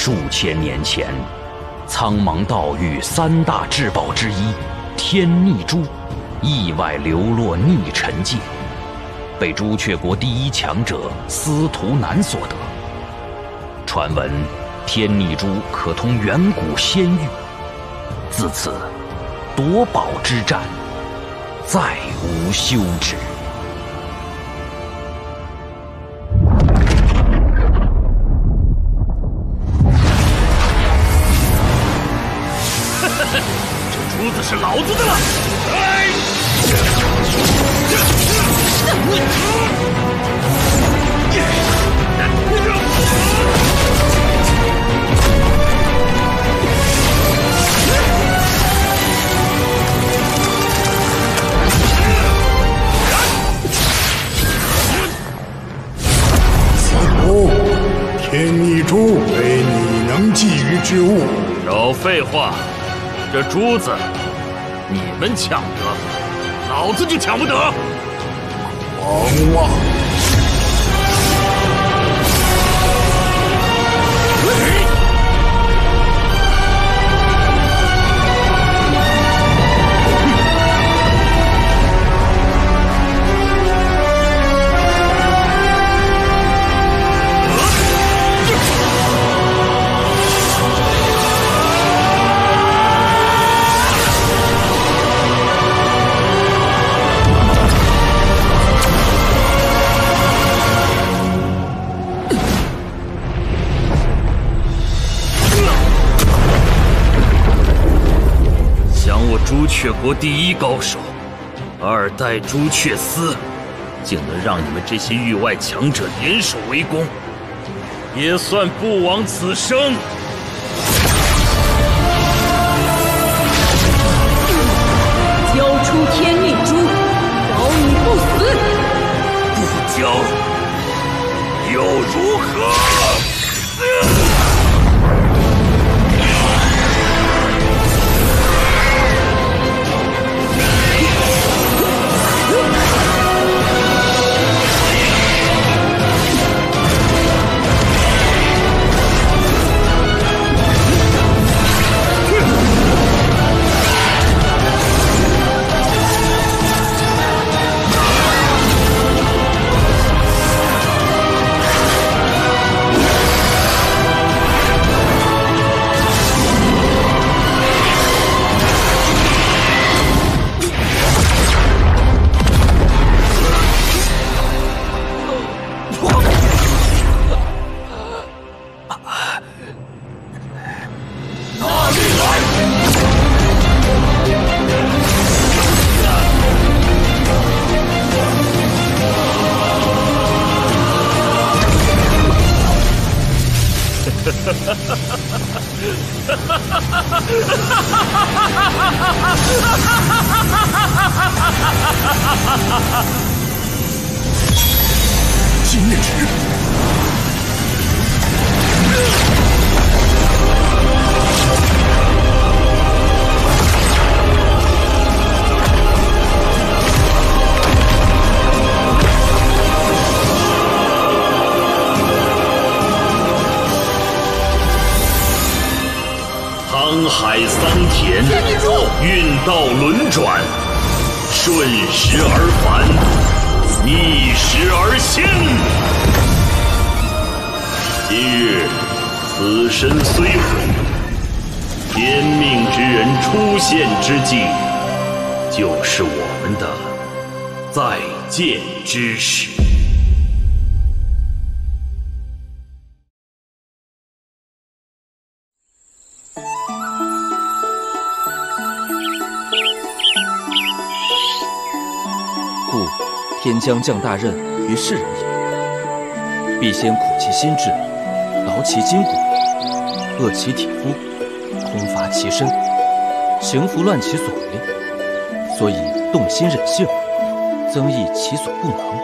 数千年前，苍茫岛屿3大至宝之一天逆珠，意外流落逆尘界，被朱雀国第1强者司徒南所得。传闻天逆珠可通远古仙域，自此夺宝之战再无休止。这珠子是老子的了！天逆珠为你能觊觎之物。少废话，这珠子你们抢得，老子就抢不得。狂妄！朱雀国第1高手，2代朱雀司，竟能让你们这些域外强者联手围攻，也算不枉此生。交出天逆珠，保你不死。不交又如何？今日沧海桑田，运道轮转，顺时而繁，逆时而仙。今日此身虽毁，天命之人出现之际，就是我们的再见之时。故天将降大任于世人也，必先苦其心志，劳其筋骨，饿其体肤，空乏其身，行拂乱其所为，所以动心忍性，增益其所不能。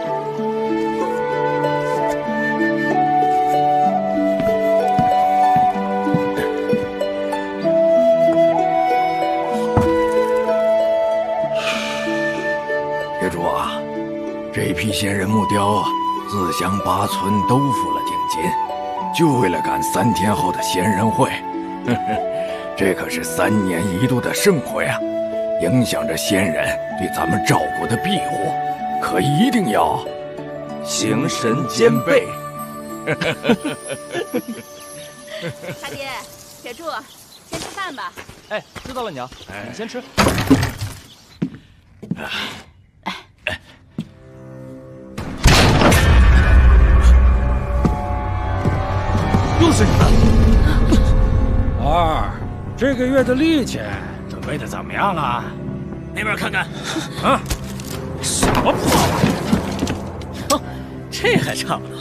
业主啊，这批仙人木雕自相8寸都付了定金，就为了赶3天后的仙人会。这可是3年1度的盛会啊，影响着仙人对咱们赵国的庇护，可一定要形神兼备。大爹，铁柱，先吃饭吧。哎，知道了，娘，你先吃。又是你们！二，这个月的利钱准备的怎么样啊？那边看看。啊？什么破玩意？这还差不多。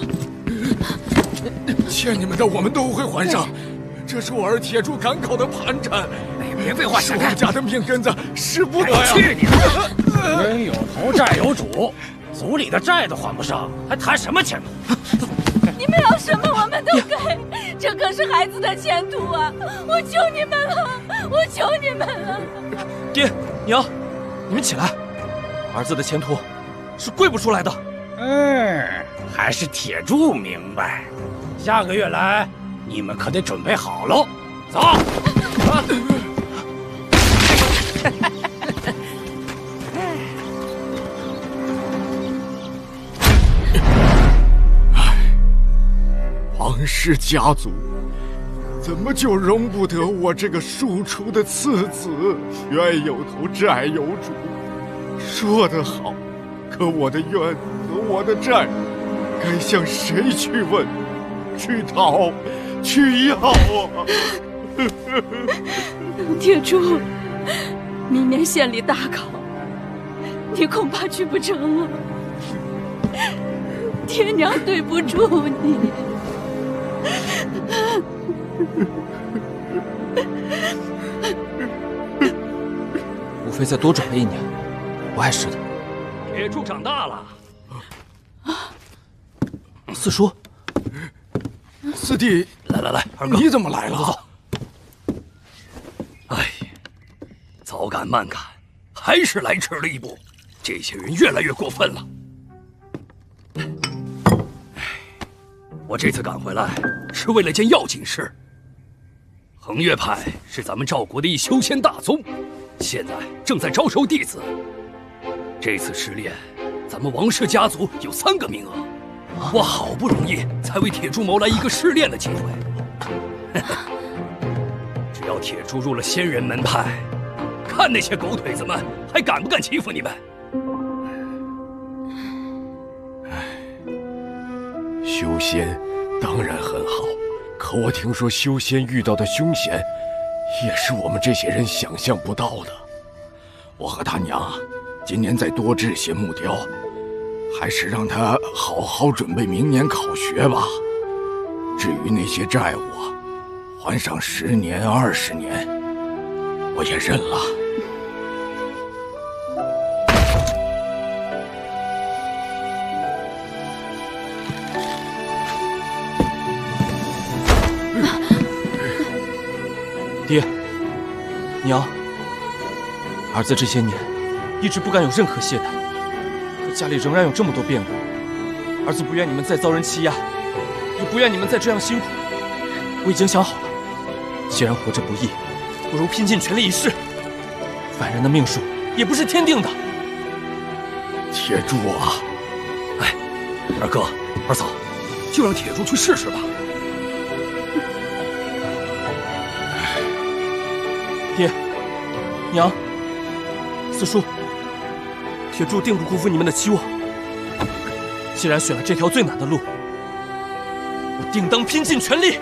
欠你们的我们都会还上，这是我儿铁柱赶考的盘缠。哎呀，别废话，是我们家的命根子，使不得呀！去你的！冤有头，债有主，族里的债都还不上，还谈什么前途？你们要什么我们都给，这可是孩子的前途啊！我求你们了，我求你们了！爹娘，你们起来，儿子的前途是跪不出来的。还是铁柱明白。下个月来，你们可得准备好喽。走。王氏家族怎么就容不得我这个庶出的次子？冤有头，债有主，说得好。可我的冤和我的债，该向谁去问、去讨、去要啊？铁柱，明年县里大考，你恐怕去不成了。爹娘对不住你。无非再多准备1年，不碍事的。铁柱长大了。四叔，四弟，来，二哥，你怎么来了？走。哎，早赶慢赶，还是来迟了一步。这些人越来越过分了。我这次赶回来是为了件要紧事。衡岳派是咱们赵国的一修仙大宗，现在正在招收弟子。这次试炼，咱们王氏家族有3个名额，我好不容易才为铁柱谋来一个试炼的机会。只要铁柱入了仙人门派，看那些狗腿子们还敢不敢欺负你们？修仙当然很好，可我听说修仙遇到的凶险，也是我们这些人想象不到的。我和他娘今年再多置些木雕，还是让他好好准备明年考学吧。至于那些债务，还上10年、20年，我也认了。爹，娘，儿子这些年一直不敢有任何懈怠，可家里仍然有这么多变故，儿子不愿你们再遭人欺压，也不愿你们再这样辛苦。我已经想好了，既然活着不易，不如拼尽全力一试。凡人的命数也不是天定的。铁柱啊，哎，二哥、二嫂，就让铁柱去试试吧。爹，娘，四叔，铁柱定不辜负你们的期望。既然选了这条最难的路，我定当拼尽全力。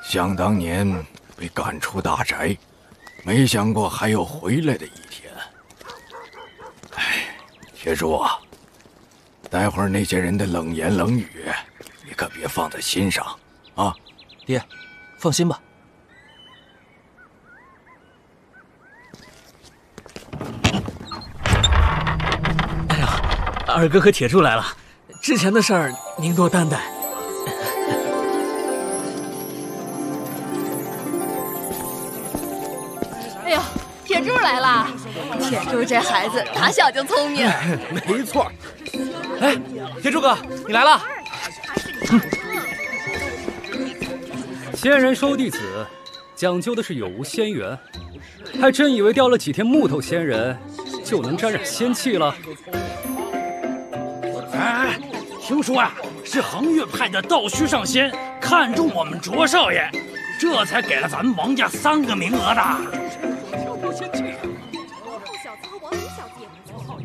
想当年被赶出大宅，没想过还有回来的一天。哎，铁柱啊，待会儿那些人的冷言冷语，你可别放在心上啊！爹，放心吧。哎呀，二哥和铁柱来了，之前的事儿您多担待。柱来了。铁柱这孩子打小就聪明。没错。哎，铁柱哥，你来了。仙人收弟子，讲究的是有无仙缘，还真以为钓了几天木头仙人就能沾染仙气了？哎，听说啊，是衡岳派的道虚上仙看中我们卓少爷，这才给了咱们王家3个名额的。挑拨仙气。小子和王林小子也不错。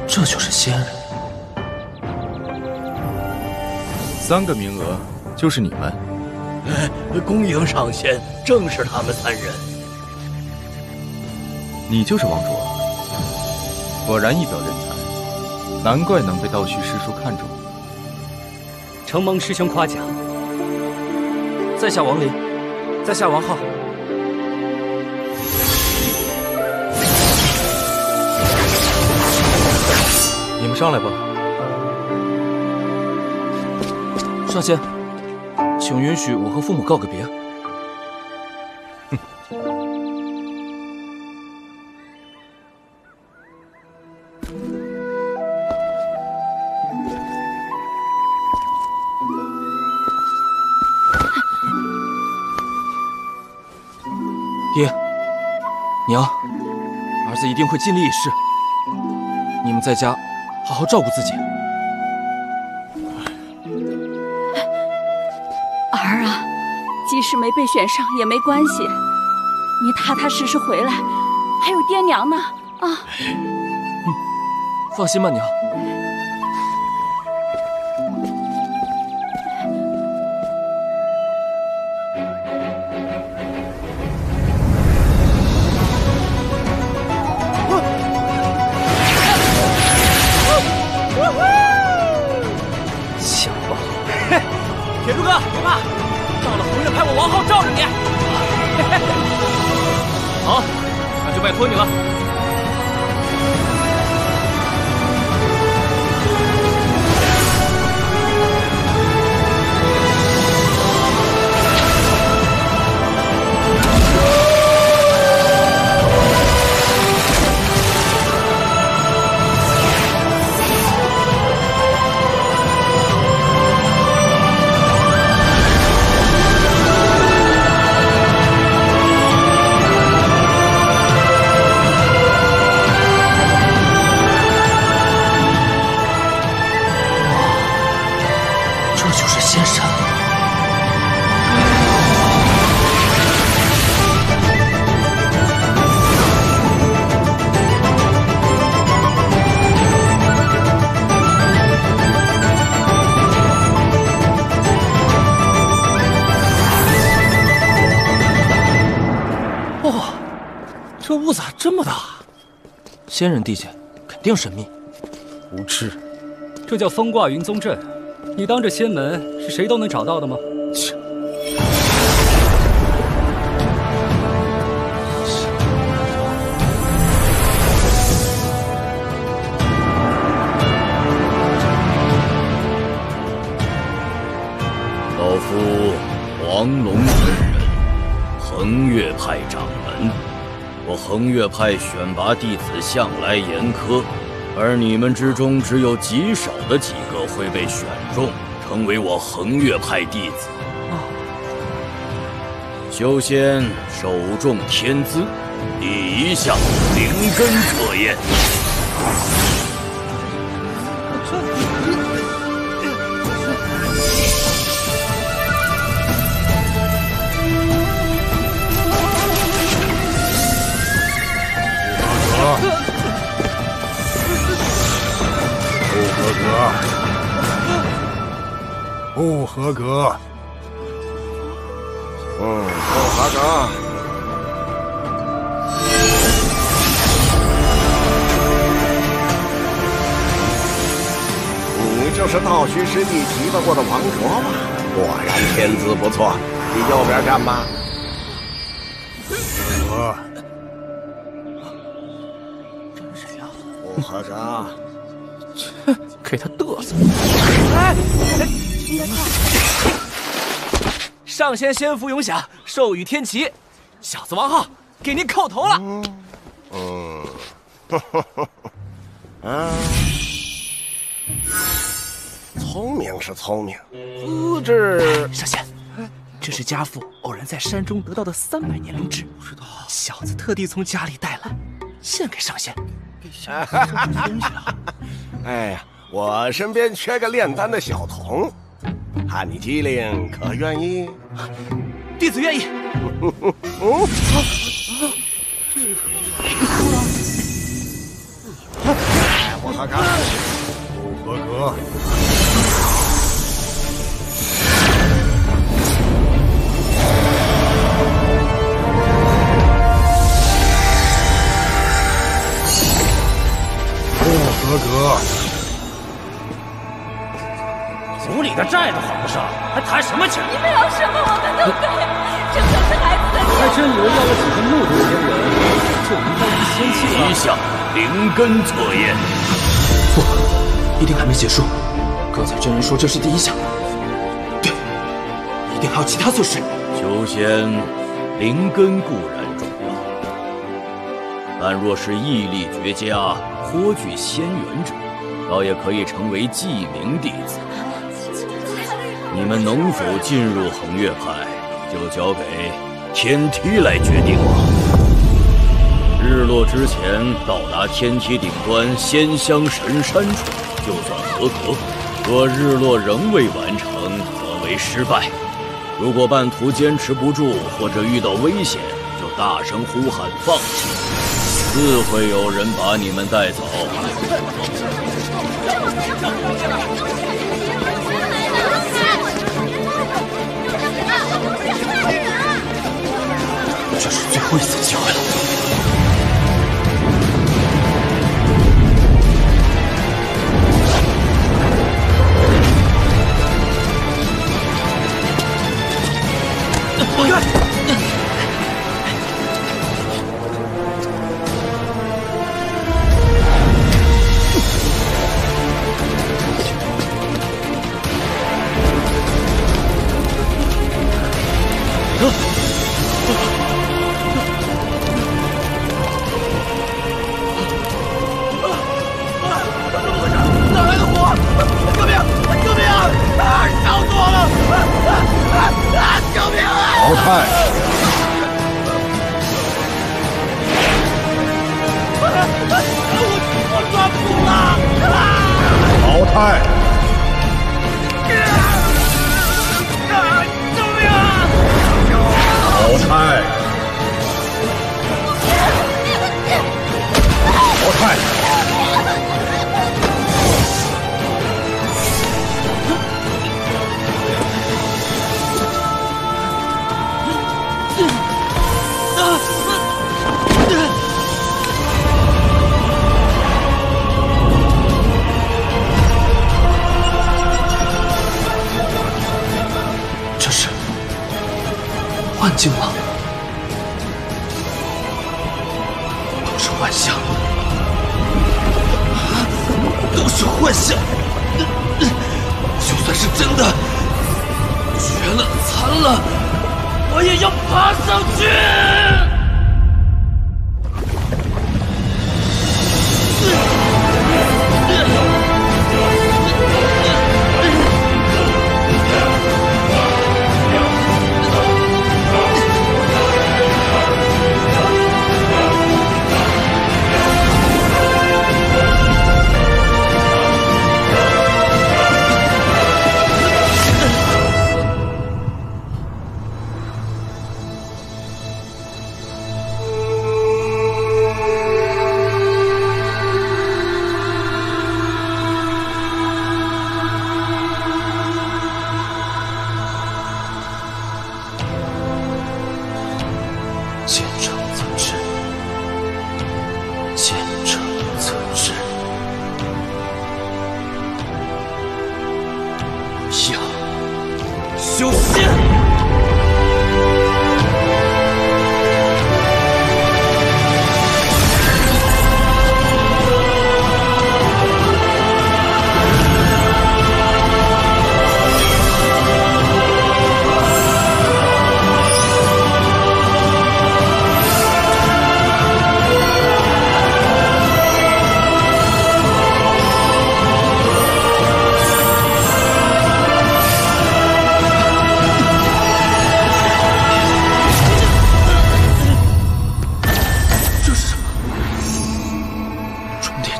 这就是仙人。3个名额就是你们。恭迎上仙，正是他们3人。你就是王卓，果然一表人才，难怪能被道虚师叔看中。承蒙师兄夸奖。在下王林，在下王浩。你们上来吧。上仙，请允许我和父母告个别。爹，娘，儿子一定会尽力一试。你们在家好好照顾自己。儿啊，即使没被选上也没关系，你踏踏实实回来，还有爹娘呢啊！放心吧，娘。铁柱哥，别怕，到了衡岳派，我王浩罩着你。好，那就拜托你了。这屋咋这么大？仙人地界肯定神秘。无知，这叫风挂云宗阵。你当这仙门是谁都能找到的吗？切！老夫黄龙本人，衡岳派掌门。我衡岳派选拔弟子向来严苛，而你们之中只有极少的几个会被选中，成为我衡岳派弟子。修仙首重天资，第一项灵根测验。不合格。不合格。你就是道虚师弟提拔过的王卓吧？果然天资不错，你右边站吧。不合格。给他嘚瑟！哎，上仙仙福永享，授予天齐。小子王浩，给您叩头了。聪明是聪明，资质……上仙，这是家父偶然在山中得到的300年灵芝，不知道小子特地从家里带来，献给上仙。哎呀，我身边缺个炼丹的小童，看你机灵，可愿意？弟子愿意。不合格，不合格。不合格。府里的债都还不上，还谈什么钱？你们要什么我们都给，这可是孩子的钱。还真以为要了几个木头仙人就能当仙器了？一项灵根测验。不，一定还没结束。刚才真人说这是第1项，对，一定还有其他措施。修仙灵根固然重要，但若是毅力绝佳、颇具仙缘者，倒也可以成为记名弟子。你们能否进入恒月派，就交给天梯来决定了。日落之前到达天梯顶端仙香神山处，就算合格；若日落仍未完成，则为失败。如果半途坚持不住，或者遇到危险，就大声呼喊放弃，自会有人把你们带走。这是最后一次机会了。淘汰。我抓不住了！淘汰。救命啊！淘汰。淘汰。这是幻境吗？都是幻象，都是幻象。就算是真的，绝了，残了，我也要爬上去！修仙。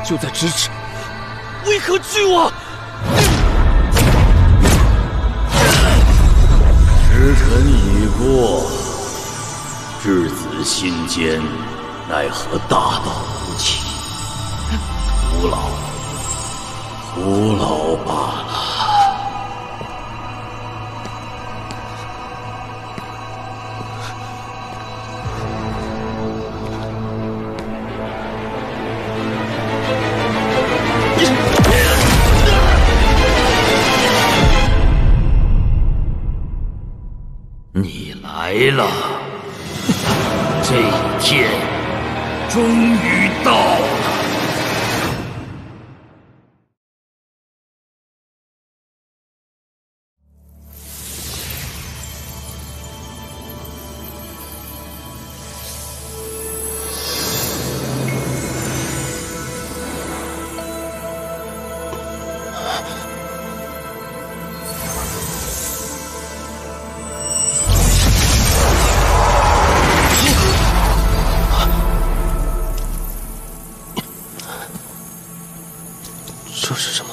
就在咫尺，为何拒我？时辰已过，稚子心间，奈何大道无期，徒劳罢了。你来了，这一天终于到了。这是什么？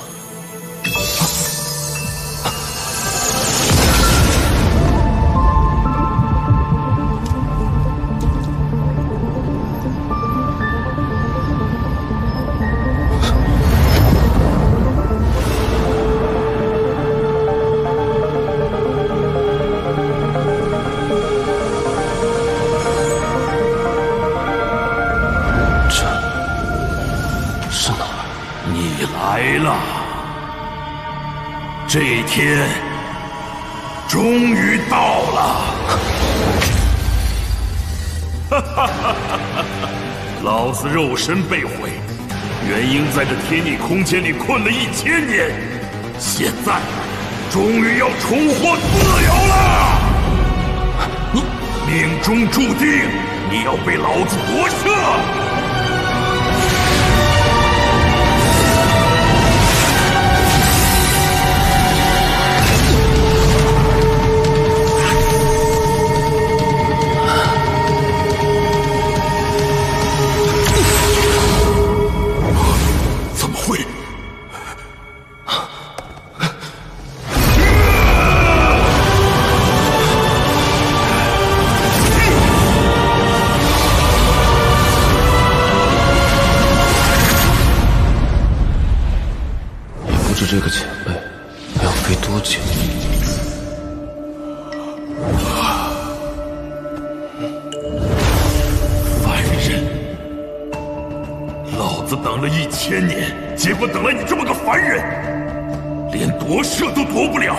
来了，这一天终于到了。哈哈哈！老子肉身被毁，元婴在这天地空间里困了1000年，现在终于要重获自由了。你命中注定，你要被老子夺舍。这个前辈要飞多久？凡人，老子等了1000年，结果等了你这么个凡人，连夺舍都夺不了。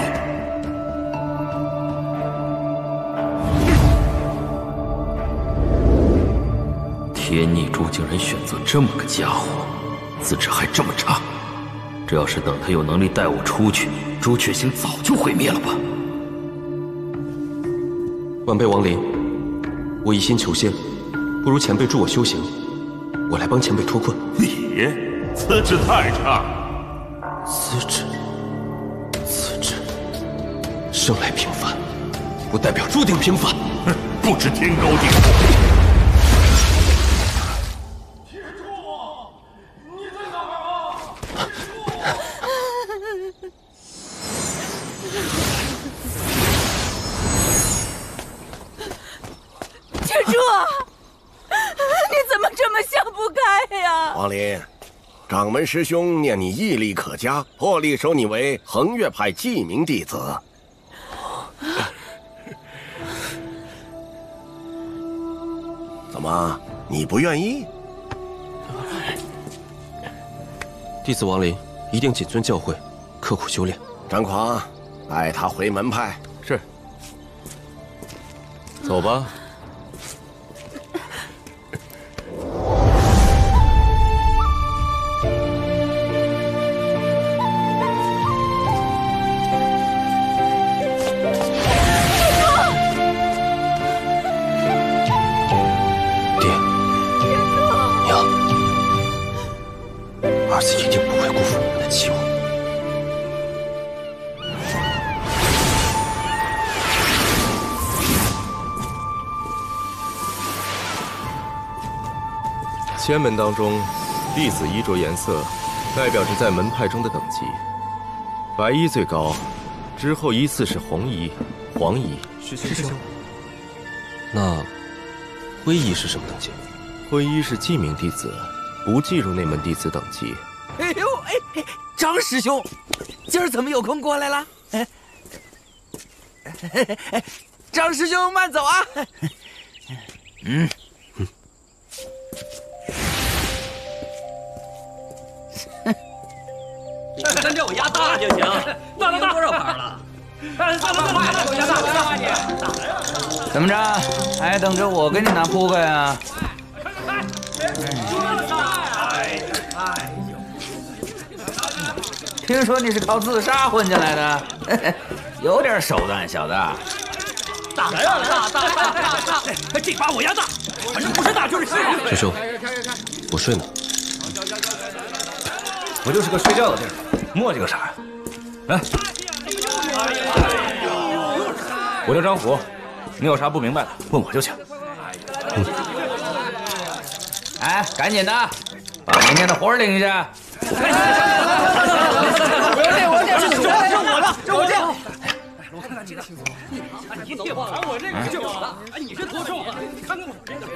天逆珠竟然选择这么个家伙，资质还这么差。这要是等他有能力带我出去，朱雀星早就毁灭了吧。晚辈王林，我一心求仙，不如前辈助我修行，我来帮前辈脱困。你资质太差，资质，生来平凡，不代表注定平凡。不知天高地厚。铁柱啊，你怎么这么想不开呀？王林，掌门师兄念你毅力可嘉，破例收你为衡岳派记名弟子。怎么，你不愿意？弟子王林一定谨遵教诲，刻苦修炼。张狂，带他回门派，是。走吧。儿子一定不会辜负你们的期望。仙门当中，弟子衣着颜色代表着在门派中的等级，白衣最高，之后依次是红衣、黄衣。师兄，那灰衣是什么等级？灰衣是记名弟子。不计入那门弟子等级。哎呦哎，张师兄，今儿怎么有空过来了？张师兄慢走啊！单叫我压大就行。大赢多少盘了？快给我压大！怎么着？还等着我给你拿扑克呀？听说你是靠自杀混进来的，有点手段，小子。大，这把我压大，反正不是大就是小。师兄，我睡呢。不就是个睡觉的地儿，磨叽个啥呀？来，我叫张虎，你有啥不明白的问我就行。哎，赶紧的，把明天的活领下。我这。我看看这个，你别管我这个就好了。哎，你这多重啊？你看看我这个。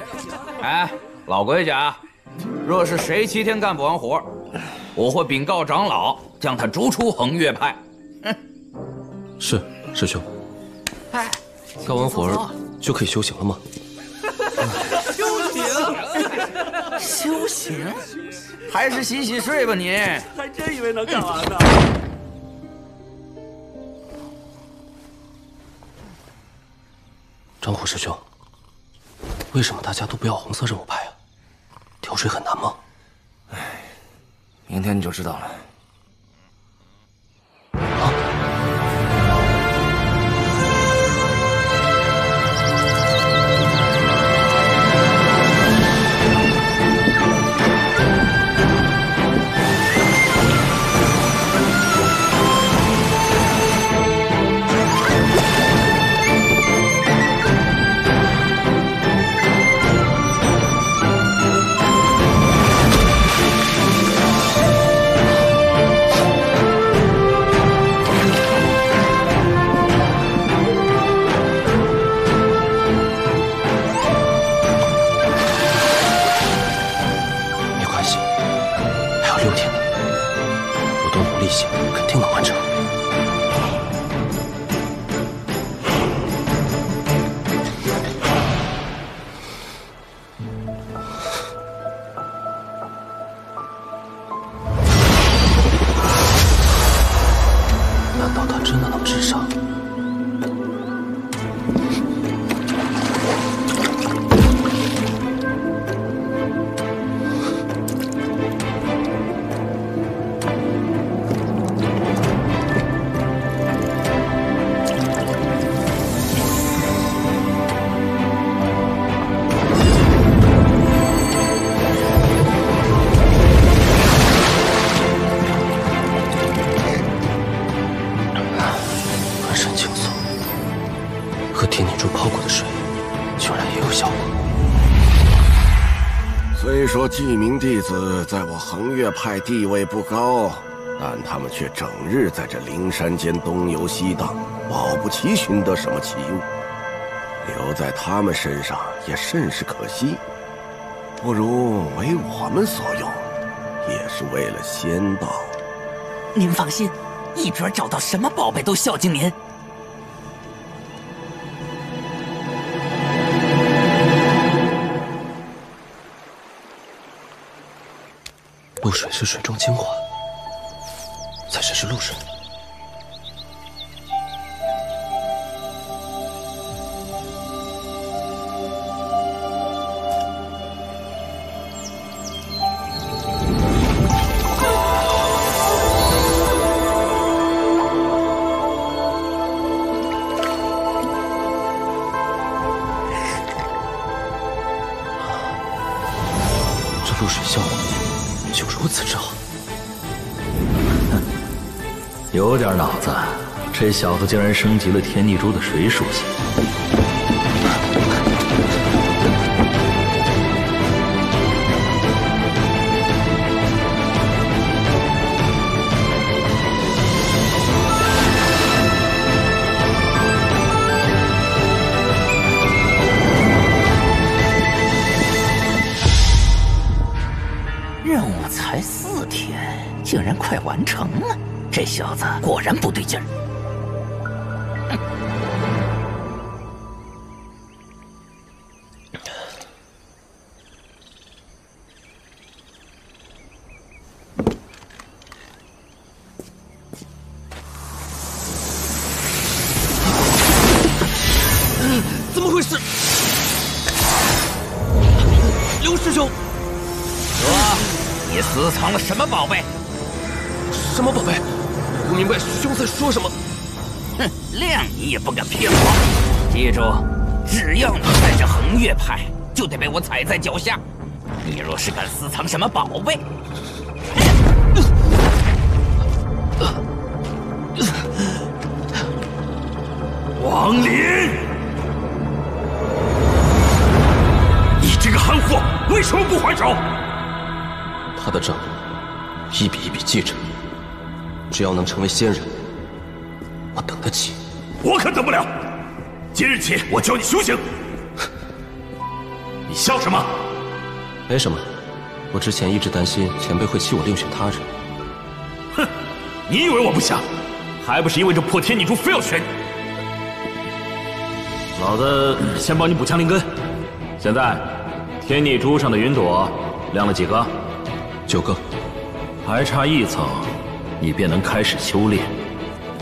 哎，老规矩啊，若是谁7天干不完活，我会禀告长老，将他逐出衡月派。是，师兄。哎，干完活就可以修行了吗？修行？还是洗洗睡吧你。还真以为能干完呢。张虎师兄，为什么大家都不要红色任务牌啊？调水很难吗？哎，明天你就知道了。肯定能完成。难道他真的能治伤？记名弟子在我衡月派地位不高，但他们却整日在这灵山间东游西荡，保不齐寻得什么奇物。留在他们身上也甚是可惜，不如为我们所用，也是为了仙道。您放心，一准找到什么宝贝都孝敬您。露水是水中精华，再试试露水。水效果就如此之好。哼，有点脑子，这小子竟然升级了天地珠的水属性。任务才4天，竟然快完成了，这小子果然不对劲儿。怎么回事？刘师兄，说，你私藏了什么宝贝？什么宝贝？不明白兄在说什么。哼，谅你也不敢骗我。记住，只要你带着恒月派，就得被我踩在脚下。你若是敢私藏什么宝贝，王林，你这个憨货，为什么不还手？他的账一笔一笔记着，只要能成为仙人，我等得起。我可等不了！今日起，我教你修行。你笑什么？没什么，我之前一直担心前辈会弃我另选他人。哼，你以为我不想？还不是因为这破天地珠非要选你？老子先帮你补强灵根。现在，天地珠上的云朵亮了几个？9个，还差1层，你便能开始修炼。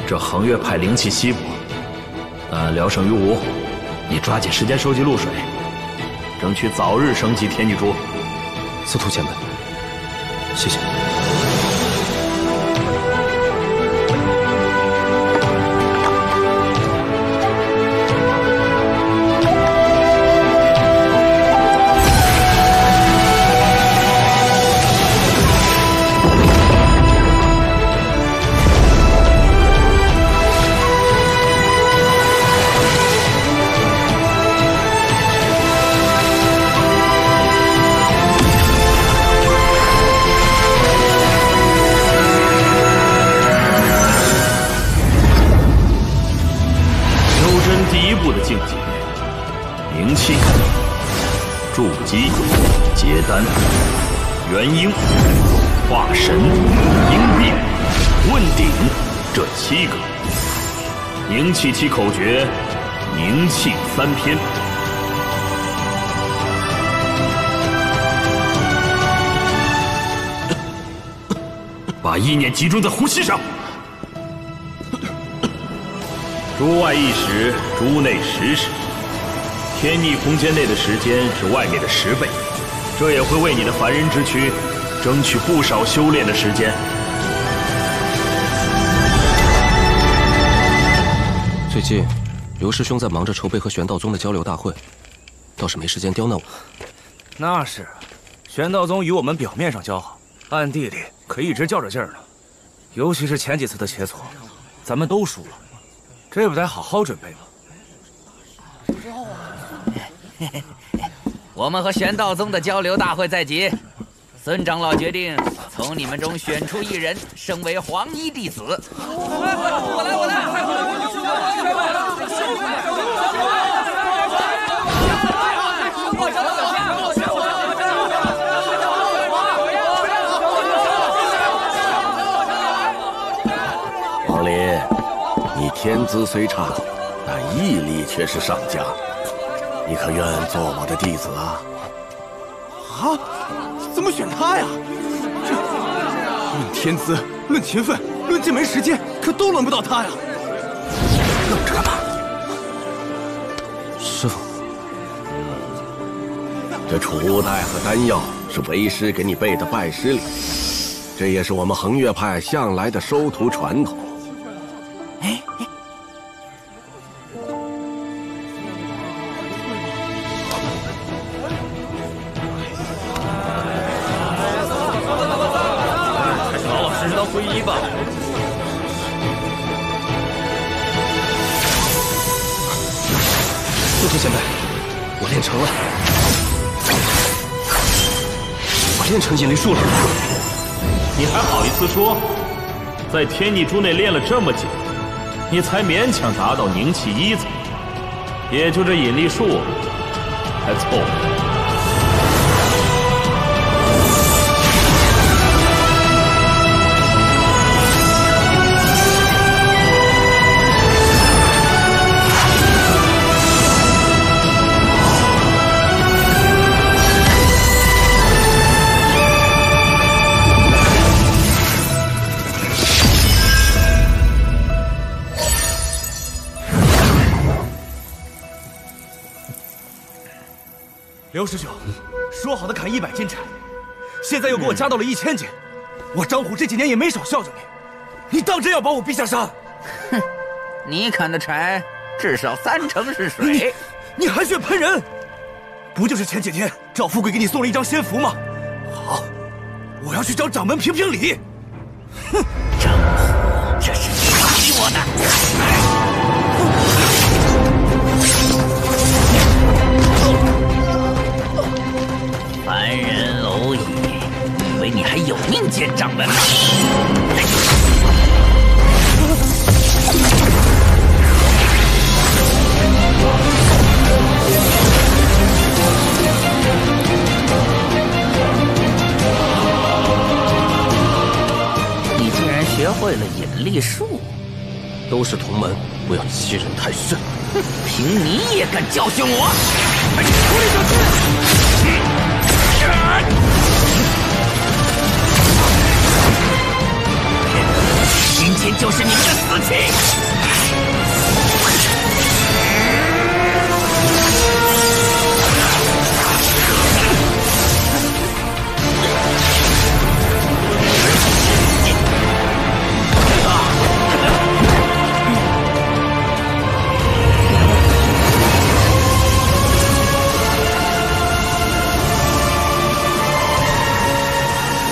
这恒月派灵气稀薄，但聊胜于无。你抓紧时间收集露水，争取早日升级天地珠。司徒前辈，谢谢。境界，灵气、筑基、结丹、元婴、化神、应变、问鼎，这7个。凝气体口诀：凝气3篇。把意念集中在呼吸上。珠外1时，珠内10时。天地空间内的时间是外面的10倍，这也会为你的凡人之躯争取不少修炼的时间。最近，刘师兄在忙着筹备和玄道宗的交流大会，倒是没时间刁难我。那是，玄道宗与我们表面上交好，暗地里可一直较着劲儿呢。尤其是前几次的切磋，咱们都输了。这不得好好准备吗？我们和玄道宗的交流大会在即，孙长老决定从你们中选出1人，升为黄衣弟子。我来！王林，你天资虽差，但毅力却是上佳。你可愿做我的弟子啊？啊？怎么选他呀？论天资，论勤奋，论尽没时间，可都轮不到他呀！愣着干嘛？师傅，这储物袋和丹药是为师给你备的拜师礼，这也是我们恒月派向来的收徒传统。谢前辈，我练成了，我练成引力术了。你还好意思说？在天地珠内练了这么久，你才勉强达到凝气1层，也就这引力术还凑合。 刘师兄，说好的砍100斤柴，现在又给我加到了1000斤。我张虎这几年也没少孝敬你，你当真要把我逼下山？哼，你砍的柴至少3成是水。你还血喷人？不就是前几天赵富贵给你送了一张仙符吗？好，我要去找掌门评评理。哼，张虎，这是你逼我的。 凡人蝼蚁，以为你还有命见掌门吗？你竟然学会了引力术！都是同门，不要欺人太甚。哼，凭你也敢教训我？出力就去！ 今天就是你们的死期！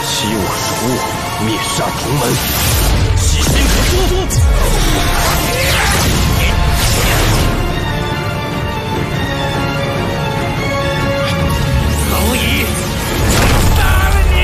欺我辱我，灭杀同门，其心可诛！蝼蚁，杀了你！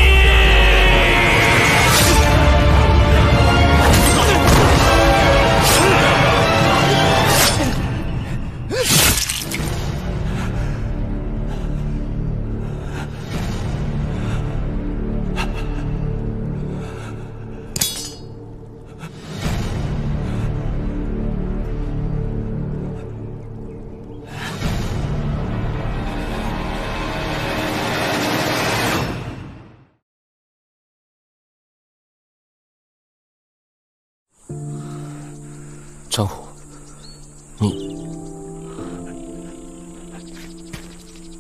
张虎，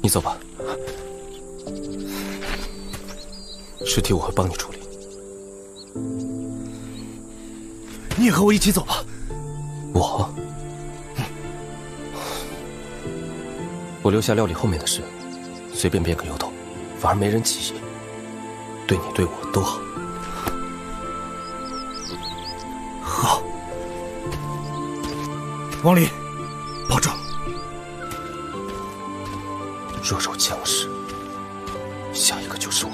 你走吧，尸体我会帮你处理。你也和我一起走吧。我留下料理后面的事，随便变个由头，反而没人起疑。对你对我都好。好。 王离，保重。若有强势，下一个就是我。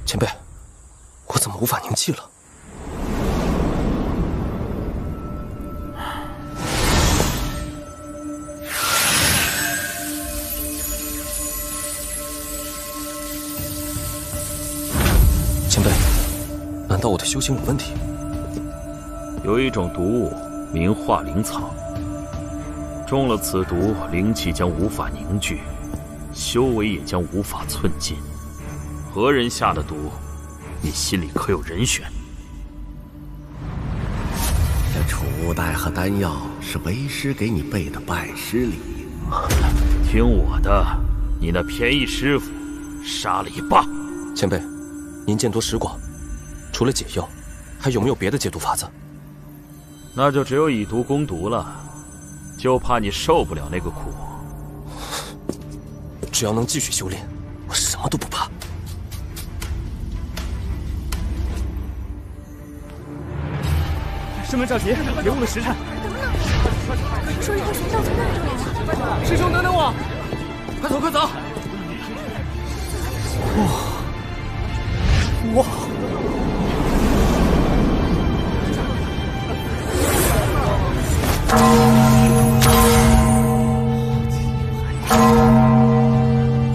前辈，我怎么无法凝气了？ 前辈，难道我的修行有问题？有一种毒物名化灵草，中了此毒，灵气将无法凝聚，修为也将无法寸进。何人下的毒？你心里可有人选？这储带和丹药是为师给你备的拜师礼。听我的，你那便宜师傅杀了一罢。前辈。 您见多识广，除了解药，还有没有别的解毒法子？那就只有以毒攻毒了，就怕你受不了那个苦。只要能继续修炼，我什么都不怕。师门着急，别误了时辰。说一会玄道从那里来了。师兄，等等我！快走，快走！哇！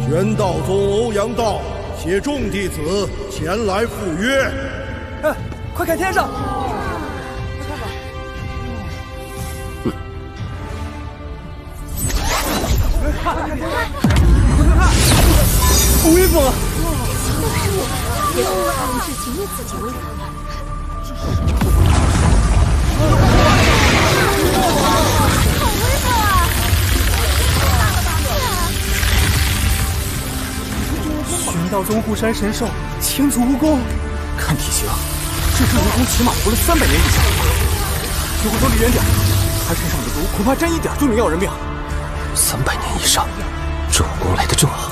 玄道宗欧阳道携众弟子前来赴约。快看天上！好威风啊！别动了，你是情愿自己威风。好威风啊！玄道宗护山神兽千足蜈蚣，看体型，这只蜈蚣起码活了300年以上了吧？如果都离远点，它身上的毒恐怕沾一点就能要人命。300年以上，这蜈蚣来得正好。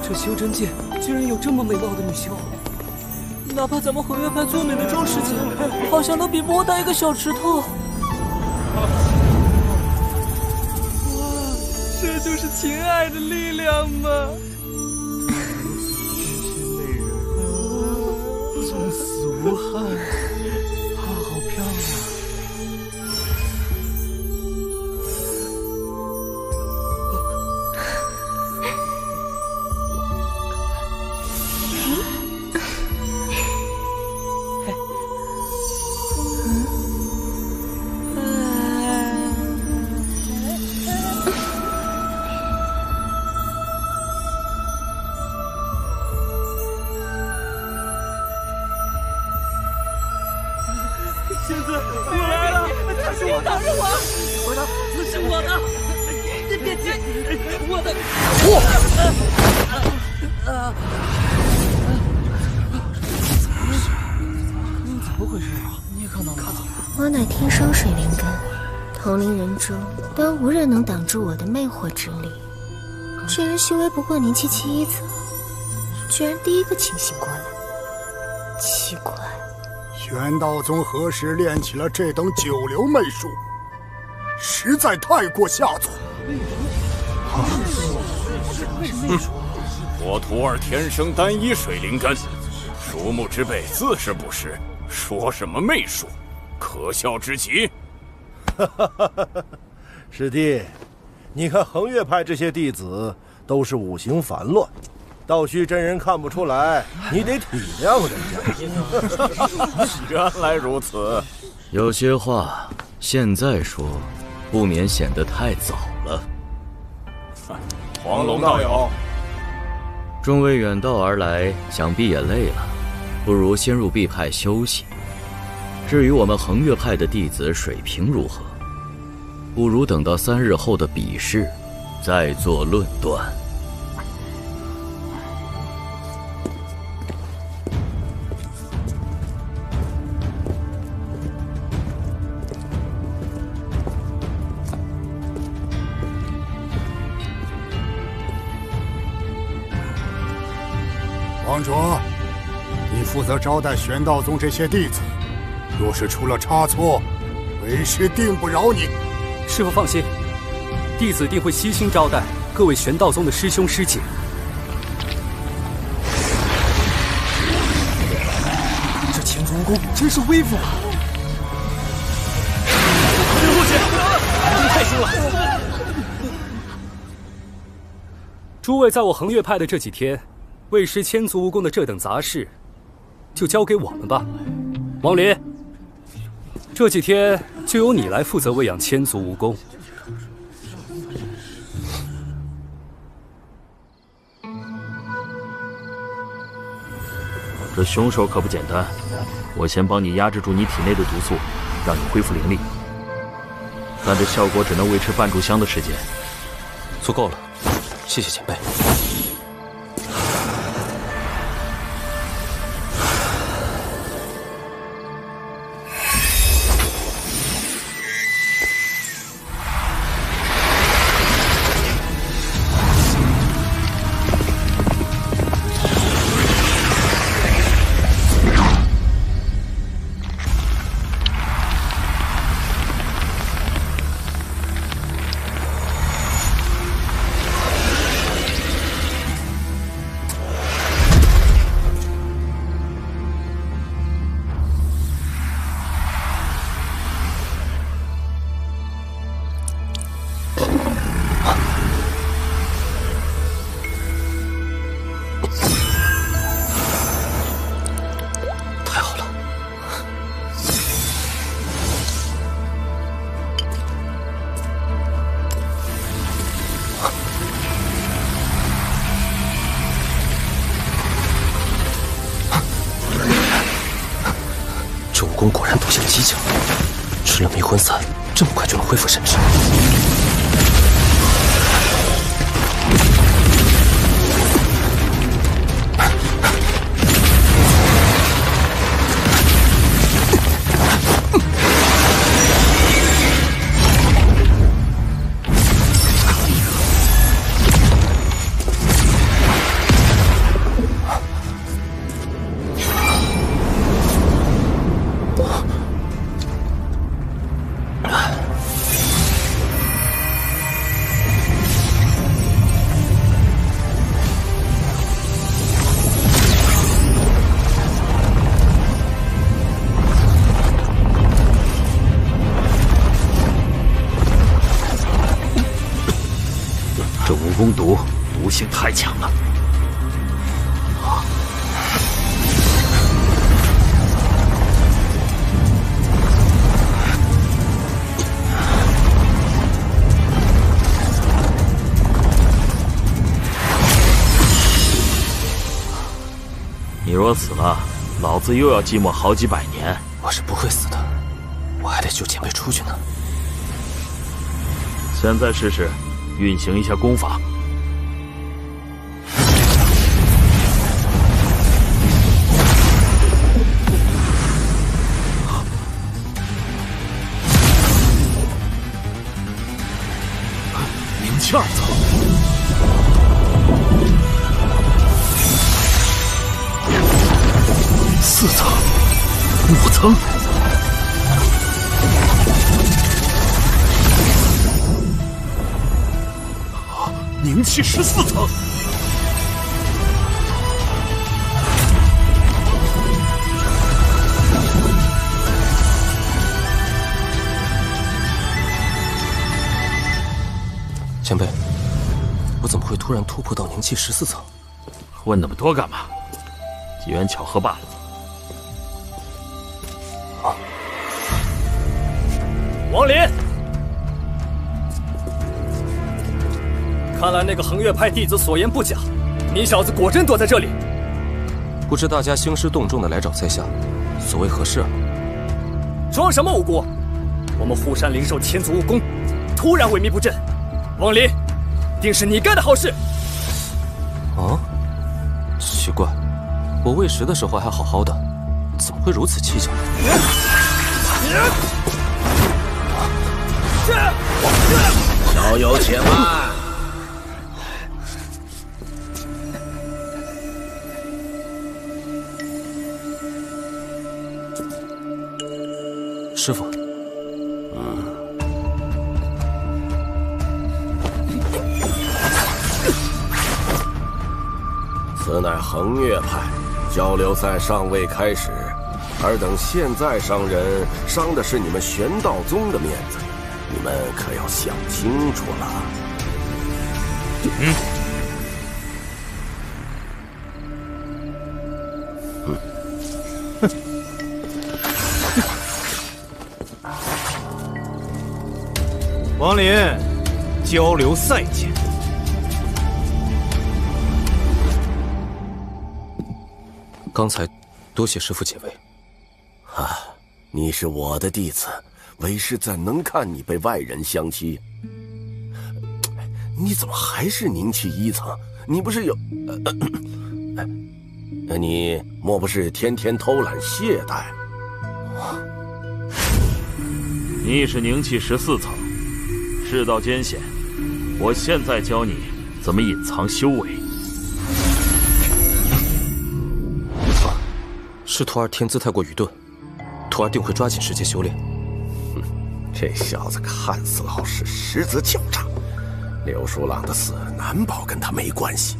这修真界居然有这么美貌的女修，哪怕咱们恒月派最美的庄师姐，好像都比不过她一个小石头。哇，这就是情爱的力量吗？从死无憾，好漂亮。仙子，你来了！他是我的，是我，我的，这是我的！你别急，我的，怎么回事啊？你也看到了吗？我乃天生水灵根，同龄人中当无人能挡住我的魅惑之力。这人修为不过年771子，居然第一个清醒过来，奇怪。玄道宗何时练起了这等九流媚术？实在太过下作。我徒儿天生单一水灵根，鼠目之辈自是不识，说什么媚术，可笑之极。师弟，你看恒月派这些弟子都是五行繁乱，道虚真人看不出来，你得体谅人家。原来如此，有些话现在说，不免显得太早了。黄龙道友，众位远道而来，想必也累了，不如先入壁派休息。至于我们恒月派的弟子水平如何，不如等到3日后的比试再做论断。王卓，你负责招待玄道宗这些弟子，若是出了差错，为师定不饶你。师父放心，弟子定会悉心招待各位玄道宗的师兄师姐。这千足蜈蚣真是威风啊！对不起，太凶了。诸位在我恒月派的这几天，为师千足蜈蚣的这等杂事，就交给我们吧。王林，这几天就由你来负责喂养千足蜈蚣。这凶手可不简单。我先帮你压制住你体内的毒素，让你恢复灵力。但这效果只能维持半炷香的时间。足够了，谢谢前辈。功果然独显蹊跷，吃了迷魂散，这么快就能恢复神智。这蜈蚣毒毒性太强了。你若死了，老子又要寂寞好几百年。我是不会死的，我还得救前辈出去呢。现在试试。运行一下功法，灵气2层，4层，5层。灵气14层，前辈，我怎么会突然突破到灵气14层？问那么多干嘛？机缘巧合罢了。王林。看来那个衡月派弟子所言不假，你小子果真躲在这里。不知大家兴师动众的来找在下，所谓何事啊？装什么无辜？我们护山灵兽千足蜈蚣突然萎靡不振，王林，定是你干的好事。啊？奇怪，我喂食的时候还好好的，怎么会如此蹊跷？小友且慢。师傅，此乃衡月派，交流赛尚未开始，尔等现在伤人，伤的是你们玄道宗的面子，你们可要想清楚了。王林，交流赛见。刚才多谢师父解围。啊，你是我的弟子，为师怎能看你被外人相欺？你怎么还是凝气1层？你不是有……你莫不是天天偷懒懈怠？你是凝气14层，世道艰险，我现在教你怎么隐藏修为。是徒儿天资太过愚钝，徒儿定会抓紧时间修炼。这小子看似老实，实则狡诈。刘书朗的死难保跟他没关系，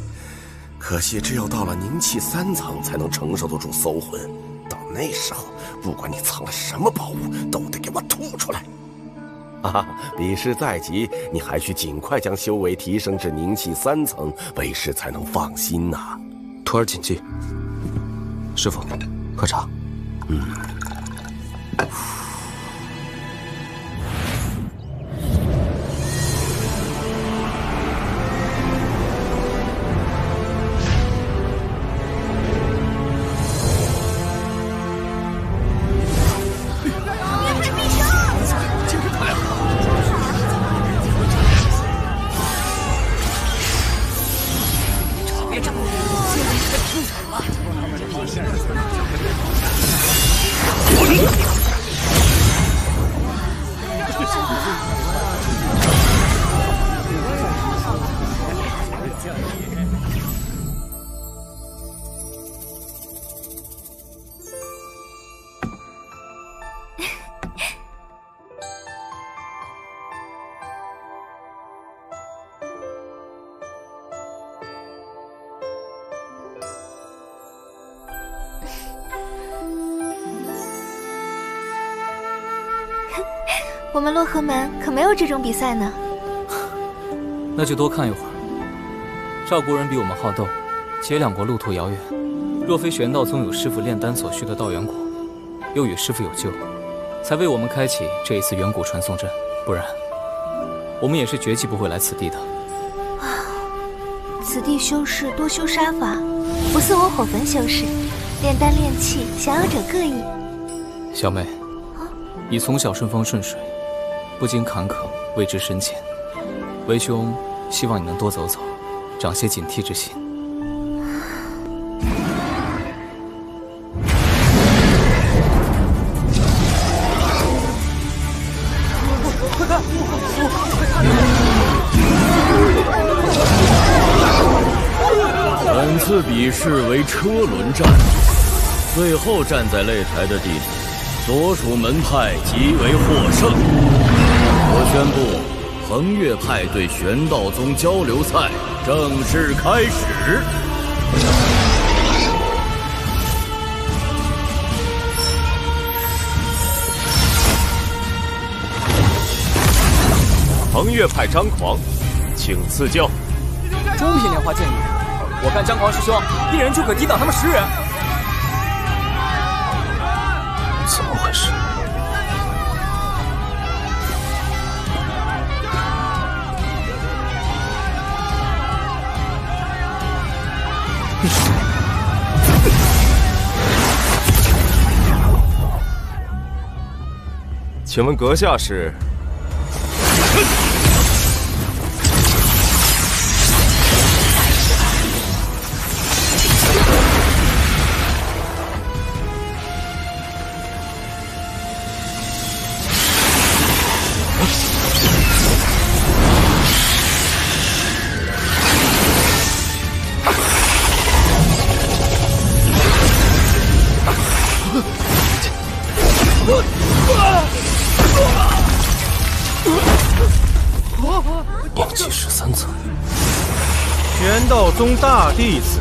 可惜只有到了凝气3层才能承受得住搜魂。到那时候，不管你藏了什么宝物，都得给我吐出来。啊，比试在即，你还需尽快将修为提升至凝气3层，为师才能放心呐。徒儿谨记。师父，喝茶。我们洛河门可没有这种比赛呢。那就多看一会儿。赵国人比我们好斗，且两国路途遥远，若非玄道宗有师傅炼丹所需的道元果，又与师傅有救，才为我们开启这一次远古传送阵，不然我们也是绝技不会来此地的。此地修士多修杀法，不似我火焚修士，炼丹炼气，想要者各异。小妹，你从小顺风顺水，不经坎坷，未知深浅。为兄希望你能多走走，长些警惕之心。本次比试为车轮战，最后站在擂台的弟子，所属门派即为获胜。我宣布，衡岳派对玄道宗交流赛正式开始。衡岳派张狂，请赐教。中品莲花剑雨，我看张狂师兄一人就可抵挡他们10人。怎么回事？请问阁下是？凝气13层，玄道宗大弟子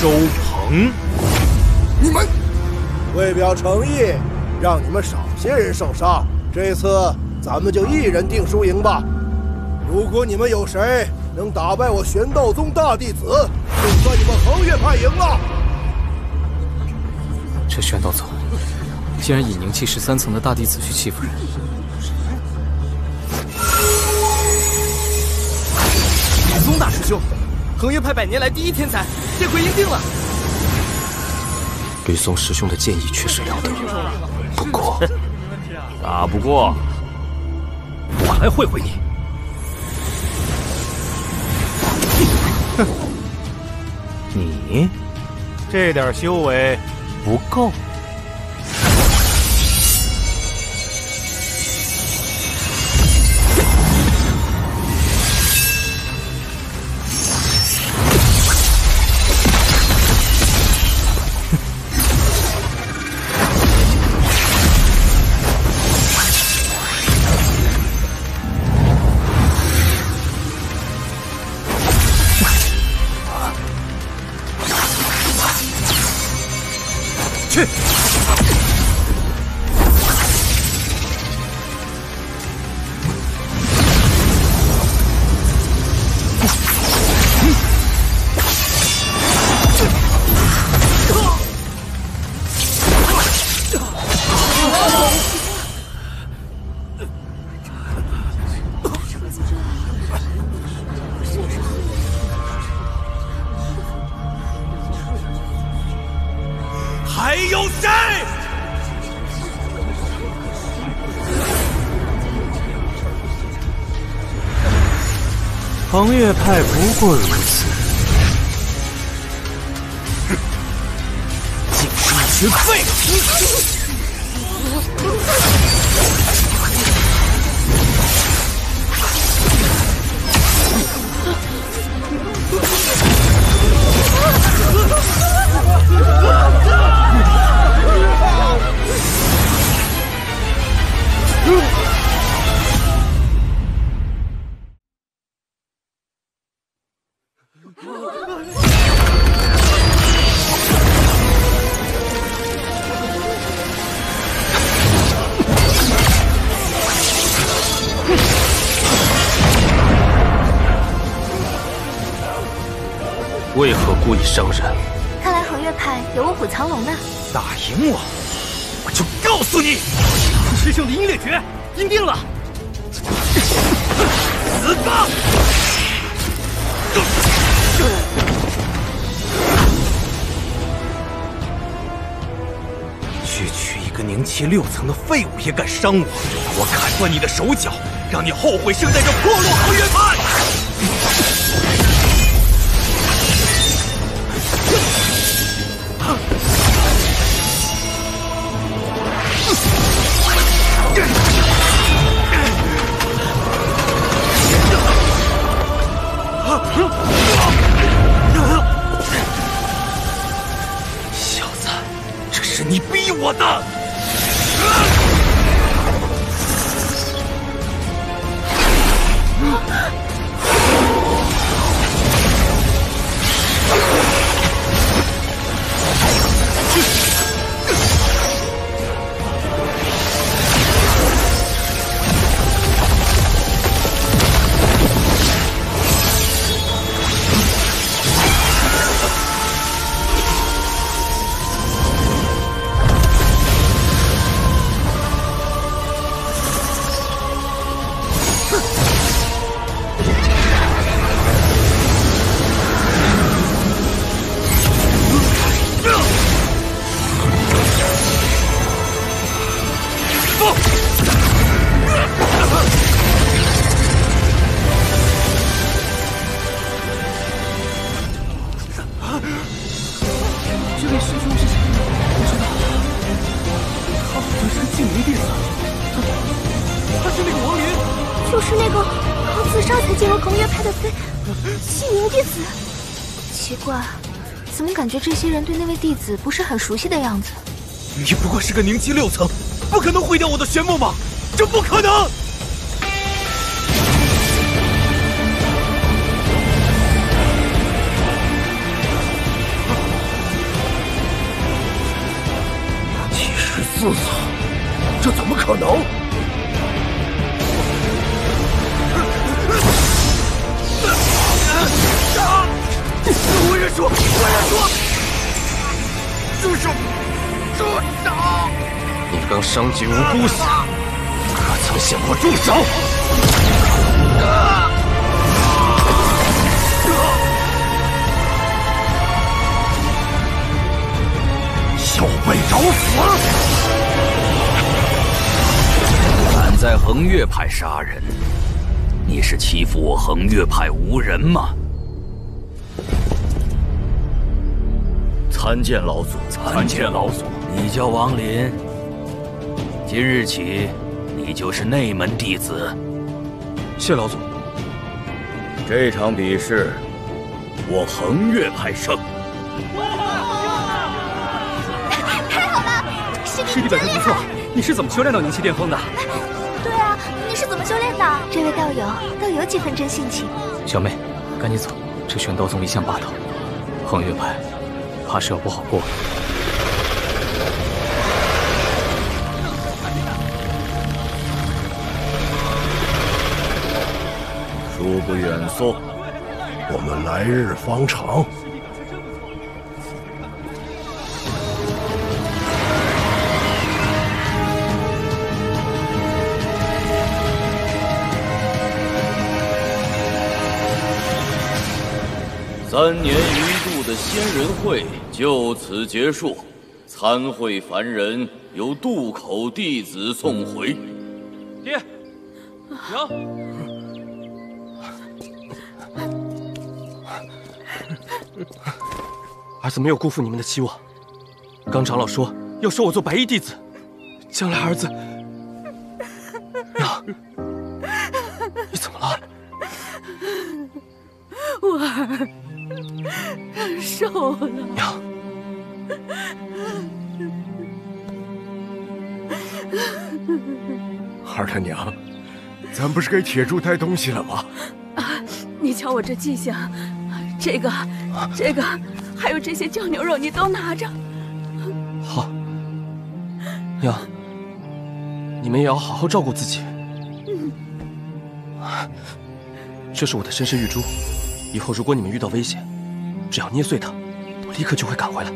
周鹏，你们为表诚意，让你们少些人受伤。这次咱们就1人定输赢吧。如果你们有谁能打败我玄道宗大弟子，就算你们衡岳派赢了。这玄道宗竟然以凝气13层的大弟子去欺负人！李宗大师兄，衡岳派100年来第1天才，这回赢定了！吕松师兄的剑意确实了得，不过打不过，我还会你。你这点修为不够。还有谁？恒月派不过如此，竟是一群废物！为何故意伤人？看来恒月派有卧虎藏龙呢。打赢我，我就告诉你，师兄的鹰猎诀赢定了！死吧！区区一个凝气6层的废物也敢伤我，我砍断你的手脚，让你后悔生在这破落恒月派！小子，这是你逼我的！这位师兄是谁？不知道。他好像是净灵弟子，他是那个王林，就是那个靠自杀才进入恒月派的净灵弟子。奇怪，怎么感觉这些人对那位弟子不是很熟悉的样子？你不过是个凝气6层，不可能毁掉我的玄梦吧？这不可能！74层，这怎么可能？我认输！我认输！住手！住手！你刚伤及无辜死，可曾想过住手？小死！敢在衡岳派杀人，你是欺负我衡岳派无人吗？参见老祖，参见老祖。你叫王林，今日起，你就是内门弟子。谢老祖。这场比试，我衡岳派胜。太好了，师弟本事不错，你是怎么修炼到凝气巅峰的？对啊，你是怎么修炼的？这位道友倒有几分真性情。小妹，赶紧走，这玄道宗一向霸道，衡岳派怕是要不好过了。书不远送，我们来日方长。3年一度的仙人会就此结束，参会凡人由渡口弟子送回。爹，娘。儿子没有辜负你们的期望。刚长老说要收我做白衣弟子，将来儿子……娘，你怎么了？我儿瘦了。娘，二他娘，咱不是该铁柱带东西了吗？你瞧我这迹象，这个，还有这些酱牛肉，你都拿着。好，娘，你们也要好好照顾自己。这是我的身世玉珠，以后如果你们遇到危险，只要捏碎它，我立刻就会赶回来。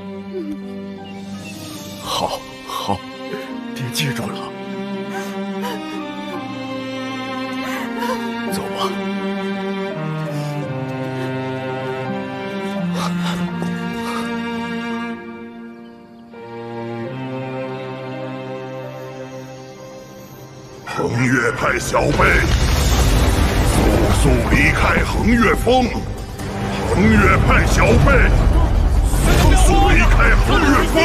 好，好，爹记住了。走吧。衡岳派小辈，速离开衡岳峰！衡岳派小辈，速离开衡岳峰！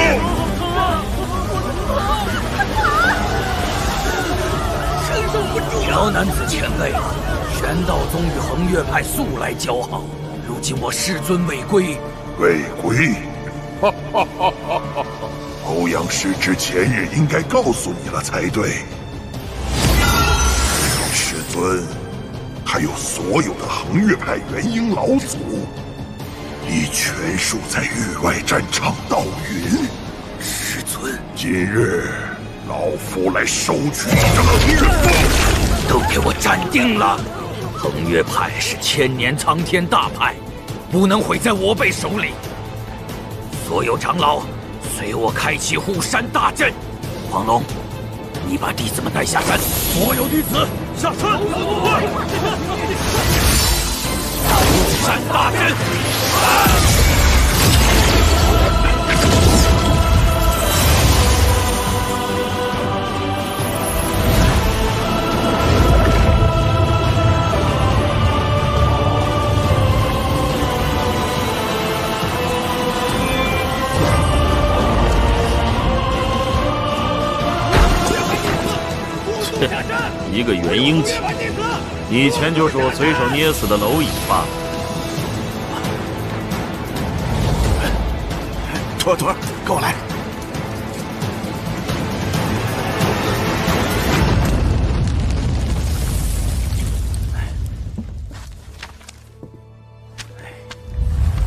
承受不住！姚男子前辈，玄道宗与衡岳派素来交好，如今我师尊未归，未归？哈哈哈哈哈！欧阳师之前日应该告诉你了才对。师尊，还有所有的衡岳派元婴老祖，已全数在域外战场到云。师尊，今日老夫来收取这衡岳峰，都给我站定了！衡岳派是千年苍天大派，不能毁在我辈手里。所有长老，随我开启护山大阵。黄龙，你把弟子们带下山。所有弟子下山！护山大阵！一个元婴期，以前就是我随手捏死的蝼蚁罢了。妥妥，跟我来。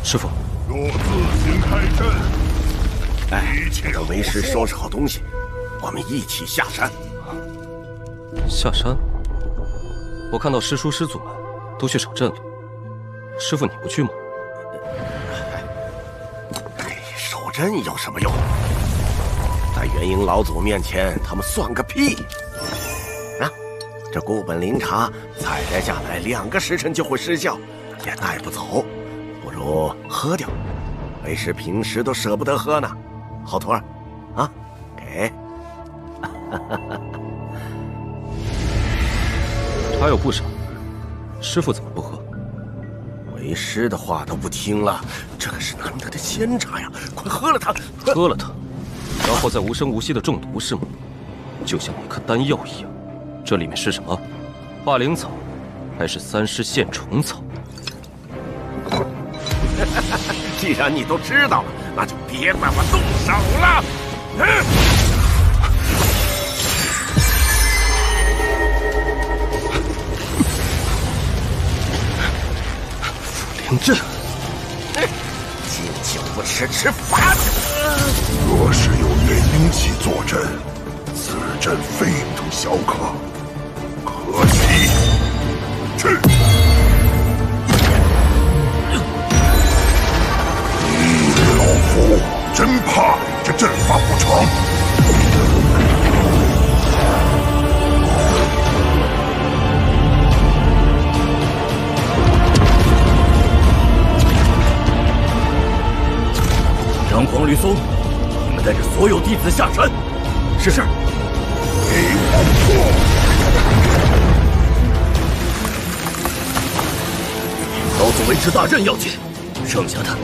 师傅，若自行开阵，这个为师收拾好东西，我们一起下山。下山？我看到师叔师祖们都去守阵了，师傅你不去吗？守阵有什么用？在元婴老祖面前，他们算个屁！啊，这固本灵茶采摘下来2个时辰就会失效，也带不走，不如喝掉。为师平时都舍不得喝呢。好徒儿，啊，给。茶有不少，师傅怎么不喝？为师的话都不听了，这可是难得的仙茶呀！快喝了它，喝了它，然后再无声无息的中毒是吗？就像那颗丹药一样。这里面是什么？霸灵草，还是三尸线虫草？既然你都知道了，那就别怪我动手了。灵阵，敬酒不吃吃罚酒。若是有元婴气坐镇，此阵非同小可。可惜，去！老夫真怕你这阵法不成。让黄吕松，你们带着所有弟子下山。是。给我破！老子维持大阵要紧，剩下的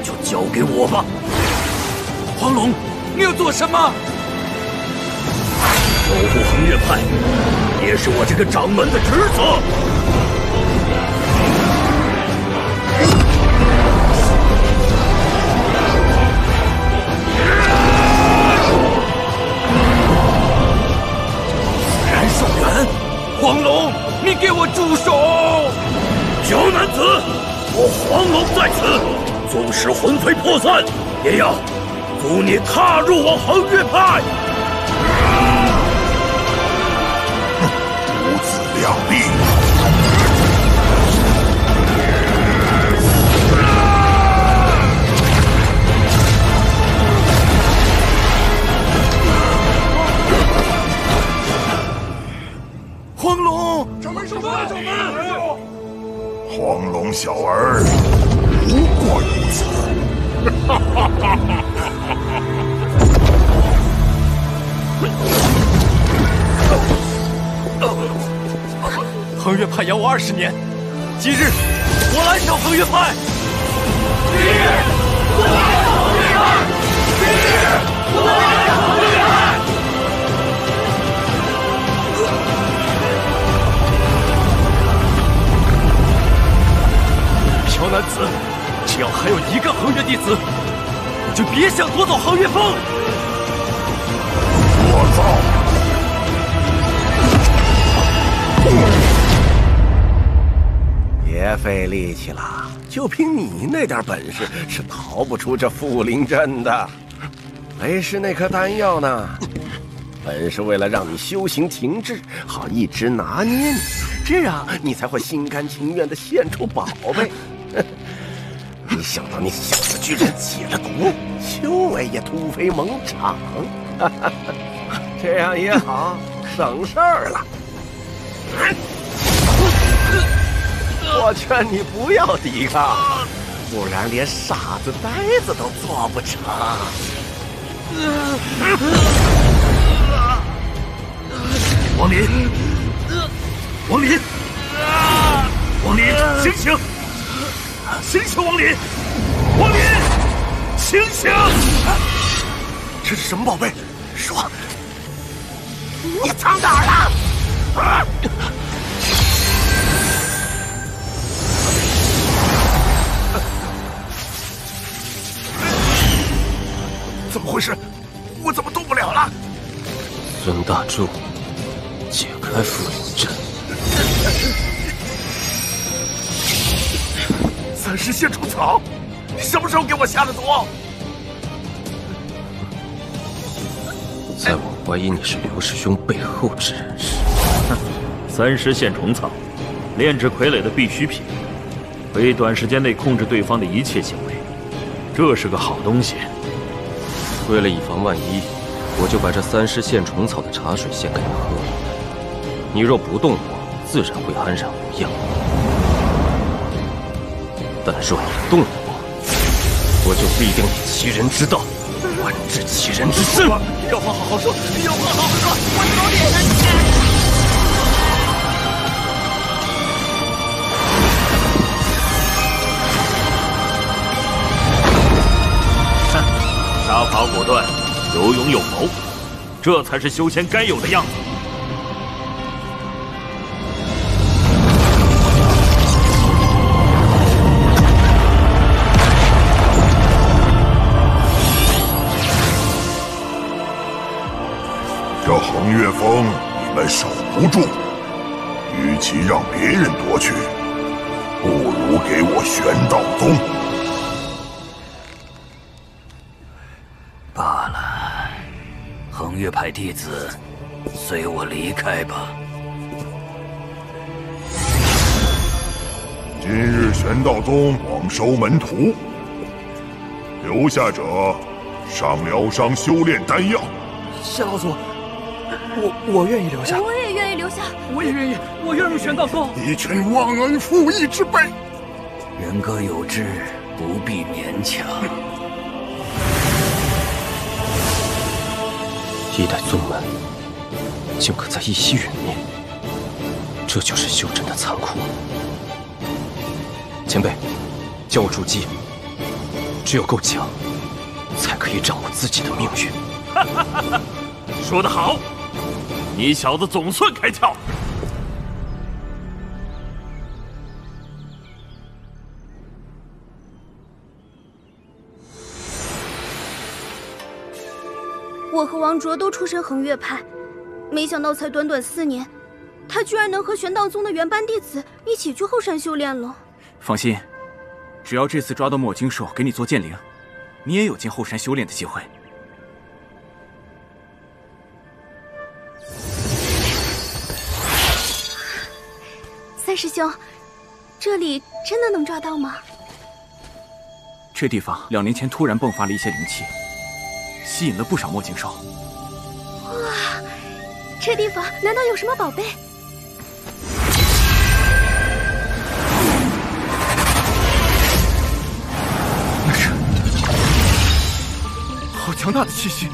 就交给我吧。黄龙，你要做什么？守护恒月派，也是我这个掌门的职责。黄龙，你给我住手！小男子，我黄龙在此，纵使魂飞魄散，也要扶你踏入我恒月派。如此两力。黄龙，掌门，黄龙小儿，不过如此。恒月派养我20年，今日我来守恒月派。今日我来守恒月派。今日我来守恒月派。小男子，只要还有一个恒月弟子，你就别想夺走恒月峰。我操！别费力气了，就凭你那点本事，是逃不出这负灵阵的。为师那颗丹药呢，本是为了让你修行停滞，好一直拿捏你，这样你才会心甘情愿地献出宝贝。没想到你小子居然解了毒，修为也突飞猛长。这样也好，省事儿了。我劝你不要抵抗，不然连傻子呆子都做不成。王林，王林，王林，醒醒！醒醒，王林！王林，醒醒！这是什么宝贝？说，你藏哪儿了？怎么回事？我怎么动不了了？孙大柱，解开负灵阵。三尸线虫草，你什么时候给我下的毒？在我怀疑你是刘师兄背后之人时，三尸线虫草，炼制傀儡的必需品，可以短时间内控制对方的一切行为，这是个好东西。为了以防万一，我就把这三尸线虫草的茶水先给你喝了。你若不动我，自然会安然无恙。但若你动我，我就必定以其人之道管治其人之事。有话好好说，有话好好说，我早点。杀伐果断，有勇有谋，这才是修仙该有的样子。这恒月峰你们守不住，与其让别人夺去，不如给我玄道宗。罢了，恒月派弟子，随我离开吧。今日玄道宗广收门徒，留下者上疗伤修炼丹药。谢老祖，我愿意留下。我也愿意留下。我也愿意，我愿入玄道宗。一群忘恩负义之辈！人各有志，不必勉强。一代宗门竟可在一夕陨灭，这就是修真的残酷。前辈，教我筑基，只有够强，才可以掌握自己的命运。说得好，你小子总算开窍。我和王卓都出身恒月派，没想到才短短4年，他居然能和玄道宗的原班弟子一起去后山修炼了。放心，只要这次抓到墨金兽给你做剑灵，你也有进后山修炼的机会。三师兄，这里真的能抓到吗？这地方2年前突然迸发了一些灵气，吸引了不少墨金兽。哇，这地方难道有什么宝贝？那是，好强大的气息！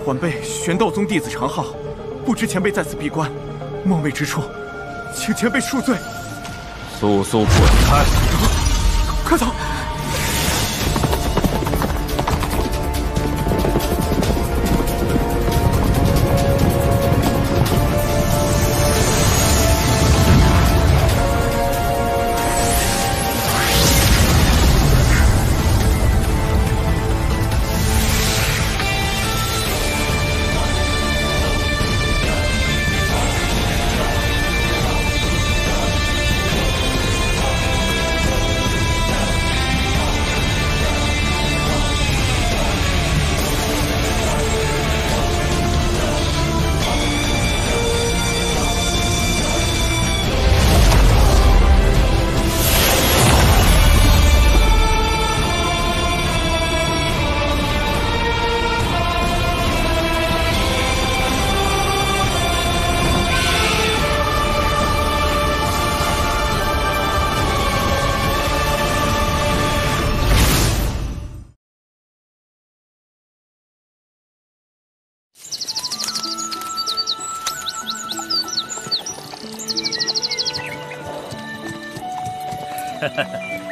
晚辈玄道宗弟子常浩，不知前辈在此闭关，莫昧之处，请前辈恕罪。速速滚开！快走！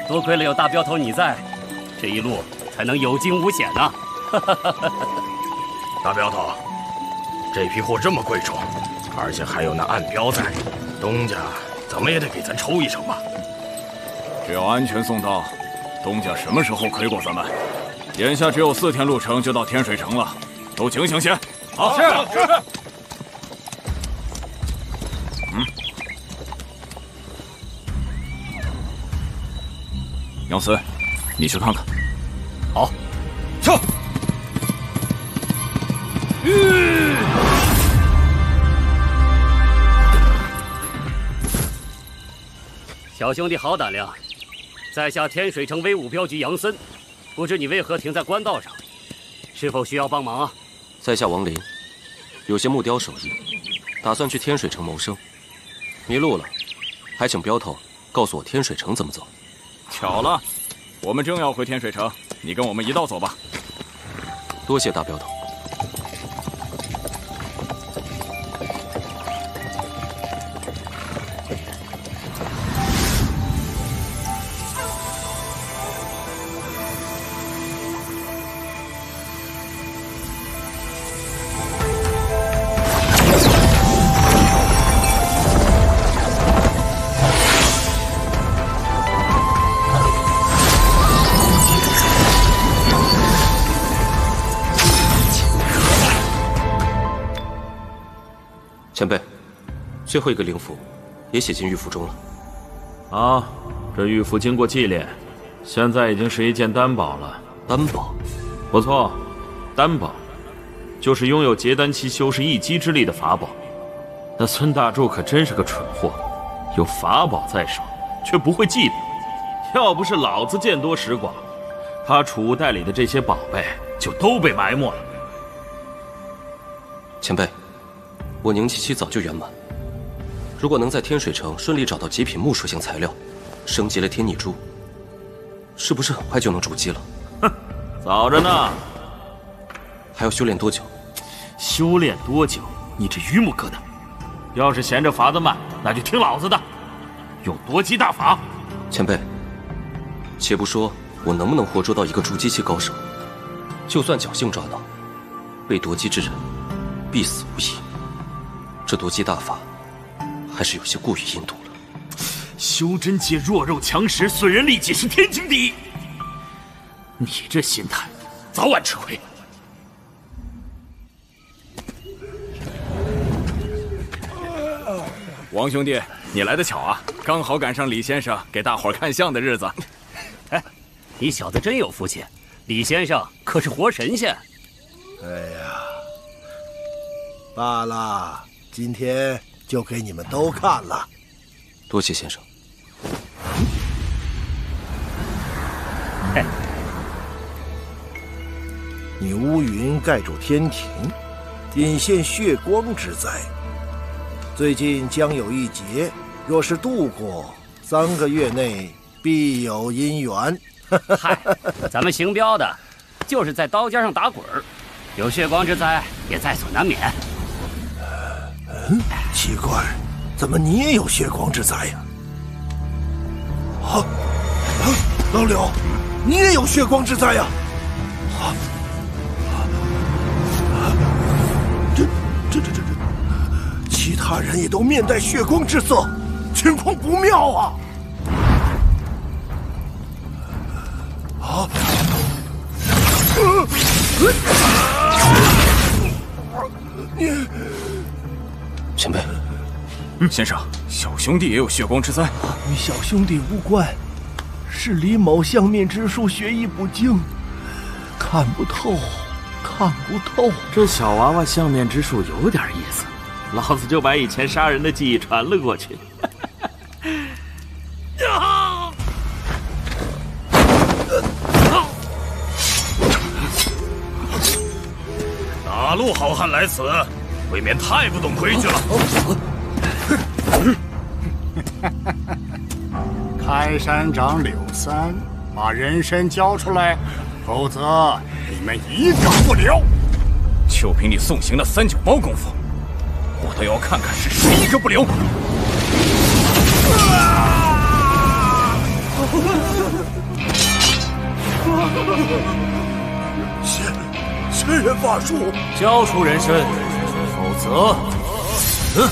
多亏了有大镖头你在，这一路才能有惊无险呐。大镖头，这批货这么贵重，而且还有那暗镖在，东家怎么也得给咱抽一成吧？只要安全送到，东家什么时候亏过咱们？眼下只有4天路程就到天水城了，都醒醒些！好，是。杨森，你去看看。好，撤。小兄弟好胆量，在下天水城威武镖局杨森，不知你为何停在官道上？是否需要帮忙啊？在下王林，有些木雕手艺，打算去天水城谋生。迷路了，还请镖头告诉我天水城怎么走。巧了，我们正要回天水城，你跟我们一道走吧。多谢大镖头。前辈，最后一个灵符也写进玉符中了。啊，这玉符经过祭炼，现在已经是一件丹宝了。丹宝？不错，丹宝，就是拥有结丹期修士一击之力的法宝。那孙大柱可真是个蠢货，有法宝在手，却不会祭炼。要不是老子见多识广，他储物袋里的这些宝贝就都被埋没了。前辈。我宁七七早就圆满，如果能在天水城顺利找到极品木属性材料，升级了天逆珠，是不是很快就能筑基了？哼，早着呢。还要修炼多久？修炼多久？你这榆木疙瘩！要是嫌这法子慢，那就听老子的，用夺基大法。前辈，且不说我能不能活捉到一个筑基期高手，就算侥幸抓到，被夺基之人必死无疑。这夺基大法还是有些过于阴毒了。修真界弱肉强食，损人利己是天经地义。你这心态，早晚吃亏。王兄弟，你来得巧啊，刚好赶上李先生给大伙儿看相的日子。哎，你小子真有福气，李先生可是活神仙。哎呀，罢了。今天就给你们都看了，多谢先生。你乌云盖住天庭，引现血光之灾。最近将有一劫，若是度过，3个月内必有姻缘。嗨，咱们行镖的，就是在刀尖上打滚儿，有血光之灾也在所难免。奇怪，怎么你也有血光之灾呀？老柳，你也有血光之灾呀？这，其他人也都面带血光之色，情况不妙啊！你。前辈，先生，小兄弟也有血光之灾，与小兄弟无关，是李某相面之术学艺不精，看不透。这小娃娃相面之术有点意思，老子就把以前杀人的记忆传了过去。哪路好汉来此？未免太不懂规矩了。开山长柳三，把人参交出来，否则你们一个不留。就凭你送行的3-9包功夫，我倒要看看是谁一个不留。仙人法术，交出人参，否则死。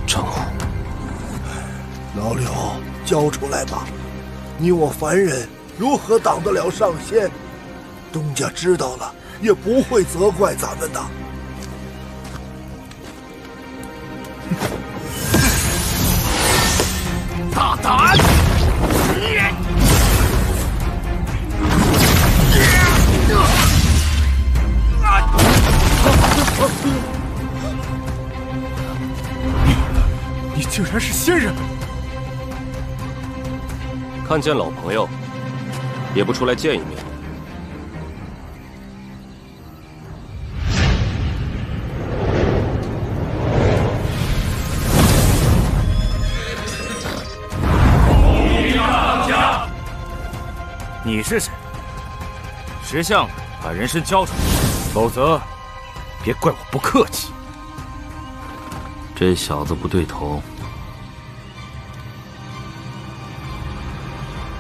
张虎，老柳，交出来吧！你我凡人如何挡得了上仙？东家知道了也不会责怪咱们的。大胆！你竟然是仙人！看见老朋友，也不出来见一面。你是谁？识相把人参交出来，否则别怪我不客气。这小子不对头。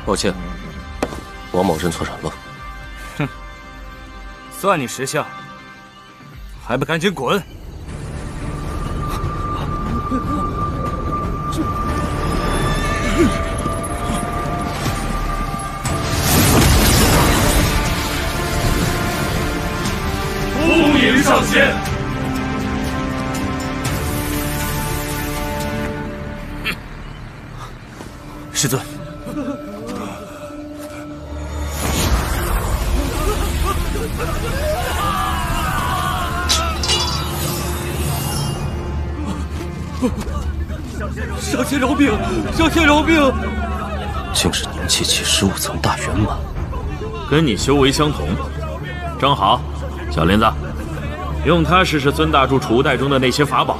抱歉，王某认错人了。哼，算你识相，还不赶紧滚！恭迎上仙。师尊。上仙饶命！上仙饶命！竟是凝气期15层大圆满，跟你修为相同，正好。小林子，用它试试孙大柱储物袋中的那些法宝。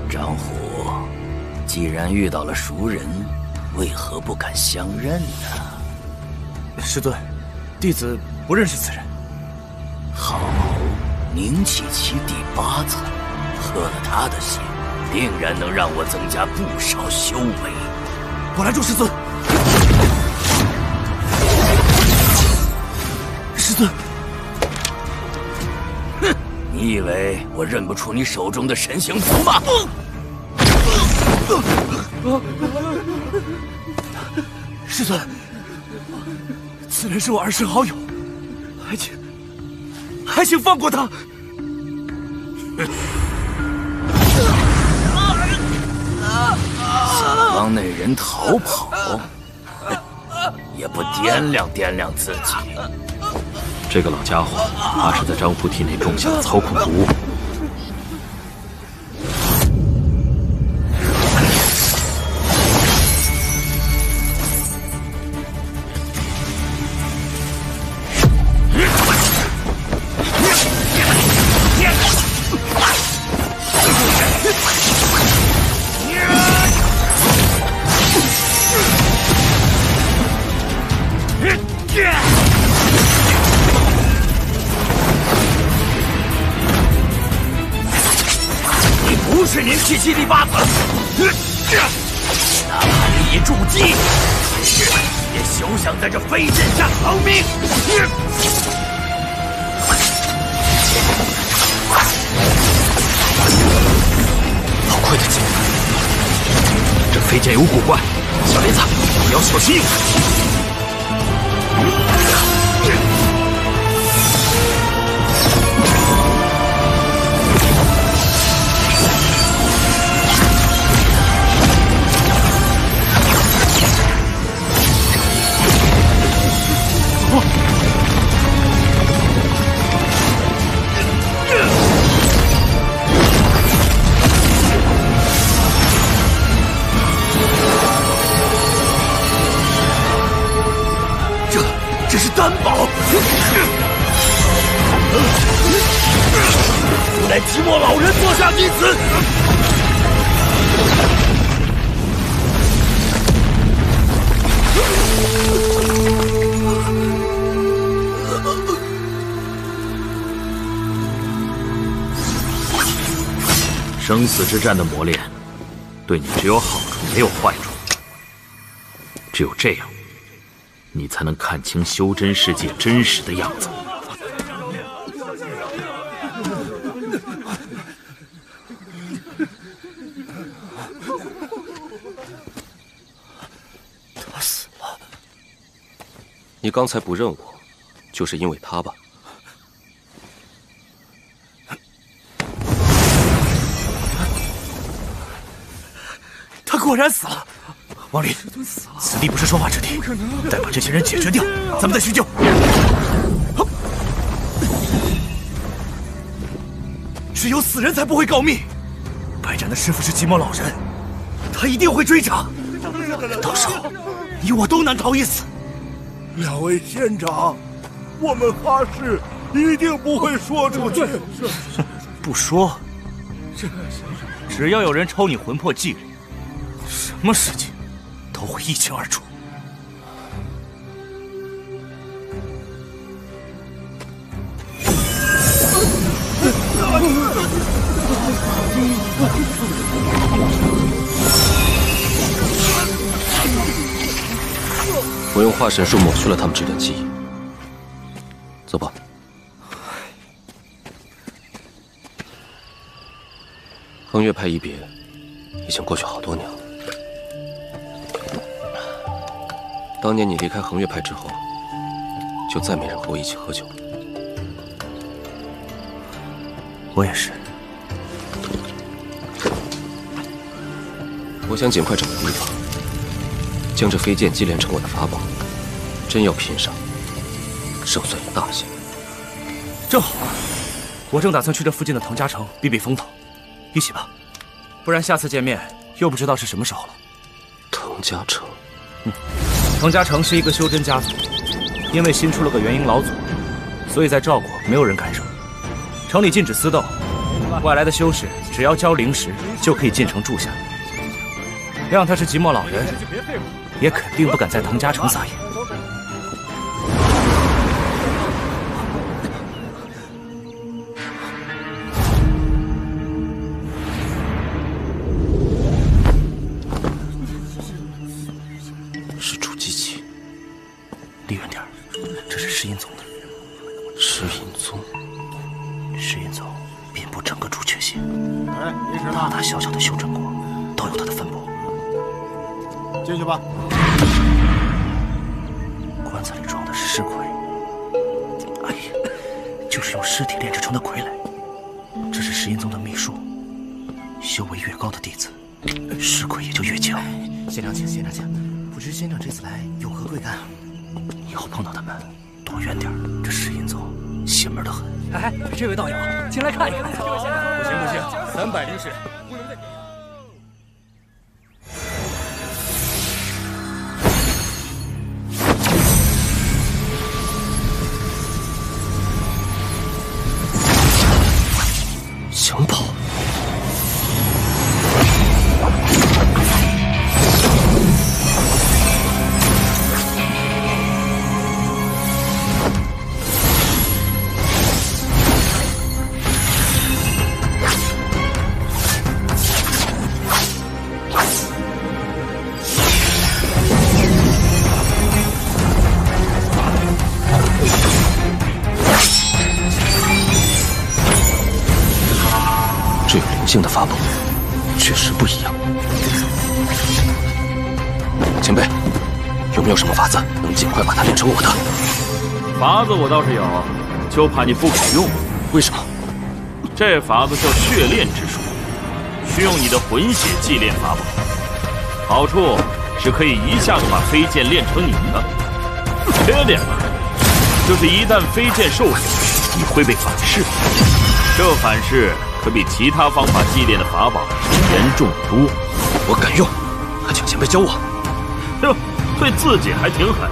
张虎，既然遇到了熟人，为何不敢相认呢？师尊，弟子不认识此人。好，凝气期第8层，喝了他的血，定然能让我增加不少修为。我来助师尊。师尊，哼，你以为我认不出你手中的神行符吗？师尊，此人是我儿时好友，还请放过他。想帮那人逃跑，也不掂量掂量自己。这个老家伙怕是在张虎体内种下了操控毒。是凝气期第8层，哪怕你已筑基，此时也休想在这飞剑下逃命！好快的进步！这飞剑有古怪，小林子，你要小心用它。这是丹宝！无奈寂寞老人坐下弟子。生死之战的磨练，对你只有好处没有坏处。只有这样，你才能看清修真世界真实的样子。他死了。你刚才不认我，就是因为他吧？他果然死了。王林，此地不是说话之地，待把这些人解决掉，咱们再叙旧。只有死人才不会告密。白斩的师傅是寂寞老人，他一定会追查。到时候，你我都难逃一死。两位仙长，我们发誓一定不会说出去。不说，只要有人抽你魂魄忌日，什么事情都会一清二楚。我用化神术抹去了他们这段记忆。走吧。恒月派一别，已经过去好多年了。当年你离开恒月派之后，就再没人和我一起喝酒。我也是。我想尽快找个地方，将这飞剑祭炼成我的法宝。真要拼上，胜算也大些。正好，我正打算去这附近的藤家城避避风头，一起吧，不然下次见面又不知道是什么时候了。藤家城，藤家城是一个修真家族，因为新出了个元婴老祖，所以在赵国没有人敢惹。城里禁止私斗，外来的修士只要交灵石就可以进城住下。让他是寂寞老人，也肯定不敢在藤家城撒野。是主机器，离远点儿，这是石阴宗的。石阴宗，石阴宗遍布整个朱雀县，饮食大大小小的修真国都有它的分布。进去吧。棺材里装的是尸傀，哎呀，就是用尸体炼制成的傀儡。这是石阴宗的秘术，修为越高的弟子，尸傀也就越强。仙长请，仙长请。不知仙长这次来有何贵干？以后碰到他们，躲远点。这石阴宗邪门的很。哎，这位道友，请来看一看。这位仙长，不行，300灵石，不能再。想跑？这有灵性的法宝，确实不一样。前辈，有没有什么法子能尽快把它炼成我的？法子我倒是有，就怕你不敢用。为什么？这法子叫血炼之术，需用你的魂血祭炼法宝。好处是可以一下子把飞剑炼成你的，缺点嘛，就是一旦飞剑受损，你会被反噬。这反噬可比其他方法祭炼的法宝严重多。我敢用，还请前辈教我。哟，对自己还挺狠。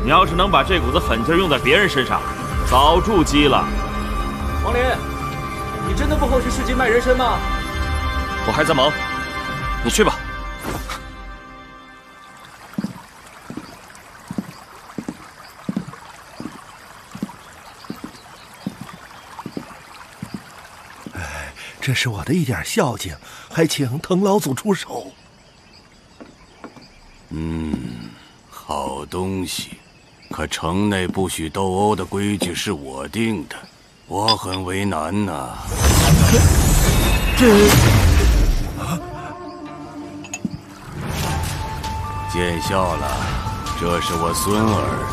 你要是能把这股子狠劲用在别人身上，早筑基了。王林，你真的不后去市集卖人参吗？我还在忙，你去吧。这是我的一点孝敬，还请滕老祖出手。好东西，可城内不许斗殴的规矩是我定的，我很为难呐。见笑了，这是我孙儿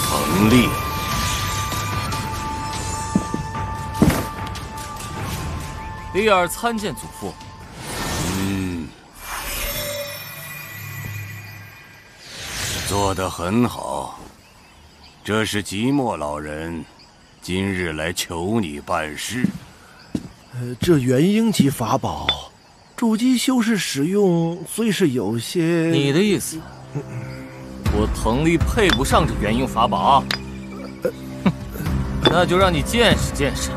滕立。李尔参见祖父。做得很好。这是寂寞老人今日来求你办事。这元婴级法宝，主机修士使用虽是有些……你的意思，我滕立配不上这元婴法宝？那就让你见识见识。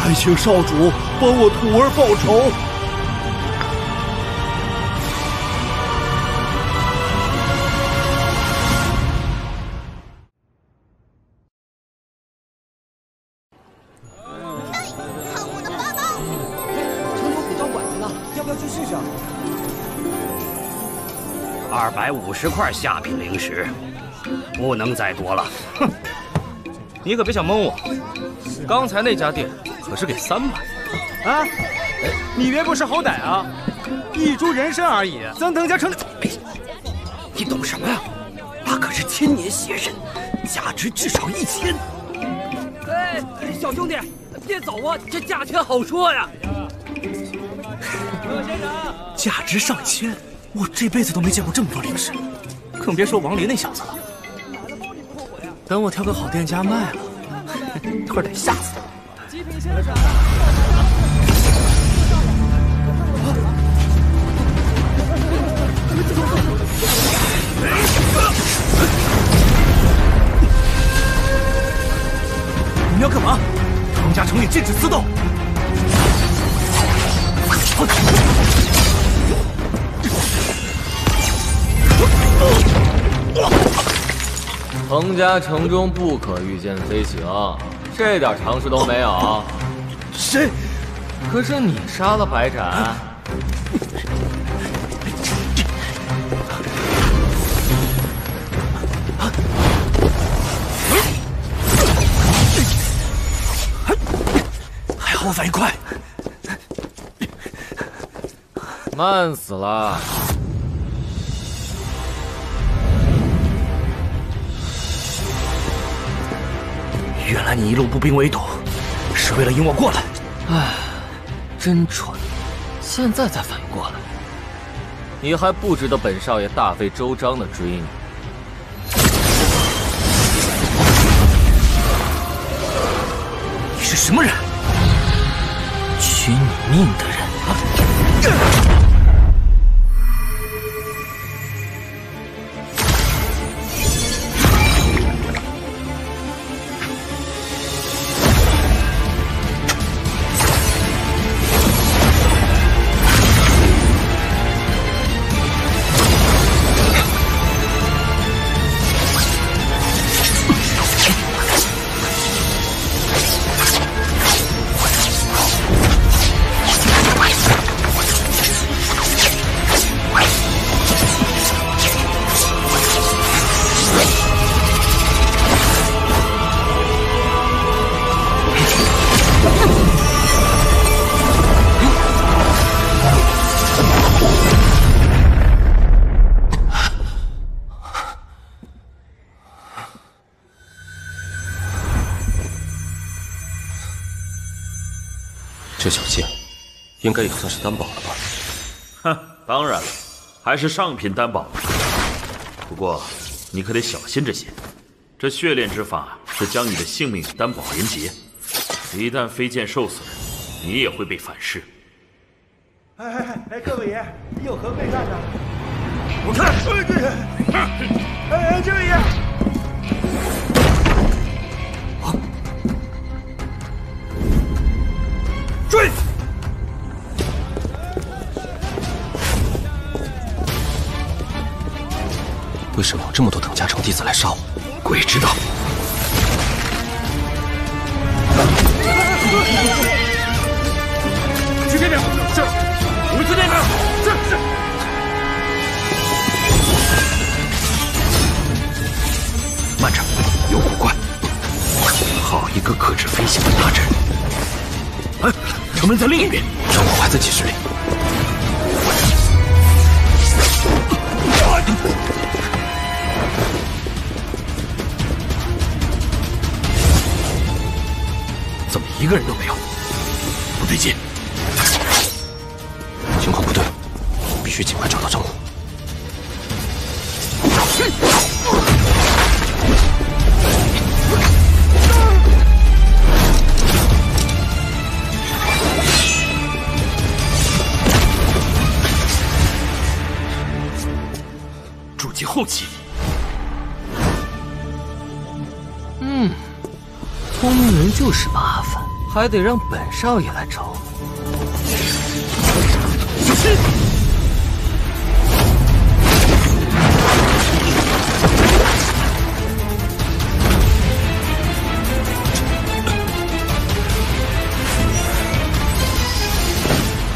还请少主帮我徒儿报仇。城头古道拐回了，要不要去试试？250块下品灵石，不能再多了。哼，你可别想蒙我，刚才那家店可是给300。啊，你别不识好歹啊！一株人参而已，咱邓家城……你懂什么呀？那可是千年邪神，价值至少1000。哎，小兄弟，别走啊，这价钱好说呀。价值上千，我这辈子都没见过这么多灵石，更别说王林那小子了。等我挑个好店家卖了，一会儿得吓死他。极品先生。你们要干嘛？唐家城里禁止私斗。彭家城中不可御剑飞行，这点常识都没有。谁？可是你杀了白斩。还好我反应快。慢死了。原来你一路步兵围堵，是为了引我过来。唉，真蠢，现在才反应过来。你还不值得本少爷大费周章的追你。你是什么人？取你命的人。这小剑，应该也算是丹宝了吧？哼，当然了，还是上品丹宝。不过，你可得小心这些。这血炼之法是将你的性命与丹宝连结，一旦飞剑受损，你也会被反噬。哎，各位爷，有何贵干呢？我看，这位爷。追！为什么有这么多邓家城弟子来杀我？鬼知道。去这边，是。你们去那边，是。慢着，有古怪。好一个克制飞行的大阵。哎，城门在另一边，城堡还在几十里。怎么一个人都没有？不对劲，情况不对，必须尽快找到张虎。筑基后期。聪明人就是麻烦，还得让本少爷来找我。小心！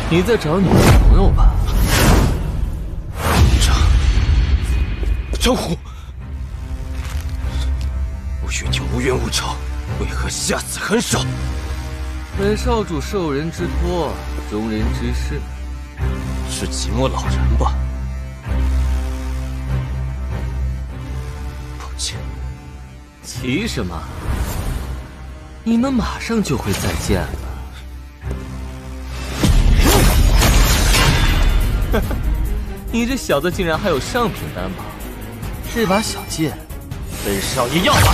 你在找你的朋友吧？张虎，我与你无冤无仇。为何下此狠手？本少主受人之托，忠人之事，是寂寞老人吧？抱歉。急什么？你们马上就会再见了。你这小子竟然还有上品担保，这把小剑，本少爷要了。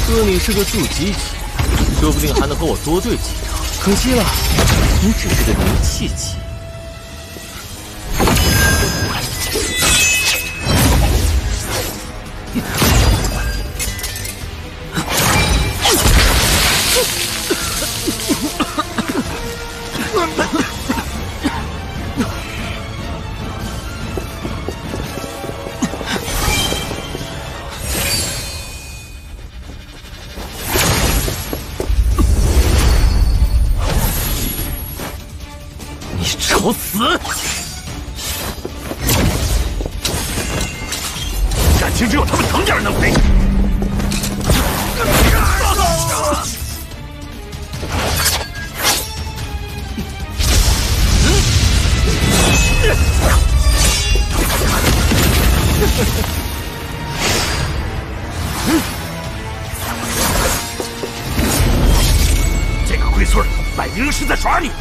说你是个筑基期，说不定还能和我多对几招。可惜了，你只是个灵气期。找死！感情只有他们藤家人能赔。这个龟孙摆明是在耍你。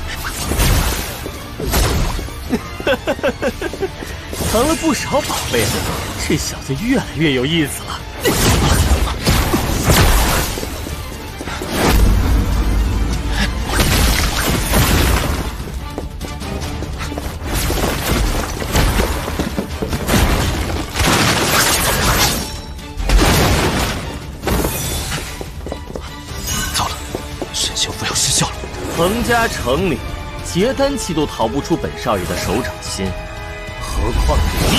藏了不少宝贝，这小子越来越有意思了。糟了，神行符要失效了。彭家城里结丹期都逃不出本少爷的手掌心，何况你？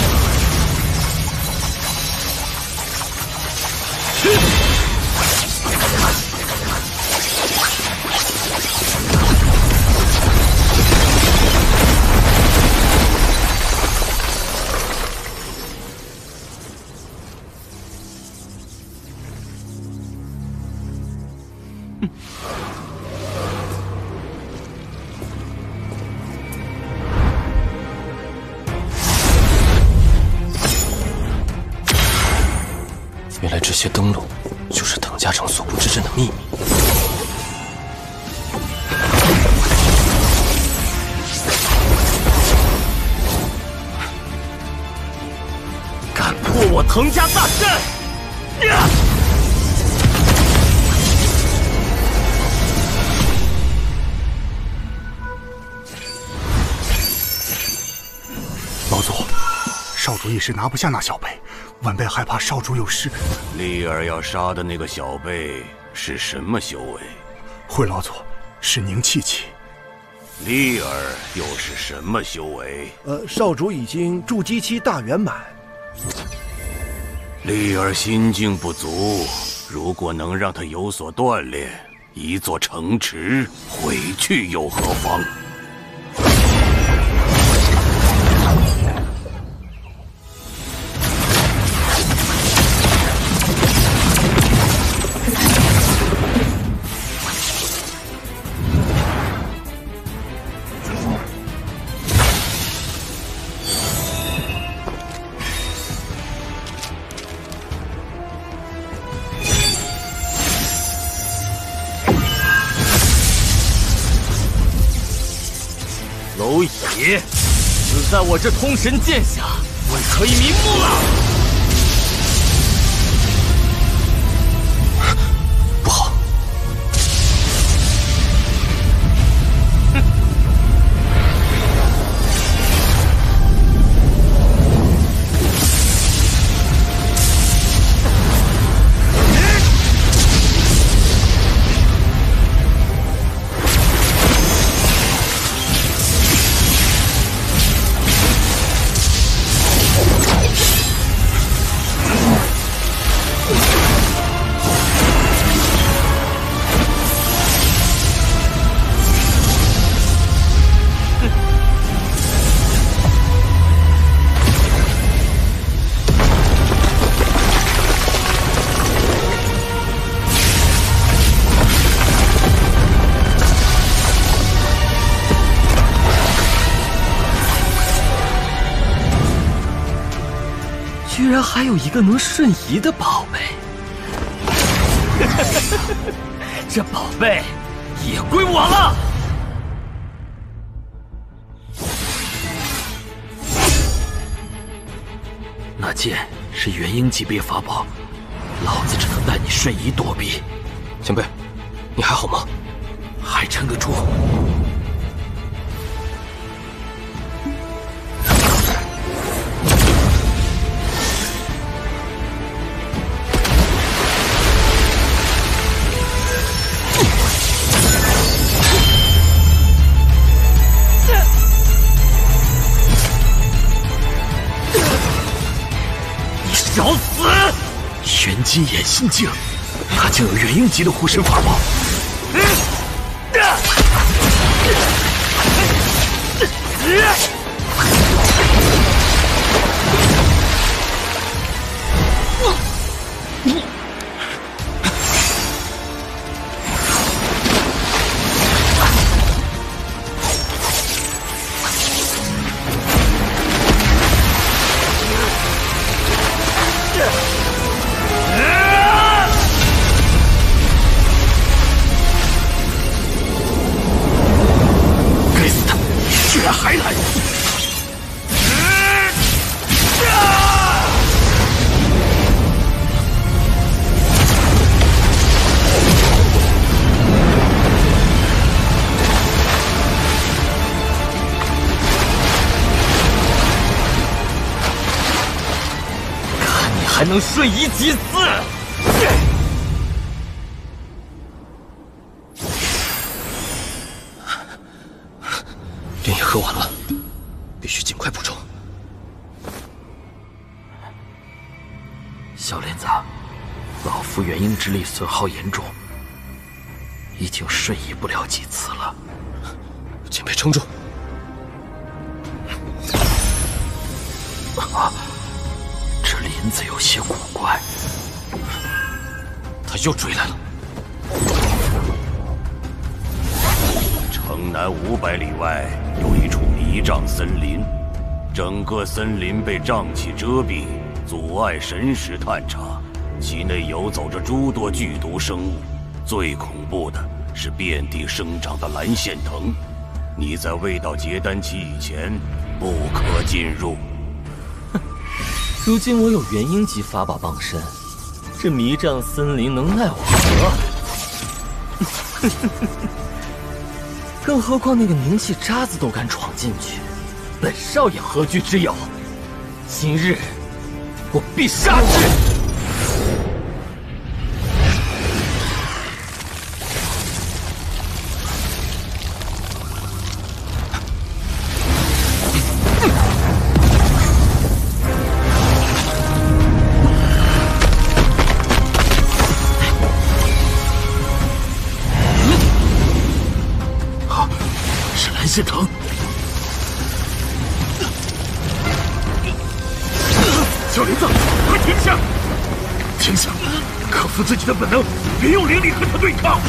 原来这些灯笼就是藤家城所布之阵的秘密。敢破我藤家大阵！老祖，少主一时拿不下那小辈，晚辈害怕少主有事。丽儿要杀的那个小辈是什么修为？回老祖，是凝气期。丽儿又是什么修为？少主已经筑基期大圆满。丽儿心境不足，如果能让她有所锻炼，一座城池回去又何妨？你死在我这通神剑下，我可以瞑目了。不好！居然还有一个能瞬移的宝贝，这宝贝也归我了。那剑是元婴级别法宝，老子只能带你瞬移躲避。前辈，你还好吗？还撑得住。找死！玄金眼心镜，他竟有元婴级的护身法宝。还来！看你还能瞬移几次！炼液喝完了，必须尽快补充。小莲子，老夫元婴之力损耗严重，已经瞬移不了几次了。前辈撑住！啊，这林子有些古怪，他又追来了。城南500里外有一处迷障森林，整个森林被瘴气遮蔽，阻碍神识探查。其内游走着诸多剧毒生物，最恐怖的是遍地生长的蓝线藤。你在未到结丹期以前，不可进入。如今我有元婴级法宝傍身，这迷障森林能奈我何？更何况那个名气渣子都敢闯进去，本少爷何惧之有？今日我必杀之！线藤，小林子，快停下！停下！克服自己的本能，别用灵力和他对抗。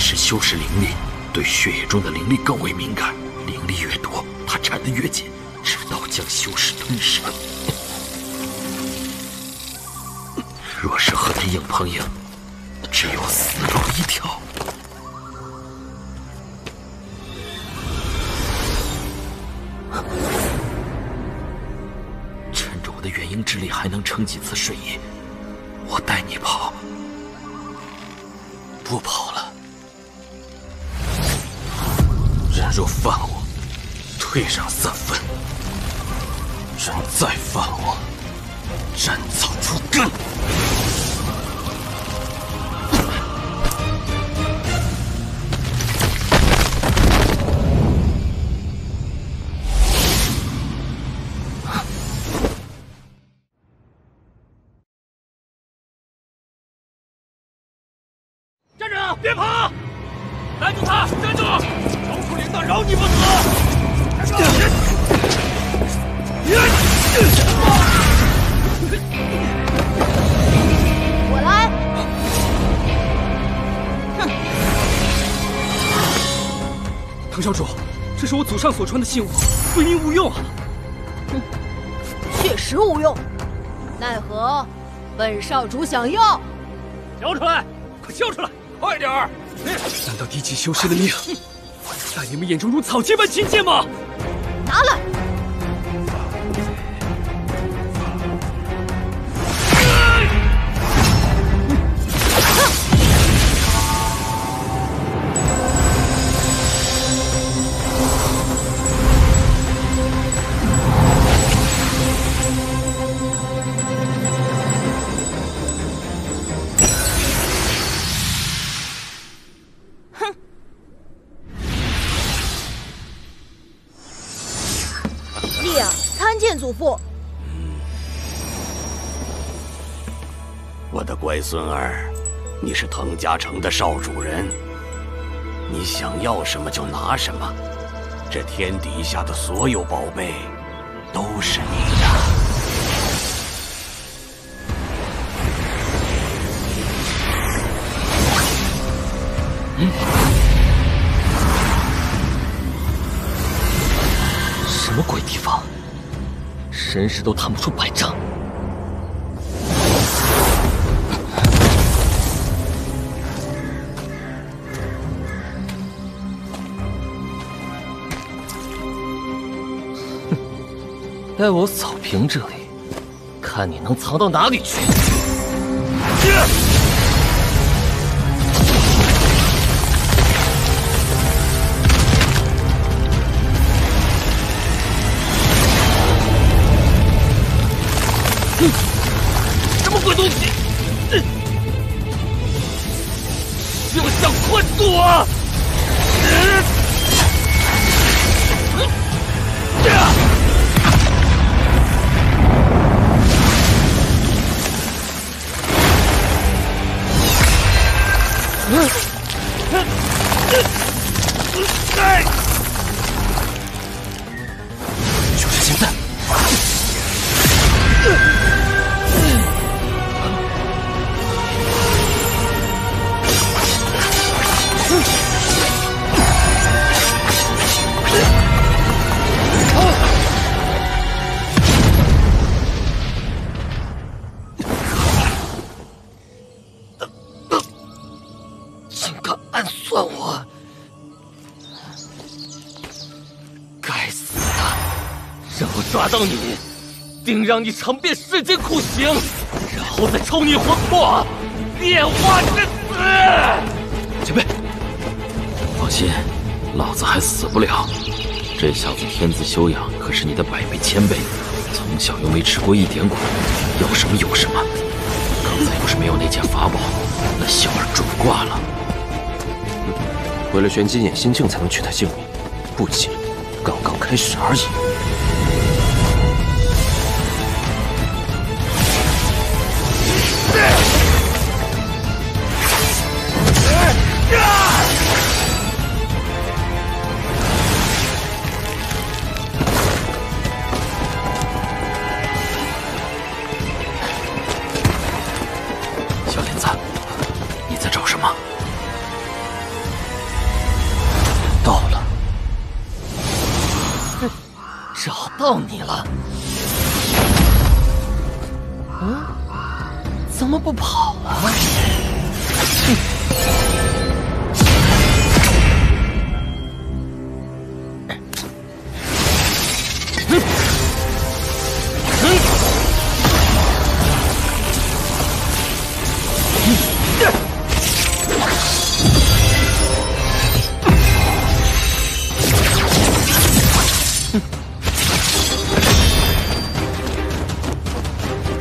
是修士灵力，对血液中的灵力更为敏感，灵力越多，他缠得越紧，直到将修士吞噬。若是和他硬碰硬，只有死路一条。趁着我的元婴之力还能撑几次瞬移，我带你跑。不跑了。人若犯我，退让3分；人再犯我，斩草除根。站住！别跑！拦住他！站住！饶出铃铛，饶你不死！站住！我来！哼！唐少主，这是我祖上所传的信物，对您无用啊！哼，确实无用，奈何本少主想要？交出来！快交出来！快点儿！难道低级修士的命，在你们眼中如草芥般亲切吗？拿来！参见祖父。我的乖孙儿，你是藤家城的少主人，你想要什么就拿什么。这天底下的所有宝贝都是你的。什么鬼地方？神识都探不出100丈。哼，待我扫平这里，看你能藏到哪里去！什么鬼东西！休想困住我！就是现在！竟敢暗算我！该死的！让我抓到你，定让你尝遍世间酷刑，然后再抽你魂魄，炼化至死！前辈，放心，老子还死不了。这小子天资修养可是你的100倍、1000倍，从小又没吃过1点苦，要什么有什么。刚才要是没有那件法宝，那小儿准挂了。为了玄机眼心境才能取他性命，不急，刚刚开始而已。小林子，你在找什么？到你了。嗯，怎么不跑啊？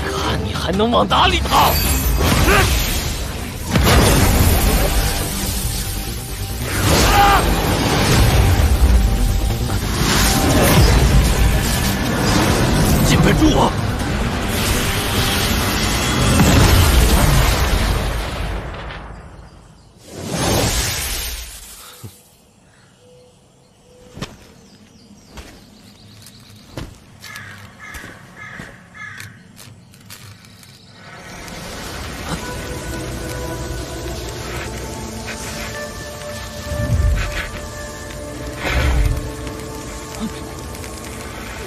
看你还能往哪里跑！紧拍住我！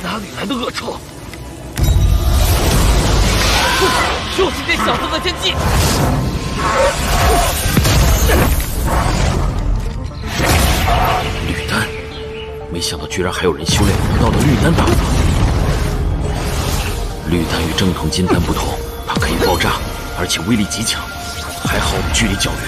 哪里来的恶臭？就是这小子的天机！绿丹，没想到居然还有人修炼魔道的绿丹大法。绿丹与正统金丹不同，它可以爆炸，而且威力极强。还好我们距离较远。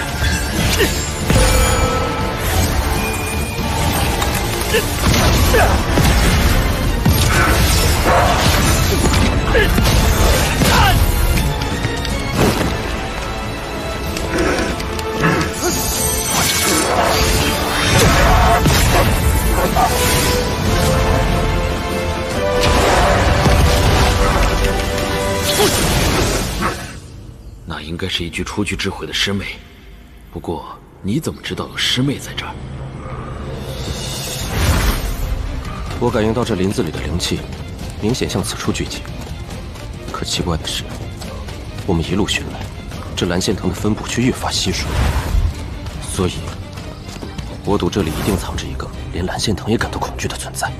那应该是一具初具智慧的师妹，不过你怎么知道有师妹在这儿？我感应到这林子里的灵气，明显向此处聚集。可奇怪的是，我们一路寻来，这蓝线藤的分布却越发稀疏，所以，我赌这里一定藏着一个连蓝线藤也感到恐惧的存在。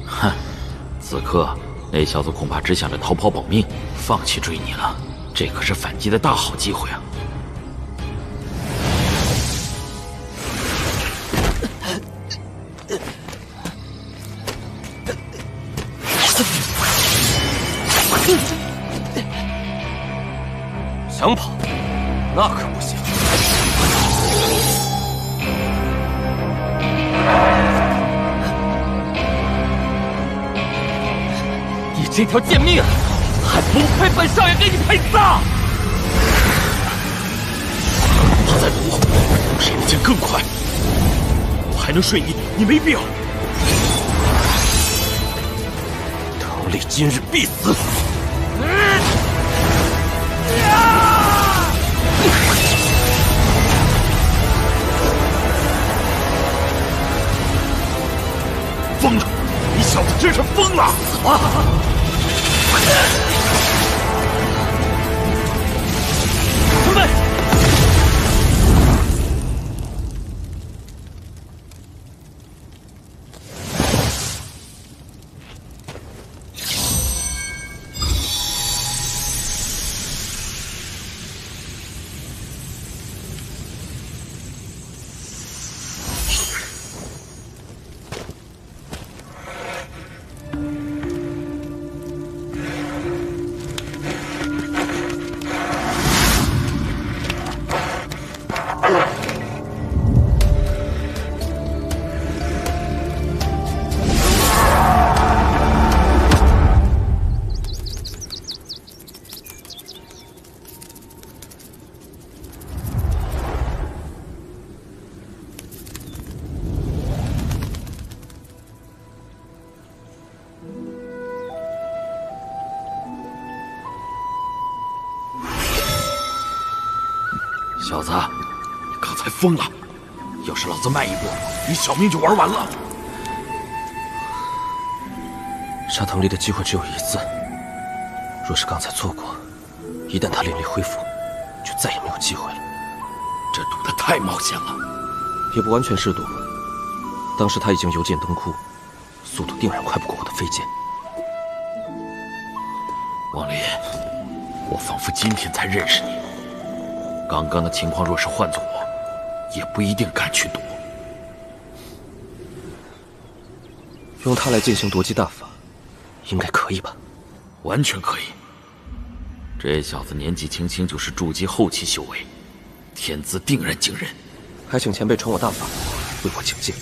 哼，此刻那小子恐怕只想着逃跑保命，放弃追你了。这可是反击的大好机会啊！想跑，那可不行。你这条贱命，还不配本少爷给你陪葬！他在躲，谁的剑更快？我还能睡你，你没病。藤里今日必死！疯了！你小子真是疯了！兄弟！小子，你刚才疯了！要是老子慢一步，你小命就玩完了。杀藤离的机会只有一次，若是刚才错过，一旦他灵力恢复，就再也没有机会了。这赌得太冒险了。也不完全是赌，当时他已经油尽灯枯，速度定然快不过我的飞剑。王林，我仿佛今天才认识你。刚刚的情况若是换做我，也不一定敢去躲。用它来进行夺击大法，应该可以吧？完全可以。这小子年纪轻轻就是筑基后期修为，天资定然惊人。还请前辈传我大法，为我请进。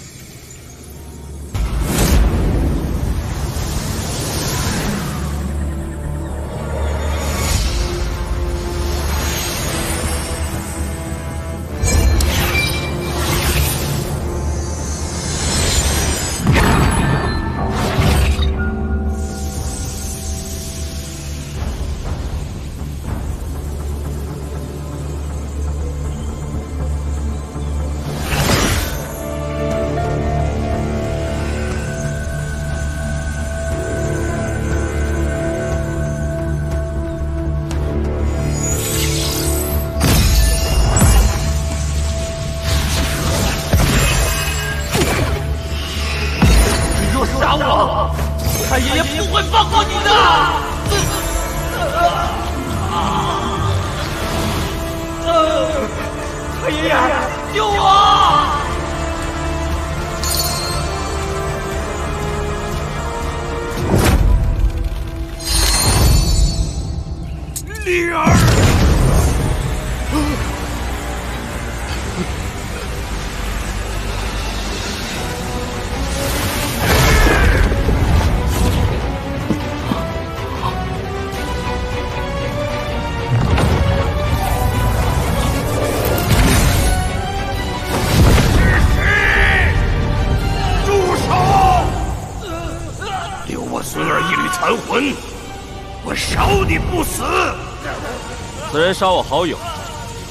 杀我好友，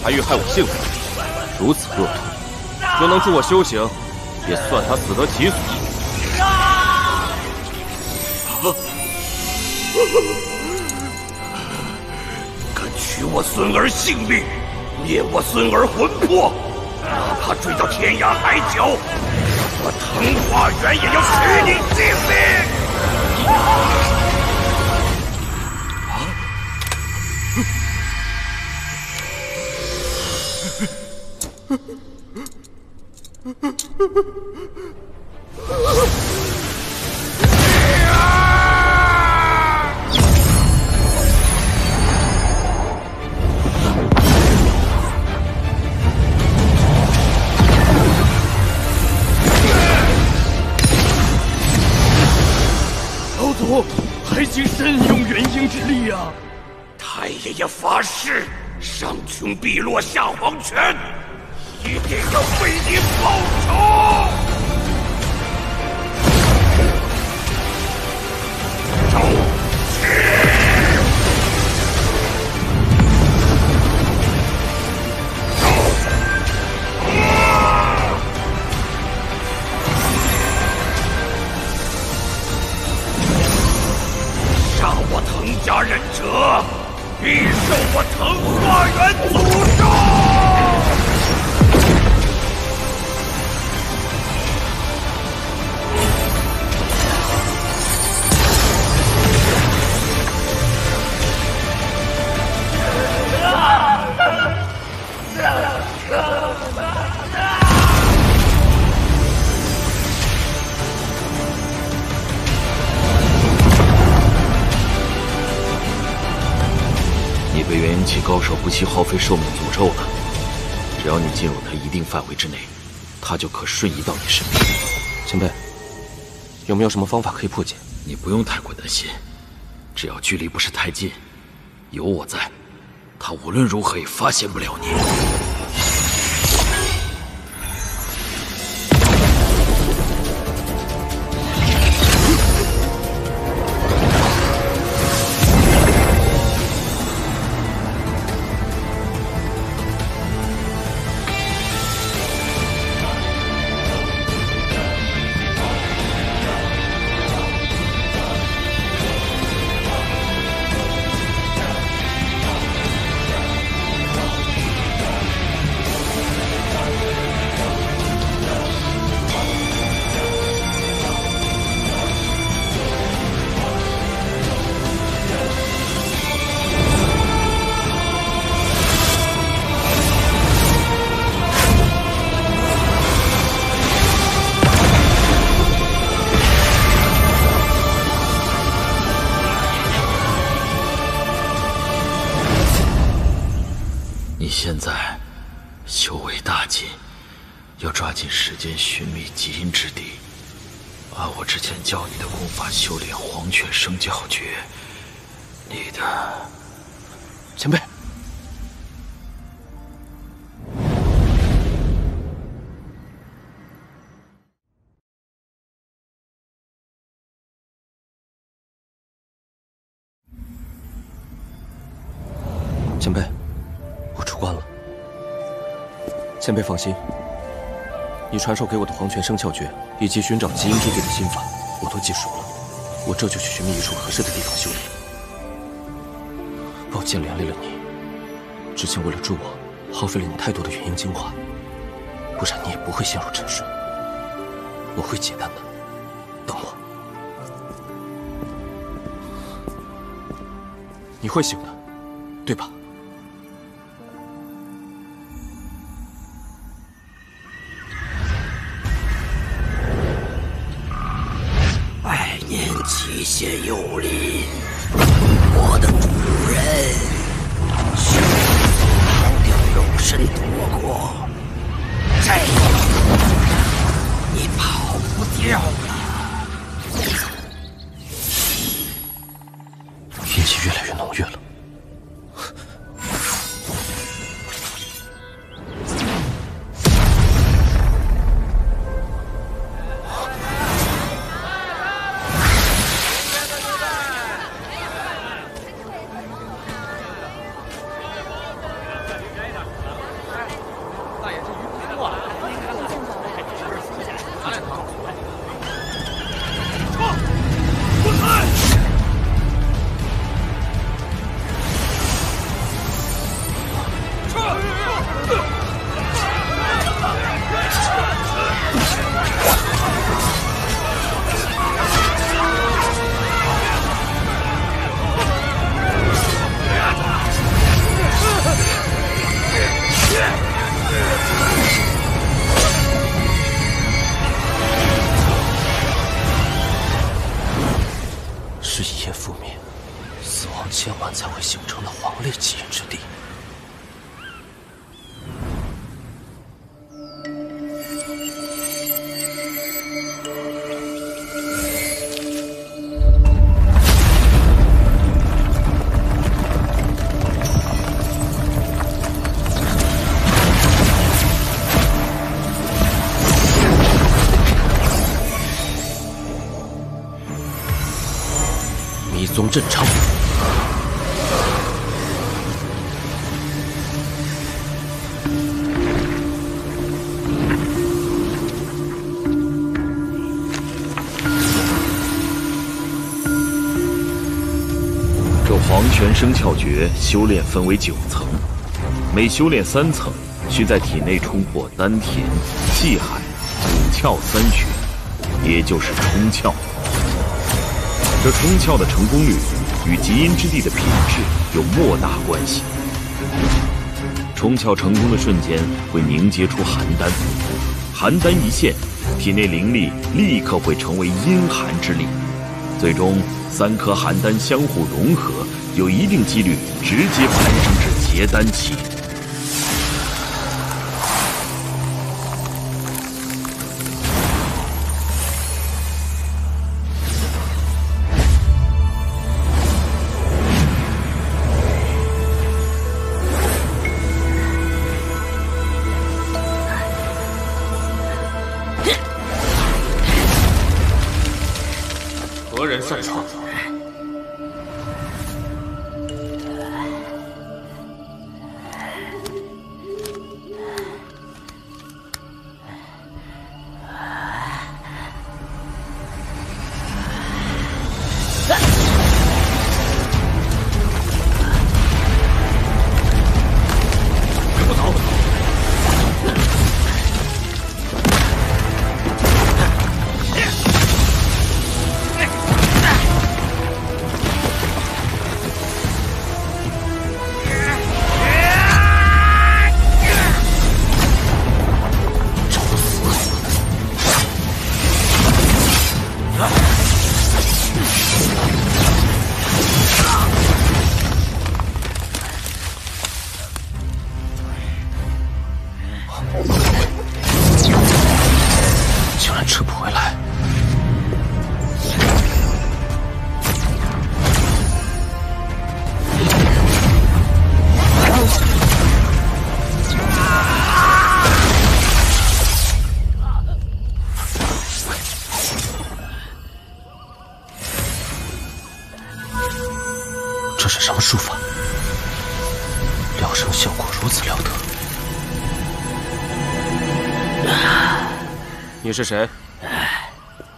还欲害我性命，如此恶毒，若能助我修行，也算他死得其所。敢取我孙儿性命，灭我孙儿魂魄，哪怕追到天涯海角，我腾化元也要取你性命！老祖，还请慎用元婴之力啊！太爷爷发誓，上穷碧落下黄泉，一定要为你报仇！走去！杀我滕家忍者，必受我腾化元诅咒！你被元婴期高手不惜耗费寿命诅咒了，只要你进入他一定范围之内，他就可瞬移到你身边。前辈，有没有什么方法可以破解？你不用太过担心，只要距离不是太近，有我在，他无论如何也发现不了你。现在修为大进，要抓紧时间寻觅极阴之地，按我之前教你的功法修炼黄泉生教诀。你的前辈，前辈，我出关了。前辈放心，你传授给我的黄泉生窍诀以及寻找极阴之地的心法，我都记熟了。我这就去寻觅一处合适的地方修炼。抱歉连累了你，之前为了助我，耗费了你太多的元婴精华，不然你也不会陷入沉睡。我会解单的，等我。你会醒的，对吧？百年极限幽灵，我的主人，休想掉肉身躲过，这你跑不掉了。阴气越来越浓郁了。是一夜覆灭，死亡千万才会形成的皇类极阴之地。迷踪阵场，这黄泉生窍诀修炼分为9层，每修炼3层，需在体内冲破丹田、气海、五窍3穴，也就是冲窍。这冲窍的成功率与极阴之地的品质有莫大关系。冲窍成功的瞬间会凝结出寒丹，寒丹一现，体内灵力立刻会成为阴寒之力，最终3颗寒丹相互融合，有一定几率直接攀升至结丹期。何人擅长？不走！这是什么术法？疗伤效果如此了得。你是谁？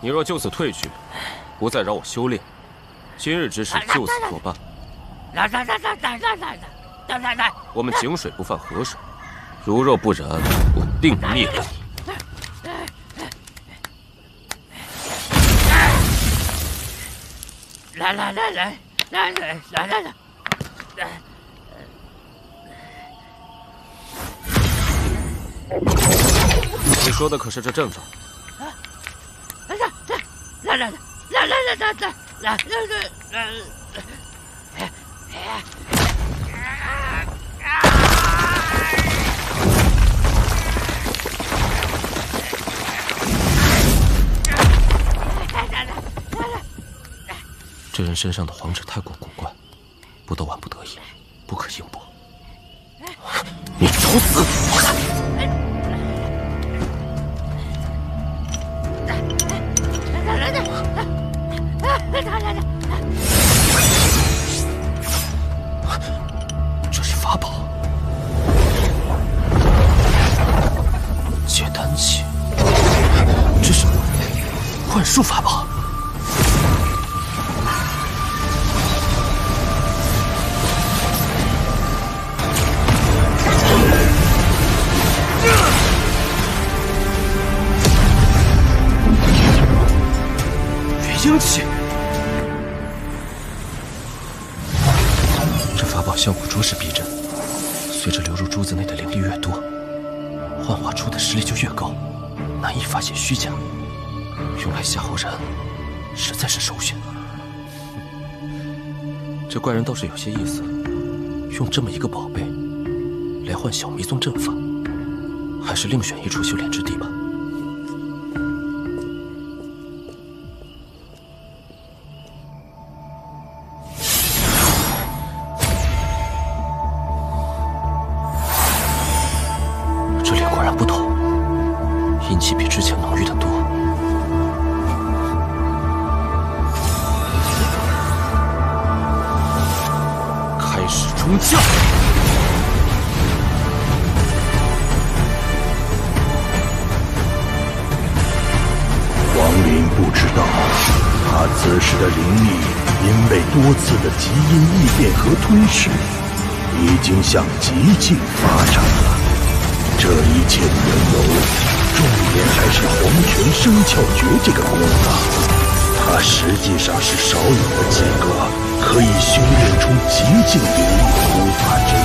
你若就此退去，不再扰我修炼，今日之事就此作罢。我们井水不犯河水，如若不然，我定灭了你。 来！你说的可是这阵法？来！这人身上的黄纸太过古怪，不得万不得已，不可硬搏。你找死！这是法宝，结丹器，这是幻术法宝。 精气，这法宝效果着实逼真。随着流入珠子内的灵力越多，幻化出的实力就越高，难以发现虚假。用来吓唬人，实在是首选。这怪人倒是有些意思，用这么一个宝贝来换小迷踪阵法，还是另选一处修炼之地吧。 多次的基因异变和吞噬，已经向极境发展了。这一切的缘由，重点还是黄泉生窍诀这个功法。它实际上是少有的几个可以修炼出极境灵力的功法之一。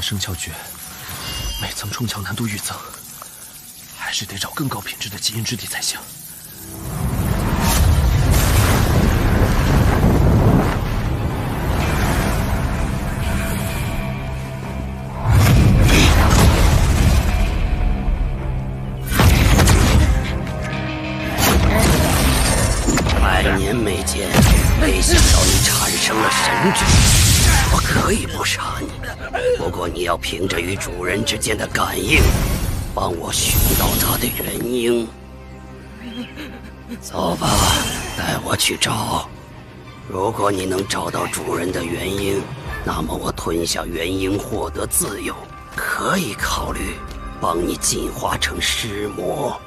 生窍诀，每层冲敲难度愈增，还是得找更高品质的基因之地才行。100年没见，没想到你产生了神智。 我可以不杀你，不过你要凭着与主人之间的感应，帮我寻到它的原因。走吧，带我去找。如果你能找到主人的原因，那么我吞下原因获得自由，可以考虑帮你进化成尸魔。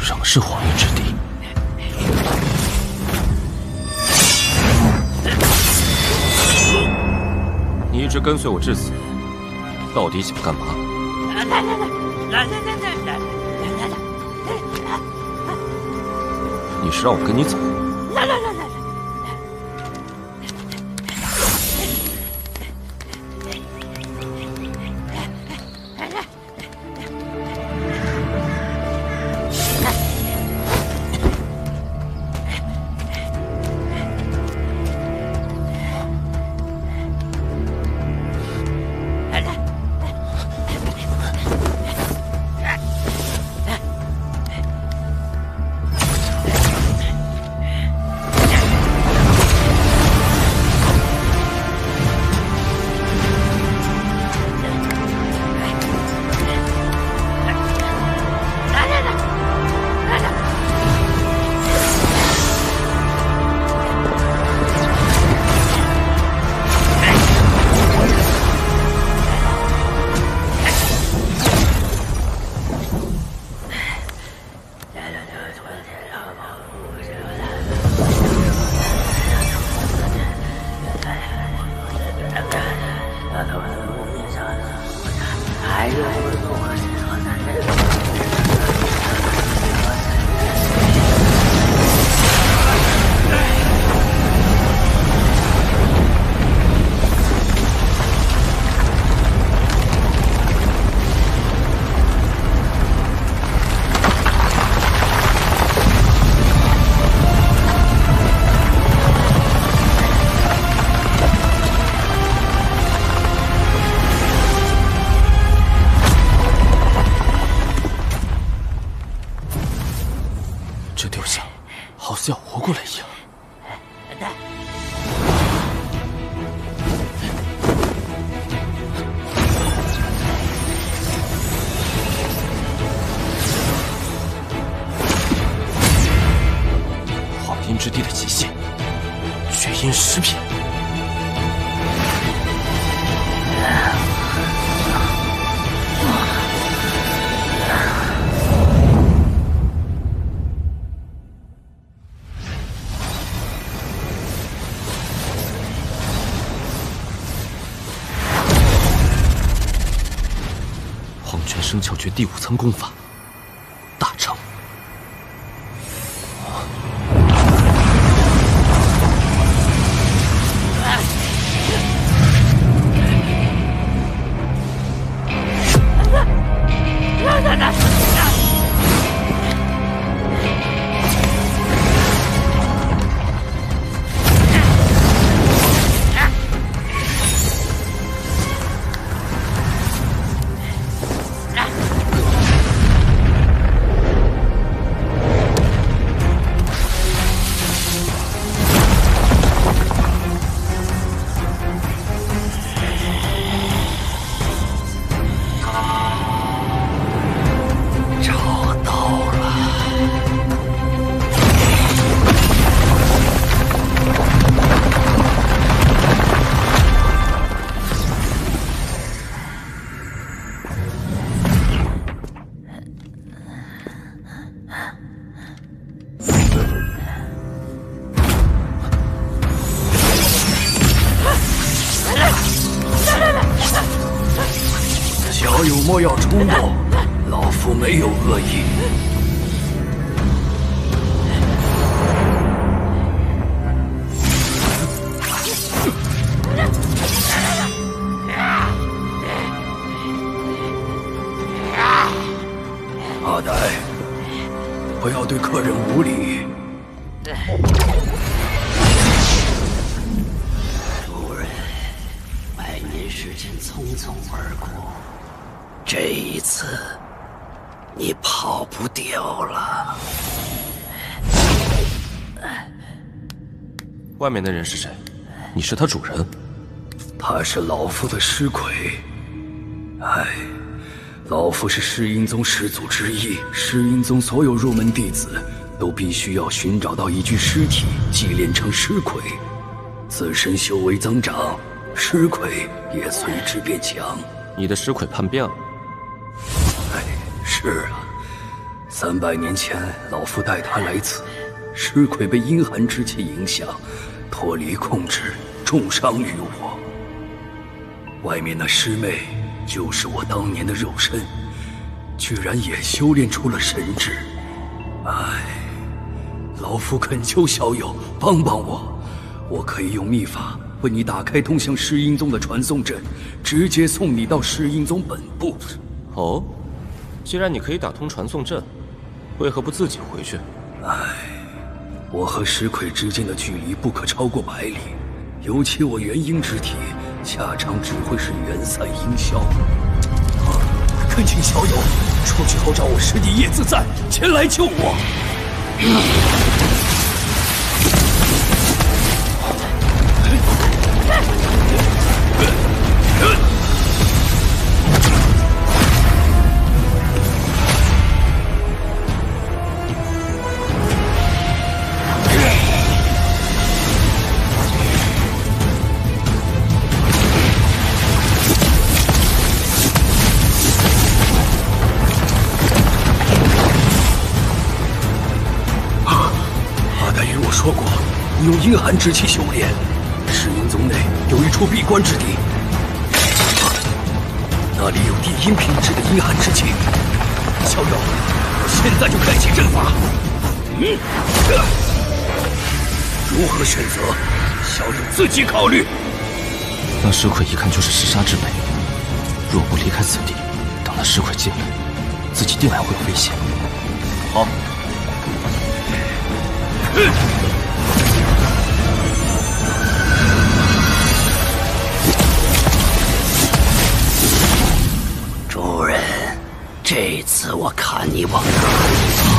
仍是黄云之地。你一直跟随我至此，到底想干嘛？你是让我跟你走？过来一样。化阴之地的极限，绝阴10品。黄泉生窍诀第5层功法，大成。小友莫要冲动，老夫没有恶意。阿呆，不要对客人无礼。主人，百年时间匆匆而过，这一次你跑不掉了。外面的人是谁？你是他主人？他是老夫的尸魁。唉，老夫是噬阴宗始祖之一，噬阴宗所有入门弟子都必须要寻找到一具尸体，祭炼成尸魁，自身修为增长，尸魁也随之变强。你的尸魁叛变了？哎，是啊，300年前老夫带他来此，尸魁被阴寒之气影响，脱离控制，重伤于我。外面那师妹就是我当年的肉身，居然也修炼出了神智。唉，老夫恳求小友帮帮我，我可以用秘法为你打开通向噬阴宗的传送阵，直接送你到噬阴宗本部。哦，既然你可以打通传送阵，为何不自己回去？唉，我和石魁之间的距离不可超过100里，尤其我元婴之体，下场只会是元散阴消。恳请小友出去后找我师弟叶自在前来救我。说过，你用阴寒之气修炼，噬阴宗内有一处闭关之地，那里有第阴品质的阴寒之气。小友，我现在就开启阵法。如何选择，小友自己考虑。那尸魁一看就是嗜杀之辈，若不离开此地，等那尸魁进来，自己定然会有危险。好。主人，这次我看你往哪里跑！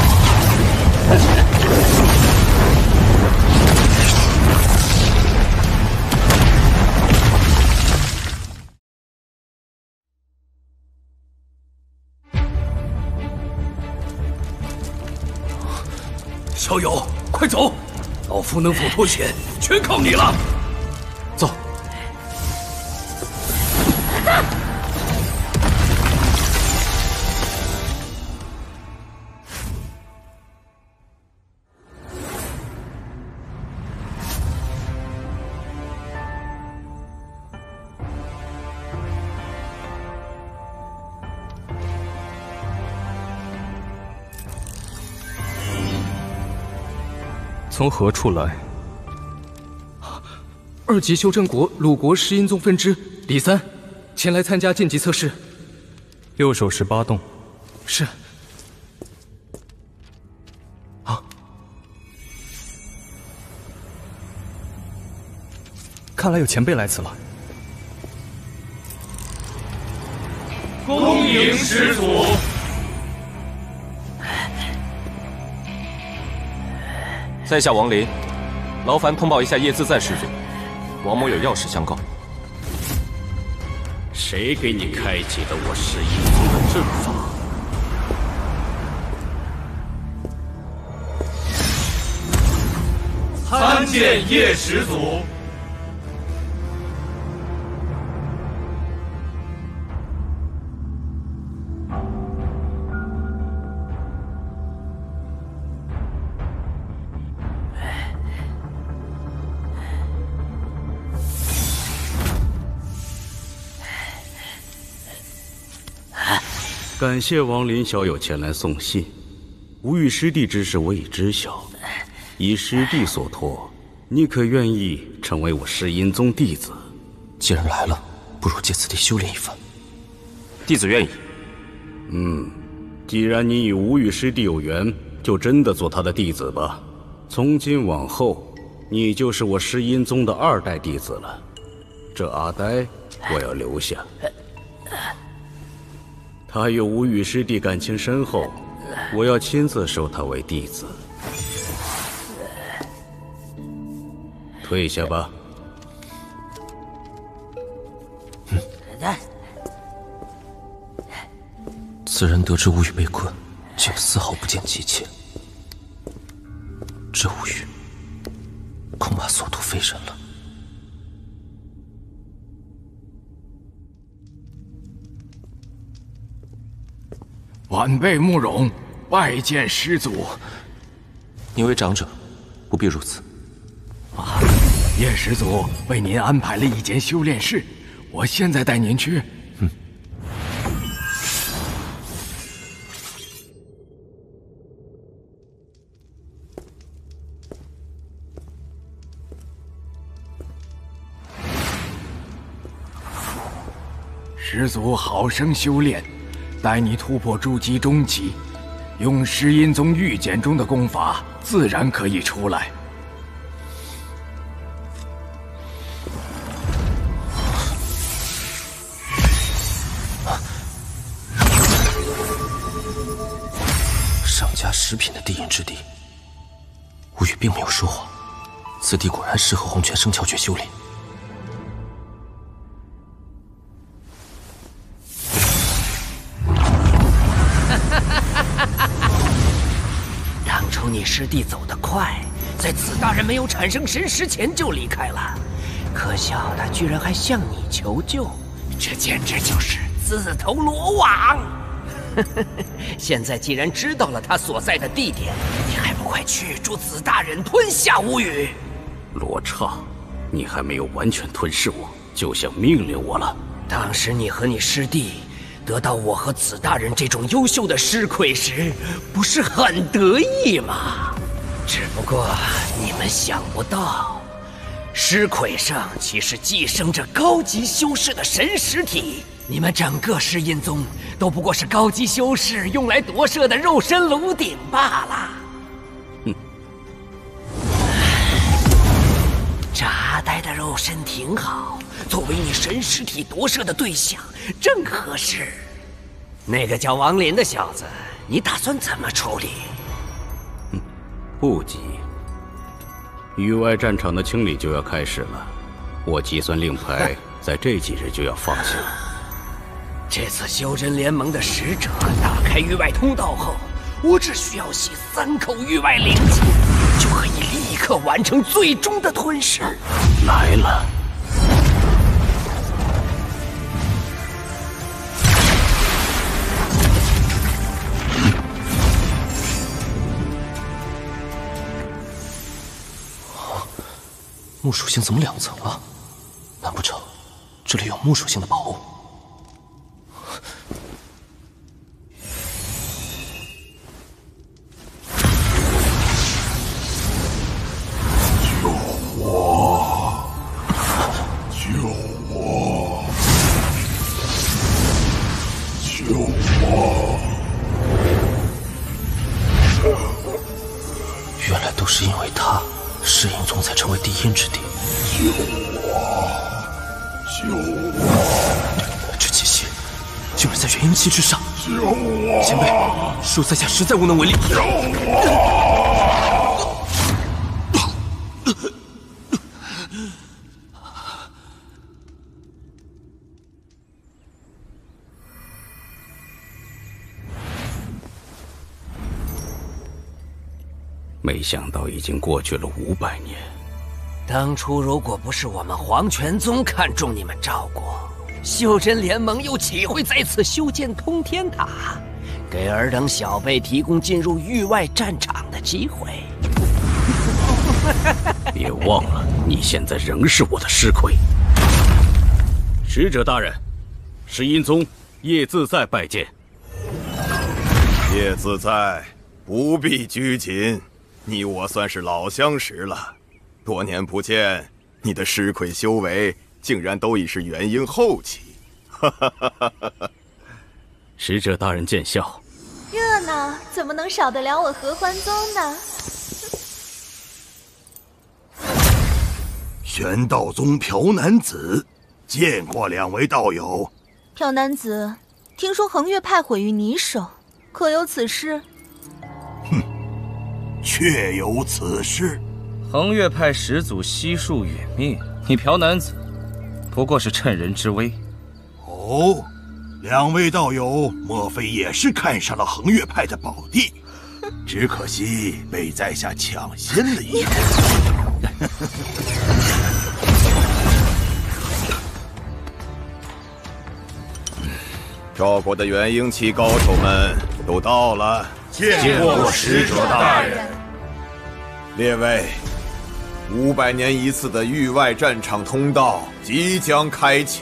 小友，快走！老夫能否脱险，全靠你了。走。从何处来？2级修真国鲁国石阴宗分支李三，前来参加晋级测试。右手18洞。是。啊！看来有前辈来此了。恭迎始祖。在下王林，劳烦通报一下叶自在师祖，王某有要事相告。谁给你开启的我石阴宗的阵法？参见叶始祖。感谢王林小友前来送信，无欲师弟之事我已知晓，依师弟所托，你可愿意成为我石阴宗弟子？既然来了，不如借此地修炼一番。弟子愿意。既然你与无欲师弟有缘，就真的做他的弟子吧。从今往后，你就是我石阴宗的2代弟子了。这阿呆，我要留下。他与无欲师弟感情深厚，我要亲自收他为弟子。退下吧。此人得知无欲被困，却丝毫不见急切。这无欲，恐怕所图非人了。晚辈慕容，拜见师祖。你为长者，不必如此。叶师祖为您安排了一间修炼室，我现在带您去。师祖好生修炼，待你突破筑基中期，用石阴宗御简中的功法，自然可以出来。上佳10品的地隐之地，无欲并没有说谎，此地果然适合黄泉生窍诀修炼。当初你师弟走得快，在子大人没有产生神识前就离开了，可笑他居然还向你求救，这简直就是自投罗网。现在既然知道了他所在的地点，你还不快去助子大人吞下无语？罗刹，你还没有完全吞噬我，就想命令我了？当时你和你师弟得到我和子大人这种优秀的尸魁时，不是很得意吗？只不过你们想不到，尸魁上其实寄生着高级修士的神识体。你们整个石阴宗都不过是高级修士用来夺舍的肉身炉鼎罢了。这阿呆的肉身挺好，作为你神识体夺舍的对象，正合适。那个叫王林的小子，你打算怎么处理？不急，域外战场的清理就要开始了，我计算令牌在这几日就要放下。这次修真联盟的使者打开域外通道后，我只需要吸3口域外灵气，就可以立刻完成最终的吞噬。来了。木属性怎么2层了？难不成这里有木属性的宝物？救我！救我！救我！原来都是因为他。世隐宗才成为第1之地。救我！救我！这气息，竟然在元婴期之上。救我！前辈，属在下实在无能为力。救我！没想到已经过去了500年。当初如果不是我们黄泉宗看中你们赵国，修真联盟又岂会在此修建通天塔，给尔等小辈提供进入域外战场的机会？别忘了，你现在仍是我的师魁。使者大人，世阴宗叶自在拜见。叶自在，不必拘谨。你我算是老相识了，多年不见，你的师魁修为竟然都已是元婴后期，使者大人见笑。热闹怎么能少得了我合欢宗呢？玄道宗朴男子，见过2位道友。朴男子，听说恒岳派毁于你手，可有此事？确有此事。恒岳派始祖悉数殒命，你朴男子不过是趁人之危。哦，2位道友莫非也是看上了恒岳派的宝地？只可惜被在下抢先了一步。赵国的元婴期高手们都到了。见过使者大人。列位，500年一次的域外战场通道即将开启，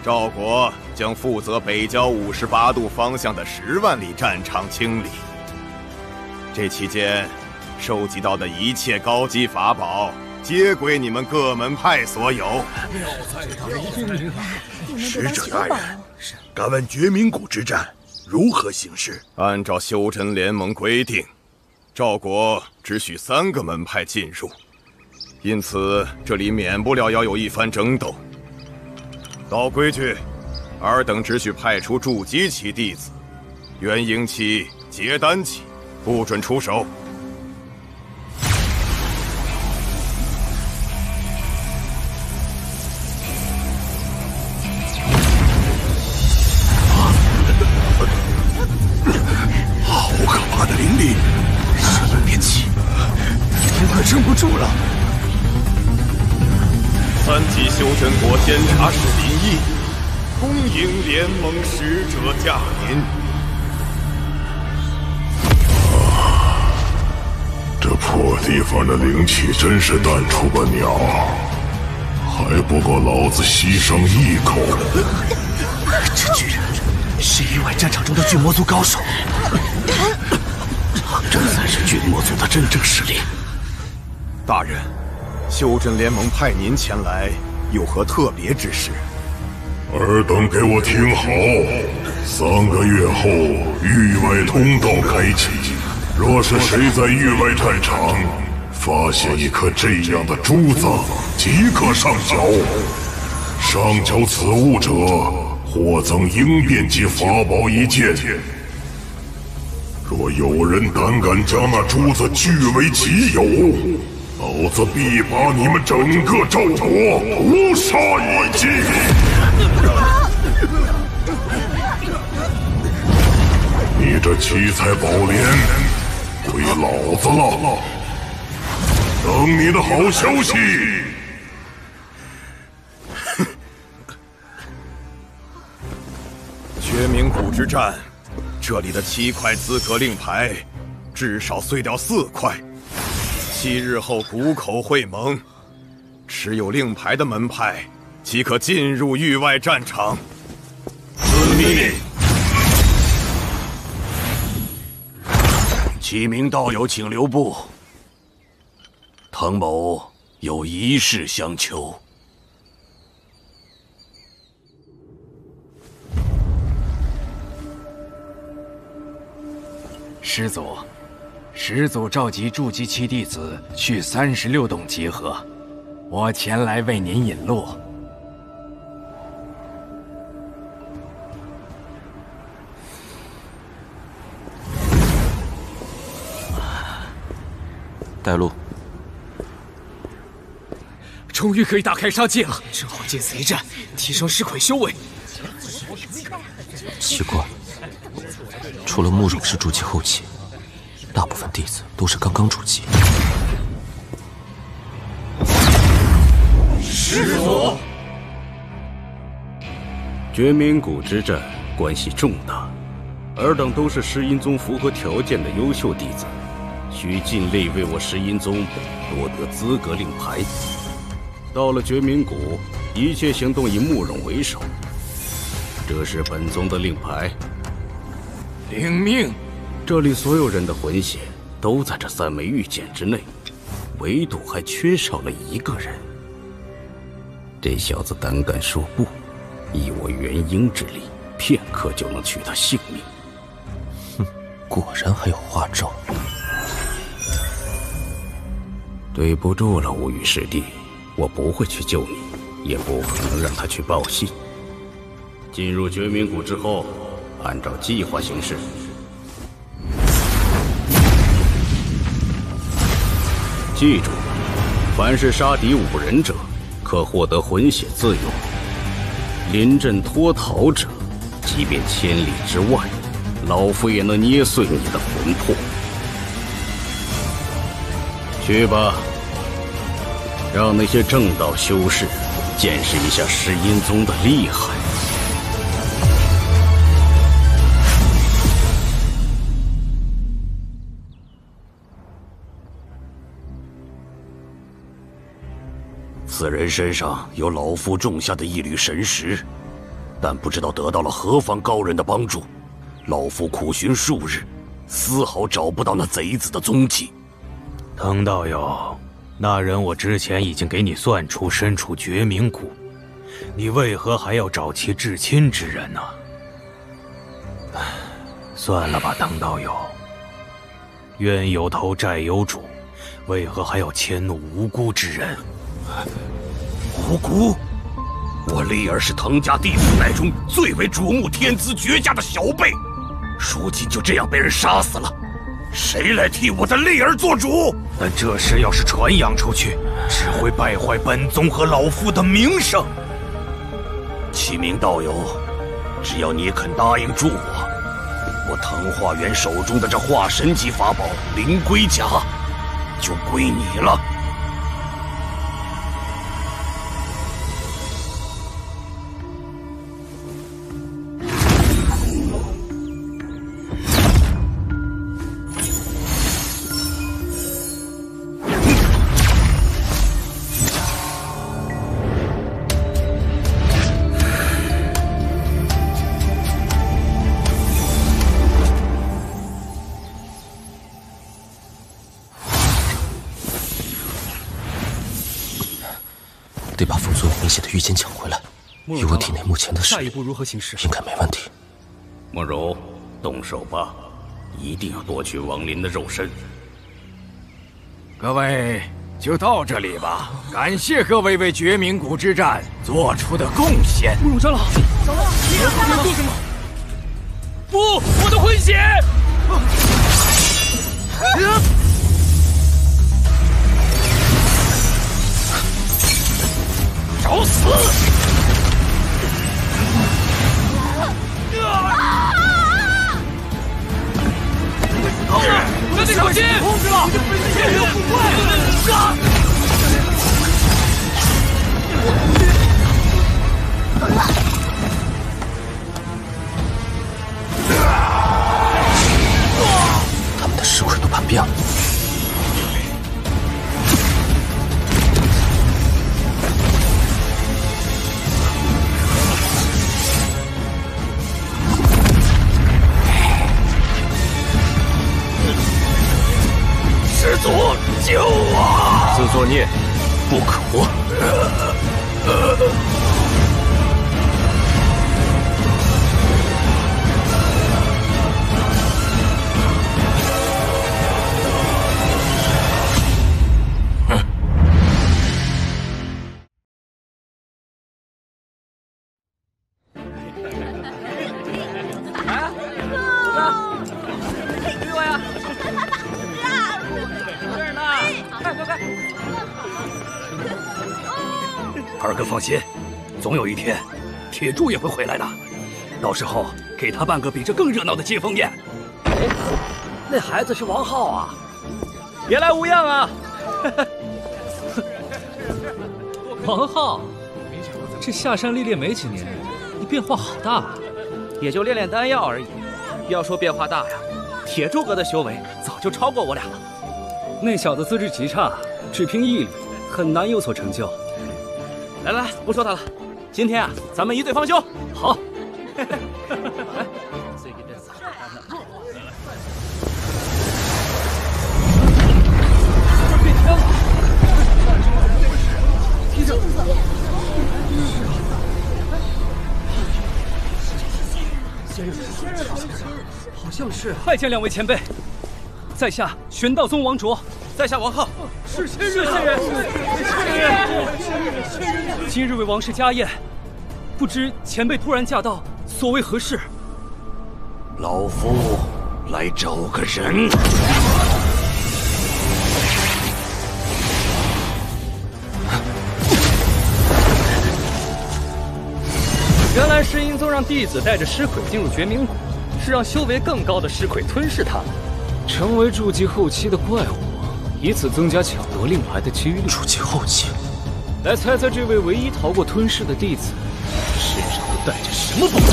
赵国将负责北郊58度方向的10万里战场清理。这期间收集到的一切高级法宝，皆归你们各门派所有。使者大人，敢问绝冥谷之战如何行事？按照修真联盟规定，赵国只许3个门派进入，因此这里免不了要有一番争斗。老规矩，尔等只许派出筑基期弟子，元婴期、结丹期不准出手。好可怕的灵力！事不便急，你快撑不住了。3级修真国监察使林毅，恭迎联盟使者驾临。这破地方的灵气真是淡出个鸟，还不够老子吸上一口。这居然是域外战场中的巨魔族高手，这才是巨魔族的真正实力。大人，修真联盟派您前来，有何特别之事？尔等给我听好，3个月后域外通道开启，若是谁在域外战场发现一颗这样的珠子，即刻上缴。上缴此物者，获赠鹰变级法宝1件。若有人胆敢将那珠子据为己有，老子必把你们整个赵国屠杀一尽！你你这七彩宝莲归老子了，等你的好消息。绝明谷之战，这里的7块资格令牌，至少碎掉4块。7日后谷口会盟，持有令牌的门派即可进入域外战场。遵命。启明道友，请留步。滕某有一事相求。师祖召集筑基期弟子去36洞集合，我前来为您引路。带路。终于可以大开杀戒了，正好借此一战，提升尸魁修为。奇怪，除了慕容是筑基后期，大部分弟子都是刚刚筑基。师祖，绝明谷之战关系重大，尔等都是诗音宗符合条件的优秀弟子，需尽力为我诗音宗夺得资格令牌。到了绝明谷，一切行动以慕容为首。这是本宗的令牌。领命。这里所有人的魂血都在这3枚玉简之内，唯独还缺少了一个人。这小子胆敢说不，以我元婴之力，片刻就能取他性命。哼，果然还有花招。对不住了，无语师弟，我不会去救你，也不可能让他去报信。进入绝明谷之后，按照计划行事。记住，凡是杀敌5人者，可获得魂血自由；临阵脱逃者，即便千里之外，老夫也能捏碎你的魂魄。去吧，让那些正道修士见识一下诗音宗的厉害。此人身上有老夫种下的一缕神石，但不知道得到了何方高人的帮助。老夫苦寻数日，丝毫找不到那贼子的踪迹。滕道友，那人我之前已经给你算出身处绝明谷，你为何还要找其至亲之人呢？算了吧，滕道友，冤有头债有主，为何还要迁怒无辜之人？无辜？我丽儿是滕家弟子代中最为瞩目、天资绝佳的小辈，如今就这样被人杀死了，谁来替我的丽儿做主？但这事要是传扬出去，只会败坏本宗和老夫的名声。启明道友，只要你肯答应助我，我滕化元手中的这化神级法宝灵龟甲就归你了。得把封尊魂血的玉剑抢回来，以我体内目前的实力，下一步如何行事？应该没问题。慕容，动手吧，一定要夺取亡灵的肉身。各位，就到这里吧。感谢各位为绝明谷之战做出的贡献。慕容长老，长老，你要做什么？不，我的魂血！找死！他们的尸块都叛变了。师祖，救我！自作孽，不可活。二哥放心，总有一天，铁柱也会回来的。到时候给他办个比这更热闹的接风宴。哎，那孩子是王浩啊！别来无恙啊！王浩，这下山历练没几年，你变化好大啊！也就练丹药而已。要说变化大呀，铁柱哥的修为早就超过我俩了。那小子资质极差，只凭毅力很难有所成就。来，不说他了，今天啊，咱们一对方休。好。变天了！听着，仙人，好像是。拜见两位前辈，在下玄道宗王卓，在下王浩。是仙人，今日为王氏家宴，不知前辈突然驾到，所为何事？老夫来找个人。原来石英宗让弟子带着尸魁进入绝冥谷，是让修为更高的尸魁吞噬他们，成为筑基后期的怪物。以此增加抢夺令牌的几率。筑基后期，来猜猜这位唯一逃过吞噬的弟子，身上都带着什么宝贝？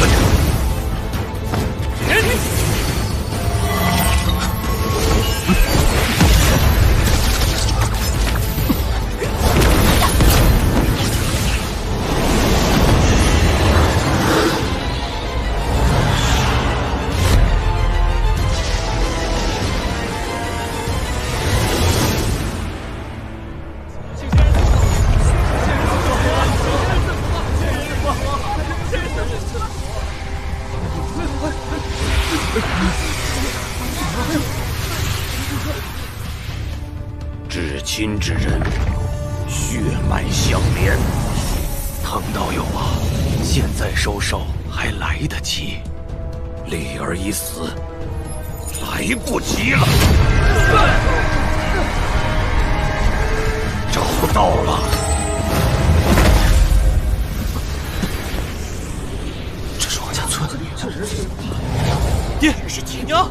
至亲之人，血脉相连。唐道友啊，现在收手还来得及，丽儿已死，来不及了。找到了，这是王家村。爹，是娘。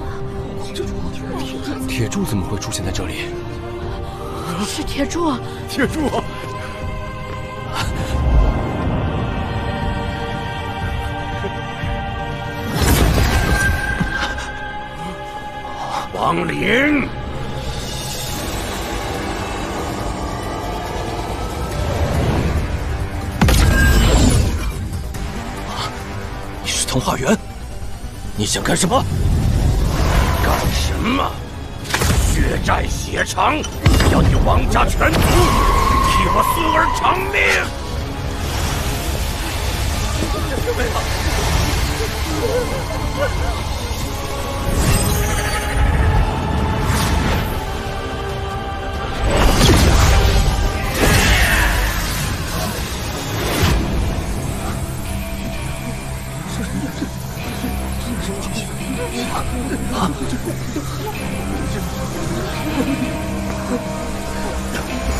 铁柱怎么会出现在这里？是铁柱。铁柱。王林。你是童话源？你想干什么？干什么？血债血偿，要你王家全族替我孙儿偿命！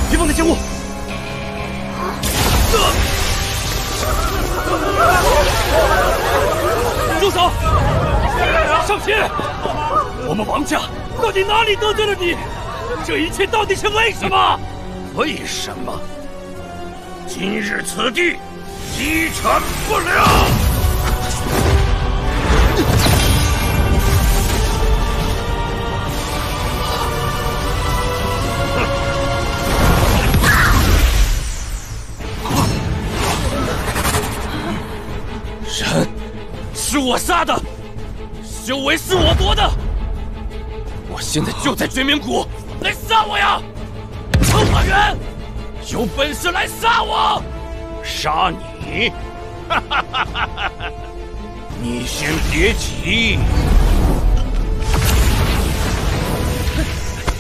敌方的剑物！住手！上前！我们王家到底哪里得罪了你？这一切到底是为什么？为什么？今日此地鸡犬不留。人是我杀的，修为是我夺的。我现在就在绝冥谷，来杀我呀！城隍元，有本事来杀我！杀你？哈哈哈哈哈！你先别急。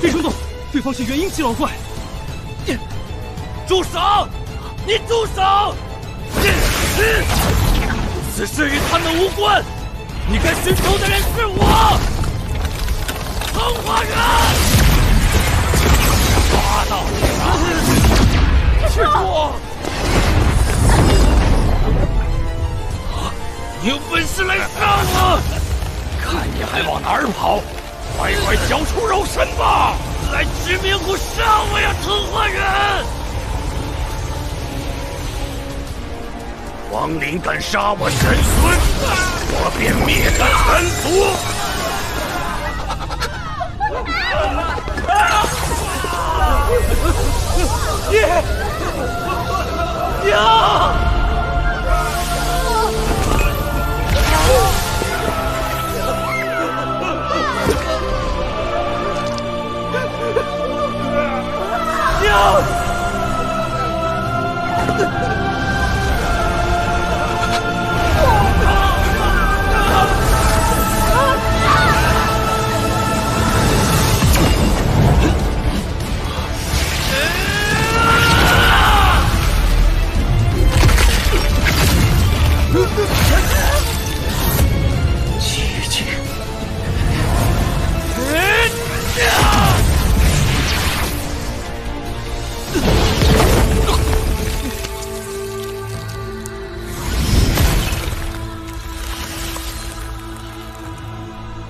别冲动，对方是元婴期老怪。住手！你住手！此事与他们无关，你该寻仇的人是我，城隍元。抓到你了！铁柱，你有本事来杀我！看你还往哪儿跑！快快交出肉身吧！来绝冥谷杀我呀，城隍元！亡灵敢杀我神孙，我便灭他全族！爹，娘！娘！奇迹！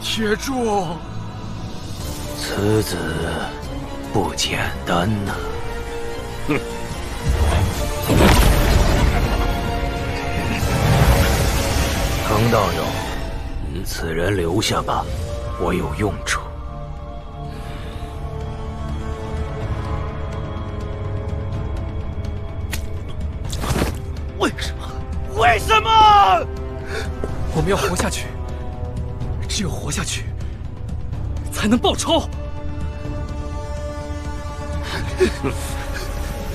铁柱，此子不简单呐！哼！程道友，此人留下吧，我有用处。为什么？为什么？我们要活下去，只有活下去，才能报仇。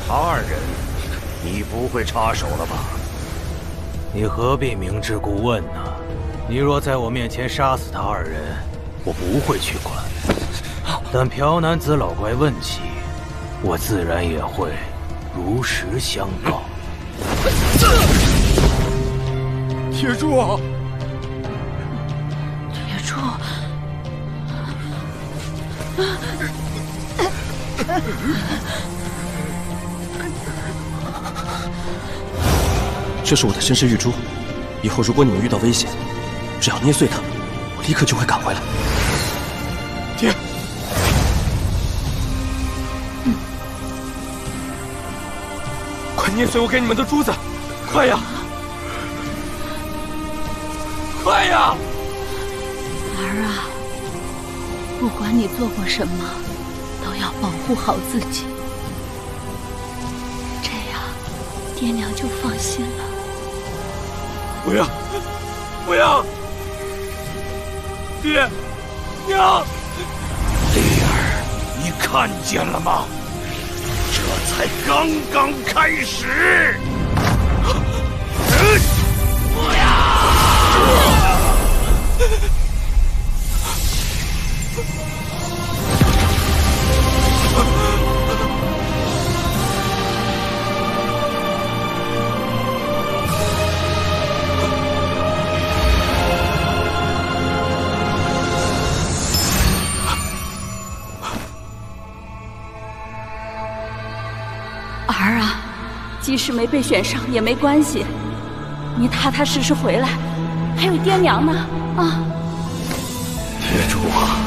二人，你不会插手了吧？你何必明知故问呢？你若在我面前杀死他二人，我不会去管。但朴男子老怪问起，我自然也会如实相告。铁柱，铁柱，这是我的身世玉珠，以后如果你们遇到危险，只要捏碎它，我立刻就会赶回来。爹，快捏碎我给你们的珠子，快呀！快呀！儿啊，不管你做过什么，都要保护好自己，这样爹娘就放心了。不要，不要！爹，娘！丽儿，你看见了吗？这才刚刚开始。不要！儿啊，即使没被选上也没关系，你踏踏实实回来，还有爹娘呢啊！铁柱啊，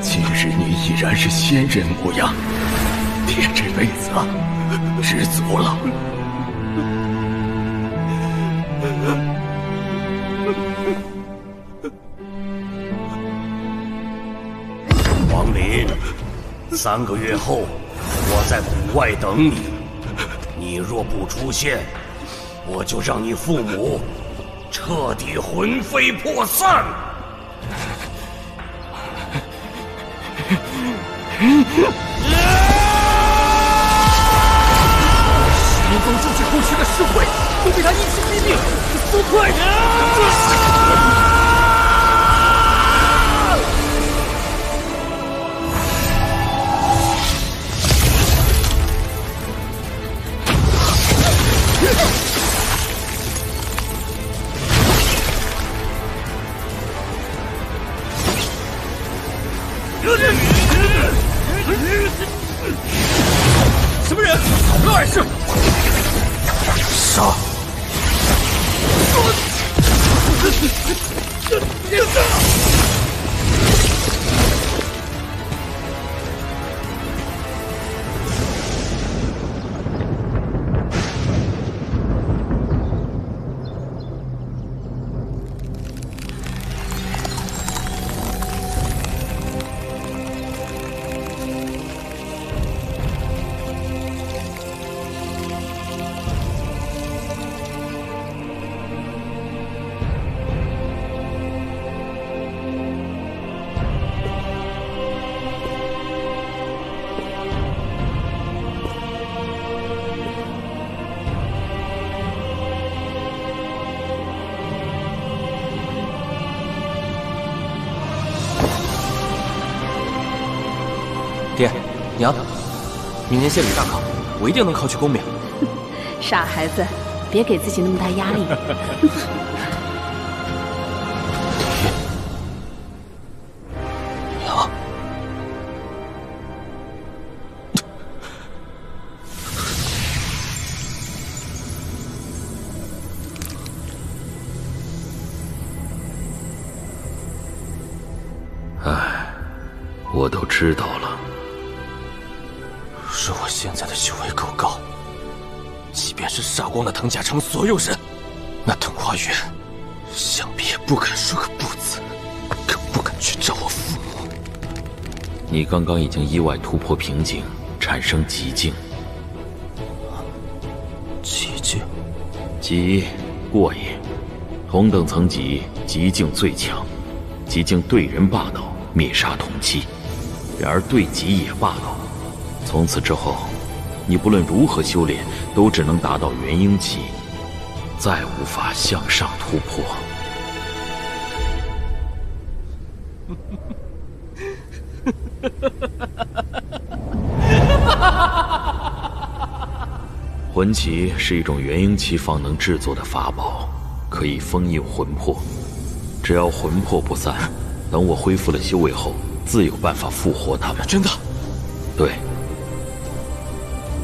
今日你已然是仙人模样，爹这辈子知足了。王林，3个月后，我在谷外等你。你若不出现，我就让你父母彻底魂飞魄散。林宗就是后期的尸鬼，都被他一击毙命，速退！什么人？好大碍事！杀！爹，娘，明年县里大考，我一定能考取功名。傻孩子，别给自己那么大压力。娘，唉，我都知道了。若我现在的修为够高，即便是杀光了藤甲城所有人，那藤花园想必也不敢说个不字，更不敢去找我父母。你刚刚已经意外突破瓶颈，产生极境。极境？极过也，同等层级，极境最强。极境对人霸道，灭杀同期；然而对己也霸道。从此之后，你不论如何修炼，都只能达到元婴期，再无法向上突破。魂旗是一种元婴期方能制作的法宝，可以封印魂魄。只要魂魄不散，等我恢复了修为后，自有办法复活他们。真的？对。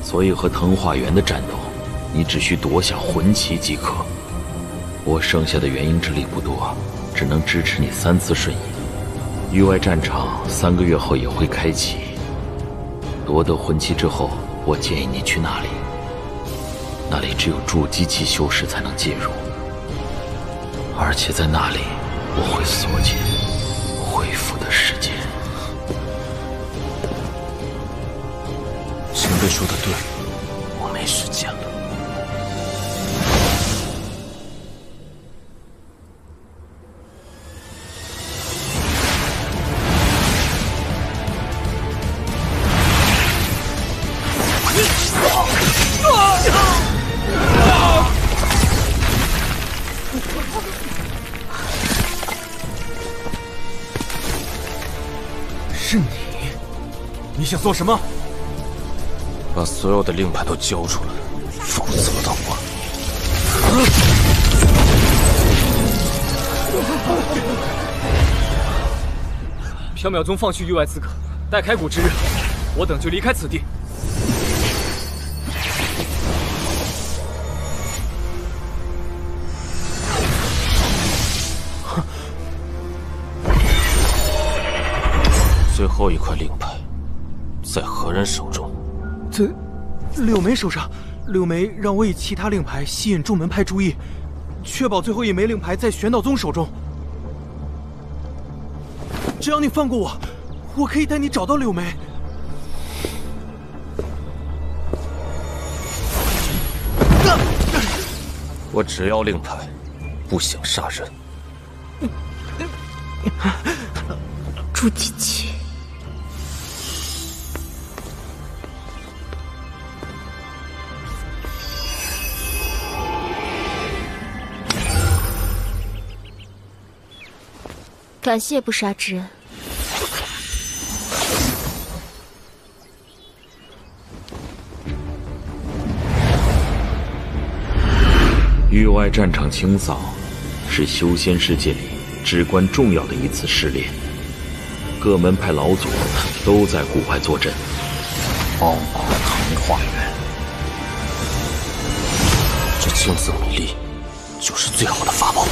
所以和藤化元的战斗，你只需夺下魂旗即可。我剩下的元婴之力不多，只能支持你3次瞬移。域外战场3个月后也会开启。夺得魂旗之后，我建议你去那里。那里只有筑基期修士才能介入，而且在那里我会缩减恢复的时间。前辈说的对，我没时间了。是你？你想做什么？把所有的令牌都交出来，否则的话，缥缈宗放弃域外资格，待开谷之日，我等就离开此地。最后后一块令牌在何人手中？在柳梅手上。柳梅让我以其他令牌吸引众门派注意，确保最后一枚令牌在玄道宗手中。只要你放过我，我可以带你找到柳梅。我只要令牌，不想杀人。朱琪琪，感谢不杀之恩。域外战场清扫，是修仙世界里至关重要的一次试炼。各门派老祖都在谷外坐镇。傲骨腾化元，这青色米粒就是最好的法宝。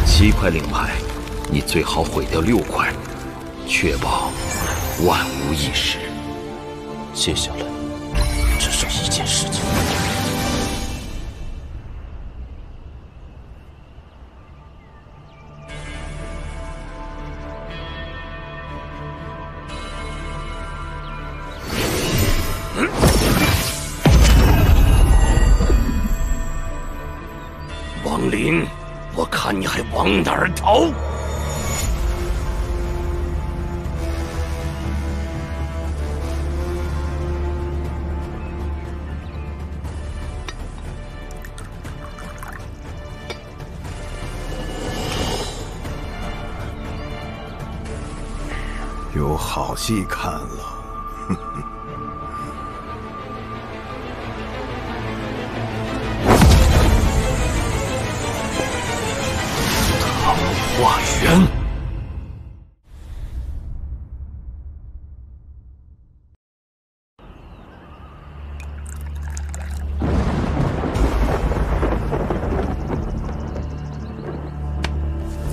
7块令牌，你最好毁掉6块，确保万无一失。接下来只剩一件事情。王林，我看你还往哪儿逃？有好戏看了。化元，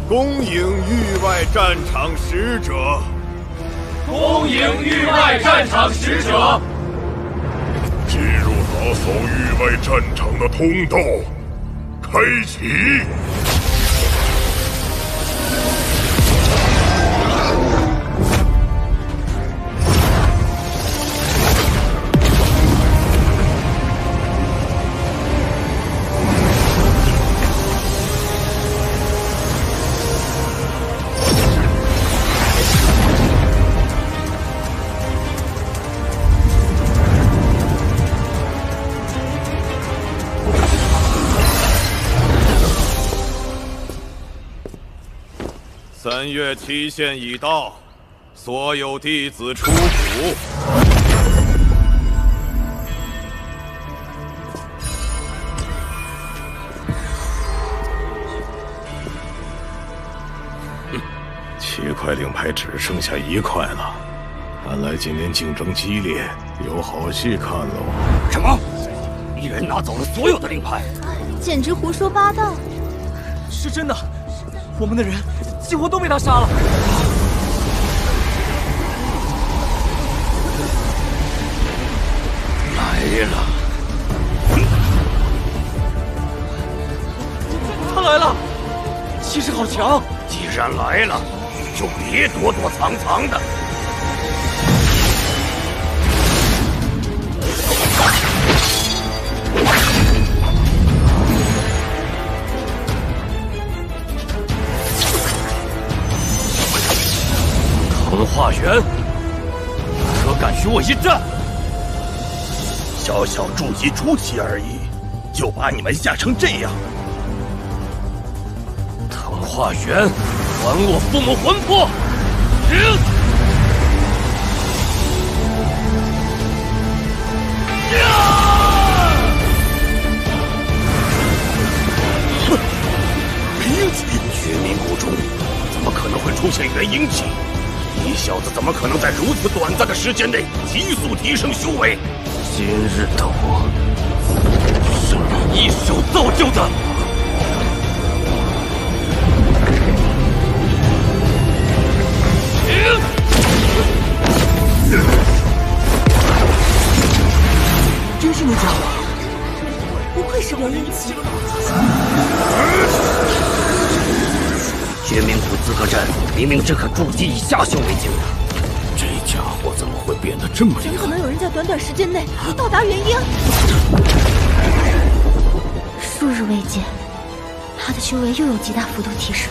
恭迎域外战场使者。恭迎域外战场使者。进入打扫域外战场的通道，开启。3月期限已到，所有弟子出谷。7块令牌只剩下1块了，看来今年竞争激烈，有好戏看喽。什么？一人拿走了所有的令牌？简直胡说八道！是真的，我们的人几乎都被他杀了。来了！他来了，气势好强。既然来了，就别躲躲藏藏的。腾化元，可敢与我一战？小小筑基初期而已，就把你们吓成这样。腾化元，还我父母魂魄！灵气，绝冥谷中怎么可能会出现元婴气？你小子怎么可能在如此短暂的时间内急速提升修为？今日的我，是你一手造就的。真是那家伙，不愧是元婴期。绝命谷资格阵明明只可筑基以下修为境的，这家伙怎么会变得这么厉害？怎么可能有人在短短时间内到达元婴？数日未见，他的修为又有极大幅度提升。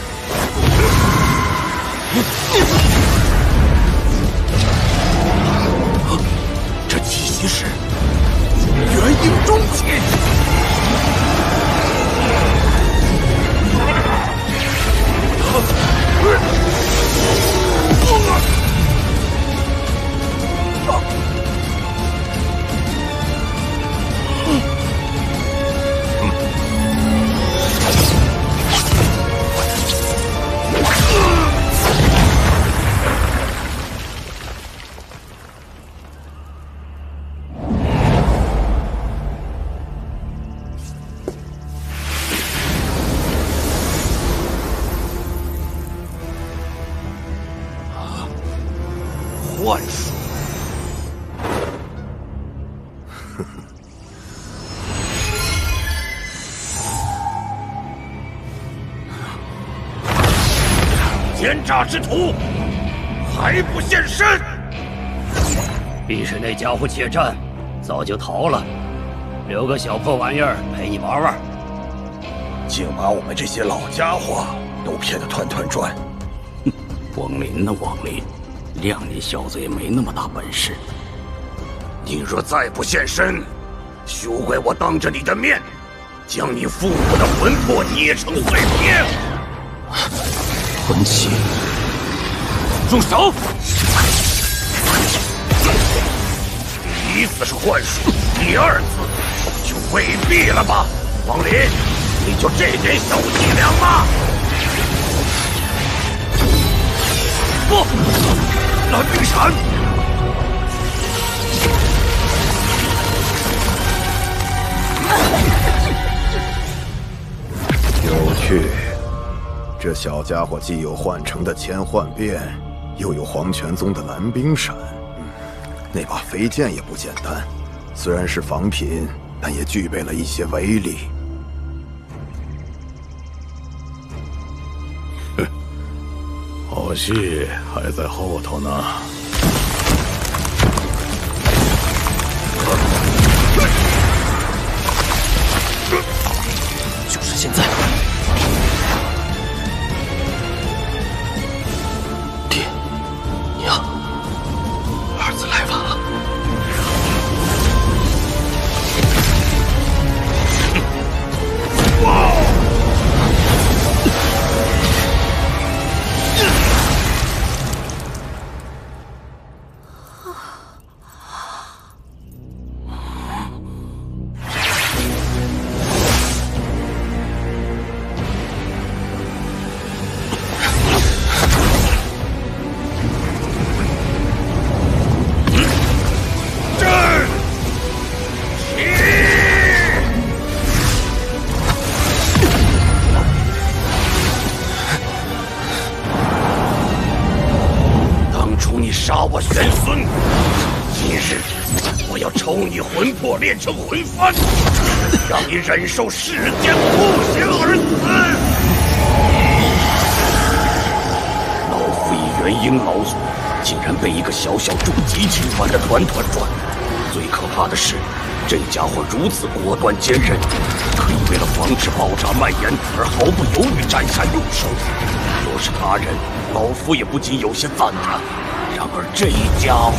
这气息是元婴中期。幻术，奸诈之徒还不现身！必是那家伙怯战，早就逃了，留个小破玩意儿陪你玩玩。竟把我们这些老家伙都骗得团团转。王林呢，王林？谅你小子也没那么大本事。你若再不现身，休怪我当着你的面，将你父母的魂魄捏成碎片。魂器，住手！第一次是幻术，第二次就未必了吧？王林，你就这点小伎俩吗？不！蓝冰闪！有趣，这小家伙既有幻城的千幻变，又有黄泉宗的蓝冰闪。那把飞剑也不简单，虽然是仿品，但也具备了一些威力。好戏还在后头呢。就是现在！爹，娘，儿子来晚了。哇！杀我玄孙！今日我要抽你魂魄炼成魂幡，让你忍受世间酷刑而死！老夫以元婴老祖，竟然被一个小小筑基境玩得团团转。最可怕的是，这家伙如此果断坚韧，可以为了防止爆炸蔓延而毫不犹豫斩下用手。若是他人，老夫也不禁有些赞叹。然而这家伙，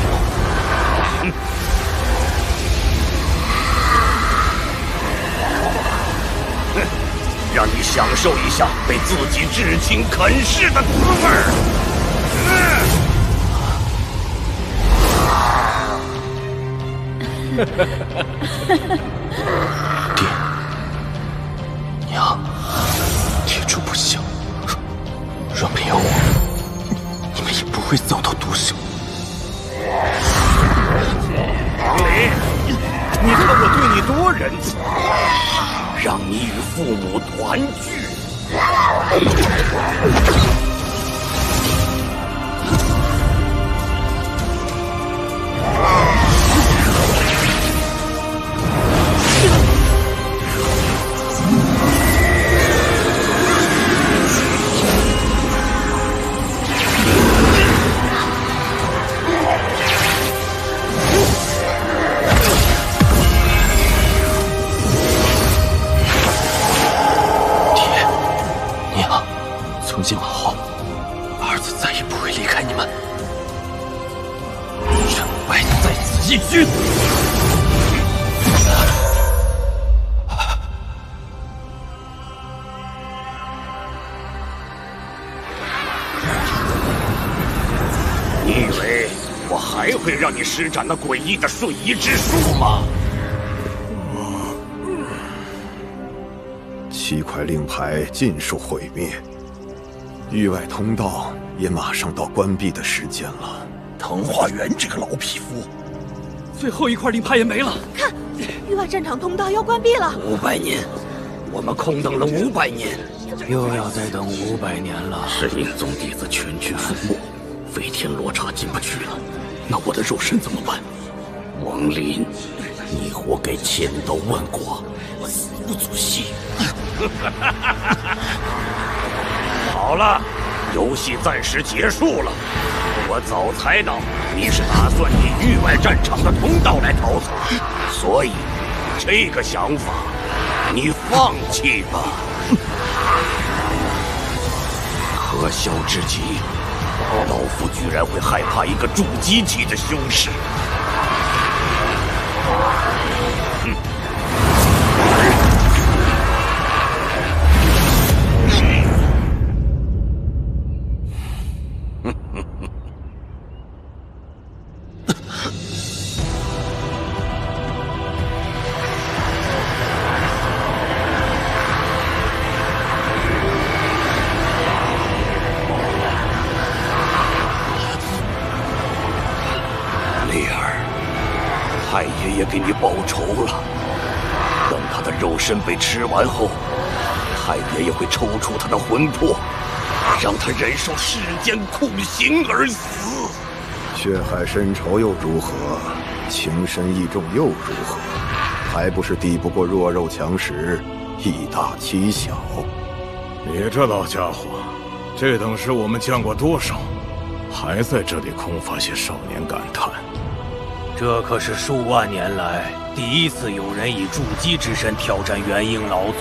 让你享受一下被自己至亲啃噬的滋味儿。爹，娘，铁柱不孝，若没有我，你们也不会遭到毒手。王林，你看我对你多仁慈，让你与父母团聚。从今往后，儿子再也不会离开你们，成败在此一举。你以为我还会让你施展那诡异的瞬移之术吗？7块令牌尽数毁灭。域外通道也马上到关闭的时间了。藤花园这个老匹夫，最后1块令牌也没了。看，域外战场通道要关闭了。500年，我们空等了500年，又要再等500年了。是阴宗弟子全军覆没，飞天罗刹进不去了，那我的肉身怎么办？王林，你活该千刀万剐，死不足惜。好了，游戏暂时结束了。我早猜到你是打算以域外战场的通道来逃走，所以这个想法你放弃吧。可笑之极，老夫居然会害怕一个筑基期的修士。太爷爷给你报仇了。等他的肉身被吃完后，太爷爷会抽出他的魂魄，让他忍受世间酷刑而死。血海深仇又如何？情深意重又如何？还不是抵不过弱肉强食，以大欺小。你这老家伙，这等事我们见过多少，还在这里空发些少年感叹。这可是数万年来第一次有人以筑基之身挑战元婴老祖。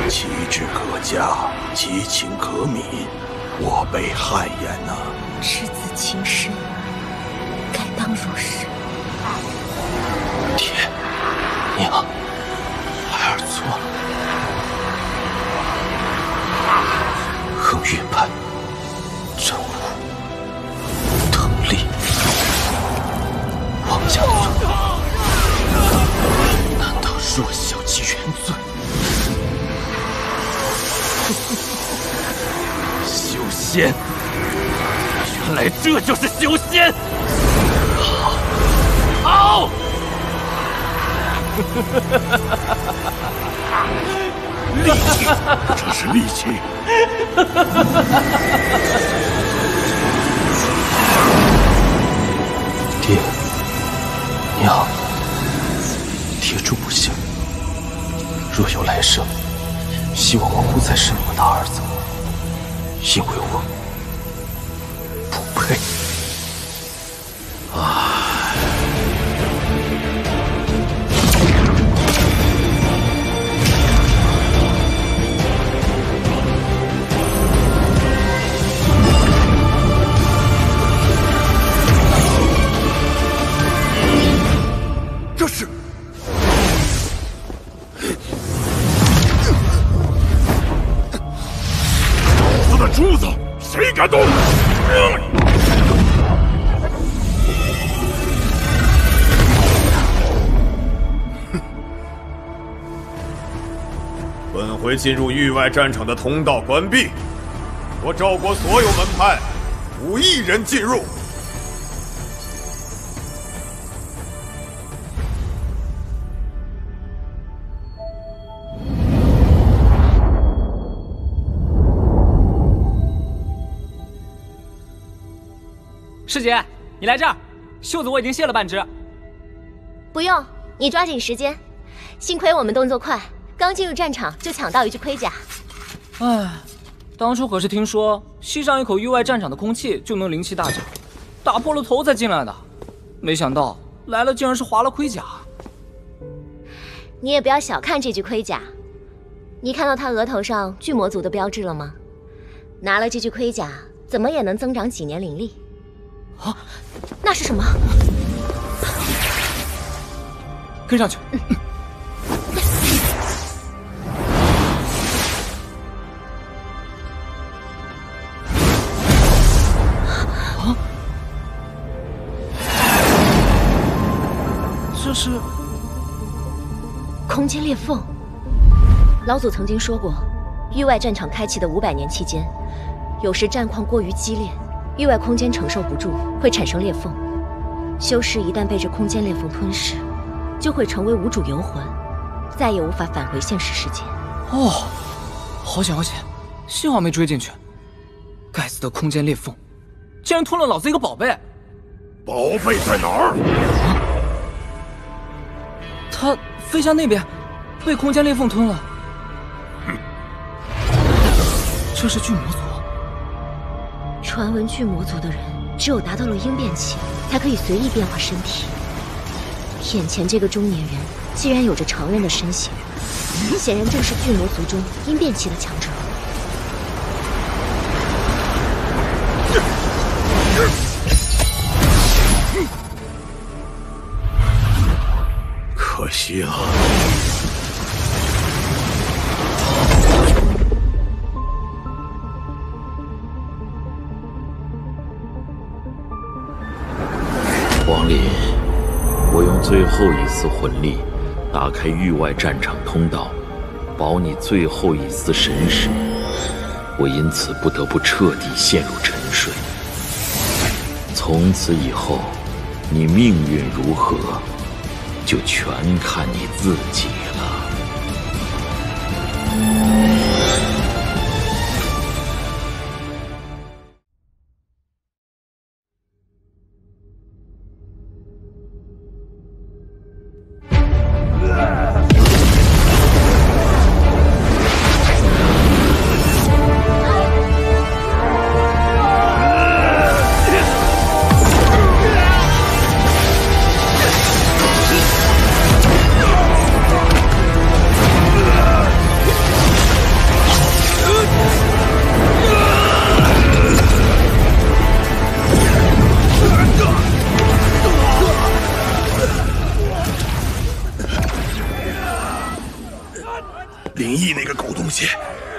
旗帜可嘉，其情可悯，我辈汗颜呐！赤子情深，该当如是。爹，娘，孩儿错了。恒月派，真武，藤立，王家尊，难道弱小即原罪？修仙，原来这就是修仙！好，力气，这是力气。爹，娘，铁柱不行。若有来生，希望我不再是你们的儿子，因为我不配。这是老子的珠子，谁敢动？本回进入域外战场的通道关闭，我赵国所有门派无一人进入。师姐，你来这儿，袖子我已经卸了半只。不用，你抓紧时间。幸亏我们动作快，刚进入战场就抢到一具盔甲。唉，当初可是听说吸上一口域外战场的空气就能灵气大涨，打破了头才进来的，没想到来了竟然是划了盔甲。你也不要小看这具盔甲，你看到他额头上巨魔族的标志了吗？拿了这具盔甲，怎么也能增长几年灵力。啊，那是什么？跟上去。啊！这是空间裂缝。老祖曾经说过，域外战场开启的500年期间，有时战况过于激烈，域外空间承受不住，会产生裂缝。修士一旦被这空间裂缝吞噬，就会成为无主游魂，再也无法返回现实世界。哦，好险好险，幸好没追进去。该死的空间裂缝，竟然吞了老子一个宝贝！宝贝在哪儿？他飞向那边，被空间裂缝吞了。这是巨魔族。传闻巨魔族的人，只有达到了鹰变期，才可以随意变化身体。眼前这个中年人，既然有着常人的身形，显然正是巨魔族中鹰变期的强者。可惜了。王林，我用最后一丝魂力打开域外战场通道，保你最后一丝神识。我因此不得不彻底陷入沉睡。从此以后，你命运如何，就全看你自己了。林毅那个狗东西，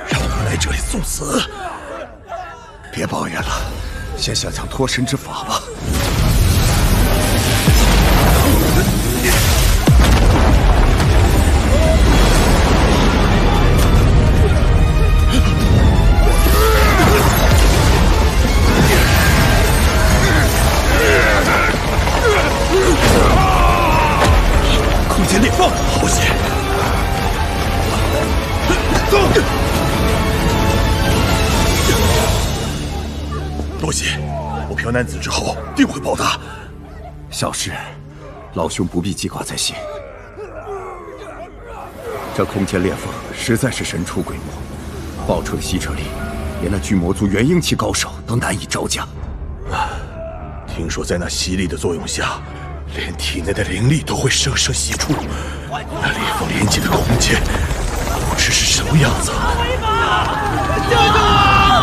让我来这里送死！别抱怨了，先想想脱身之法吧。空间裂缝，好险！多谢，我嫖男子之后定会报答。小事，老兄不必记挂在心。这空间裂缝实在是神出鬼没，报出的西扯里，连那巨魔族元婴期高手都难以招架。听说在那吸力的作用下，连体内的灵力都会生生吸出。那裂缝连接的空间，不知是什么样子。救救我！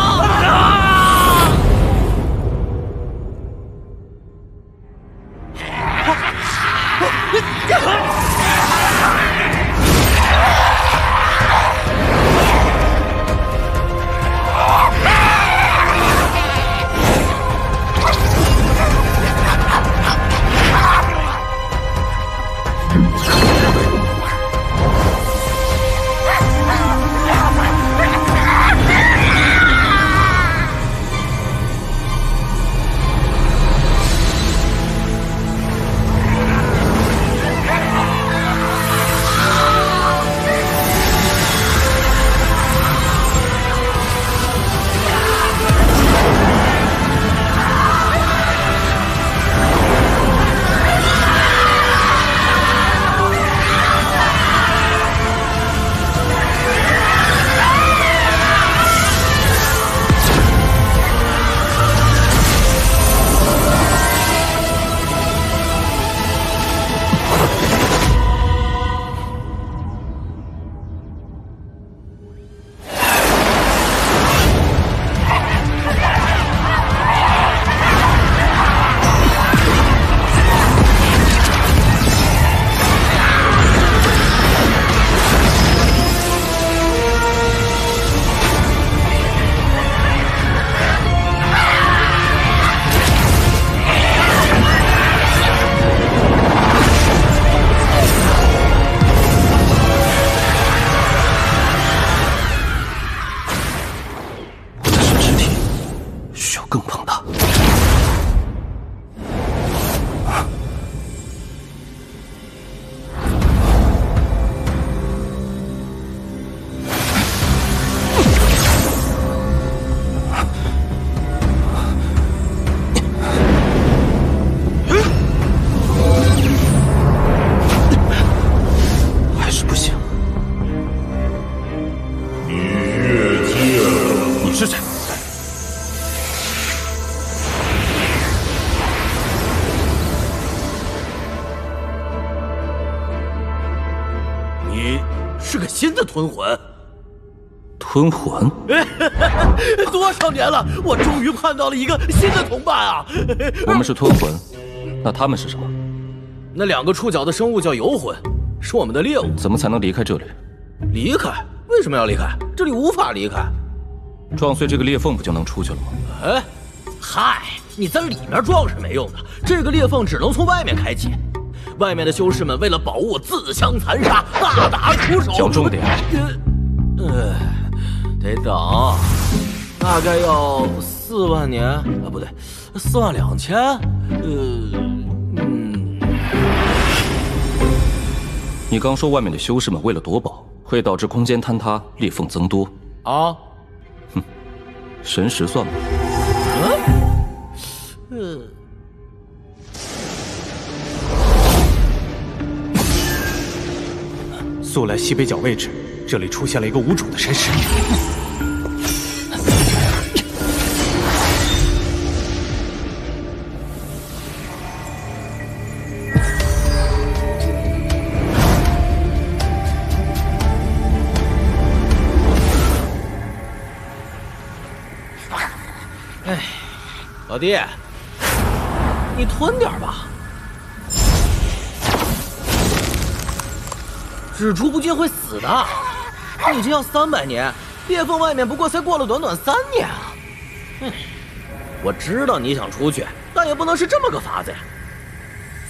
的吞魂。吞魂？多少年了，我终于盼到了一个新的同伴啊！我们是吞魂，那他们是什么？那2个触角的生物叫游魂，是我们的猎物。怎么才能离开这里？离开？为什么要离开？这里无法离开。撞碎这个裂缝不就能出去了吗？哎，嗨，你在里面撞是没用的，这个裂缝只能从外面开启。外面的修士们为了宝物自相残杀，大打出手。讲重点。得等，大概要4万年啊，不对，42000。你刚说外面的修士们为了夺宝，会导致空间坍塌、裂缝增多啊？哼，神识算吗？速来西北角位置，这里出现了一个无主的神识。哎，老弟，你吞点吧。只出不进会死的，你这要300年，裂缝外面不过才过了短短3年啊！我知道你想出去，但也不能是这么个法子呀。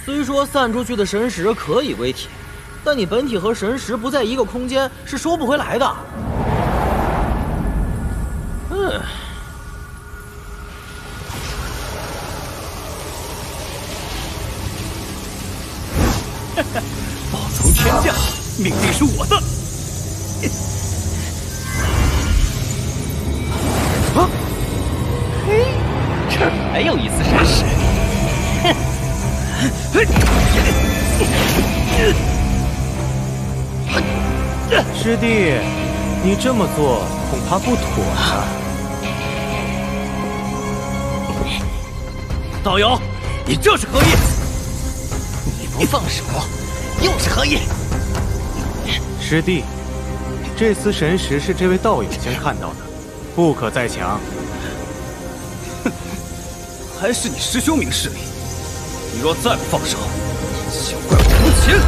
虽说散出去的神识可以归体，但你本体和神识不在一个空间是收不回来的。宝从天降，命令是我的。啊！嘿，这儿还有一次神识。师弟，你这么做恐怕不妥啊。道友，你这是何意？你不放手，又是何意？师弟，这丝神识是这位道友先看到的，不可再抢。哼，还是你师兄明事理。你若再不放手，休怪我无情。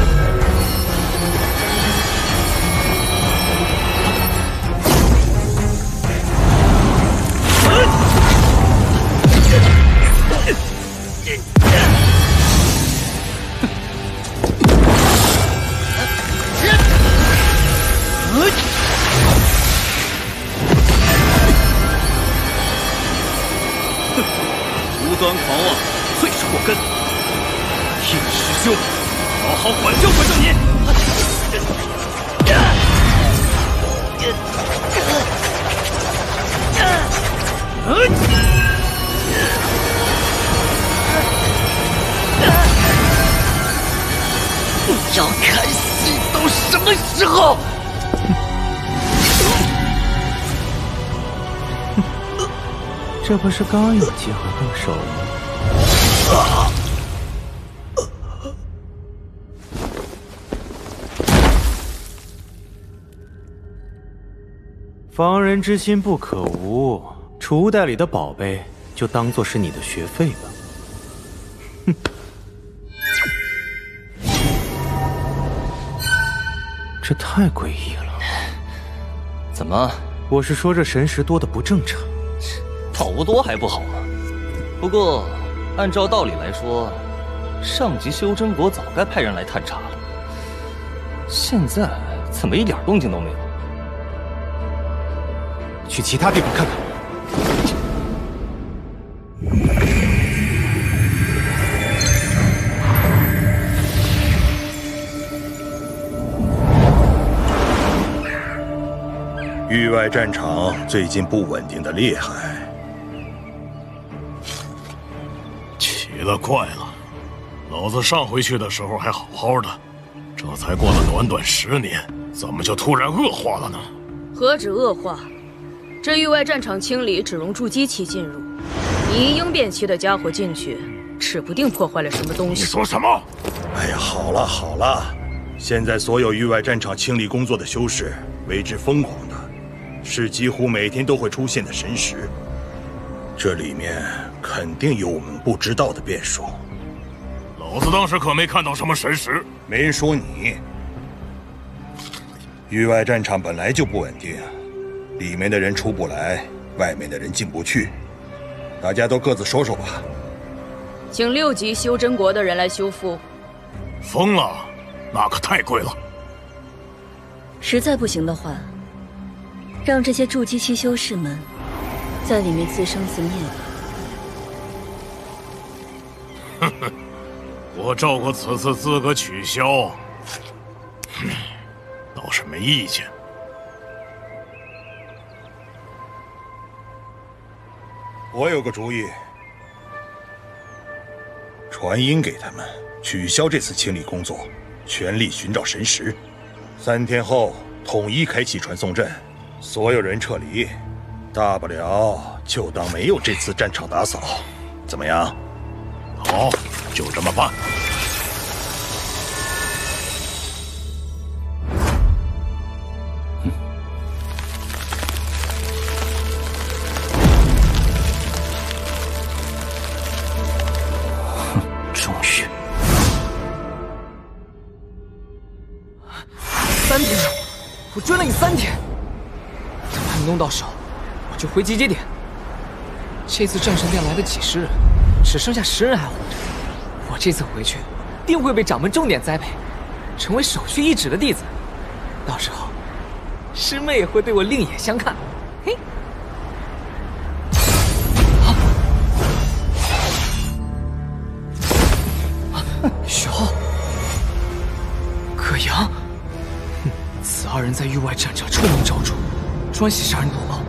无端狂妄，最是祸根。替师兄好好管教管教你。要看戏到什么时候？这不是刚有机会动手吗？防人之心不可无，储物袋里的宝贝就当做是你的学费吧。哼，这太诡异了。怎么？我是说这神识多的不正常。宝物多还不好吗？不过，按照道理来说，上级修真国早该派人来探查了。现在怎么一点动静都没有？去其他地方看看。域外战场最近不稳定的厉害。奇了怪了，老子上回去的时候还好好的，这才过了短短10年，怎么就突然恶化了呢？何止恶化，这域外战场清理只容筑基期进入，你一应变期的家伙进去，指不定破坏了什么东西。你说什么？哎呀，好了好了，现在所有域外战场清理工作的修士为之疯狂的，是几乎每天都会出现的神石。这里面肯定有我们不知道的变数。老子当时可没看到什么神石。没人说你。域外战场本来就不稳定，里面的人出不来，外面的人进不去。大家都各自说说吧。请6级修真国的人来修复。疯了，那可太贵了。实在不行的话，让这些筑基期修士们在里面自生自灭吧。哼哼，我赵国此次资格取消，倒是没意见。我有个主意，传音给他们，取消这次清理工作，全力寻找神石。3天后统一开启传送阵，所有人撤离，大不了就当没有这次战场打扫，怎么样？好，就这么办。终于3天了，我追了你3天，等他们弄到手，我就回集结点。这次战神殿来的几十人，只剩下10人还活着。我这次回去，定会被掌门重点栽培，成为首屈一指的弟子。到时候，师妹也会对我另眼相看。嘿，许浩，葛阳，此2人在域外战场出谋招诛，专袭杀人夺宝。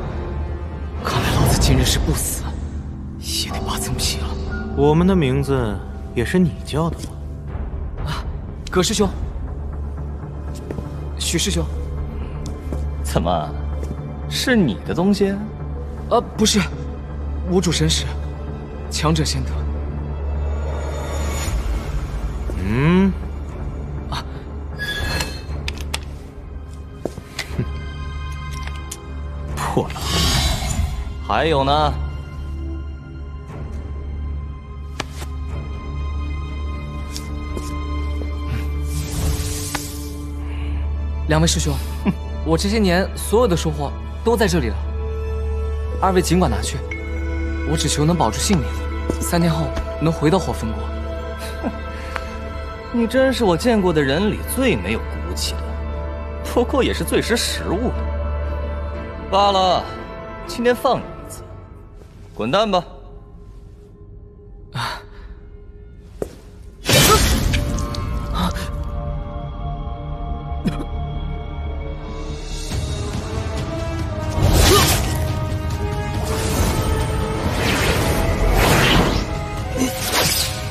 看来老子今日是不死，也得扒层皮了。我们的名字也是你叫的吗？啊，葛师兄，许师兄，怎么，是你的东西？不是，无主神识，强者先得。破了。还有呢？2位师兄，我这些年所有的收获都在这里了，2位尽管拿去，我只求能保住性命，3天后能回到火焚国。你真是我见过的人里最没有骨气的，不过也是最识时务的。罢了，今天放你一次，滚蛋吧。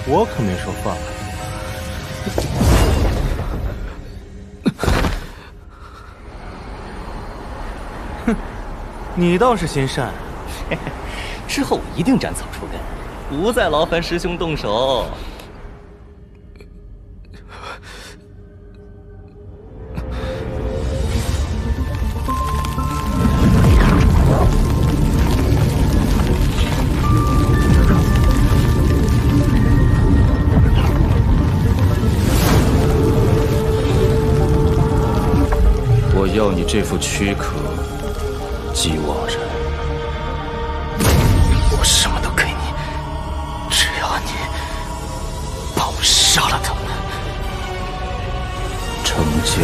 我可没说放。哼，你倒是心善。之后我一定斩草除根，不再劳烦师兄动手。要你这副躯壳，姬望人。我什么都给你，只要你帮我杀了他们。成交。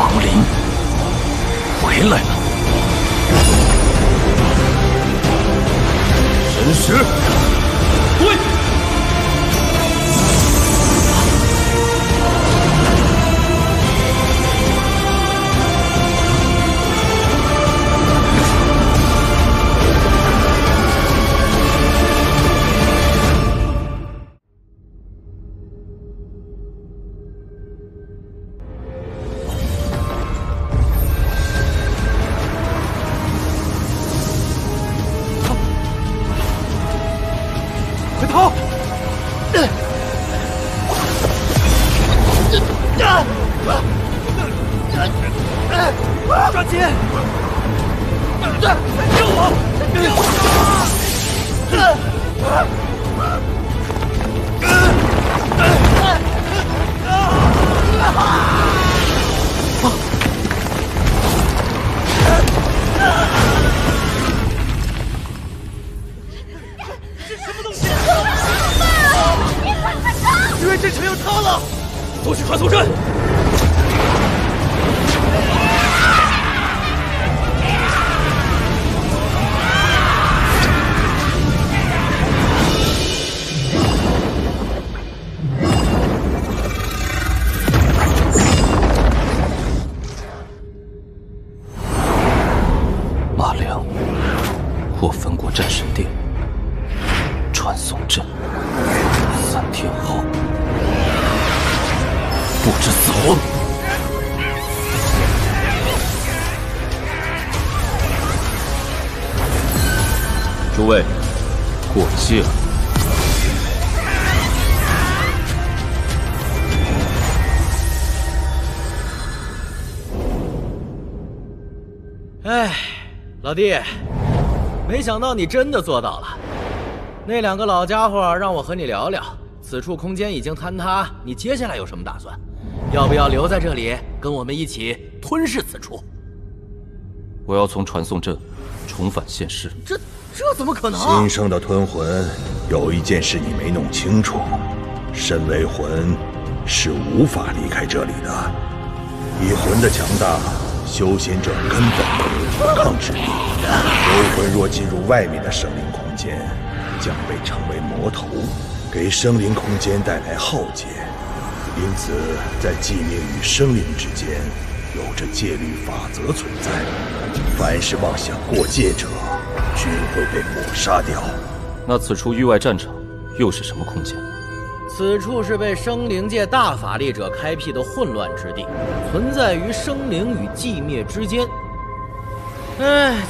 亡灵回来了。神石，对。抓紧！救我！这什么东西？域外阵城要塌了！都去传送阵！马良，我分过战神殿、传送阵，3天后不知死活。诸位，过界了。哎，老弟，没想到你真的做到了。那2个老家伙让我和你聊聊，此处空间已经坍塌，你接下来有什么打算？要不要留在这里，跟我们一起吞噬此处？我要从传送阵重返现世。这怎么可能？新生的吞魂，有一件事你没弄清楚：身为魂，是无法离开这里的。以魂的强大，修仙者根本无抵抗之力。幽魂若进入外面的生灵空间，将被称为魔头，给生灵空间带来浩劫。因此，在寂灭与生灵之间，有着戒律法则存在。凡是妄想过界者，均会被抹杀掉。那此处域外战场又是什么空间？此处是被生灵界大法力者开辟的混乱之地，存在于生灵与寂灭之间。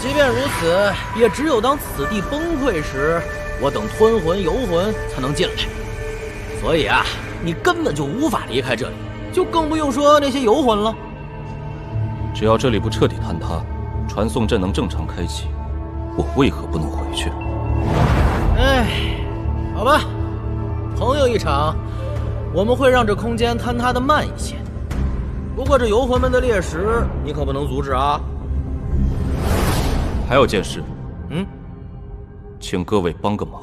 即便如此，也只有当此地崩溃时，我等吞魂游魂才能进来。所以啊，你根本就无法离开这里，就更不用说那些游魂了。只要这里不彻底坍塌，传送阵能正常开启，我为何不能回去？好吧，朋友一场，我们会让这空间坍塌的慢一些。不过这游魂们的猎食，你可不能阻止啊。还有件事，请各位帮个忙。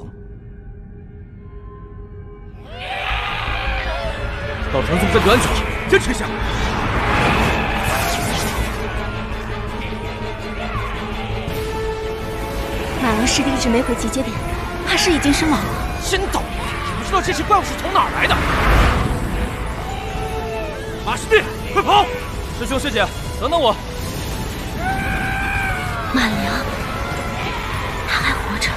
到传送阵的安全，坚持一下。马良师弟一直没回集结点，怕是已经身亡了。真倒霉！也不知道这些怪物是从哪儿来的。马师弟，快跑！师兄师姐，等等我。马良，他还活着。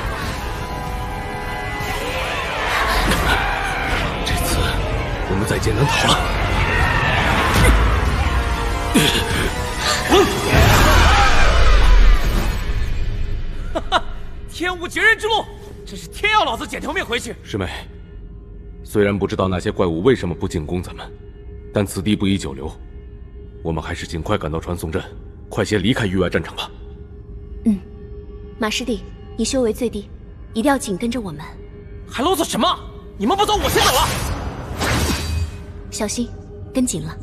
这次我们再劫难逃了。哈哈，天无绝人之路，真是天要老子捡条命回去。师妹，虽然不知道那些怪物为什么不进攻咱们，但此地不宜久留，我们还是尽快赶到传送阵，快些离开域外战场吧。马师弟，你修为最低，一定要紧跟着我们。还啰嗦什么？你们不走，我先走了。小心，跟紧了。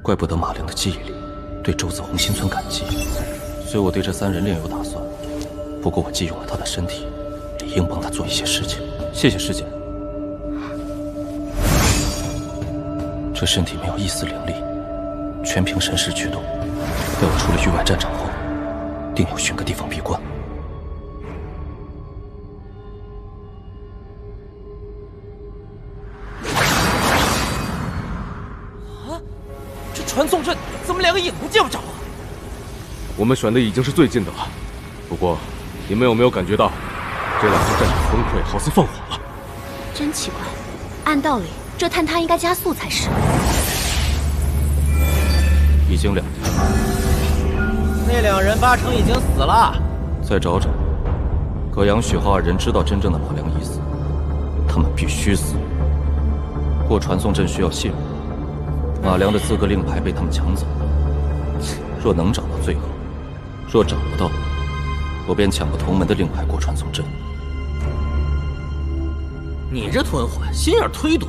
怪不得马良的记忆里对周子红心存感激。虽我对这3人另有打算，不过我既用了他的身体，理应帮他做一些事情。谢谢师姐。这身体没有一丝灵力，全凭神识驱动。待我出了域外战场后，定要寻个地方闭关。啊！这传送阵怎么连个影都见不着啊？我们选的已经是最近的了，不过你们有没有感觉到，这两座战场崩溃好似放火了？真奇怪，按道理这坍塌应该加速才是。已经2天了，那2人8成已经死了。再找找，葛阳、许浩2人知道真正的马良已死，他们必须死。过传送阵需要信物，马良的资格令牌被他们抢走，若能找到最好，若找不到，我便抢个同门的令牌过传送阵。你这吞魂心眼忒多。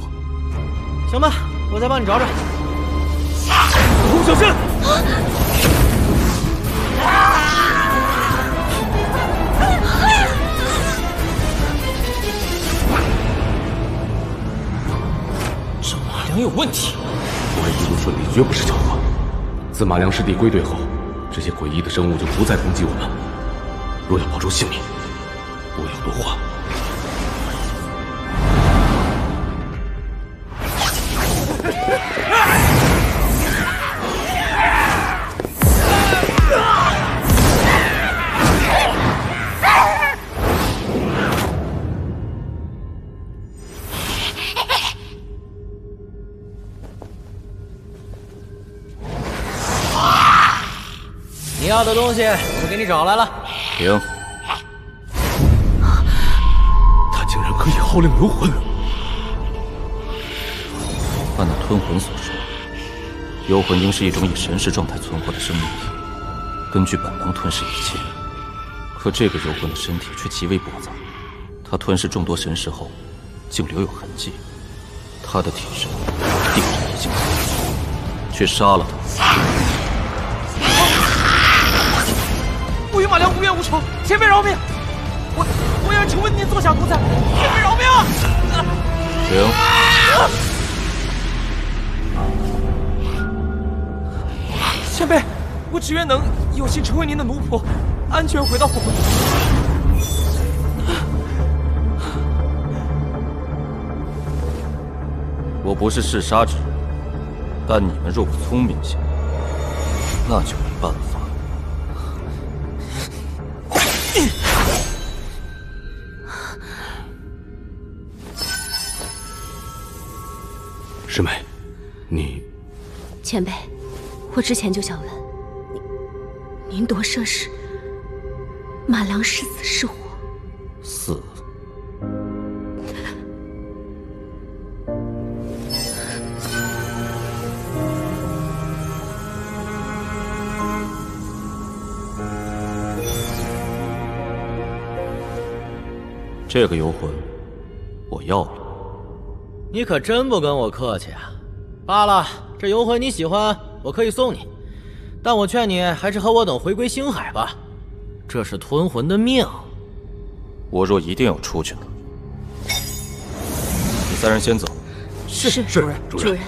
行吧，我再帮你找找。红小心！这马良有问题。我一路顺利绝不是巧合。自马良师弟归队后，这些诡异的生物就不再攻击我们。若要保住性命，不要多话。你要的东西我给你找来了。停！他竟然可以号令游魂。按那吞魂所说，游魂应是一种以神识状态存活的生命体，根据本能吞噬一切。可这个游魂的身体却极为跛杂，他吞噬众多神识后，竟留有痕迹。他的体身定然已经死，却杀了他。我与马良无冤无仇，前辈饶命！我愿成为您座下奴才，前辈饶命！停！前辈，我只愿能有幸成为您的奴仆，安全回到火魂。我不是嗜杀之人，但你们若不聪明些，那就没办法。师妹，你……前辈，我之前就想问，您夺舍时，马良是死是活？死。这个游魂，我要了。你可真不跟我客气啊！罢了，这游魂你喜欢，我可以送你，但我劝你还是和我等回归星海吧，这是吞魂的命。我若一定要出去呢？你3人先走。是主人。主人。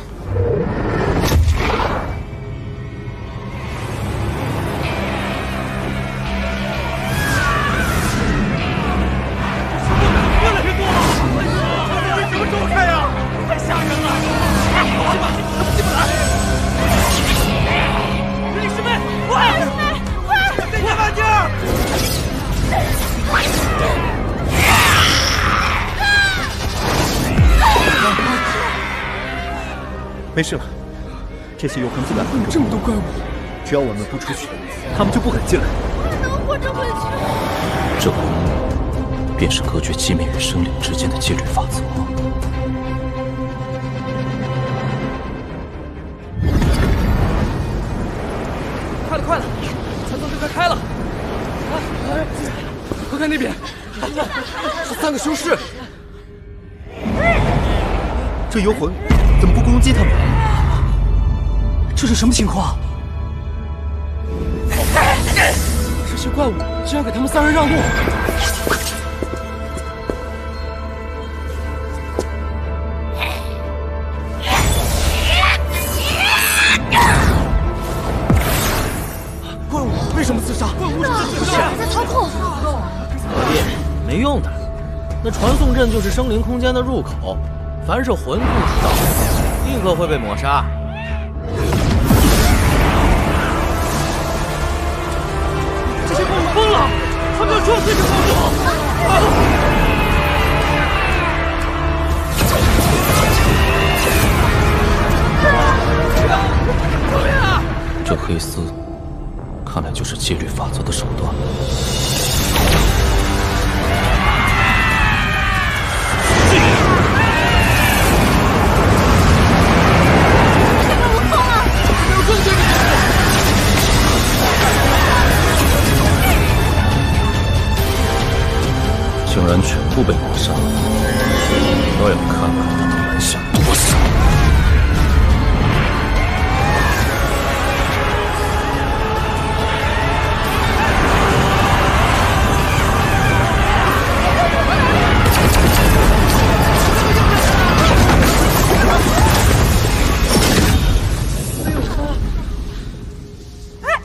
没事了，这些游魂自然会这么多怪物，只要我们不出去，他们就不敢进来。我能活着回去。这不便是隔绝寂灭与生灵之间的戒律法则吗？快了，传送阵快开了！快看那边，是3个修士。这游魂怎么不攻击他们？这是什么情况？这些怪物竟然给他们3人让路！什么自杀？在操控。何必？没用的。那传送阵就是生灵空间的入口，凡是魂魄知道，立刻会被抹杀。这些怪物疯了，他们要撞碎这房子！这黑丝，看来就是戒律法则的手段。竟然全部被抹杀，我要看看他们拦下多少。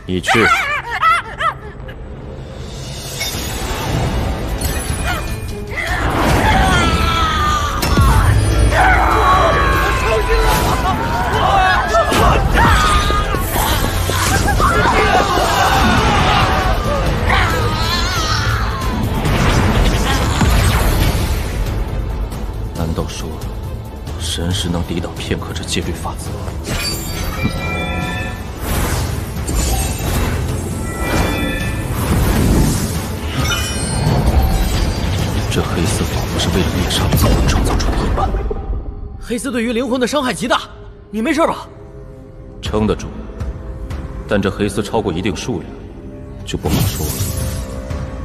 你去。难道说，神识能抵挡片刻这戒律法则？这黑丝仿佛是为了灭杀自我创造出的一般。黑丝对于灵魂的伤害极大，你没事吧？撑得住，但这黑丝超过一定数量，就不好说了。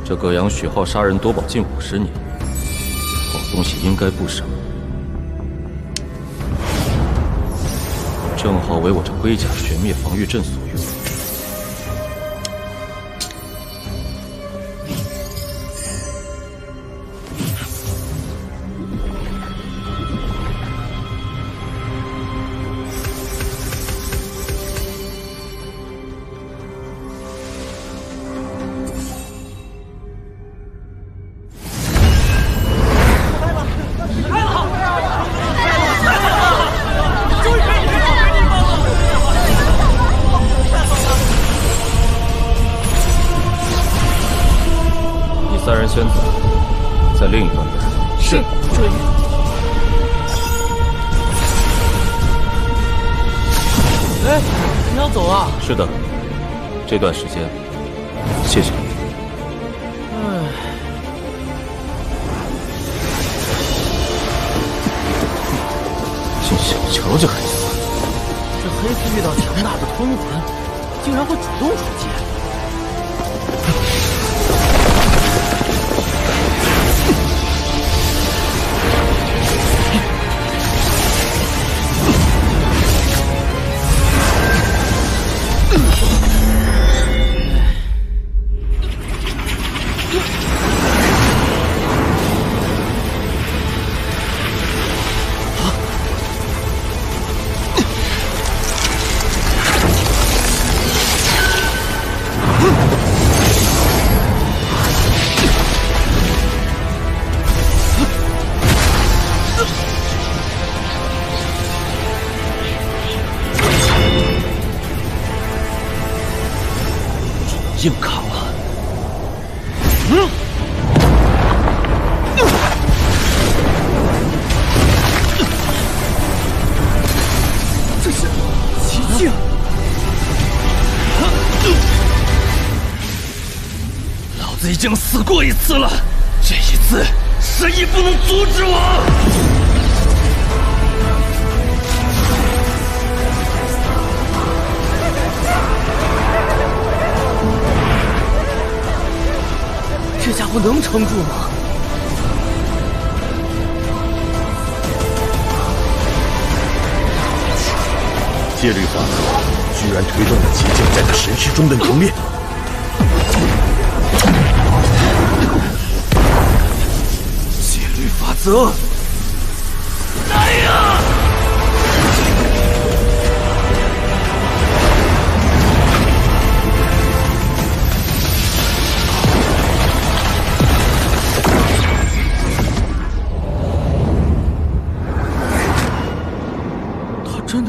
这葛阳许浩杀人夺宝近50年，好东西应该不少，正好为我这龟甲玄灭防御阵所用。三人先走，在另一端等。是，注意。哎，你要走啊？是的，这段时间，谢谢你。唉，竟想瞧这黑丝！这黑丝遇到强大的吞魂，竟然会主动出击。硬扛了。这是奇境。老子已经死过一次了，这一次谁也不能阻止我。这家伙能撑住吗？戒律法则居然推动了极境在他神识中的凝练。戒律法则，来呀！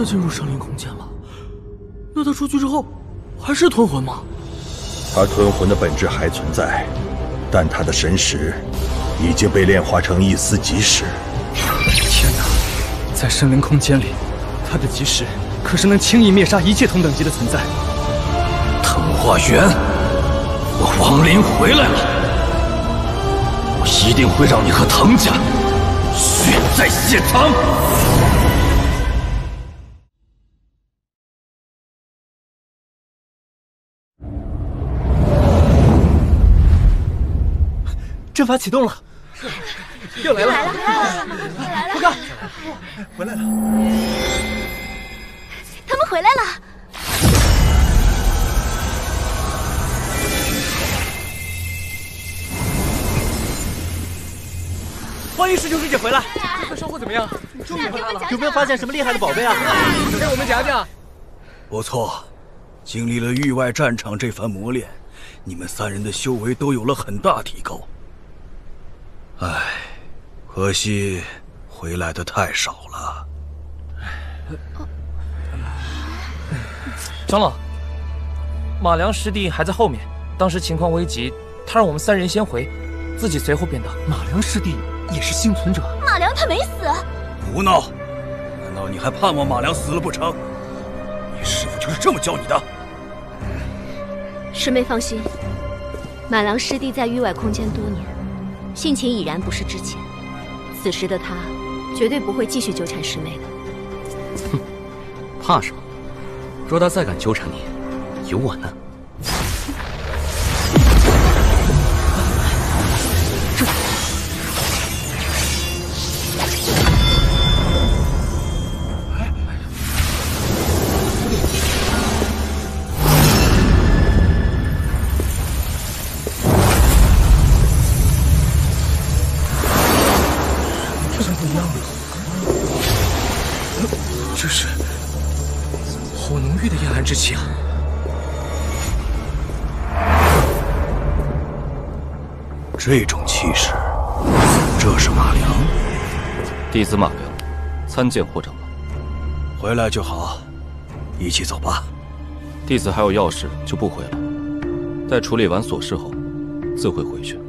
的进入生灵空间了，那他出去之后还是吞魂吗？他吞魂的本质还存在，但他的神识已经被炼化成一丝极识。天哪，在生灵空间里，他的极识可是能轻易灭杀一切同等级的存在。藤花源，我亡灵回来了，我一定会让你和藤家血债血偿。阵法启动了，又来了！快看，回来了！他们回来了！欢迎师兄师姐回来！这次收获怎么样？终于回来了，有没有发现什么厉害的宝贝啊？给我们讲讲。不错，经历了域外战场这番磨练，你们三人的修为都有了很大提高。唉，可惜回来的太少了。长老，马良师弟还在后面，当时情况危急，他让我们三人先回，自己随后便到。马良师弟也是幸存者？马良他没死。胡闹！难道你还盼望马良死了不成？你师父就是这么教你的？师妹放心，马良师弟在域外空间多年，性情已然不是之前。此时的他，绝对不会继续纠缠师妹的。哼，怕什么？若他再敢纠缠你，有我呢。这是好浓郁的阴暗之气啊！这种气势，这是马良。弟子马良，参见霍长老。回来就好，一起走吧。弟子还有要事，就不回了。待处理完琐事后，自会回去。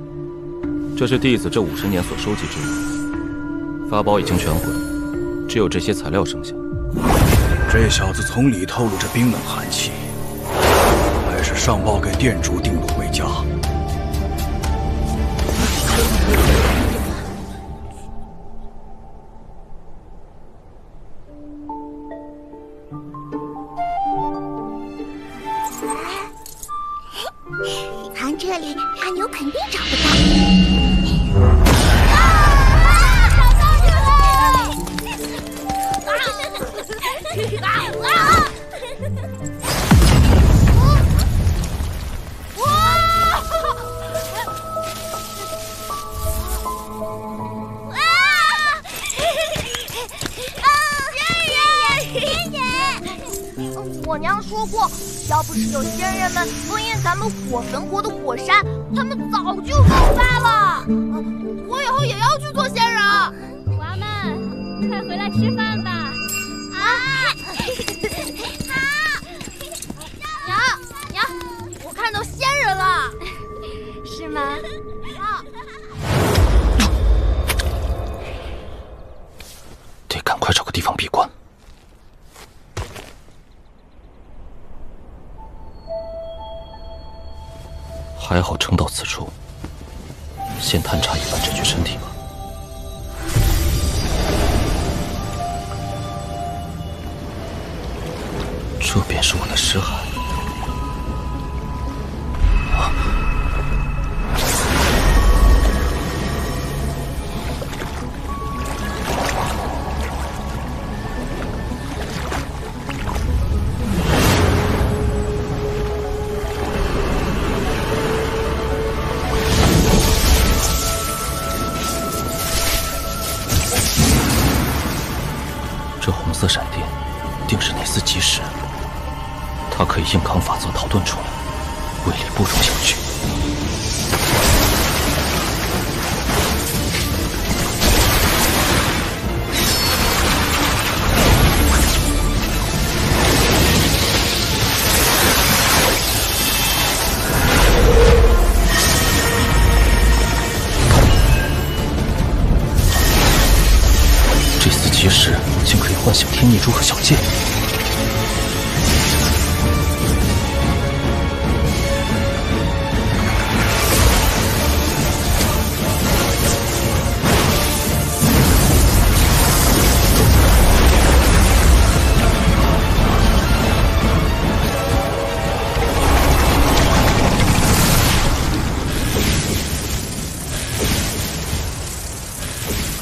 这是弟子这50年所收集之物，法宝已经全毁，只有这些材料剩下。这小子从里透露着冰冷寒气，还是上报给店主定路回家。藏这里，阿牛肯定找不到。我娘说过，要不是有仙人们封印咱们火神国的火山，他们早就爆发了。我以后也要去做仙人。娃们，快回来吃饭吧！娘，我看到仙人了。是吗？得赶快找个地方闭关。还好撑到此处，先探查一番这具身体吧。这便是我的尸骸。这红色闪电，定是那丝极石。它可以硬扛法则逃遁出来，威力不容小觑。唤醒天孽珠和小剑。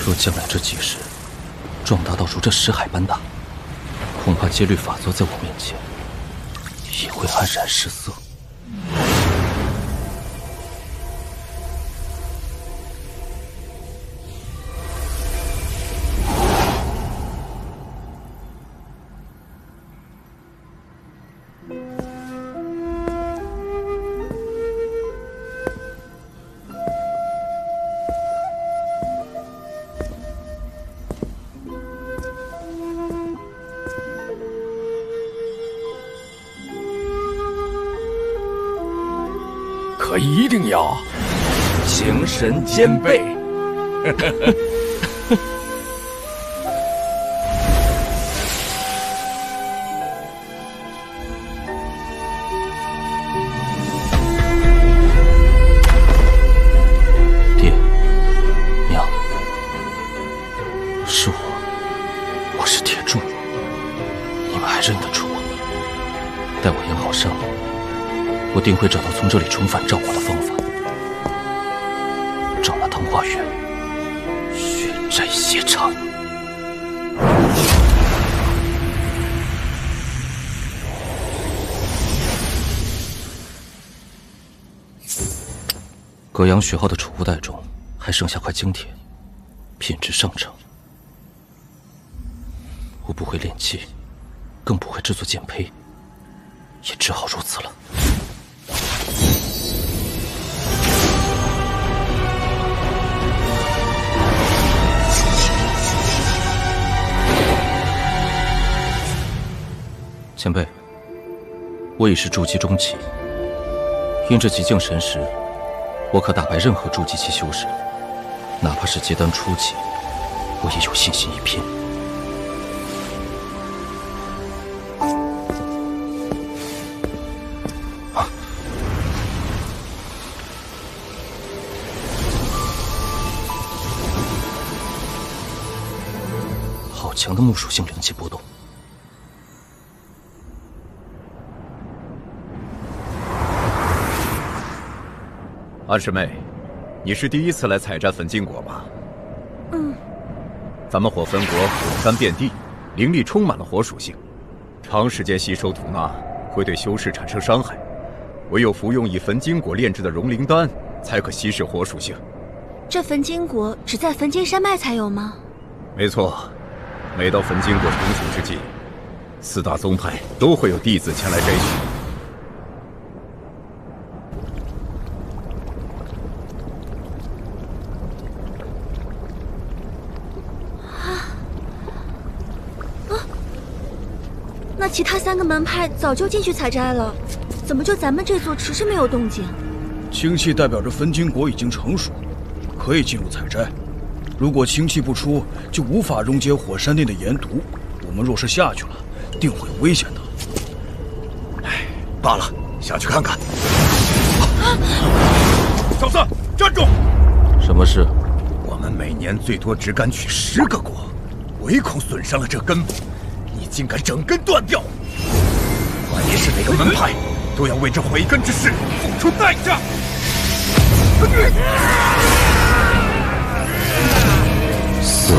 若将来这几世壮大到如这石海般大，恐怕戒律法则在我面前也会黯然失色。可一定要精神兼备。爹娘，是我是铁柱，你们还认得出我？待我养好伤，我定会找到从这里重返赵国的方法，找那唐花园，血债血偿。隔阳血号的储物袋中还剩下块精铁，品质上乘。我不会炼器，更不会制作剑胚，也只好如此了。前辈，我已是筑基中期，因这极境神识，我可打败任何筑基期修士，哪怕是结丹初期，我也有信心一拼。好强的木属性灵气波动！安师妹，你是第一次来采摘焚金果吧？嗯。咱们火焚国火山遍地，灵力充满了火属性，长时间吸收吐纳会对修士产生伤害，唯有服用以焚金果炼制的融灵丹，才可稀释火属性。这焚金果只在焚金山脉才有吗？没错，每到焚金果成熟之际，4大宗派都会有弟子前来摘取。那其他3个门派早就进去采摘了，怎么就咱们这座迟迟没有动静？清气代表着焚金果已经成熟，可以进入采摘。如果清气不出，就无法溶解火山内的炎毒。我们若是下去了，定会有危险的。哎，罢了，下去看看。小子，站住！什么事？我们每年最多只敢取10个果，唯恐损伤了这根部。你竟敢整根断掉！无论是哪个门派，都要为这毁根之事付出代价。死！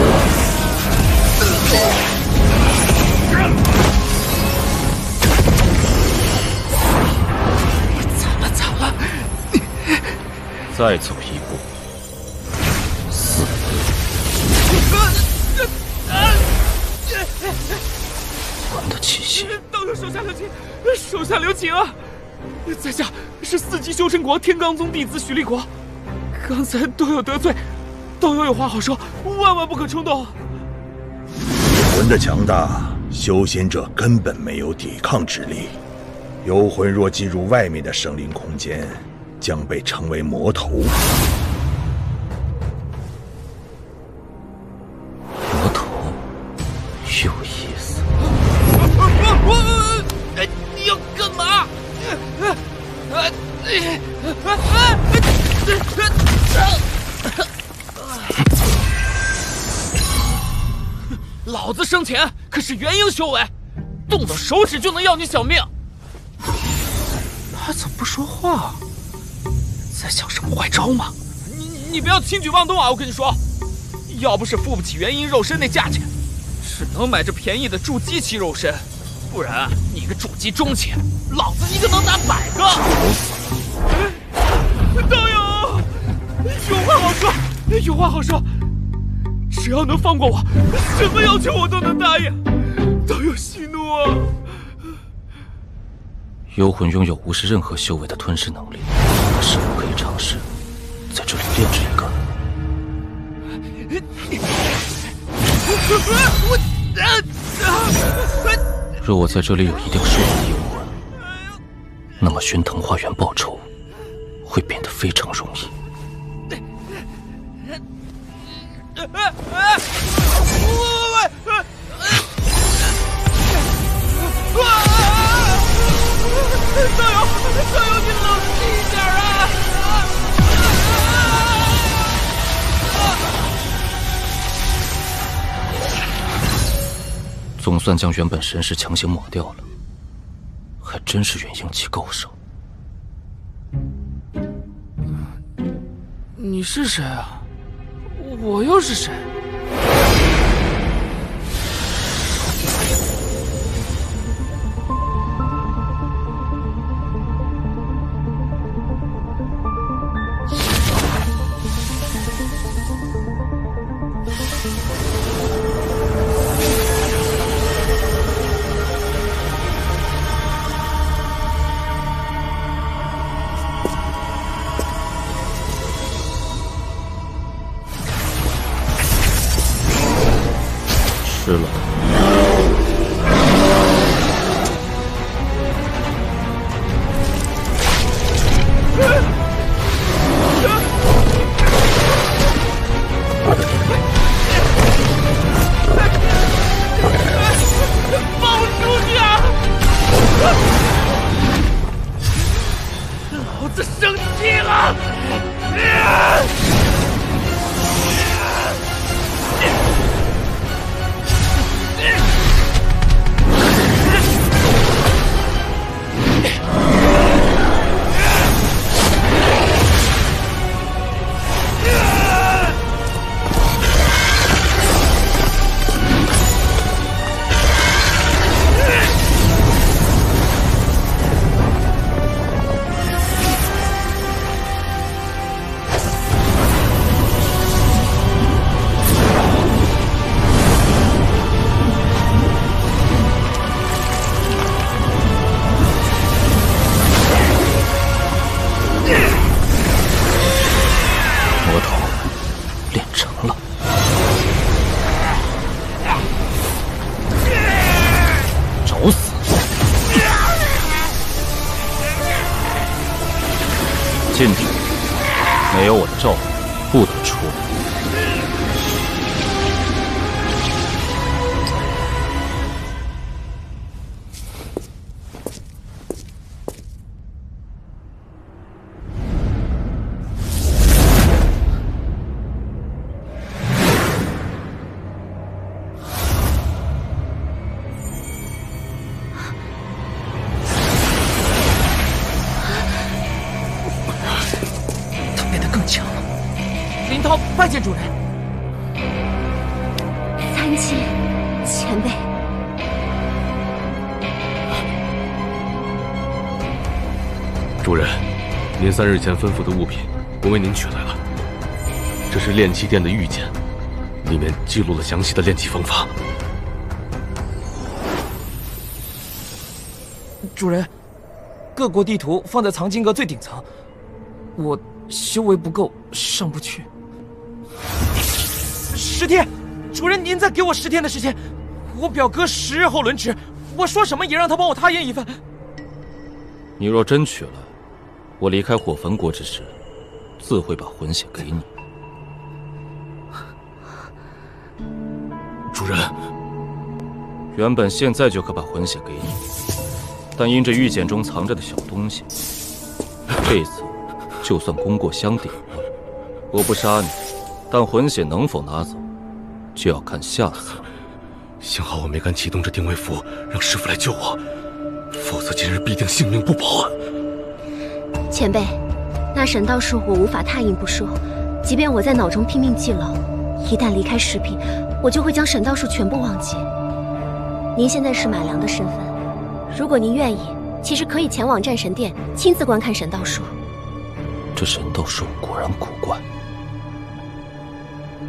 糟了！再走一步，死！魂的气息！都是手下留情，手下留情啊！在下是4级修真国天罡宗弟子许立国，刚才都有得罪，都有话好说，万万不可冲动。魂的强大，修仙者根本没有抵抗之力。幽魂若进入外面的生灵空间，将被称为魔头。魔头，有意。老子生前可是元婴修为，动动手指就能要你小命。他怎么不说话？在想什么坏招吗？你不要轻举妄动啊！我跟你说，要不是付不起元婴肉身那价钱，只能买这便宜的筑基期肉身，不然你个筑基中期，老子一个能打100个。道友，有话好说，有话好说。只要能放过我，什么要求我都能答应。道友息怒啊！幽魂拥有无视任何修为的吞噬能力，是否可以尝试在这里炼制一个？若我在这里有一定数量的幽魂，那么寻藤花园报仇会变得非常容易。道友，你冷静一点啊！总算将原本神识强行抹掉了，还真是元婴期高手。你是谁啊？我又是谁？吃了。放我出去啊！老子生气了！禁止，没有我的召唤，不得出来。拜见主人。参见前辈。主人，您3日前吩咐的物品，我为您取来了。这是炼气殿的玉简，里面记录了详细的炼气方法。主人，各国地图放在藏经阁最顶层，我修为不够，上不去。10天，主人您再给我10天的时间，我表哥10日后轮值，我说什么也让他帮我踏验一番。你若真取来，我离开火焚国之时，自会把魂血给你。主人，原本现在就可把魂血给你，但因这玉简中藏着的小东西，这次就算功过相抵了。我不杀你，但魂血能否拿走，就要看下次。幸好我没敢启动这定位符，让师傅来救我，否则今日必定性命不保啊！前辈，那神道术我无法拓印不说，即便我在脑中拼命记牢，一旦离开石壁，我就会将神道术全部忘记。您现在是马良的身份，如果您愿意，其实可以前往战神殿亲自观看神道术。这神道术果然古怪，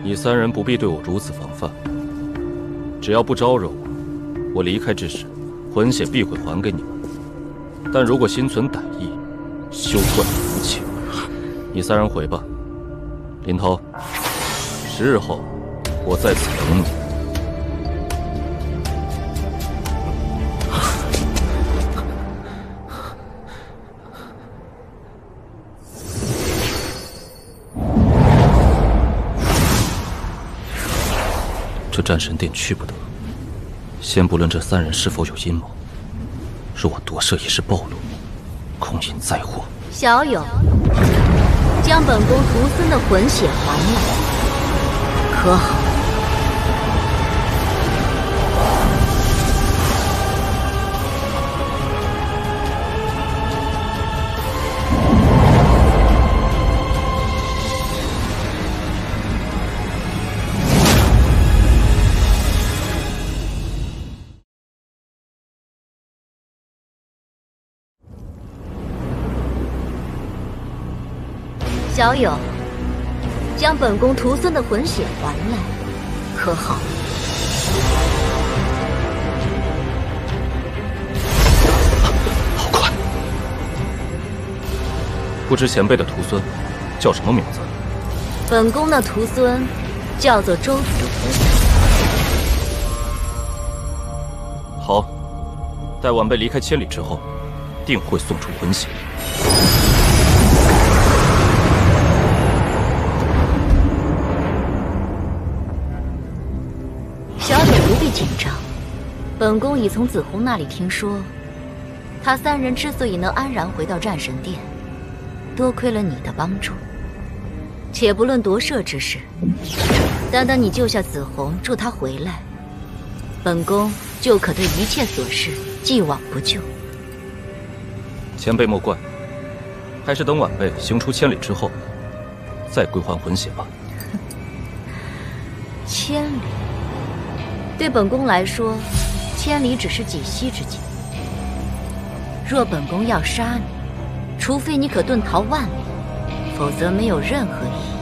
你3人不必对我如此防范。只要不招惹我，我离开之时，魂血必会还给你们。但如果心存歹意，休断福气。你3人回吧。林涛，10日后我在此等你。这战神殿去不得。先不论这3人是否有阴谋，若我夺舍一时暴露，恐引灾祸。小友，将本宫徒孙的魂血还来，可好？小友，将本宫徒孙的魂血还来，可好？好快！不知前辈的徒孙叫什么名字？本宫的徒孙叫做周子豪。好，待晚辈离开千里之后，定会送出魂血。小友不必紧张，本宫已从紫红那里听说，他3人之所以能安然回到战神殿，多亏了你的帮助。且不论夺舍之事，单单你救下紫红，助他回来，本宫就可对一切琐事既往不咎。前辈莫怪，还是等晚辈行出千里之后，再归还魂血吧。千里，对本宫来说，千里只是几息之间。若本宫要杀你，除非你可遁逃万里，否则没有任何意义。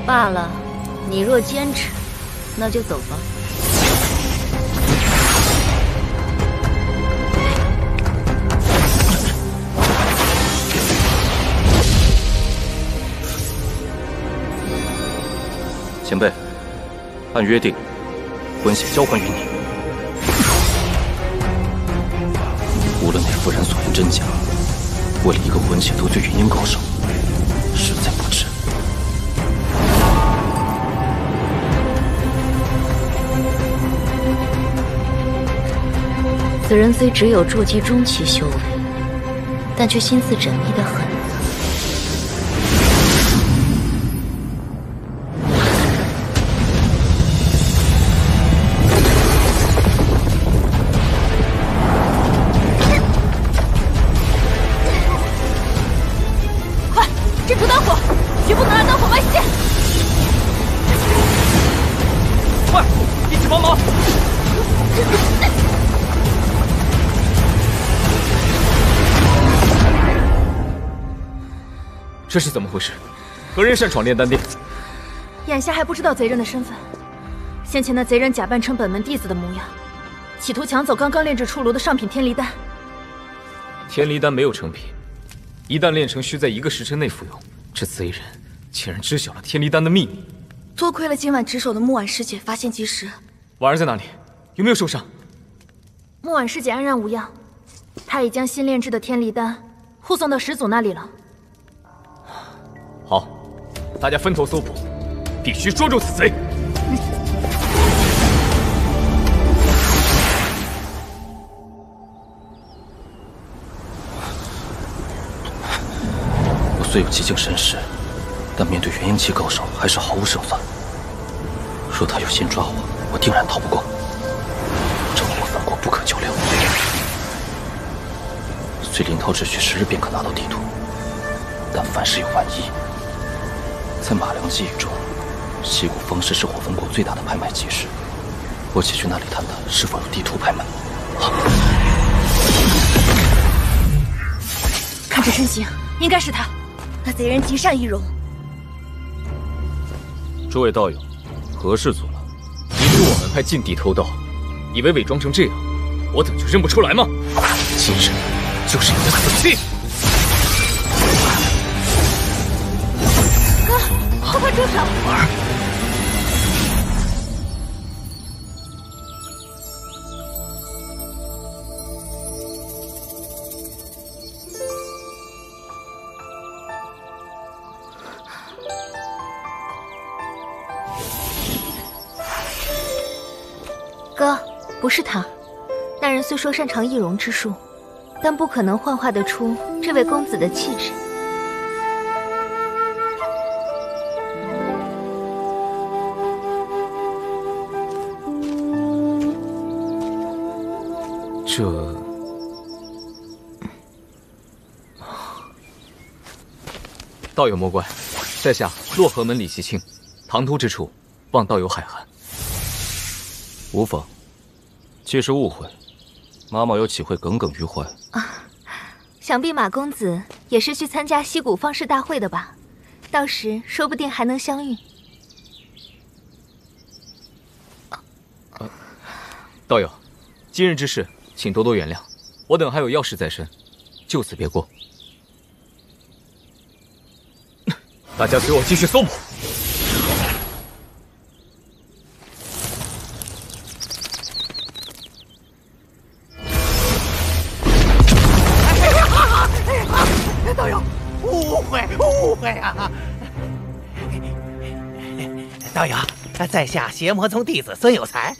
罢了，你若坚持，那就走吧。前辈，按约定，魂血交还于你。无论那妇人所言真假，为了一个魂血得罪元婴高手，实在不值。此人虽只有筑基中期修为，但却心思缜密得很。快，镇住灯火，绝不能让灯火外泄！快，一起帮忙！这是怎么回事？何人擅闯炼丹殿？眼下还不知道贼人的身份。先前那贼人假扮成本门弟子的模样，企图抢走刚刚炼制出炉的上品天离丹。天离丹没有成品，一旦炼成，需在1个时辰内服用。这贼人竟然知晓了天离丹的秘密。多亏了今晚值守的木婉师姐发现及时。婉儿在哪里？有没有受伤？木婉师姐安然无恙，她已将新炼制的天离丹护送到始祖那里了。好，大家分头搜捕，必须捉住此贼。虽有极境神识，但面对元婴期高手还是毫无胜算。若他有心抓我定然逃不过。这火焚国不可久留。虽林涛只需10日便可拿到地图，但凡事有万一。在马良记忆中，西谷峰市是火焚国最大的拍卖集市，我且去那里探探是否有地图拍卖。看这身形，应该是他。那贼人极善易容。诸位道友，何事阻挠？你指我门派禁地偷盗，以为伪装成这样，我等就认不出来吗？今日就是你的死期！哥，快住手！哥，不是他。那人虽说擅长易容之术，但不可能幻化得出这位公子的气质。这……道友莫怪，在下洛河门李袭清，唐突之处，望道友海涵。无妨，既是误会，妈妈又岂会耿耿于怀？想必马公子也是去参加西谷方士大会的吧？到时说不定还能相遇。道友，今日之事，请多多原谅，我等还有要事在身，就此别过。大家随我继续搜捕。道友，误会啊！道友，在下邪魔宗弟子孙有才，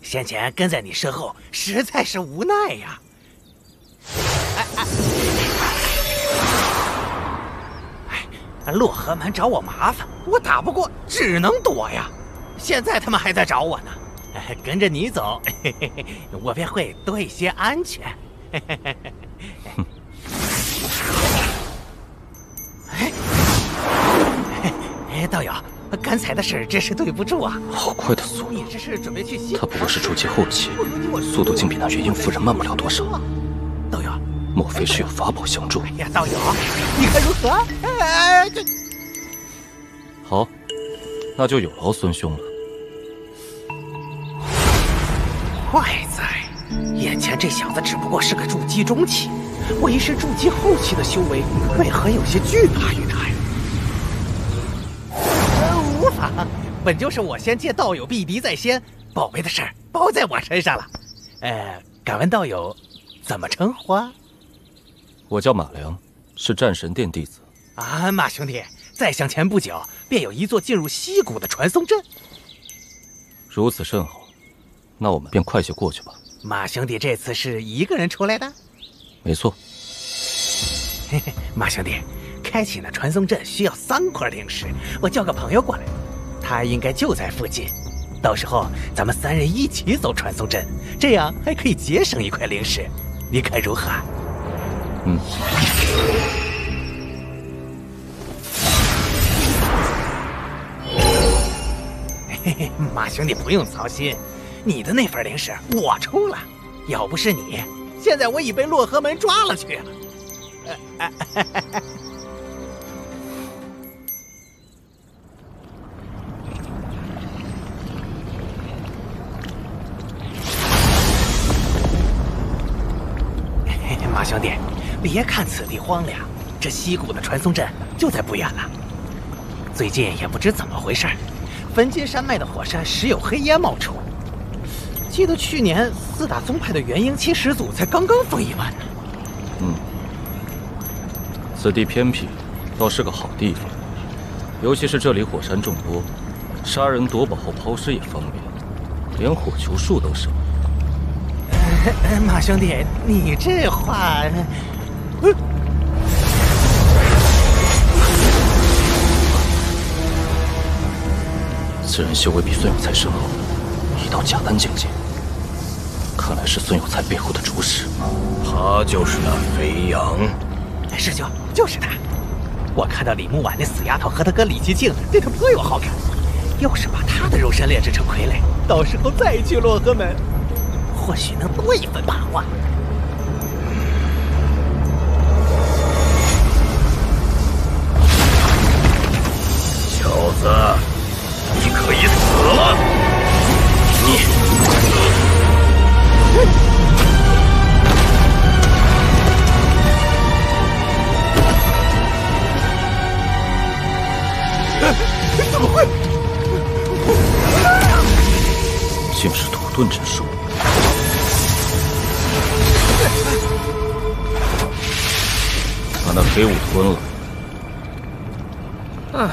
先前跟在你身后，实在是无奈呀。洛河门找我麻烦，我打不过，只能躲呀。现在他们还在找我呢，跟着你走，我便会多一些安全。道友，刚才的事真是对不住啊！好快的速度！你这是准备去西？他不过是筑基后期，速度竟比那元婴夫人慢不了多少。道友，莫非是有法宝相助？哎呀，道友，你看如何？这好，那就有劳孙兄了。怪哉，眼前这小子只不过是个筑基中期，我一是筑基后期的修为，为何有些惧怕于他呀？无妨，本就是我先借道友避敌在先，宝贝的事儿包在我身上了。敢问道友怎么称呼？我叫马良，是战神殿弟子。啊，马兄弟，再向前不久，便有一座进入溪谷的传送阵。如此甚好，那我们便快些过去吧。马兄弟这次是一个人出来的？没错。嘿嘿，马兄弟，开启那传送阵需要3块灵石，我叫个朋友过来，他应该就在附近。到时候咱们3人一起走传送阵，这样还可以节省1块灵石，你看如何？嗯。嘿嘿，马兄弟不用操心，你的那份灵石我出了，要不是你，现在我已被洛河门抓了去了。马兄弟，别看此地荒凉，这溪谷的传送阵就在不远了。最近也不知怎么回事，焚金山脉的火山时有黑烟冒出。记得去年4大宗派的元婴期始祖才刚刚封1万呢。此地偏僻，倒是个好地方。尤其是这里火山众多，杀人夺宝后抛尸也方便，连火球术都省。马兄弟，你这话……此人修为比孙有才深厚，已到假丹境界，看来是孙有才背后的主使。他就是那肥羊。师兄，就是他。我看到李木婉那死丫头和他哥李奇庆对他颇有好感，要是把他的肉身炼制成傀儡，到时候再去洛河门，或许能多一分把握。小子，你可以死了！怎么会？竟是土遁之术。把那黑雾吞了。唉，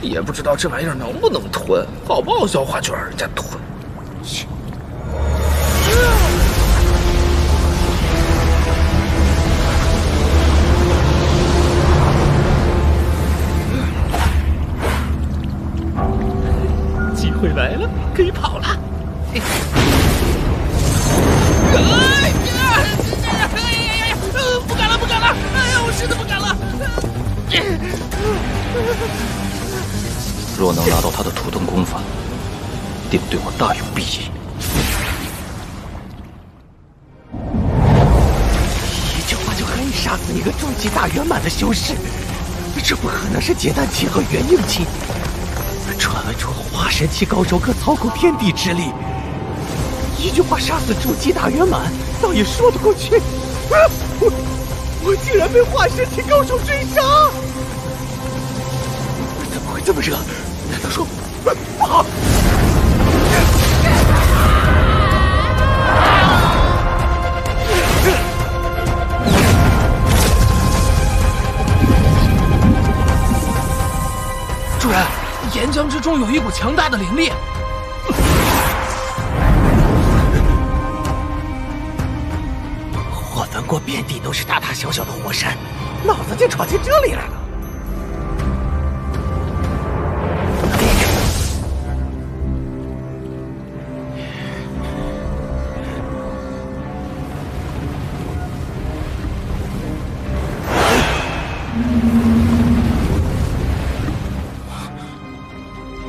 也不知道这玩意儿能不能吞，好不好消化就让人家吞。切！机会来了，可以跑了。不敢了，不敢了！哎呀，我实在不敢了。若能拿到他的土遁功法，定对我大有裨益。一句话就可以杀死一个筑基大圆满的修士，这不可能是结丹期和元婴期。传闻中化神期高手可操控天地之力，一句话杀死筑基大圆满，倒也说得过去。我竟然被化神期高手追杀！怎么会这么热？难道说不好？主人，岩浆之中有一股强大的灵力。火焚过遍地都是大大小小的火山，老子竟闯进这里来了。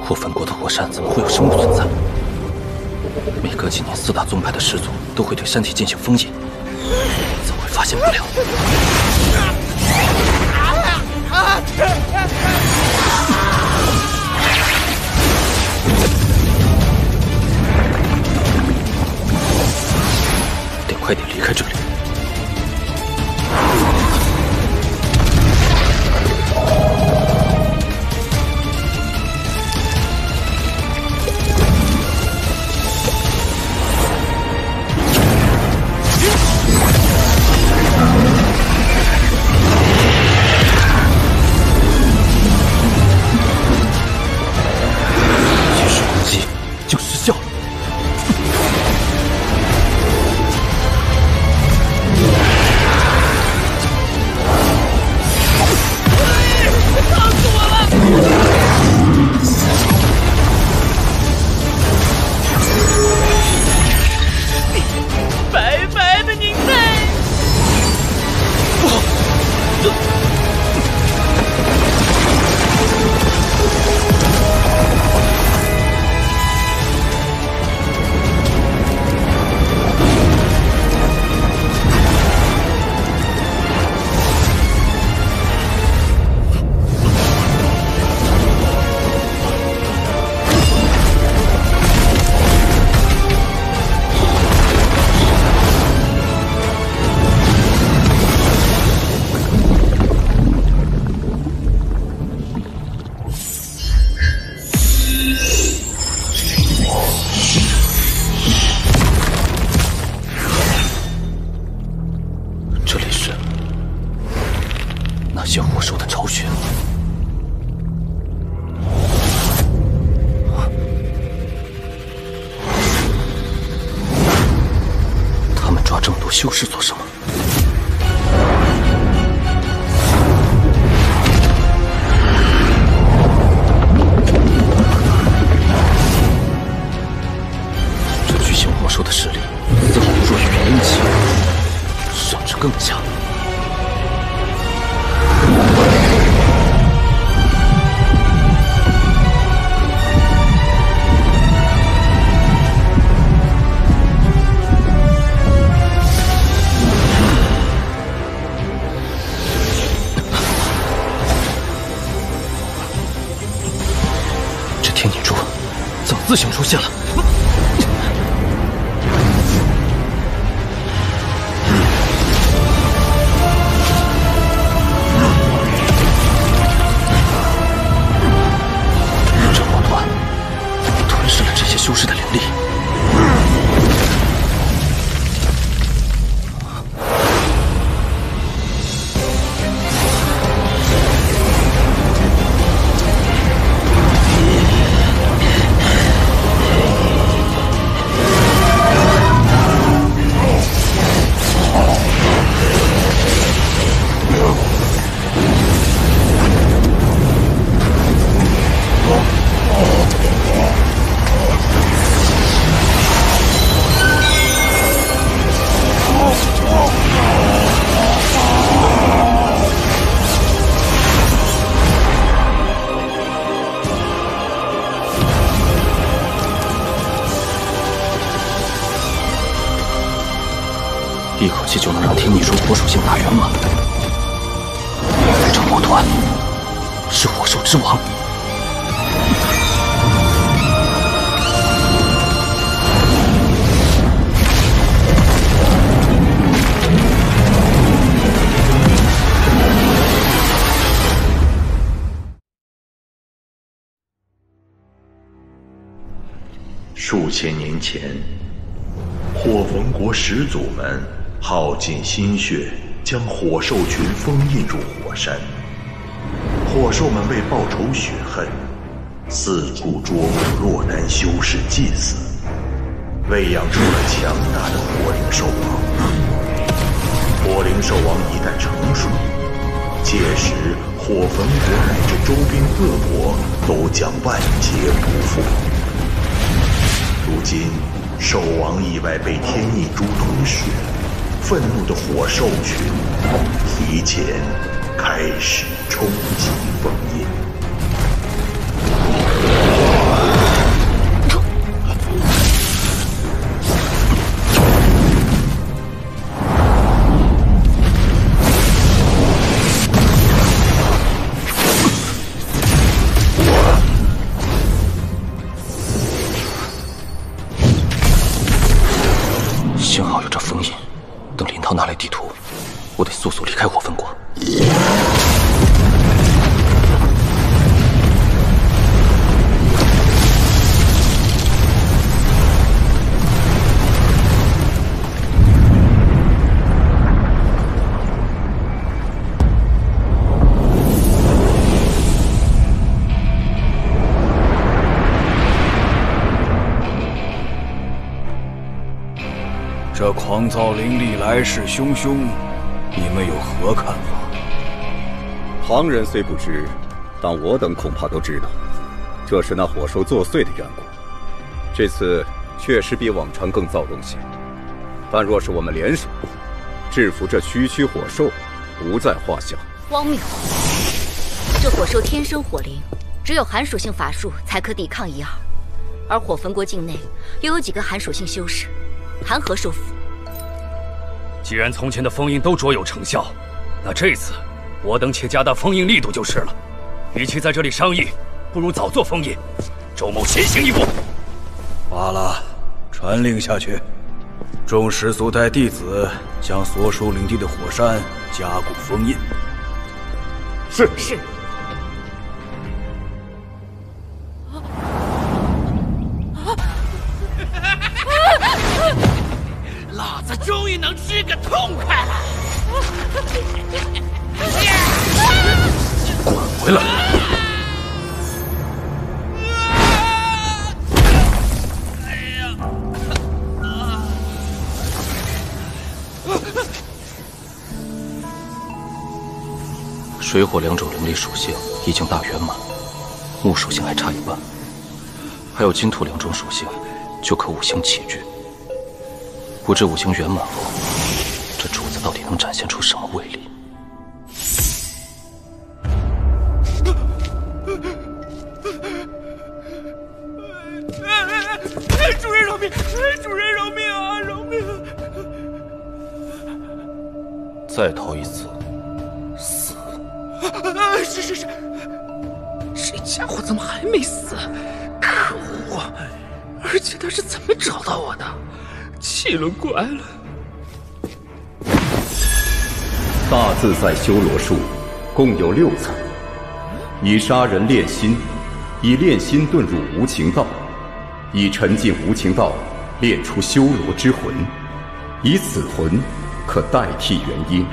我焚过的火山怎么会有生物存在？每隔几年，四大宗派的始祖都会对山体进行封印，怎么会发现不了？得快点离开这里。些火兽的巢穴。他们抓这么多修士做什么？更强。这天女珠怎么自行出现了？ 修士的灵力，一口气就能让天逆珠火属性打圆满。非常魔团是火兽之王。数千年前，火焚国始祖们耗尽心血，将火兽群封印入火山。火兽们为报仇雪恨，四处捉捕落单修士祭祀，喂养出了强大的火灵兽王。火灵兽王一旦成熟，届时火焚国乃至周边各国都将万劫不复。如今兽王意外被天逆珠吞噬，愤怒的火兽群提前开始冲击封印。幸好有这封印，等林涛拿来地图，我得速速离开火焚国。这狂躁灵力来势汹汹，你们有何看法？旁人虽不知，但我等恐怕都知道，这是那火兽作祟的缘故。这次确实比往常更躁动些，但若是我们联手，制服这区区火兽，不在话下。荒谬！这火兽天生火灵，只有寒属性法术才可抵抗一二，而火焚国境内又有几个寒属性修士。 谈何收服？既然从前的封印都卓有成效，那这次我等且加大封印力度就是了。与其在这里商议，不如早做封印。周某先行一步。罢了，传令下去，众师速带弟子将所属领地的火山加固封印。是。老子终于能吃个痛快了！滚回来！水火两种灵力属性已经大圆满，木属性还差一半，还有金土两种属性就可五行齐聚。不知五行圆满后，这主子到底能展现出什么威力？主人饶命！主人饶命啊！饶命！再逃一次，死！是，这家伙怎么还没死？可恶！而且他是怎么找到我的？奇了怪了！大自在修罗术共有6层，以杀人炼心，以炼心遁入无情道，以沉浸无情道炼出修罗之魂，以此魂可代替元婴。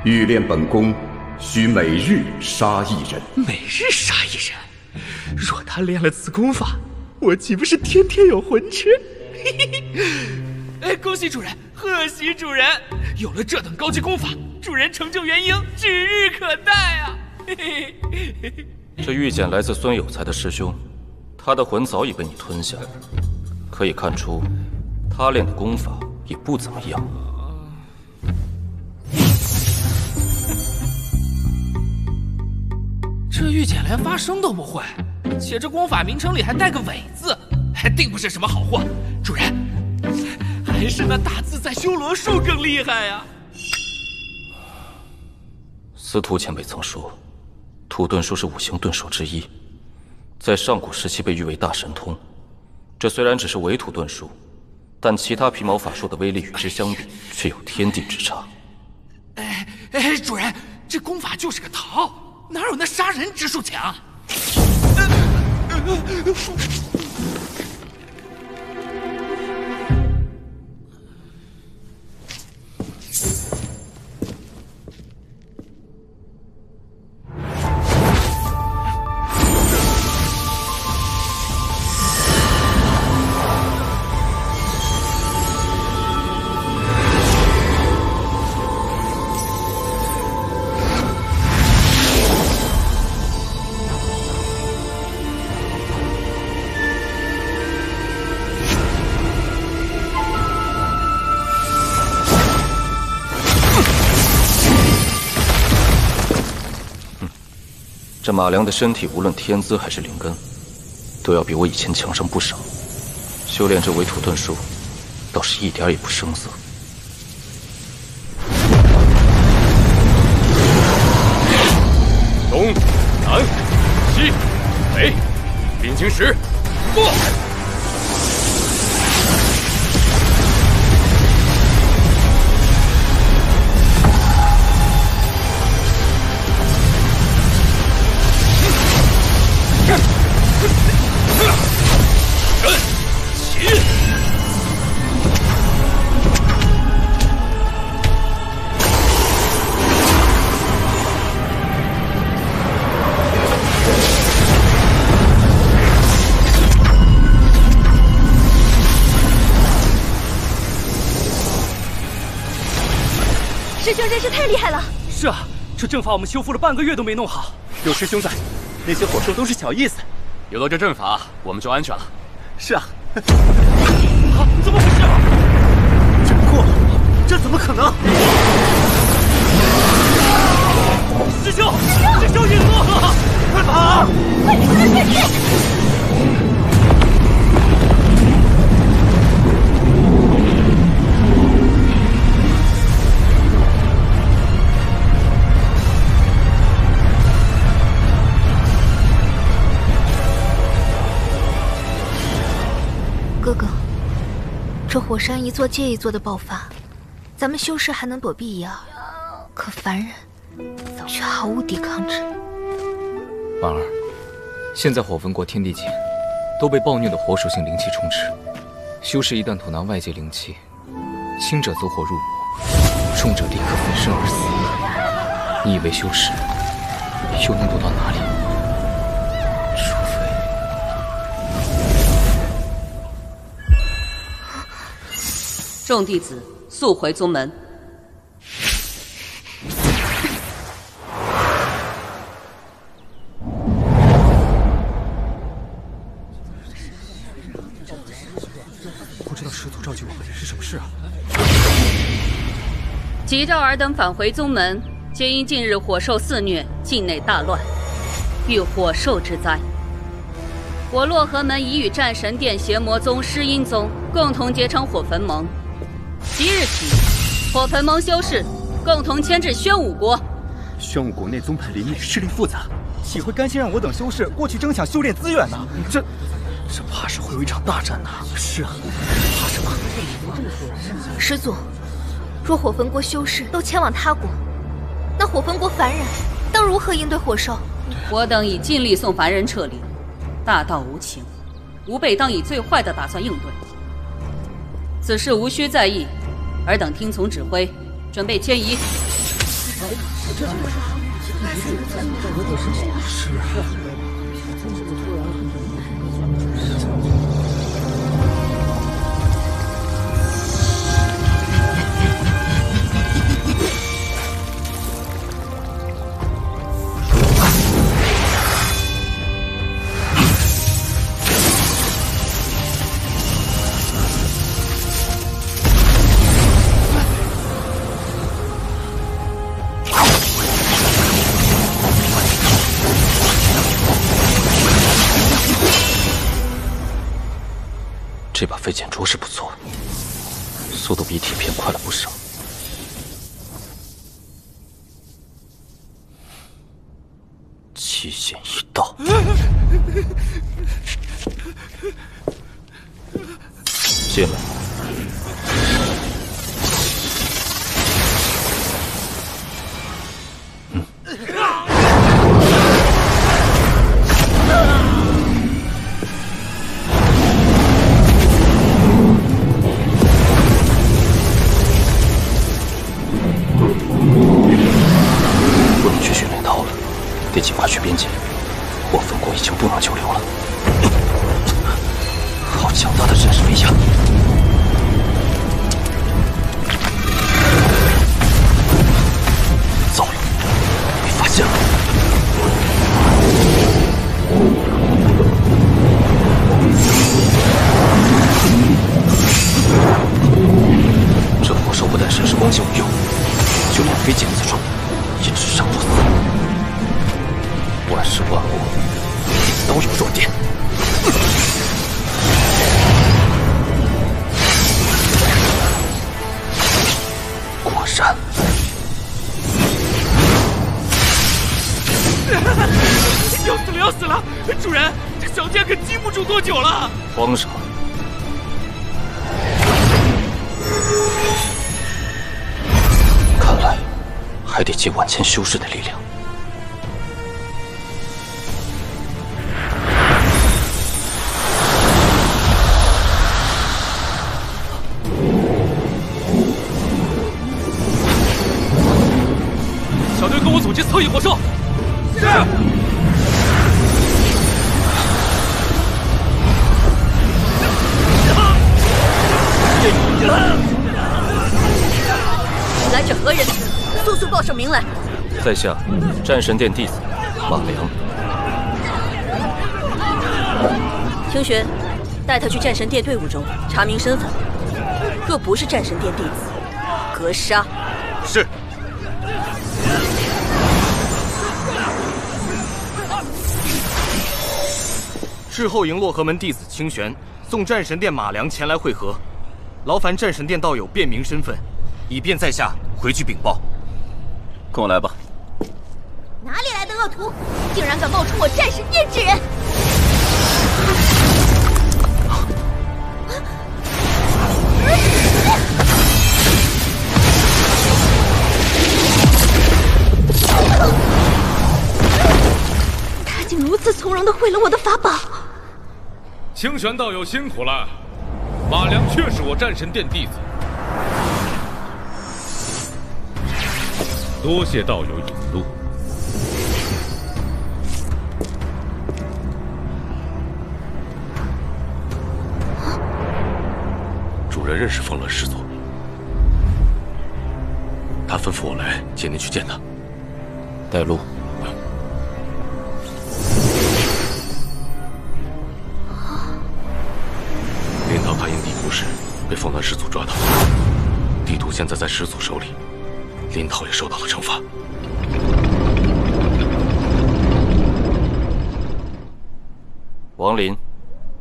欲练本功，需每日杀1人。每日杀1人，若他练了此功法，我岂不是天天有魂吃？恭喜主人，贺喜主人！有了这等高级功法，主人成就元婴指日可待啊！这玉简来自孙有才的师兄，他的魂早已被你吞下，可以看出，他练的功法也不怎么样。这玉简连发声都不会，且这功法名称里还带个伪字，还定不是什么好货。主人，还是那大自在修罗术更厉害呀！司徒前辈曾说，土遁术是5行遁术之一，在上古时期被誉为大神通。这虽然只是伪土遁术，但其他皮毛法术的威力与之相比，却有天地之差。主人，这功法就是个逃，哪有那杀人之术强？这马良的身体，无论天资还是灵根，都要比我以前强上不少。修炼这伪土遁术，倒是一点也不生涩。东南西北，临清时，过！师兄真是太厉害了！是啊，这阵法我们修复了半个月都没弄好。有师兄在，那些火兽都是小意思。有了这阵法，我们就安全了。是啊。怎么回事？阵破了，这怎么可能？师兄，师兄陨落了！快跑！快点快点快点！哥哥，这火山一座接一座的爆发，咱们修士还能躲避一二，可凡人却毫无抵抗之力。婉儿，现在火焚国天地间都被暴虐的火属性灵气充斥，修士一旦吐纳外界灵气，轻者走火入魔，重者立刻粉身而死。你以为修士又能躲到哪里？除非……众弟子速回宗门。不知道师徒召集我们是什么事啊？吉兆尔等返回宗门，皆因近日火兽肆虐，境内大乱，遇火兽之灾。我洛河门已与战神殿、邪魔宗、尸阴宗共同结成火焚盟，即日起，火焚盟修士共同迁至宣武国。宣武国内宗派林立，势力复杂，岂会甘心让我等修士过去争抢修炼资源呢？这怕是会有一场大战呐！是啊，怕什么？师祖，若火焚国修士都前往他国，那火焚国凡人当如何应对火兽？我等已尽力送凡人撤离。大道无情，吾辈当以最坏的打算应对。此事无需在意，尔等听从指挥，准备迁移。这把飞剑着实不错，速度比铁片快了不少。期限已到，进来。得尽快去边界，火焚国已经不能久留了。好强大的阵势威压！糟了，被发现了！这火兽不但神识攻击无用，就连飞剑刺中也只伤不死。万事万物都有弱点。果然，要死了要死了！主人，这小剑可经不住多久了。慌什么？看来还得借万千修士的力量。组织侧翼火兽。是。来者何人？速速报上名来。在下战神殿弟子马良。听玄，带他去战神殿队伍中查明身份。若不是战神殿弟子，格杀。是。事后迎洛河门弟子清玄送战神殿马良前来会合，劳烦战神殿道友辨明身份，以便在下回去禀报。跟我来吧。哪里来的恶徒，竟然敢冒充我战神殿之人！他竟如此从容地毁了我的法宝。清玄道友辛苦了，马良确是我战神殿弟子，多谢道友引路。主人认识凤乐师祖，他吩咐我来接您去见他。带路。临洮开营地图时被凤鸾师祖抓到，地图现在在师祖手里，林涛也受到了惩罚。王林，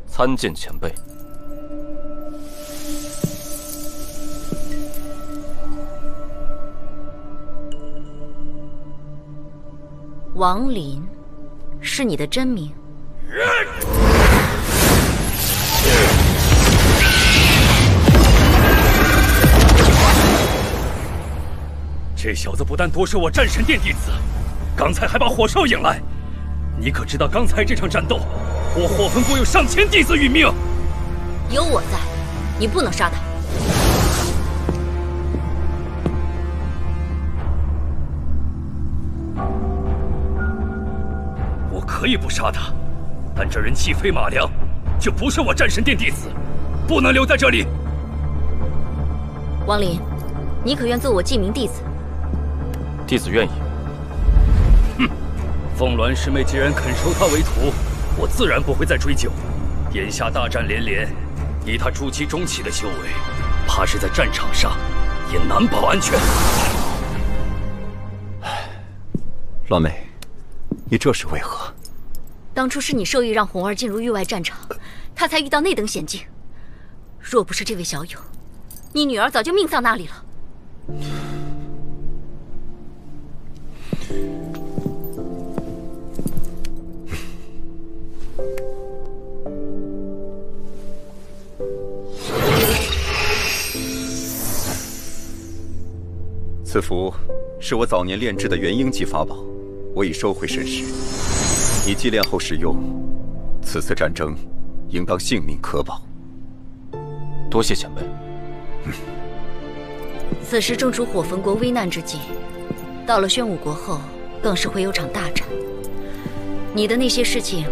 参见前辈。王林，是你的真名？这小子不但夺舍我战神殿弟子，刚才还把火兽引来。你可知道刚才这场战斗，我火焚国有上千弟子殒命。有我在，你不能杀他。我可以不杀他，但这人既非马良，就不是我战神殿弟子，不能留在这里。王林，你可愿做我记名弟子？弟子愿意。哼，凤鸾师妹既然肯收他为徒，我自然不会再追究。眼下大战连连，以他初期中期的修为，怕是在战场上也难保安全。乱妹，你这是为何？当初是你授意让红儿进入域外战场，他才遇到那等险境。若不是这位小友，你女儿早就命丧那里了。此符是我早年炼制的元婴级法宝，我已收回神识。你祭炼后使用，此次战争应当性命可保。多谢前辈。此时正处火焚国危难之际，到了宣武国后，更是会有场大战。你的那些事情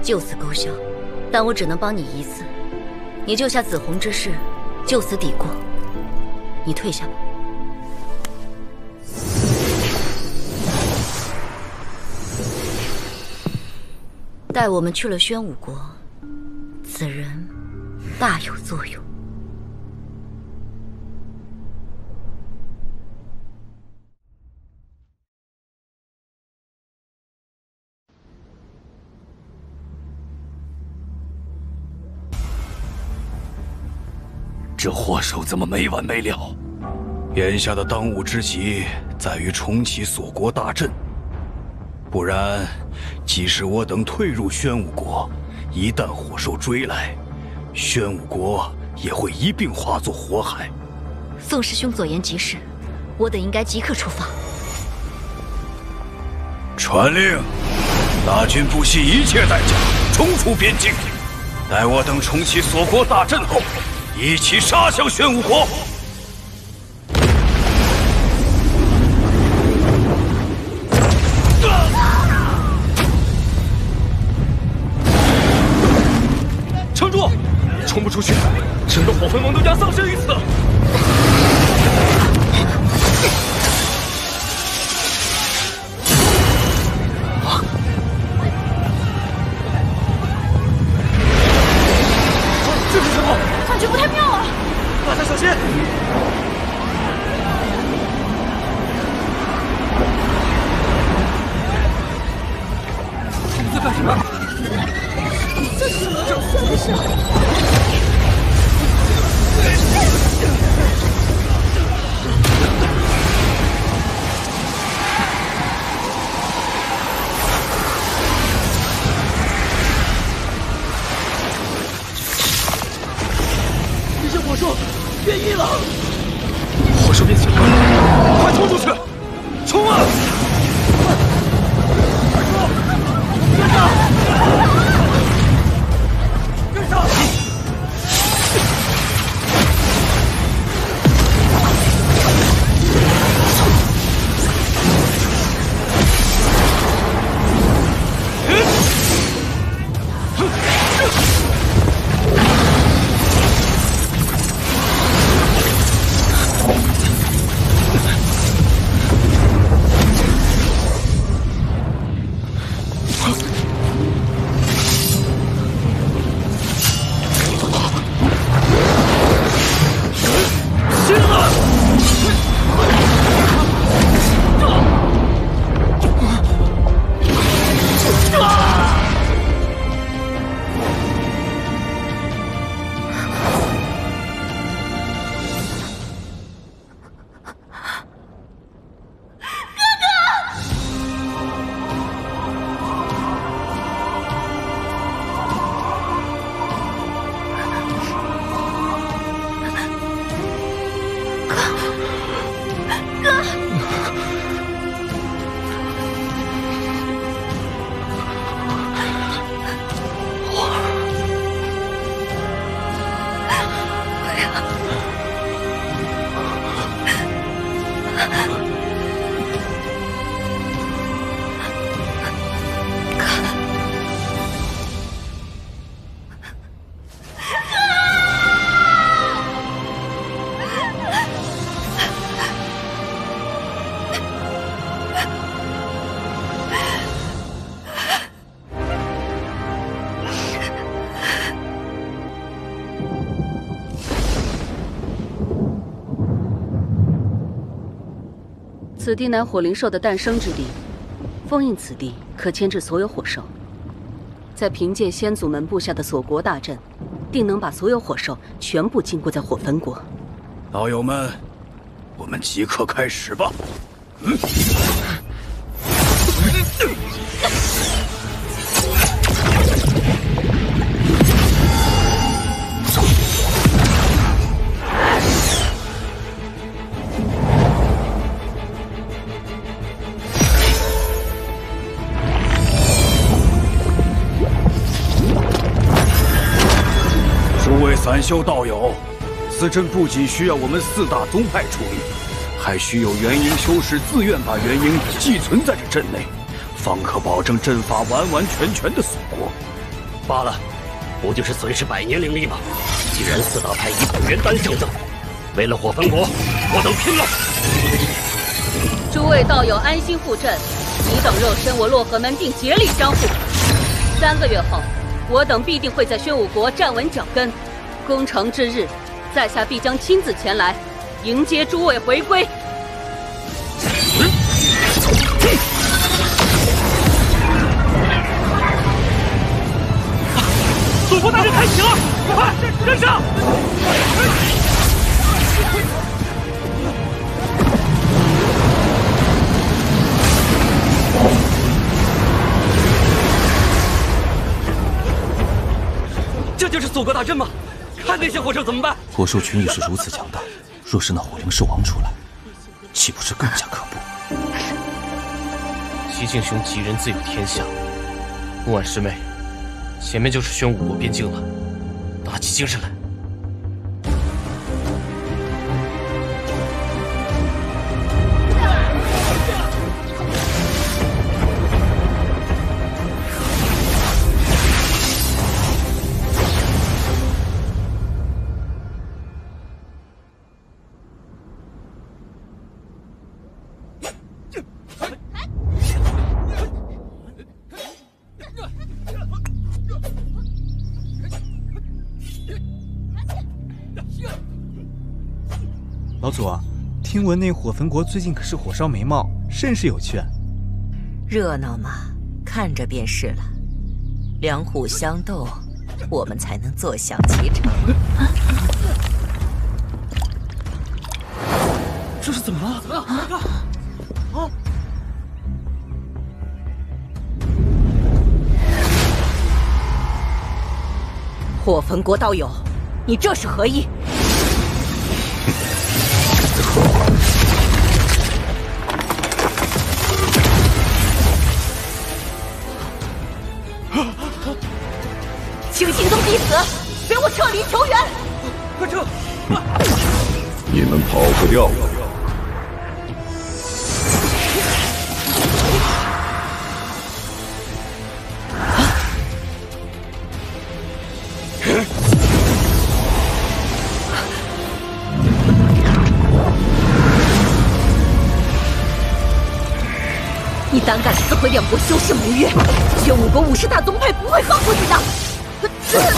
就此勾销，但我只能帮你一次。你救下紫红之事，就此抵过。你退下吧。待我们去了宣武国，此人大有作用。这祸首怎么没完没了？眼下的当务之急在于重启锁国大阵。不然，即使我等退入宣武国，一旦火兽追来，宣武国也会一并化作火海。宋师兄所言极是，我等应该即刻出发。传令，大军不惜一切代价冲出边境，待我等重启锁国大阵后，一起杀向宣武国。撑住！冲不出去，整个火焚王都将丧生于此。这是什么？感觉不太妙啊！大家小心！你在干什么？这是什么？这是！此地乃火灵兽的诞生之地，封印此地可牵制所有火兽。再凭借先祖们布下的锁国大阵，定能把所有火兽全部禁锢在火焚国。道友们，我们即刻开始吧。诸位散修道友，此阵不仅需要我们4大宗派处理，还需有元婴修士自愿把元婴寄存在这阵内，方可保证阵法完完全全的锁国。罢了，不就是损失100年灵力吗？既然4大派以古元丹相赠，为了火焚国，我等拼了！诸位道友安心护阵，你等肉身，我洛河门定竭力相护。3个月后，我等必定会在宣武国站稳脚跟。攻城之日，在下必将亲自前来迎接诸位回归。锁国大阵开启了，快跟上！这就是锁国大阵吗？看那些火兽怎么办？火兽群已是如此强大，若是那火灵兽王出来，岂不是更加可怖？齐敬雄吉人自有天相，木婉师妹，前面就是宣武国边境了，打起精神来！老祖，听闻那火焚国最近可是火烧眉毛，甚是有趣。热闹嘛，看着便是了。两虎相斗，我们才能坐享其成。这是怎么了？啊！火焚国道友，你这是何意？请行动弟子随我撤离求援！快撤！你们跑不掉了。你胆敢撕毁两国修士盟约，宣武国50大宗派不会放过你的！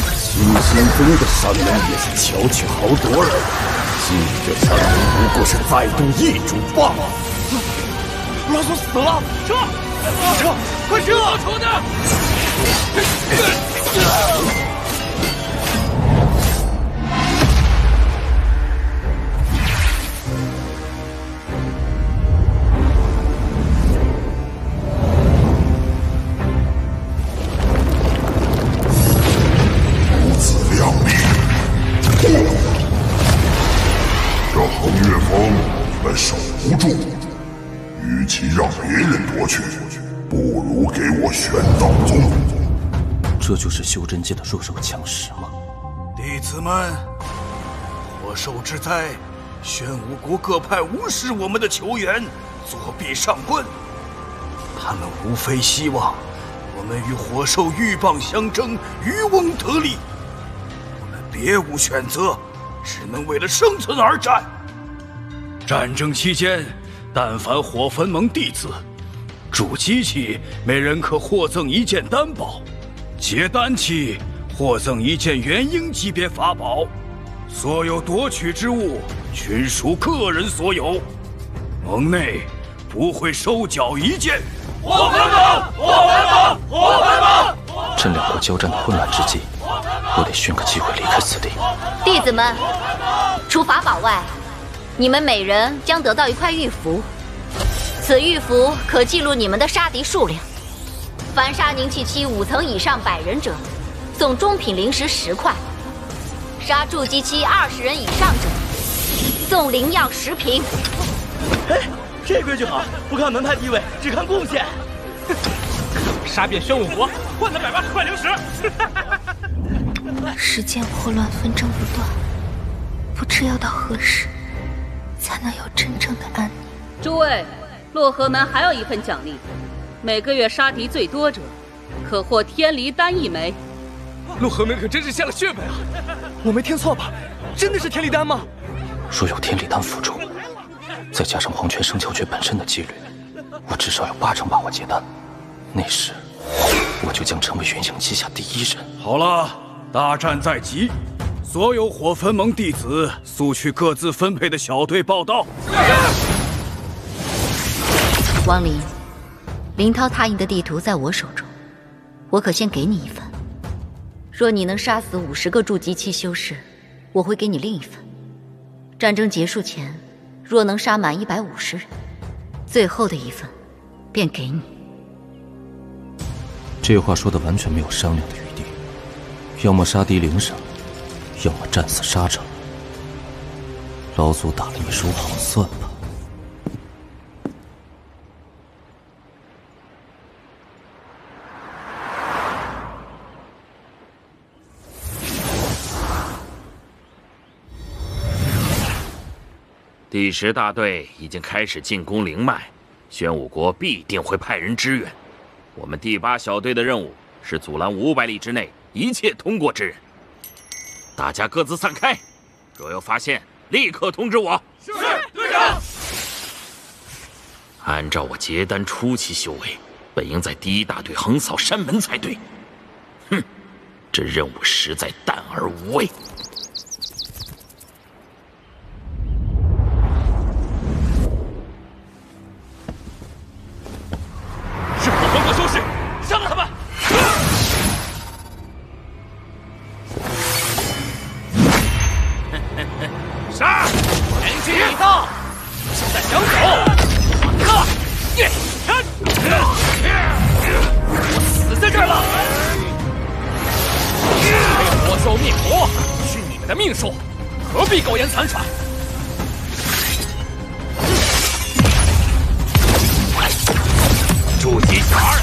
清心宗的山门也是巧取豪夺了，今日这山门不过是再度易主罢了。老祖死了，撤！撤！快撤！仇的！这横越峰你们守不住，与其让别人夺去，不如给我玄道宗。这就是修真界的弱肉强食吗？弟子们，火兽之灾，宣武国各派无视我们的求援，作弊上棍。他们无非希望我们与火兽鹬蚌相争，渔翁得利。我们别无选择，只能为了生存而战。战争期间，但凡火焚盟弟子筑基期，每人可获赠1件丹宝；结丹期，获赠1件元婴级别法宝。所有夺取之物均属个人所有。盟内不会收缴一件。火焚盟，火焚盟，火焚盟！趁两国交战的混乱之际，我得寻个机会离开此地。弟子们，除法宝外，你们每人将得到一块玉符。此玉符可记录你们的杀敌数量。凡杀凝气期5层以上100人者，送中品灵石10块；杀筑基期20人以上者，送灵药10瓶。哎，这规矩好，不看门派地位，只看贡献。杀遍宣武国，换了180块灵石。世间祸乱，纷争不断，不知要到何时，才能有真正的安宁。诸位，洛河门还有一份奖励，每个月杀敌最多者，可获天离丹1枚。洛河门可真是下了血本啊！我没听错吧？真的是天离丹吗？若有天理丹辅助，再加上黄泉生窍诀本身的几率，我至少有8成把握结丹。那时，我就将成为元婴旗下第1人。好了，大战在即，所有火焚盟弟子速去各自分配的小队报到。王林，林涛他营的地图在我手中，我可先给你一份。若你能杀死50个筑基期修士，我会给你另一份。战争结束前，若能杀满150人，最后的一份便给你。这话说的完全没有商量的余地，要么杀敌领赏，要么战死沙场。老祖打了一手好算盘。第10大队已经开始进攻灵脉，宣武国必定会派人支援。我们第8小队的任务是阻拦500里之内一切通过之人。大家各自散开，若有发现，立刻通知我。是，队长。按照我结丹初期修为，本应在第1大队横扫山门才对。哼，这任务实在淡而无味。是火焚国修士，杀了他们！杀！前期已到，现在想走，马克！我死在这儿了！被火兽灭国，是你们的命数，何必苟延残喘？筑基小儿，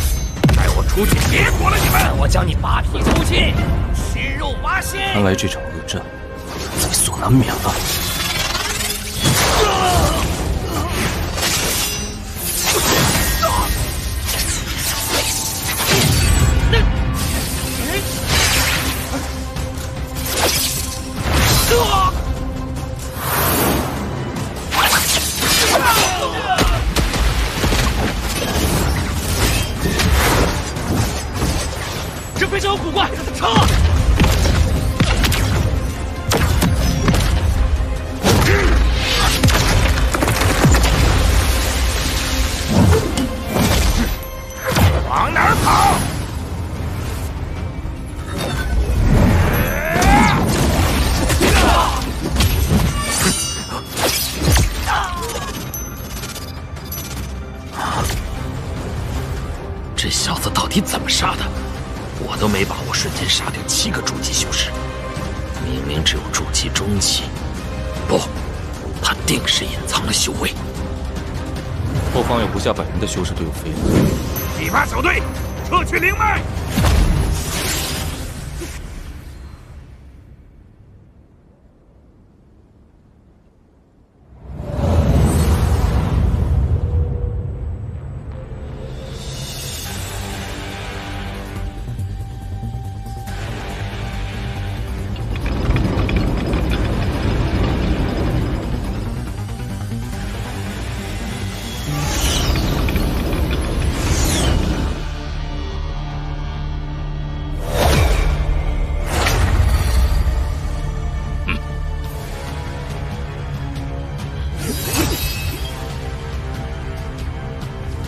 带我出去结果了你们！我将你扒皮抽筋，吃肉挖心！看来这场恶战在所难免了。这非常有古怪，撤！往哪儿跑？这小子到底怎么杀的？我都没把握瞬间杀掉7个筑基修士，明明只有筑基中期，不，他定是隐藏了修为。后方有不下100人的修士队伍飞来。第8小队，撤去灵脉。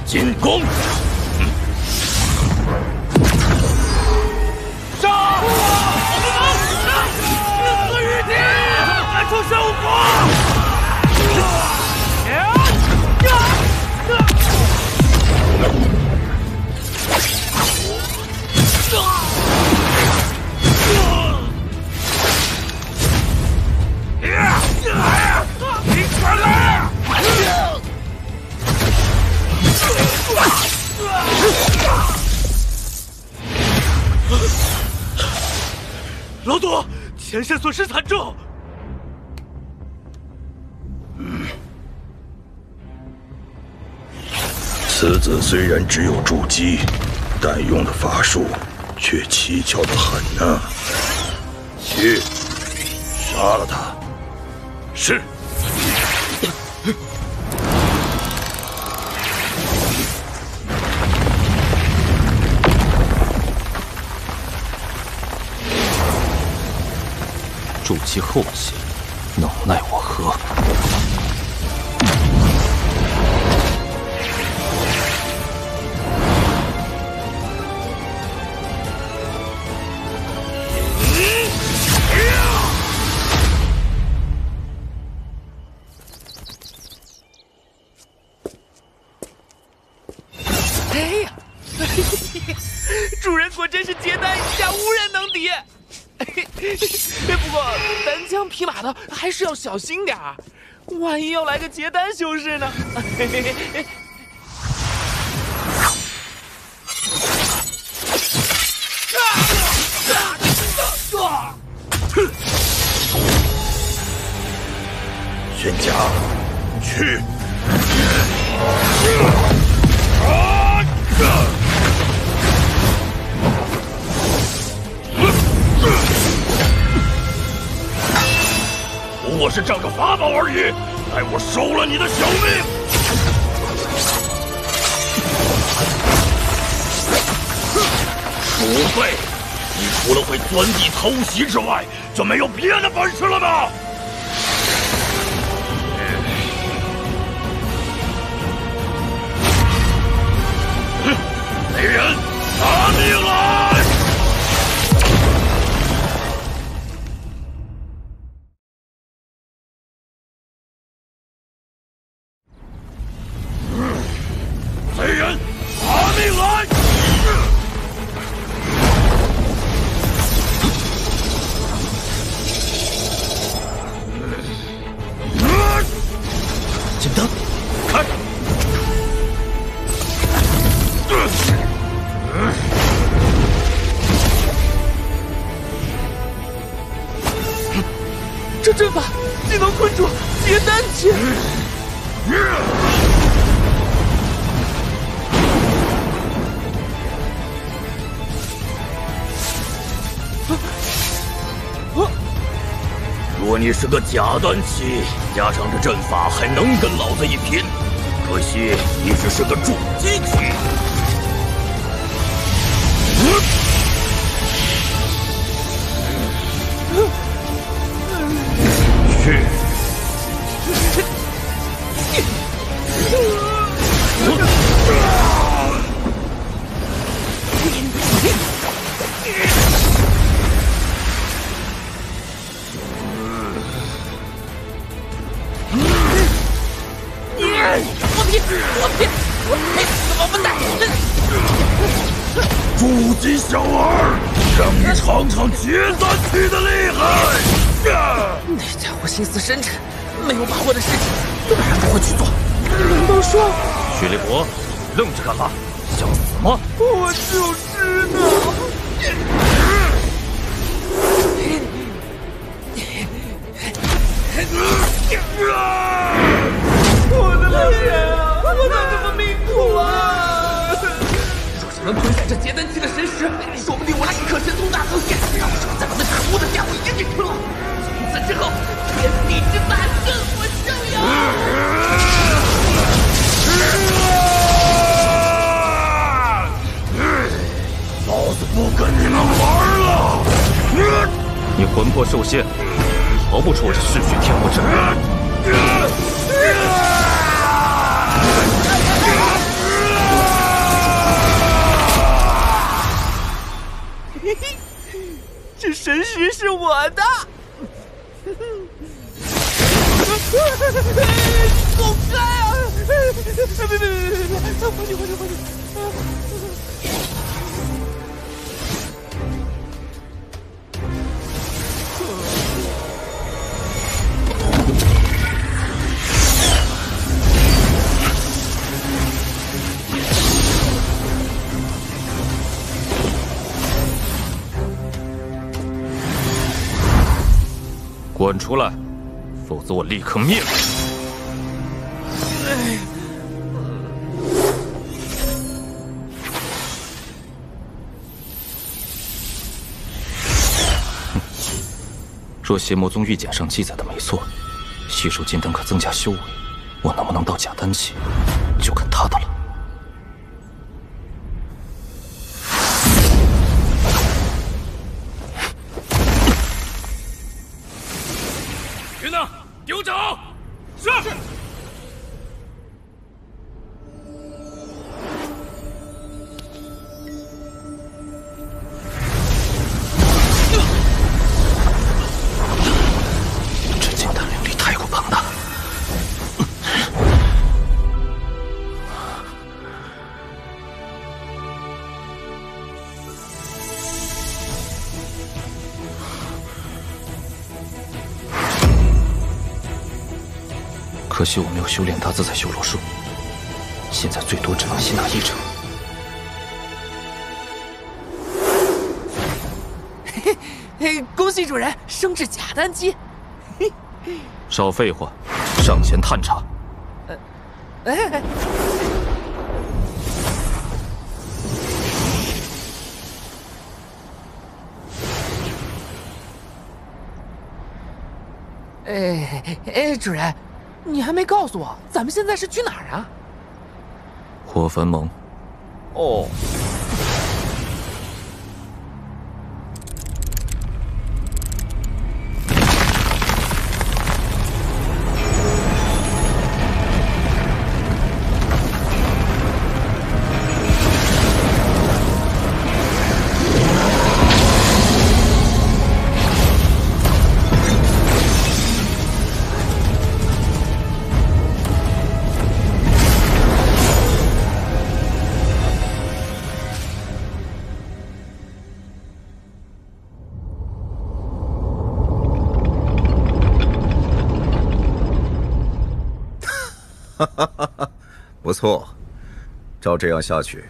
进攻！杀！死于地！来出生活！ 老祖，前身损失惨重。此子虽然只有筑基，但用的法术却蹊跷得很呢。去，杀了他。是。 筑基后期，能奈我何？哎呀，主人果真是结丹以下无人能敌。 不过单枪匹马的还是要小心点儿，万一要来个结丹修士呢？玄甲，去！不过是仗着法宝而已，待我收了你的小命！鼠辈，你除了会钻地偷袭之外，就没有别的本事了吗？贼人，拿命来！ 贼人，拿命来！金灯，看！这阵法竟能困住结丹期！若你是个假丹期，加上这阵法，还能跟老子一拼。可惜你只是个筑基期。去！王八蛋！筑基小儿，让你尝尝结丹期的厉害！那家伙心思深沉，没有把握的事情当然不会去做。难道说……雪烈伯，愣着干嘛？想死吗？我就知道。我的老天啊！我咋这么命苦啊！若是能吞下这结丹期的神石，说不定我立刻神通大增，到时候再把那可恶的家伙也给吞了。从此之后，天地之大任我逍遥。老子不跟你们玩了！你魂魄受限，逃不出我这嗜血天魔阵。石是我的。走开啊！别！放你！滚出来，否则我立刻灭了你！若邪魔宗玉简上记载的没错，吸收金丹可增加修为，我能不能到假丹期，就看他的了。云呢？给我找！是。这金丹灵力太过庞大。可惜我没有修炼大自在修罗术，现在最多只能吸纳1成。恭喜主人升至假丹期。少废话，上前探查。主人，你还没告诉我，咱们现在是去哪儿啊？火焚盟。哦。不错，照这样下去，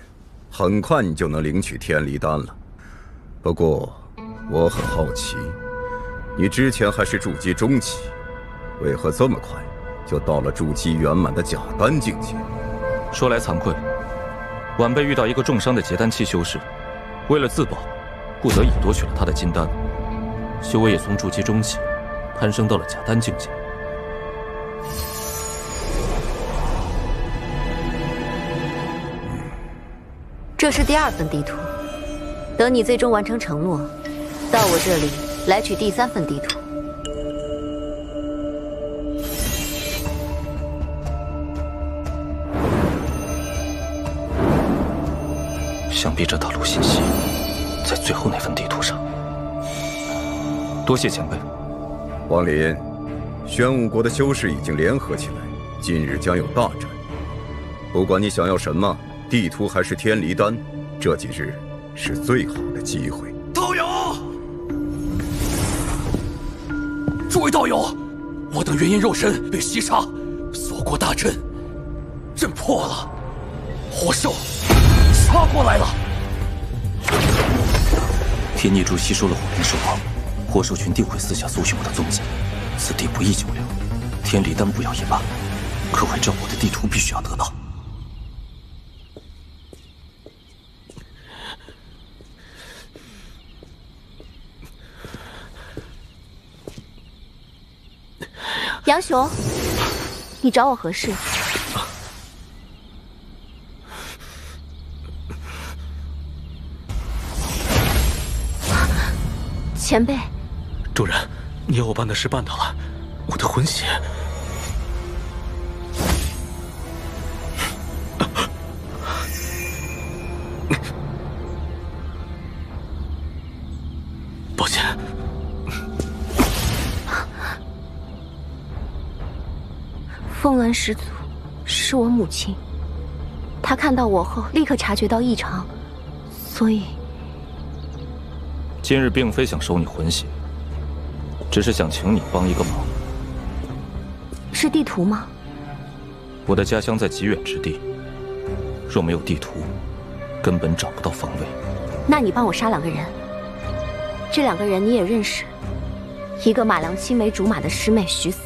很快你就能领取天离丹了。不过，我很好奇，你之前还是筑基中期，为何这么快就到了筑基圆满的假丹境界？说来惭愧，晚辈遇到一个重伤的结丹期修士，为了自保，不得已夺取了他的金丹，修为也从筑基中期攀升到了假丹境界。这是第2份地图，等你最终完成承诺，到我这里来取第3份地图。想必这道路信息在最后那份地图上。多谢前辈。王林，玄武国的修士已经联合起来，近日将有大战。不管你想要什么，地图还是天离丹，这几日是最好的机会。道友，诸位道友，我等元婴肉身被袭杀，锁国大阵，阵破了，火兽杀过来了。天孽珠吸收了火灵兽王，火兽群定会私下搜寻我的踪迹，此地不宜久留。天离丹不要也罢，可会照我的地图必须要得到。杨雄，你找我何事？前辈，主人，你要我办的事办到了，我的魂血。抱歉，动乱始祖是我母亲，她看到我后立刻察觉到异常，所以今日并非想收你魂血，只是想请你帮一个忙。是地图吗？我的家乡在极远之地，若没有地图，根本找不到方位。那你帮我杀2个人，这2个人你也认识，一个马良青梅竹马的师妹徐思，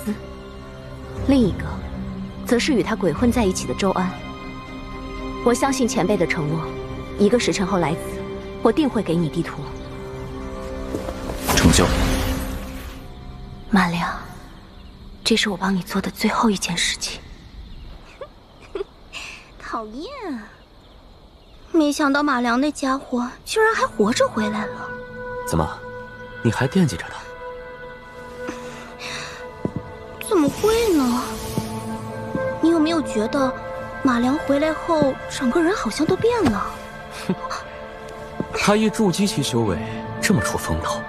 另一个则是与他鬼混在一起的周安。我相信前辈的承诺，1个时辰后来此，我定会给你地图。成交。马良，这是我帮你做的最后一件事情。讨厌，没想到马良那家伙居然还活着回来了。怎么，你还惦记着他？怎么会呢？你有没有觉得马良回来后整个人好像都变了？他一筑基期修为这么出风头，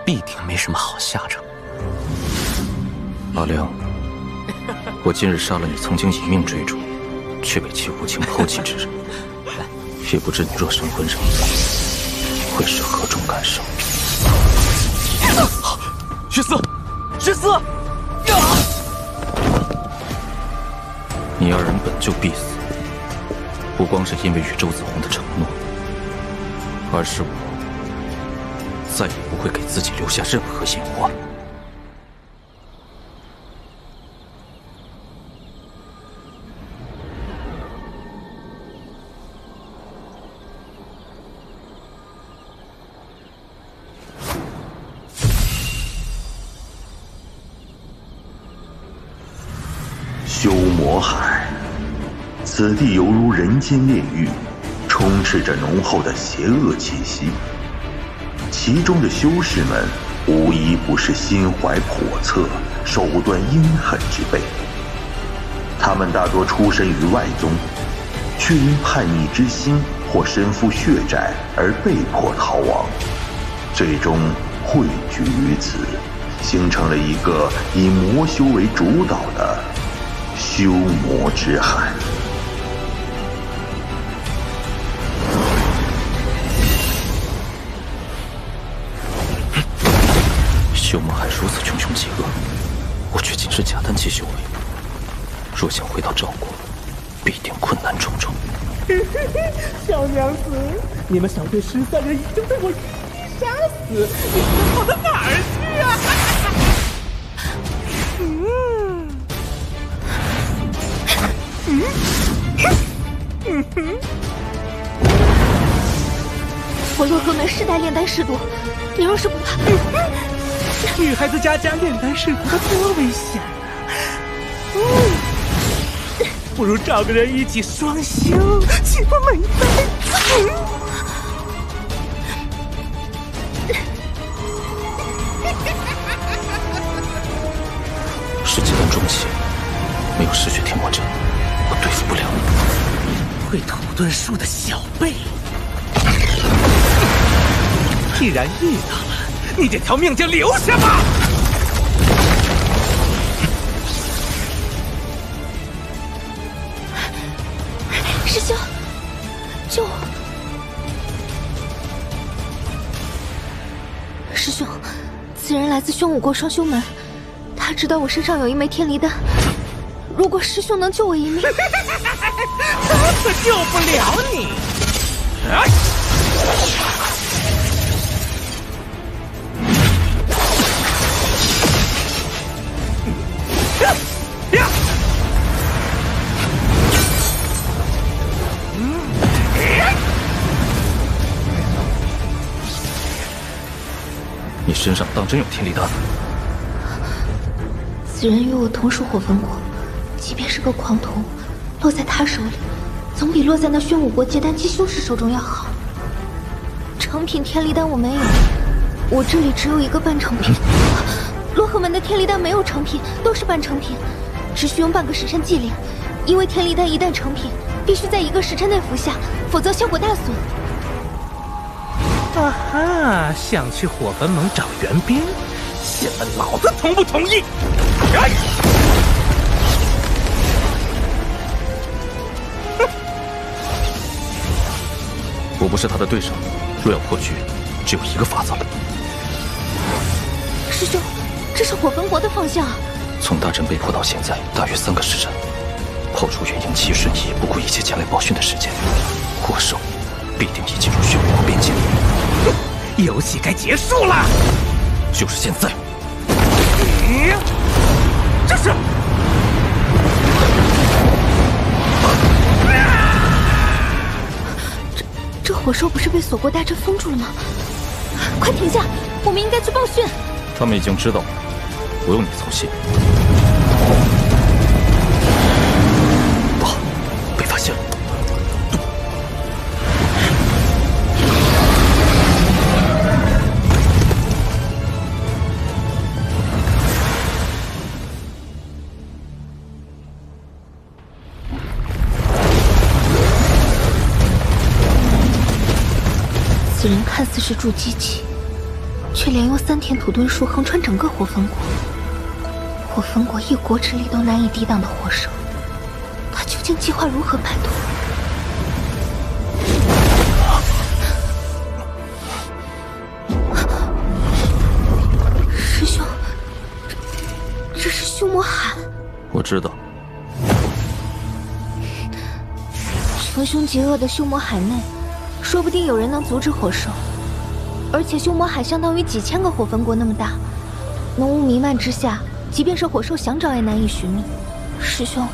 必定没什么好下场。马良，我今日杀了你曾经以命追逐却被戚无情抛弃之人，也不知你若神魂仍在，会是何种感受？徐思，徐思！你2人本就必死，不光是因为与周子红的承诺，而是我再也不会给自己留下任何隐患。修魔海，此地犹如人间炼狱，充斥着浓厚的邪恶气息。其中的修士们无一不是心怀叵测、手段阴狠之辈。他们大多出身于外宗，却因叛逆之心或身负血债而被迫逃亡，最终汇聚于此，形成了一个以魔修为主导的修魔之海。修魔海如此穷凶极恶，我却仅是假丹期修为，若想回到赵国，必定困难重重。小娘子，你们小队13人已经被我一击杀死，你们跑到哪儿去啊？我洛河门世代炼丹师祖，你若是不怕，女孩子家炼丹师徒多危险啊！不如找个人一起双修，岂不美哉？是结丹中期，没有嗜血天魔阵，我对付不了你。会土遁术的小辈，既然遇到了，你这条命就留下吧。师兄，救我！师兄，此人来自宣武国双修门，他知道我身上有一枚天离丹。如果师兄能救我一命，他可救不了你。你身上当真有天离丹？此人与我同属火焚国，即便是个狂童，落在他手里，总比落在那宣武国结丹期修士手中要好。成品天离丹我没有，我这里只有一个半成品。洛河门的天离丹没有成品，都是半成品，只需用半个时辰祭炼。因为天离丹一旦成品，必须在1个时辰内服下，否则效果大损。啊哈！想去火焚盟找援兵，先问老子同不同意？我不是他的对手，若要破局，只有一个法子。师兄，这是火焚国的方向。从大阵被破到现在，大约3个时辰。炮出元婴期，瞬移不顾一切前来报讯的时间，火兽必定已进入血魔边境。游戏该结束了，就是现在。这是。这火兽不是被锁国大阵封住了吗？快停下！我们应该去报讯。他们已经知道了，不用你操心。不好，被发现了。此人看似是筑基期，却连用3天土遁术横穿整个火焚国。火焚国一国之力都难以抵挡的火兽，他究竟计划如何摆脱？师兄，这是修魔海。我知道。穷凶极恶的修魔海内，说不定有人能阻止火兽。而且修魔海相当于几千个火焚国那么大，浓雾弥漫之下，即便是火兽想找也难以寻觅。师兄，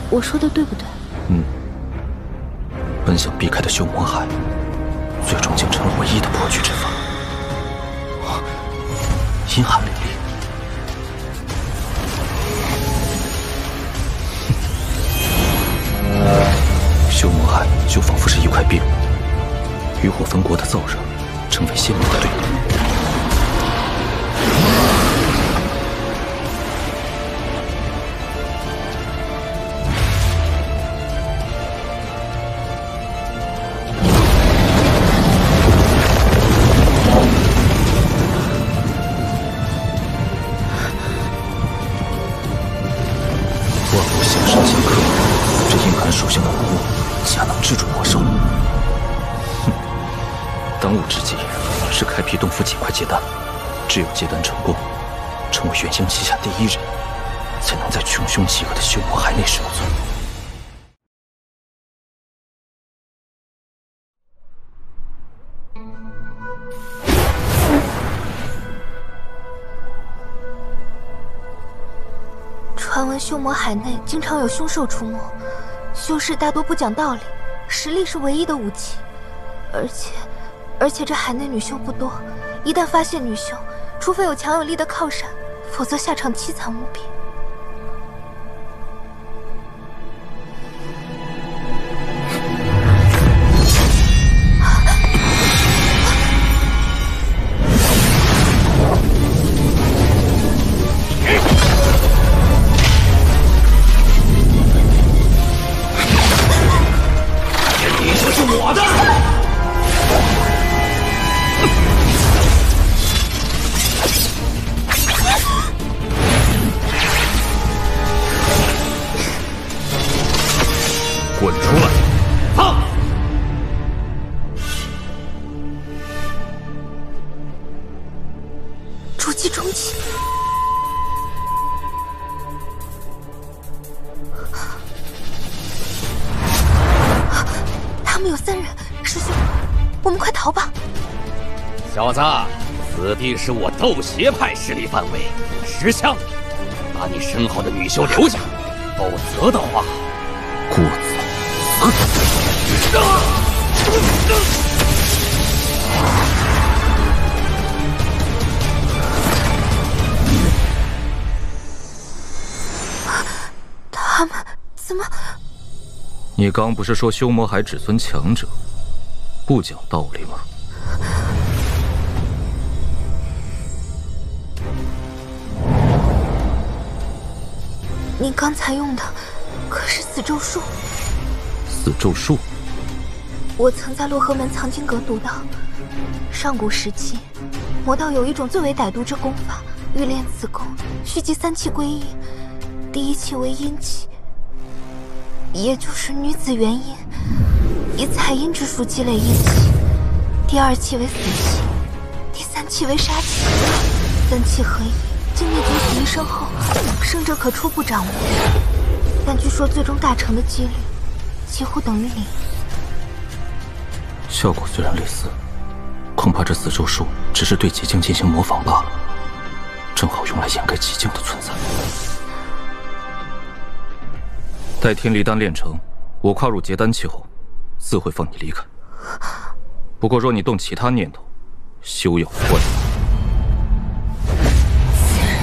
我说的对不对？本想避开的修魔海，最终竟成了唯一的破局之法。阴寒凛冽。修魔海就仿佛是一块冰，与火焚国的燥热成为鲜明的对比。万物相生相克，这阴寒属性的无物，恰能制住火兽。当务之急是开辟洞府尽快结丹，只有结丹成功，成为元婴旗下第一人，才能在穷凶极恶的修魔海内生存。传闻修魔海内经常有凶兽出没，修士大多不讲道理，实力是唯一的武器，而且这海内女修不多，一旦发现女修，除非有强有力的靠山，否则下场凄惨无比。你就是我的！滚出来！放！筑基中期，他们有3人，师兄，我们快逃吧！小子，此地是我斗邪派势力范围，识相点，把你身后的女修留下，否则的话，顾子。他们怎么？你刚不是说修魔海只尊强者，不讲道理吗？你刚才用的可是死咒术？死咒术？我曾在洛河门藏经阁读到，上古时期，魔道有一种最为歹毒之功法，欲练此功，需集3气归一，第1气为阴气，也就是女子元阴，以采阴之术积累阴气，第2气为死气，第3气为杀气，3气合一，境内九死一生后，生者可初步掌握，但据说最终大成的几率几乎等于0。效果虽然类似，恐怕这死咒术只是对极境进行模仿罢了，正好用来掩盖极境的存在。待天离丹炼成，我跨入结丹期后，自会放你离开。不过若你动其他念头，休要怪我。此人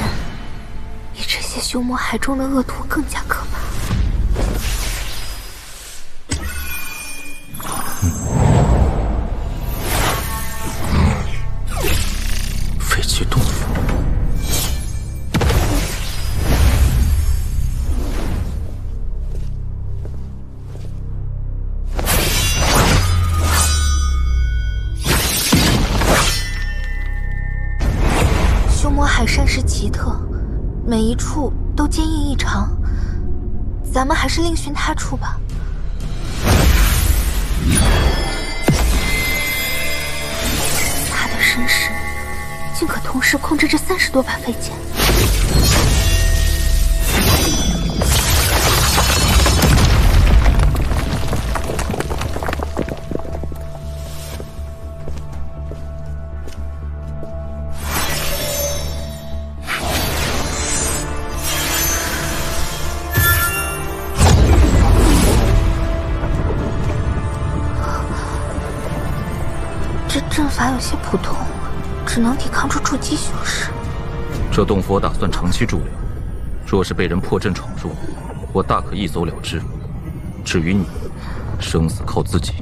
比这些修魔海中的恶徒更加可怕。废弃洞府。修魔海山石奇特，每一处都坚硬异常，咱们还是另寻他处吧。他的身世竟可同时控制这30多把飞剑。这阵法有些普通，只能抵抗住筑基修士。这洞府我打算长期驻留，若是被人破阵闯入，我大可一走了之。至于你，生死靠自己。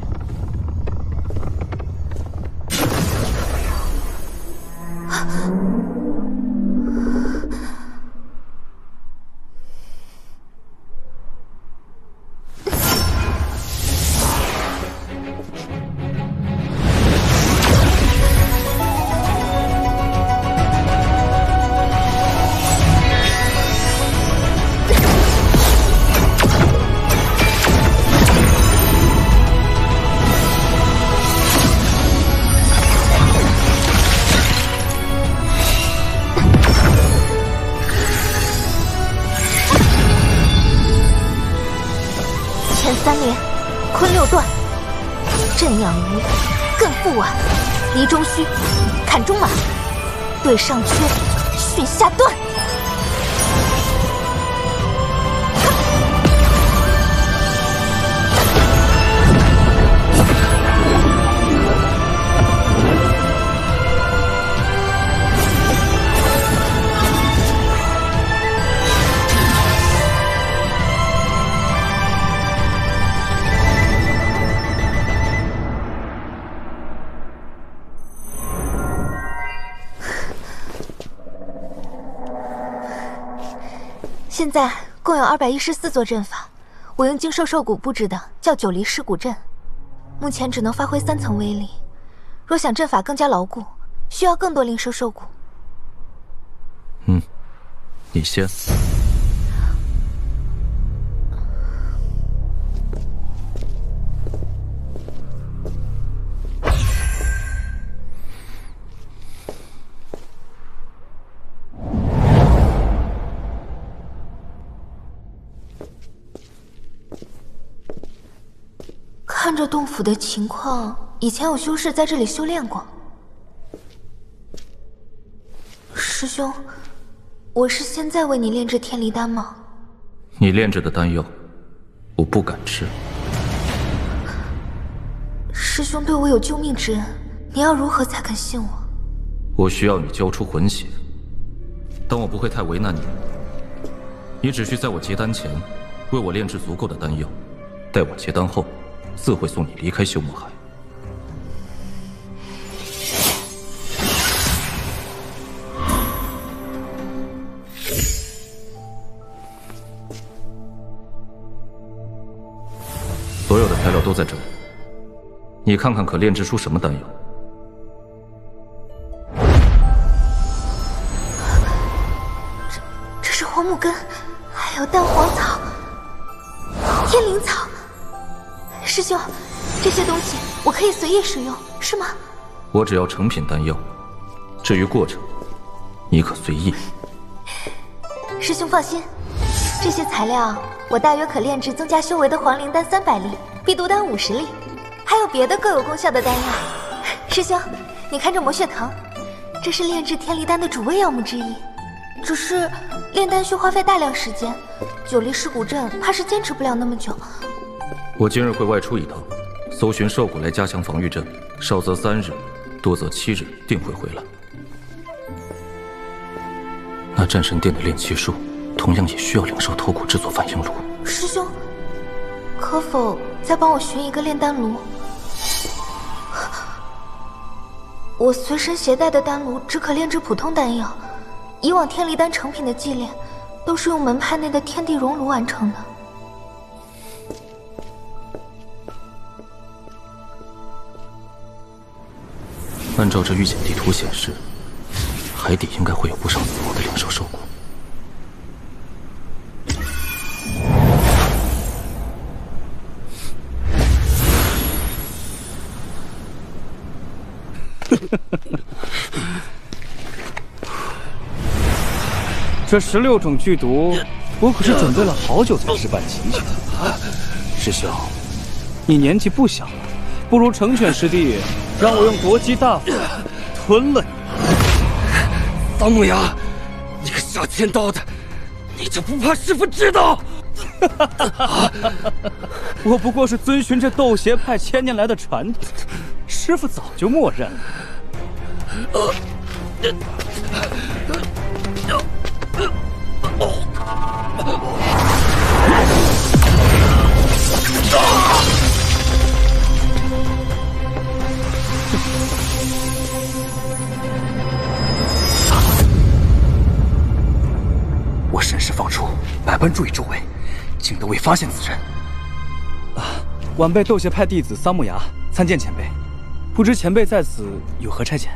前3连，坤6段，震养鱼，艮复腕，离中虚，砍中马，对上缺，巽下断。现在共有214座阵法，我用精兽兽骨布置的叫9离尸骨阵，目前只能发挥3层威力。若想阵法更加牢固，需要更多灵兽兽骨。你先。看着洞府的情况，以前有修士在这里修炼过。师兄，我是现在为你炼制天离丹吗？你炼制的丹药，我不敢吃。师兄对我有救命之恩，你要如何才肯信我？我需要你交出魂血，但我不会太为难你。你只需在我结丹前，为我炼制足够的丹药，待我结丹后，自会送你离开修魔海。所有的材料都在这里，你看看可炼制出什么丹药？这是黄木根，还有蛋黄草、天灵草。师兄，这些东西我可以随意使用，是吗？我只要成品丹药，至于过程，你可随意。师兄放心，这些材料我大约可炼制增加修为的黄灵丹300粒，避毒丹50粒，还有别的各有功效的丹药。师兄，你看这魔血藤，这是炼制天离丹的主味药物之一。只是炼丹需花费大量时间，9粒尸骨阵怕是坚持不了那么久。我今日会外出一趟，搜寻兽骨来加强防御阵，少则3日，多则7日，定会回来。那战神殿的炼气术，同样也需要灵兽头骨制作反应炉。师兄，可否再帮我寻一个炼丹炉？我随身携带的丹炉只可炼制普通丹药，以往天离丹成品的祭炼，都是用门派内的天地熔炉完成的。按照这预检地图显示，海底应该会有不少死亡的灵兽兽骨。这16种剧毒，我可是准备了好久才置办齐全。师兄，你年纪不小了，不如成全师弟，让我用夺姬大法吞了你。桑木崖，你个杀千刀的，你就不怕师父知道？我不过是遵循着斗邪派1000年来的传统，师父早就默认了。我审时放出，百般注意周围，竟都未发现此人。晚辈斗邪派弟子桑木崖参见前辈，不知前辈在此有何差遣？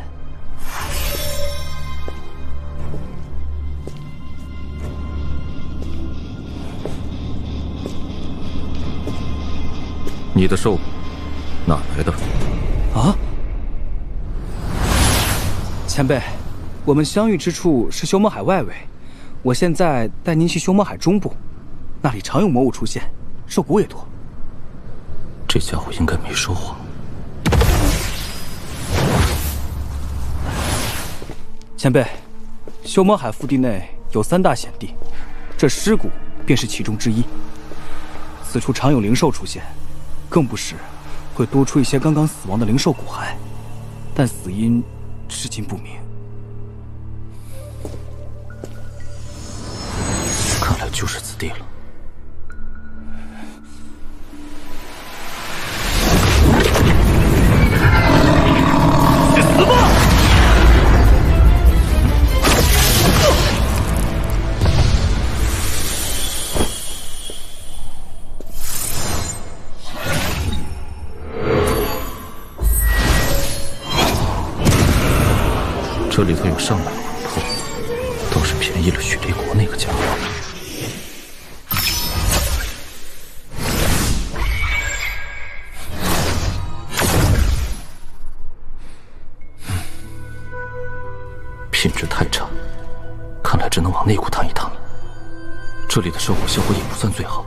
你的兽骨哪来的？啊！前辈，我们相遇之处是修魔海外围，我现在带您去修魔海中部，那里常有魔物出现，兽骨也多。这家伙应该没说谎。前辈，修魔海腹地内有3大险地，这尸骨便是其中之一。此处常有灵兽出现，更不时会多出一些刚刚死亡的灵兽骨骸，但死因至今不明。看来就是此地了。去死吧！这里头有上百个魂魄，倒是便宜了许立国那个家伙。品质太差，看来只能往内谷探一探了。这里的兽骨效果也不算最好，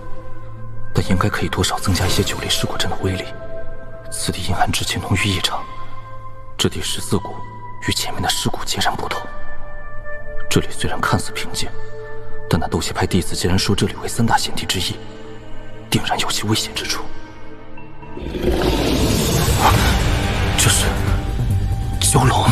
但应该可以多少增加一些9粒尸骨阵的威力。此地阴寒之气浓郁异常，这第14股与前面的尸骨截然不同。这里虽然看似平静，但那斗邪派弟子既然说这里为3大险地之一，定然有其危险之处。这是蛟龙。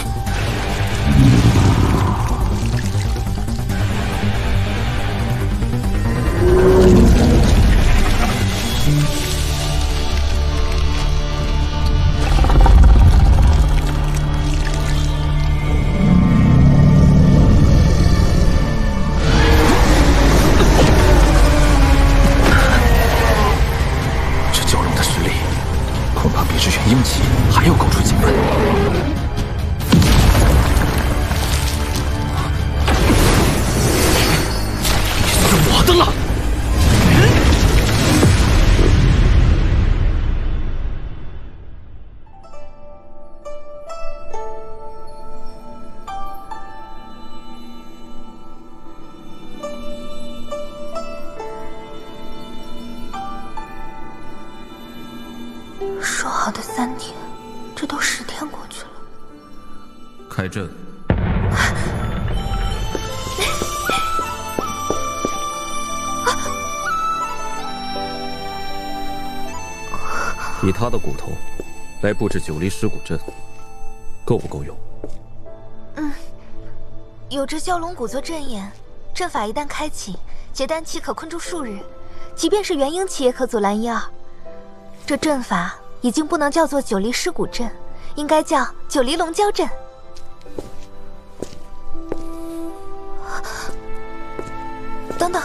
鹰骑还要高出几分。你是我的了。说好的3天，这都10天过去了。开阵。以他的骨头来布置9离尸骨阵，够不够用？有着蛟龙骨做阵眼，阵法一旦开启，结丹期可困住数日，即便是元婴期也可阻拦1、2。这阵法已经不能叫做9离尸骨阵，应该叫9离龙蛟阵。等等。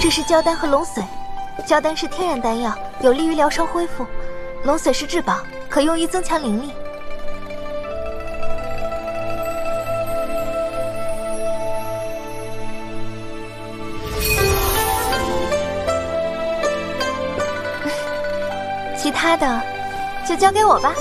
这是蛟丹和龙髓，蛟丹是天然丹药，有利于疗伤恢复；龙髓是至宝，可用于增强灵力。其他的就交给我吧。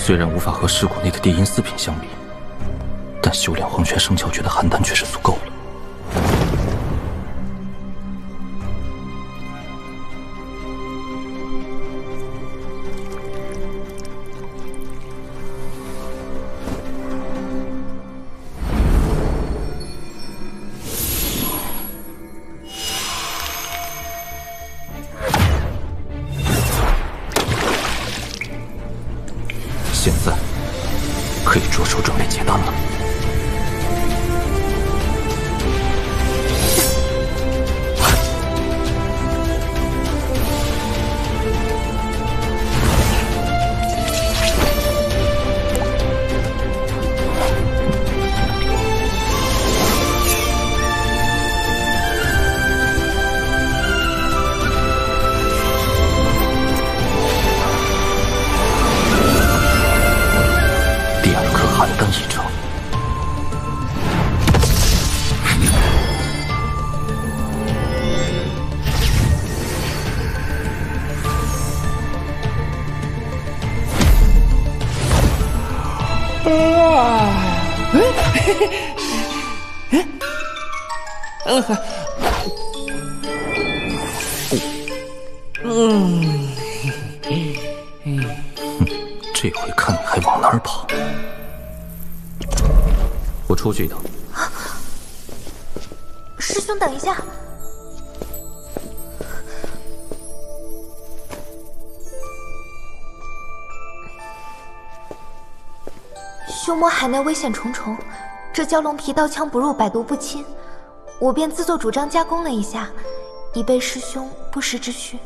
虽然无法和尸骨内的地阴4品相比，但修炼黄泉生窍诀的邯郸却是足够了。现在可以着手准备结丹了。邯郸一成，这回看你还往哪儿跑！我出去一趟。师兄，等一下。修魔海内危险重重，这蛟龙皮刀枪不入，百毒不侵，我便自作主张加工了一下，以备师兄不时之需。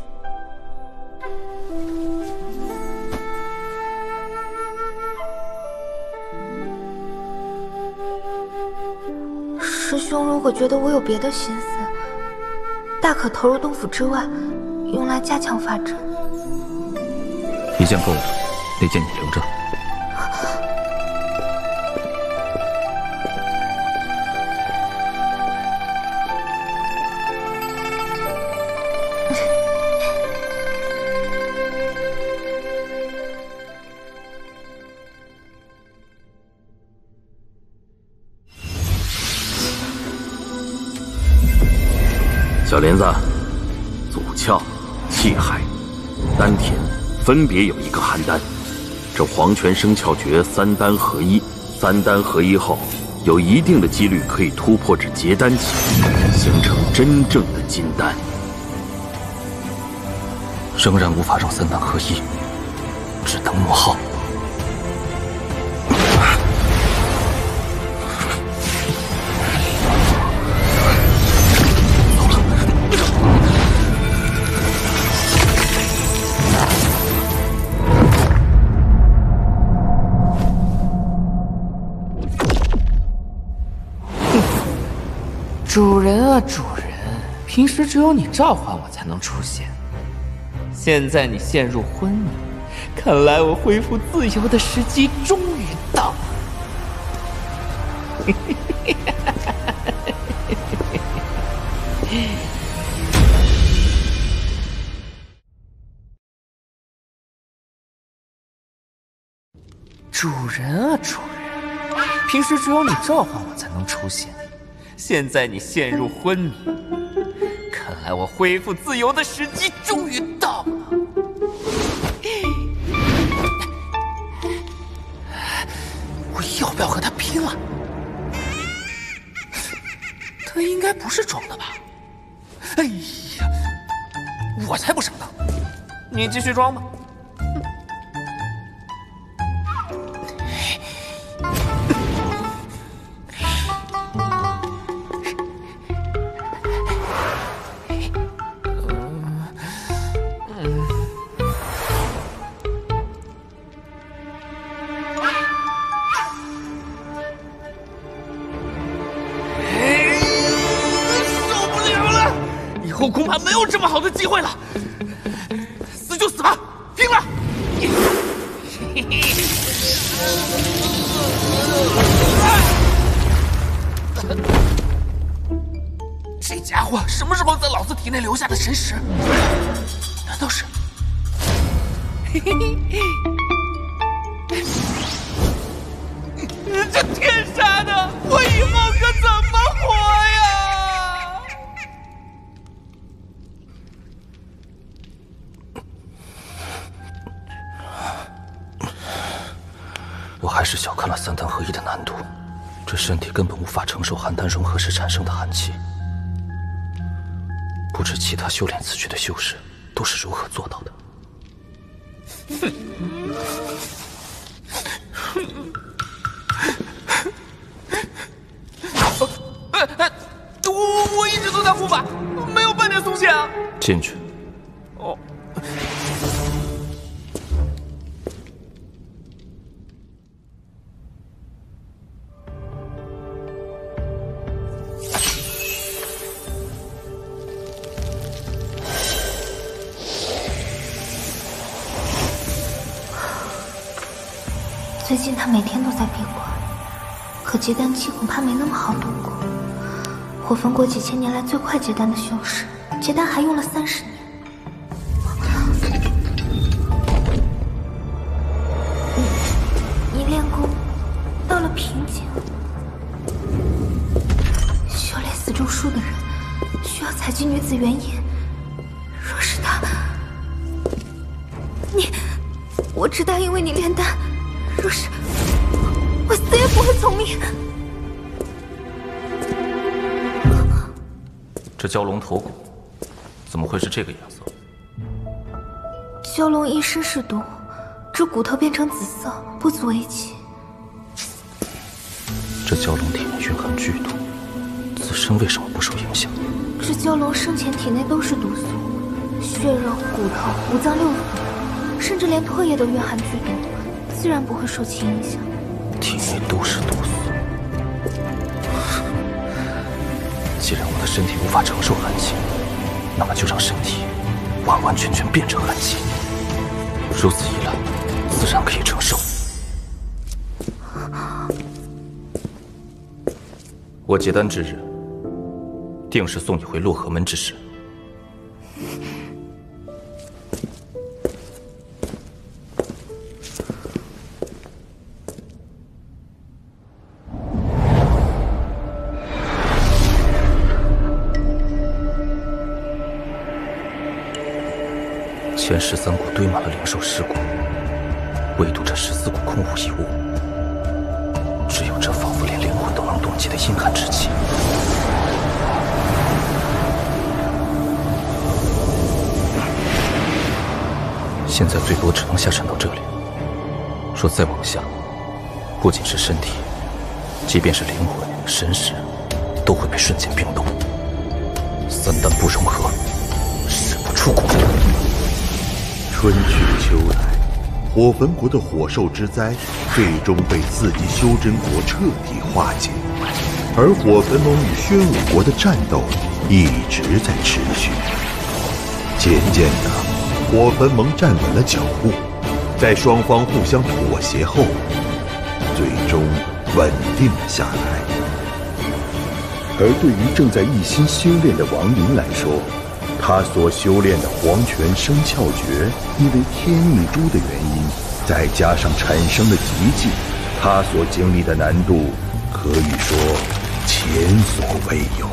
师兄如果觉得我有别的心思，大可投入洞府之外，用来加强法阵。一件够了，那件你留着。小莲子，祖窍、气海、丹田分别有一个邯郸。这黄泉生窍诀3丹合一，3丹合一后，有一定的几率可以突破至结丹期，形成真正的金丹。仍然无法让3丹合一，只能磨耗。主人啊，主人，平时只有你召唤我才能出现，现在你陷入昏迷，看来我恢复自由的时机终于到了。主人啊，主人，平时只有你召唤我才能出现，现在你陷入昏迷，看来我恢复自由的时机终于到了。我要不要和他拼了？他应该不是装的吧？哎呀，我才不上当！你继续装吧。恐怕没有这么好的机会了，死就死吧，拼了！这家伙什么时候在老子体内留下的神识？难道是？这天杀的，我以后可怎么活呀？我还是小看了3丹合一的难度，这身体根本无法承受邯郸融合时产生的寒气。不知其他修炼此举的修士都是如何做到的。我一直都在护法，没有半点松懈啊！进去。哦。最近他每天都在闭关，可结丹期恐怕没那么好度过。火焚国几千年来最快结丹的修士，结丹还用了30年。你练功到了瓶颈，修炼死咒术的人需要采集女子元婴。若是他，我只答应为你炼丹。若是我死也不会从命。这蛟龙头骨怎么会是这个颜色？蛟龙一身是毒，这骨头变成紫色，不足为奇。这蛟龙体内蕴含剧毒，自身为什么不受影响？这蛟龙生前体内都是毒素，血肉、骨头、五脏六腑，甚至连唾液都蕴含剧毒。自然不会受其影响。体内都是毒素，既然我的身体无法承受寒气，那么就让身体完完全全变成寒气。如此一来，自然可以承受。我结丹之日，定是送你回洛河门之时。前13股堆满了灵兽尸骨，唯独这14股空无一物，只有这仿佛连灵魂都能冻结的阴寒之气。现在最多只能下沉到这里，若再往下，不仅是身体，即便是灵魂、神识，都会被瞬间冰冻。3丹不融合，使不出骨。春去秋来，火焚国的火兽之灾最终被四级修真国彻底化解。而火焚盟与宣武国的战斗一直在持续。渐渐的，火焚盟站稳了脚步，在双方互相妥协后，最终稳定了下来。而对于正在一心修炼的王林来说，他所修炼的黄泉生窍诀，因为天意珠的原因，再加上产生的奇迹，他所经历的难度可以说前所未有。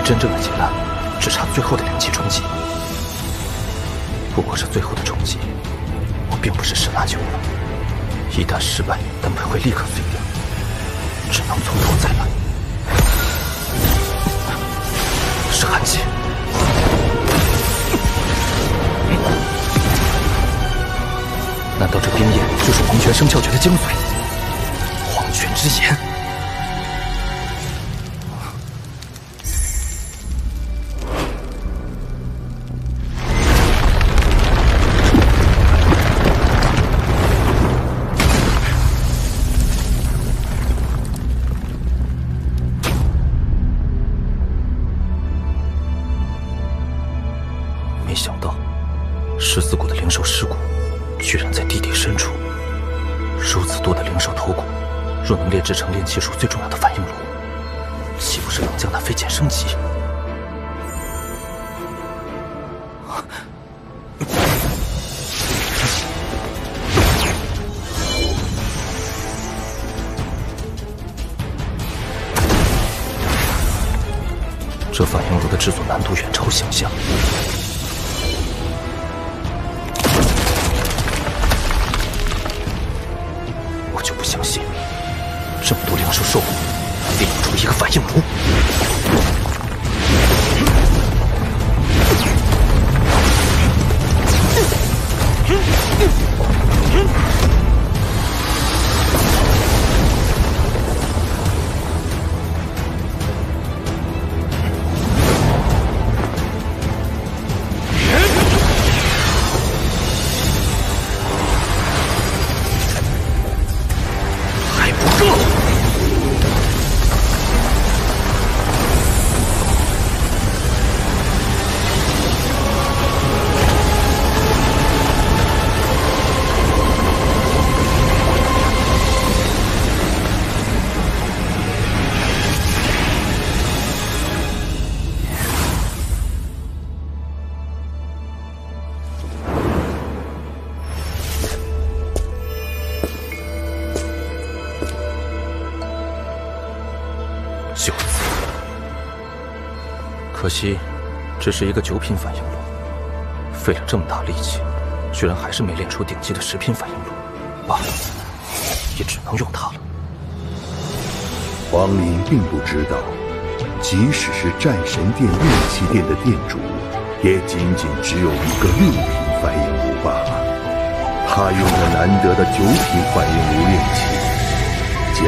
真正的劫难，只差最后的2记冲击。不过这最后的冲击，我并不是十拿9稳。一旦失败，丹佩会立刻碎掉，只能从头再来。是寒气。难道这冰焰就是黄泉生窍诀的精髓？黄泉之炎。没想到14股的灵兽尸骨居然在地底深处，如此多的灵兽头骨，若能炼制成炼气术最重要的反应炉，岂不是能将它飞剑升级？这反应炉的制作难度远超想象。我就不相信，这么多灵兽兽骨炼不出一个反应炉。就此，可惜，这是一个9品反应炉，费了这么大力气，居然还是没炼出顶级的10品反应炉。罢了，也只能用它了。黄林并不知道，即使是战神殿炼气殿的殿主，也仅仅只有一个6品反应炉罢了。他用了难得的9品反应炉炼气，将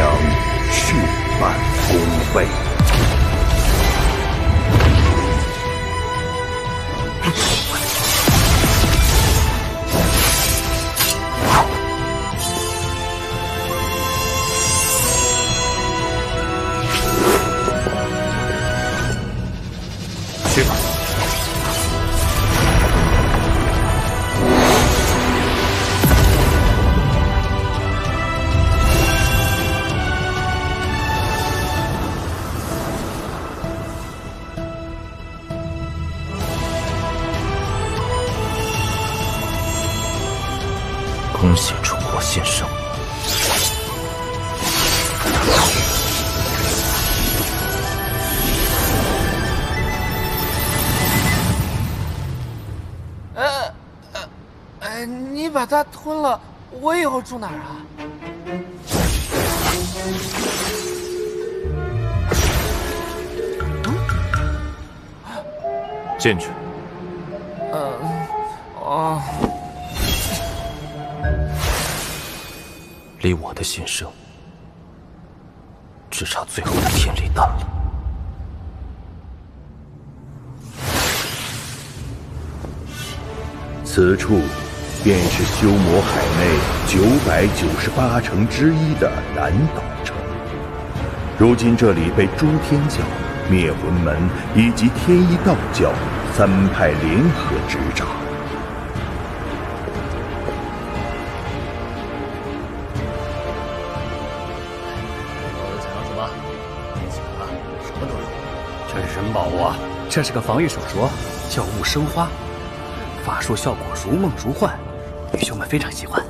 事半功倍。去吧。恭喜楚国先生。你把它吞了，我以后住哪儿啊？进去。离我的新生只差最后的天理丹了。此处便是修魔海内998城之一的南岛城。如今这里被诸天教、灭魂门以及天一道教3派联合执掌。什么？什么都有。这是什么宝物啊？这是个防御手镯，叫雾生花，法术效果如梦如幻，女修们非常喜欢。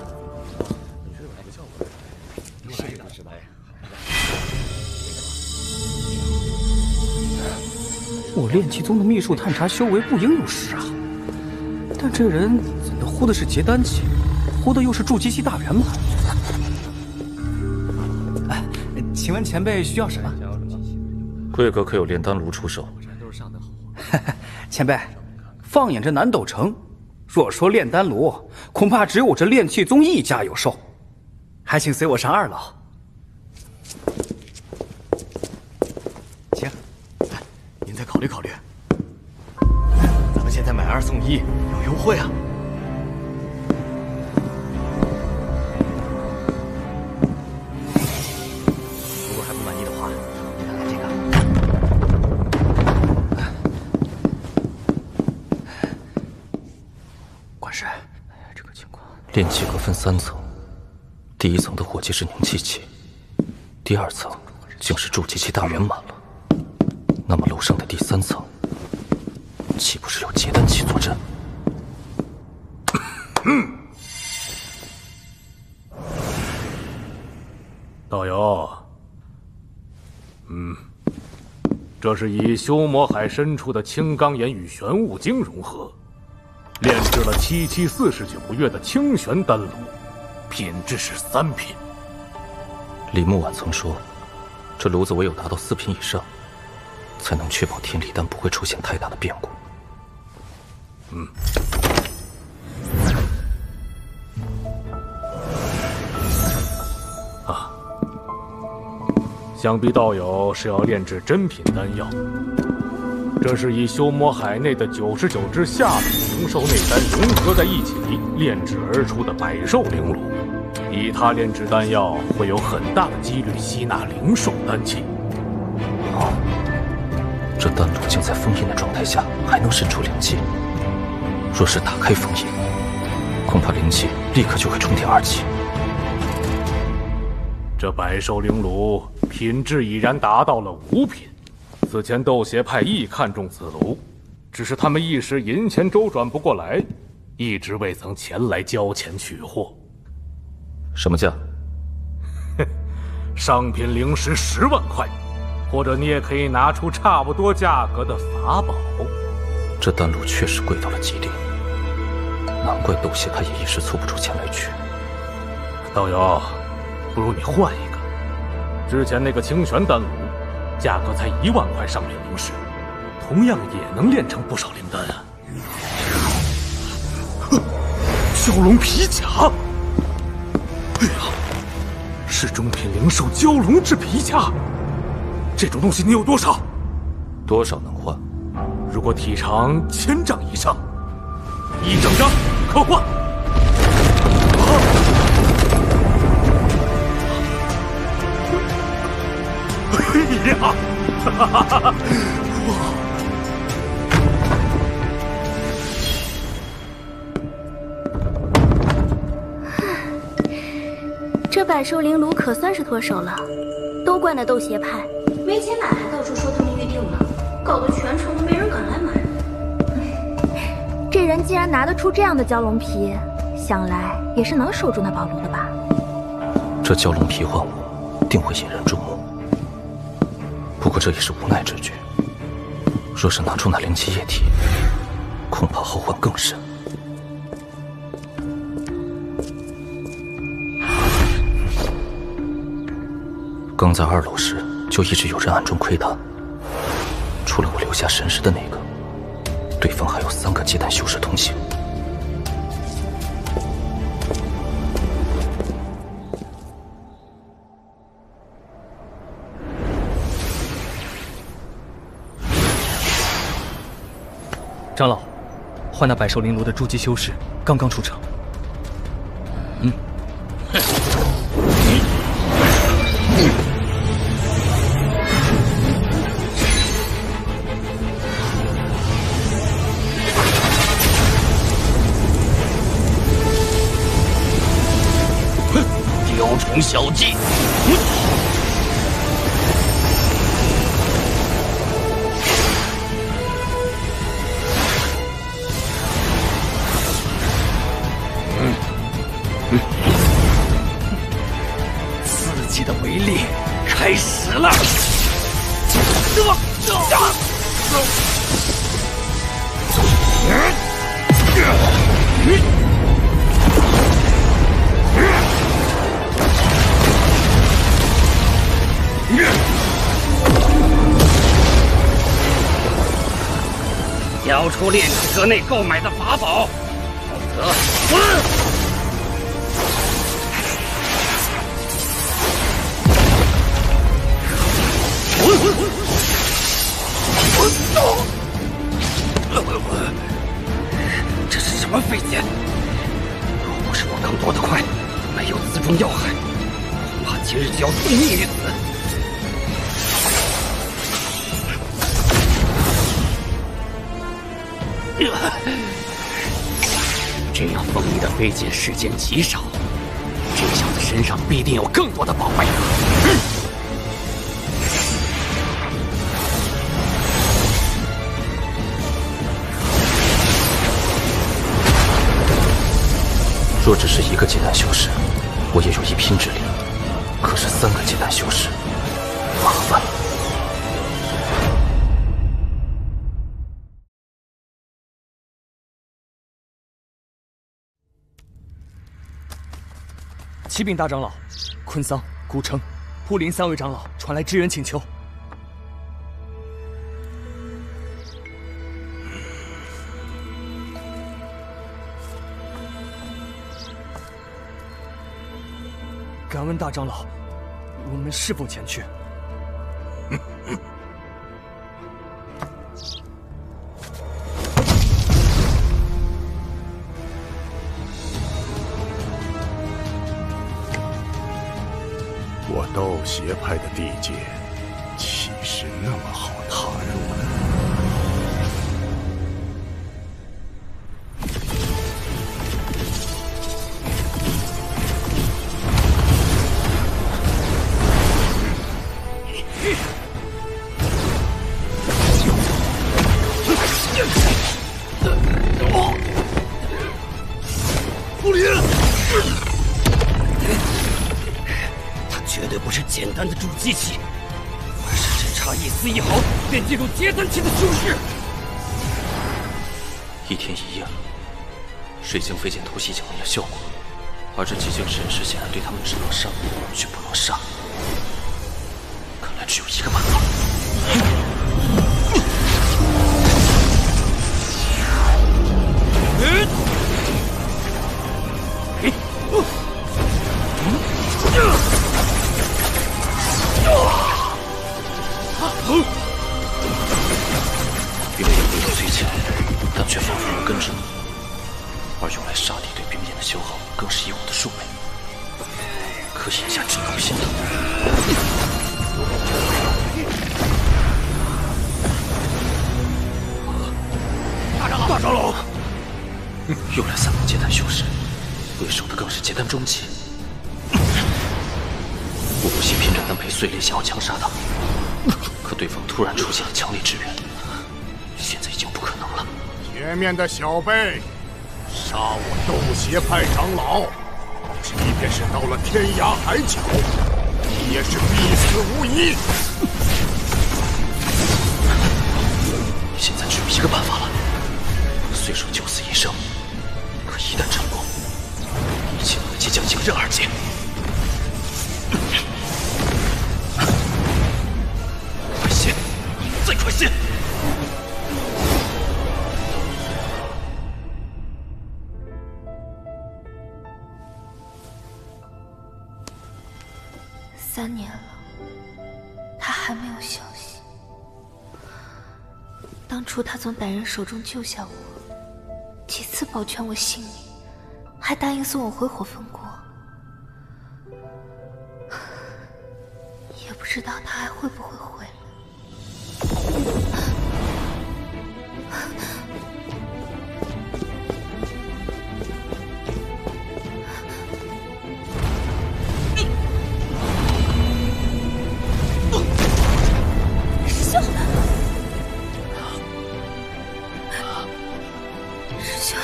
我炼气宗的秘术探查修为不应有失啊，但这人怎的呼的是结丹气，呼的又是筑基期大圆满？哎，请问前辈需要什么？贵阁可有炼丹炉出售？前辈，放眼这南斗城，若说炼丹炉，恐怕只有我这炼气宗一家有售。还请随我上2楼。请。您再考虑考虑。咱们现在买2送1，有优惠啊！如果还不满意的话，你看看这个。管事，这个情况。炼气阁分3层，第1层的火气是凝气气，第2层竟是筑基期大圆满了。那么楼上的第3层，岂不是有结丹气坐镇？道友，这是以修魔海深处的青钢岩与玄武晶融合，炼制了7749月的清玄丹炉，品质是3品。李木婉曾说，这炉子唯有达到4品以上，才能确保天理丹不会出现太大的变故。想必道友是要炼制珍品丹药。这是以修魔海内的99支下品灵兽内丹融合在一起炼制而出的百兽灵炉，以它炼制丹药会有很大的几率吸纳灵兽丹气。这丹炉竟在封印的状态下还能渗出灵气，若是打开封印，恐怕灵气立刻就会冲天而起。这百兽灵炉品质已然达到了5品，此前斗邪派亦看中此炉，只是他们一时银钱周转不过来，一直未曾前来交钱取货。什么价？上品灵石10万块，或者你也可以拿出差不多价格的法宝。这丹炉确实贵到了极点，难怪斗邪派也一时凑不出钱来取。道友，不如你换一个。之前那个清玄丹炉，价格才1万块上品灵石，同样也能炼成不少灵丹啊。蛟龙皮甲，哎呀，是中品灵兽蛟龙之皮甲。这种东西你有多少？多少能换？如果体长1000丈以上，1整张可换。哎呀！百兽灵炉可算是脱手了，都怪那斗邪派，没钱买还到处说他们预定了，搞得全城都没人敢来买。这人既然拿得出这样的蛟龙皮，想来也是能守住那宝炉的吧？这蛟龙皮幻物定会引人注目，不过这也是无奈之举。若是拿出那灵气液体，恐怕后患更甚。刚在2楼时，就一直有人暗中窥探，除了我留下神识的那个，对方还有3个结丹修士同行。长老，换那百兽灵炉的筑基修士刚刚出城。雕虫小技！刺激的威力开始了！交出炼体阁内购买的法宝，否则死！这是什么飞剑？若不是我刚夺得快，没有刺中要害，恐怕今日就要送命于此。这样锋利的飞剑世间极少，这小子身上必定有更多的宝贝。若只是1个结丹修士，我也有一拼之力；可是3个结丹修士，麻烦了。启禀大长老，昆桑、古城、扑林3位长老传来支援请求。敢问大长老，我们是否前去？我斗邪派的地界，岂是那么好踏入的？扑林，他绝对不是简单的筑基期，而是只差一丝一毫便进入结丹期的修士。1天1夜了，水晶飞剑偷袭就没了效果，而这极境神识显然对他们只能伤，却不能杀。看来只有一个办法。冰焰威力虽强，但却仿佛无根之木，而用来杀敌对冰焰的消耗更是以我的数倍，可眼下只能拼了。大长老，又来3个结丹修士，为首的更是结丹中期。我不惜拼着单倍碎力想要强杀他，可对方突然出现了强力支援，现在已经不可能了。前面的小辈，杀我斗邪派长老，即便是到了天涯海角，你也是必死无疑。现在只有一个办法了，虽说九死一生，可一旦成功，一切恶疾将迎刃而解。快些，再快些！3年了，他还没有消息。当初他从歹人手中救下我，几次保全我性命，还答应送我回火焚国。也不知道他还会不会回来。师兄，师兄，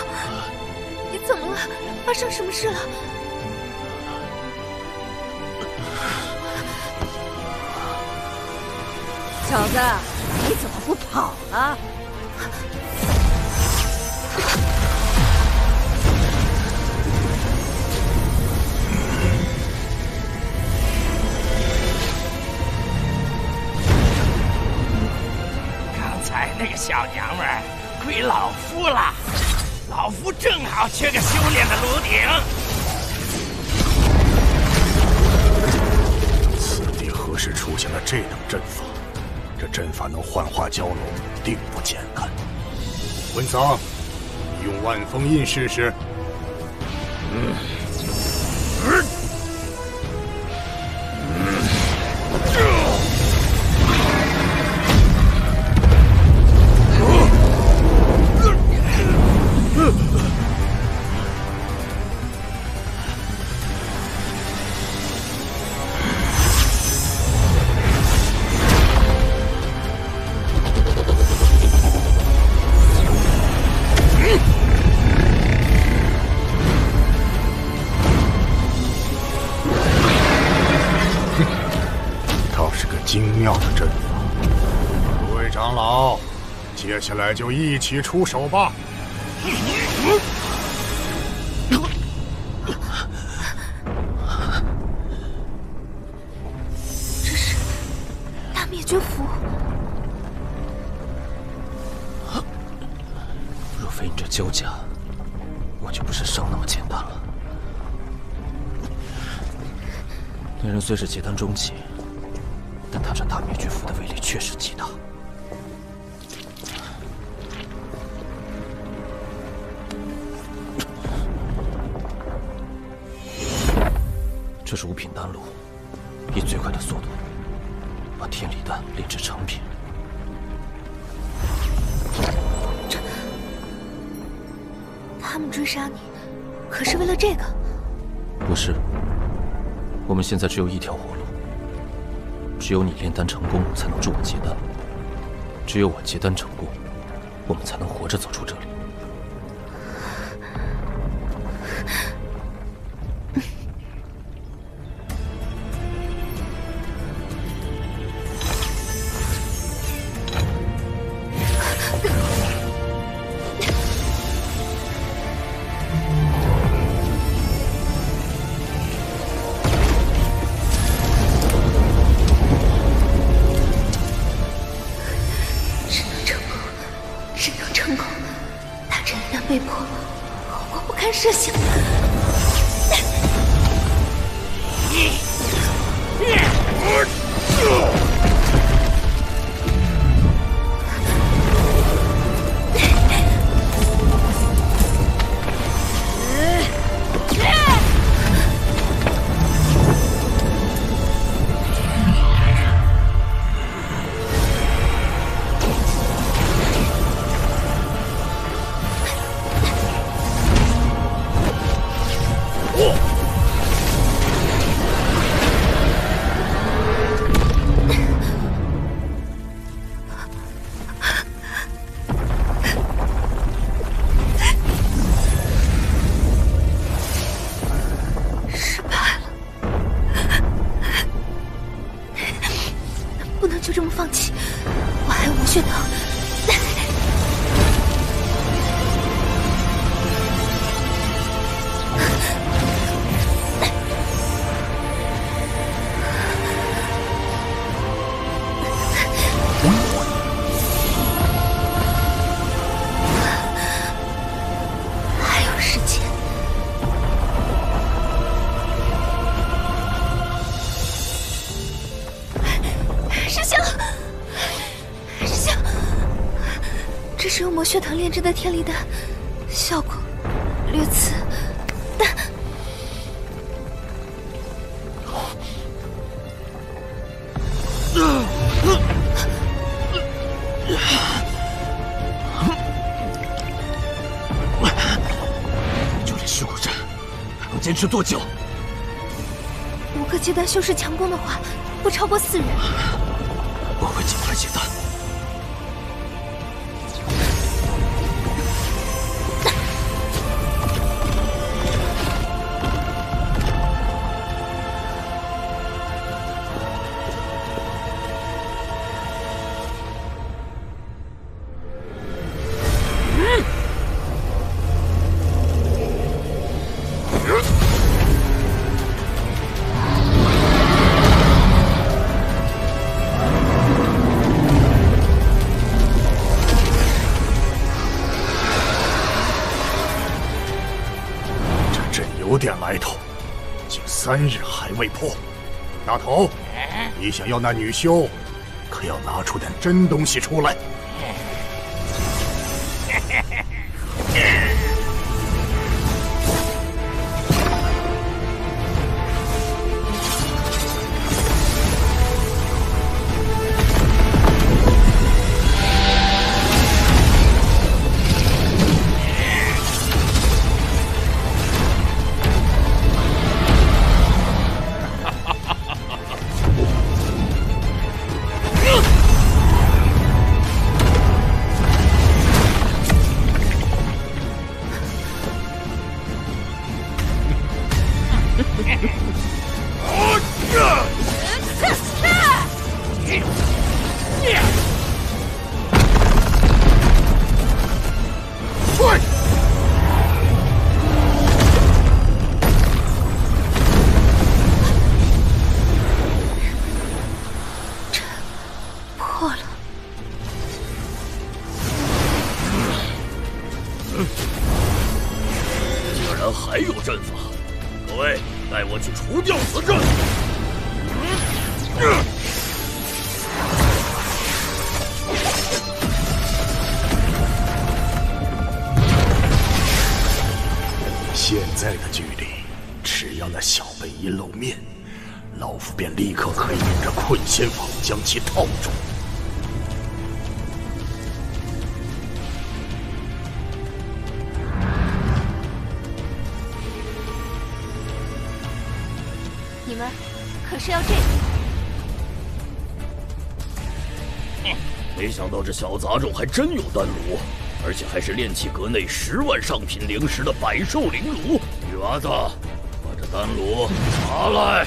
你怎么了？发生什么事了？小子，你怎么不跑了？刚才那个小娘们儿归老夫了，老夫正好缺个修炼的炉鼎。此地何时出现了这等阵法？这阵法能幻化蛟龙，定不简单。文桑，你用万封印试试。精妙的阵法，诸位长老，接下来就一起出手吧。这是大灭绝符。若非你这焦甲，我就不是伤那么简单了。那人虽是结丹中期，但他这大灭绝符的威力确实极大。这是5品丹炉，以最快的速度把天理丹炼制成品。他们追杀你，可是为了这个？不是，我们现在只有一条活路。只有你炼丹成功，才能助我结丹；只有我结丹成功，我们才能活着走出这里。被迫，后果不堪设想。这是用魔血藤炼制的天离丹，效果略次，但就这虚苦阵，还能坚持多久？5个结丹修士强攻的话，不超过4人。我会尽快解散。有点来头，竟3日还未破。大头，你想要那女修，可要拿出点真东西出来。破了。竟然还有阵法！各位，带我去除掉此阵！现在的距离，只要那小辈一露面，老夫便立刻可以引着困仙法将其套住。你们可是要这样？没想到这小杂种还真有丹炉，而且还是炼器阁内10万上品灵石的百兽灵炉。女娃子，把这丹炉拿来。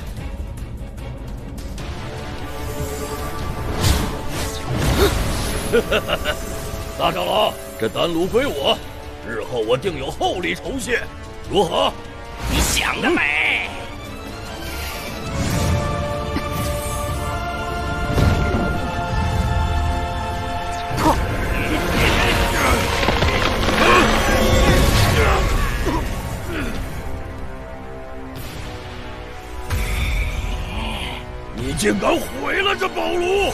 大长老，这丹炉归我，日后我定有厚礼酬谢，如何？你想得美！你竟敢毁了这宝炉！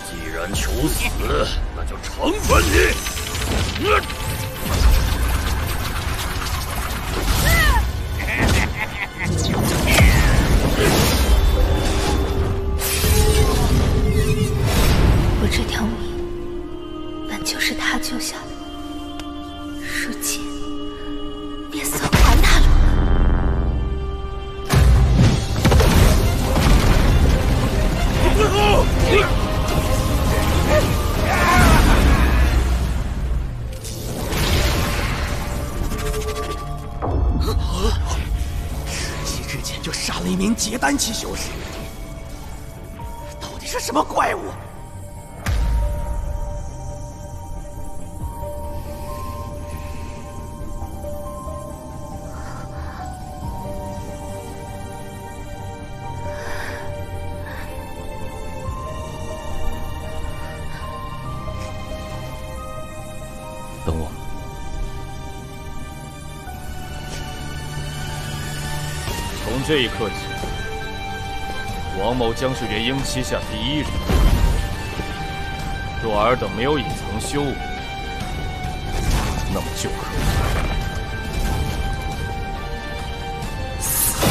既然求死，那就惩罚你！我这条命本就是他救下的，如今便算还他了。最后，世纪之前就杀了一名结丹期修士，到底是什么怪物？等我。从这一刻起，王某将是元婴旗下第一人。若尔等没有隐藏修为，那么就可以死了。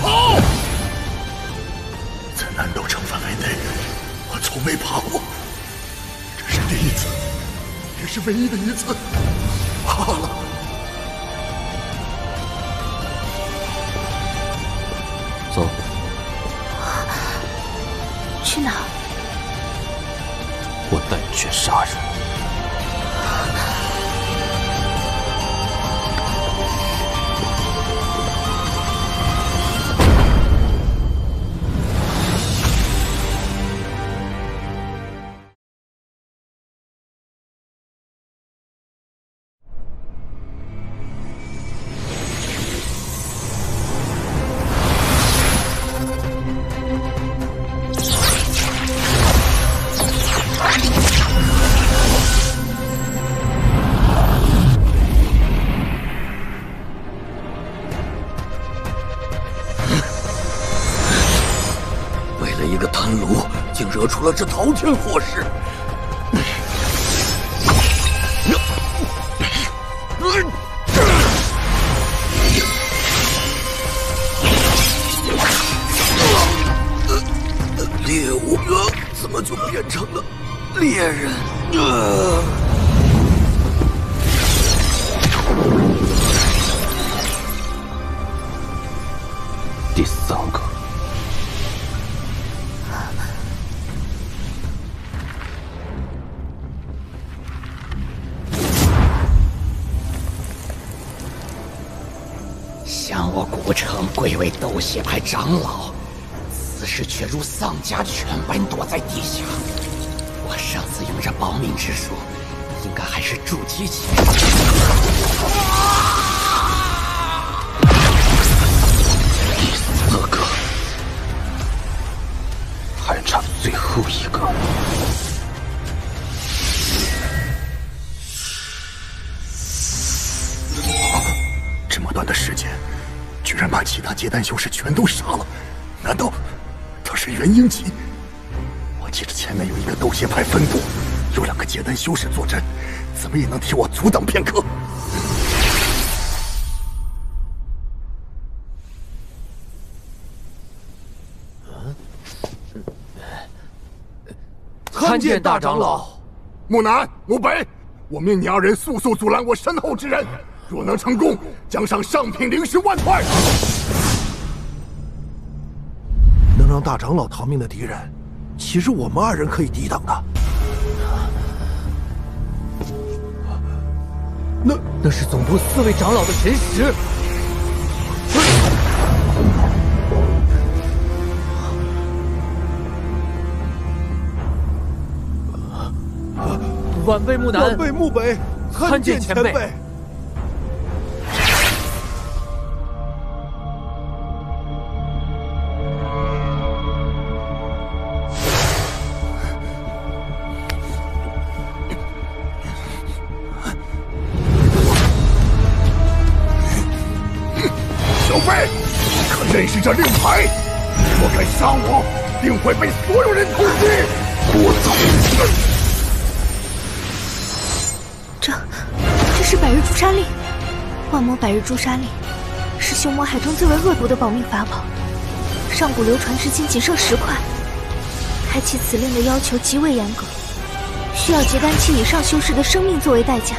跑！在南斗城范围内，我从没爬过，这是第一次，也是唯一的一次。怕了。走。去哪？我带你去杀人。竟惹出了这滔天祸事！猎物怎么就变成了猎人？第三个。想我古城贵为斗血派长老，此时却如丧家犬般躲在地下。我上次用这保命之术，应该还是筑基期。第四个，还差最后一个。这么短的时间，居然把其他结丹修士全都杀了，难道他是元婴级？我记着前面有一个斗邪派分部，有2个结丹修士坐镇，怎么也能替我阻挡片刻。参见大长老。木南、木北，我命你2人速速阻拦我身后之人。若能成功，将上上品灵石10000块。能让大长老逃命的敌人，岂是我们2人可以抵挡的？那是总部4位长老的神识。晚辈木南，晚辈木北，参见前辈。小辈，可认识这令牌？若敢杀我，定会被所有人通缉。我走。这是百日诛杀令，万魔百日诛杀令是修魔海中最为恶毒的保命法宝，上古流传至今仅剩10块。开启此令的要求极为严格，需要结丹期以上修士的生命作为代价。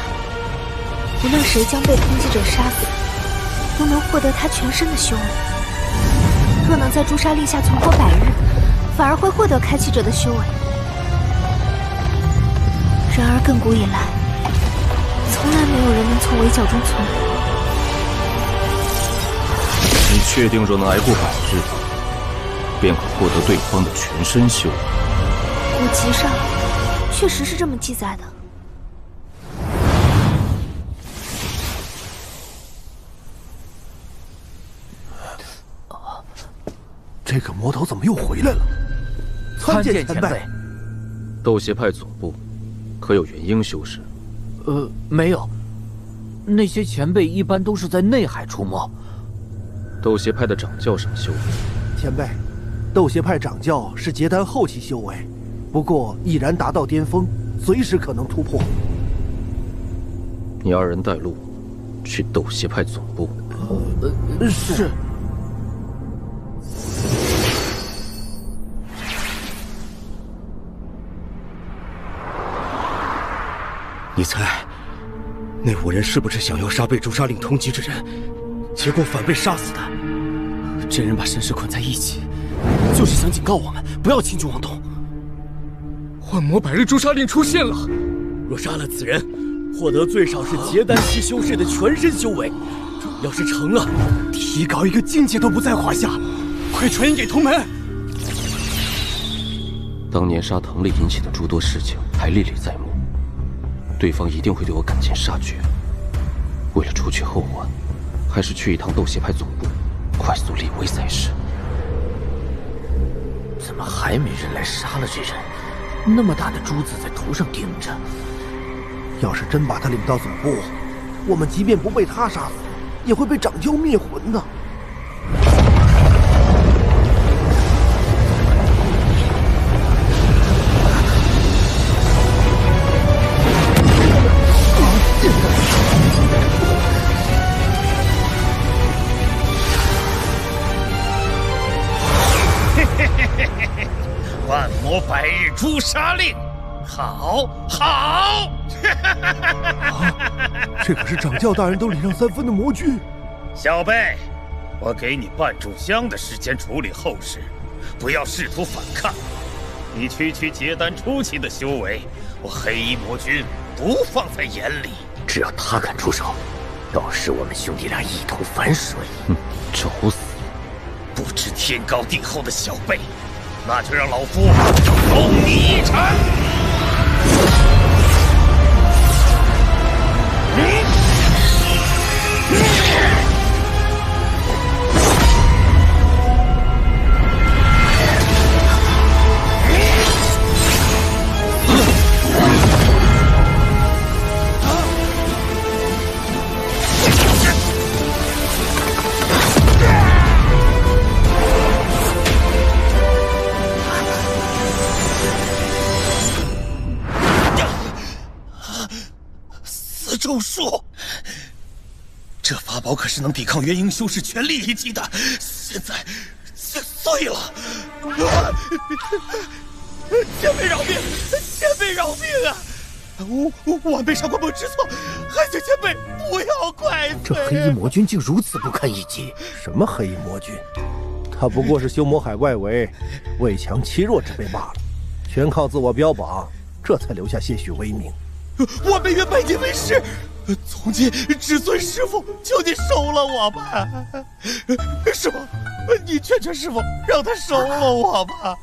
无论谁将被通缉者杀死，都能获得他全身的修为。若能在诛杀令下存活100日，反而会获得开启者的修为。然而亘古以来，从来没有人能从围剿中存活。你确定若能挨过100日，便可获得对方的全身修为？古籍上确实是这么记载的。这个魔头怎么又回来了？参见前辈。斗邪派总部可有元婴修士？没有。那些前辈一般都是在内海出没。斗邪派的掌教什么修为？前辈，斗邪派掌教是结丹后期修为，不过已然达到巅峰，随时可能突破。你2人带路，去斗邪派总部。是。你猜，那5人是不是想要杀被诛杀令通缉之人，结果反被杀死的？真人把神识捆在一起，就是想警告我们不要轻举妄动。万魔百日诛杀令出现了，若杀了此人，获得最少是结丹期修士的全身修为。要是成了，提高一个境界都不在话下。快传音给同门。当年杀藤丽引起的诸多事情还历历在目。对方一定会对我赶尽杀绝。为了除去后患，还是去一趟斗邪派总部，快速立威才是。怎么还没人来杀了这人？那么大的珠子在头上顶着，要是真把他领到总部，我们即便不被他杀死，也会被掌教灭魂的。万魔百日诛杀令，好，好！这可是掌教大人都礼让3分的魔君。小辈，我给你半炷香的时间处理后事，不要试图反抗。你区结丹初期的修为，我黑衣魔君不放在眼里。只要他敢出手，到时我们兄弟俩一头反水。找死！不知天高地厚的小辈，那就让老夫送你一程。咒术，这法宝可是能抵抗元婴修士全力一击的，现在碎了！前辈饶命！前辈饶命啊！晚辈上官梦知错，还请前辈不要怪罪。这黑衣魔君竟如此不堪一击！什么黑衣魔君？他不过是修魔海外围畏强欺弱之辈罢了，全靠自我标榜，这才留下些许威名。晚辈愿拜您为师。从今只尊师傅，求你收了我吧！师傅，你劝劝师傅，让他收了我吧。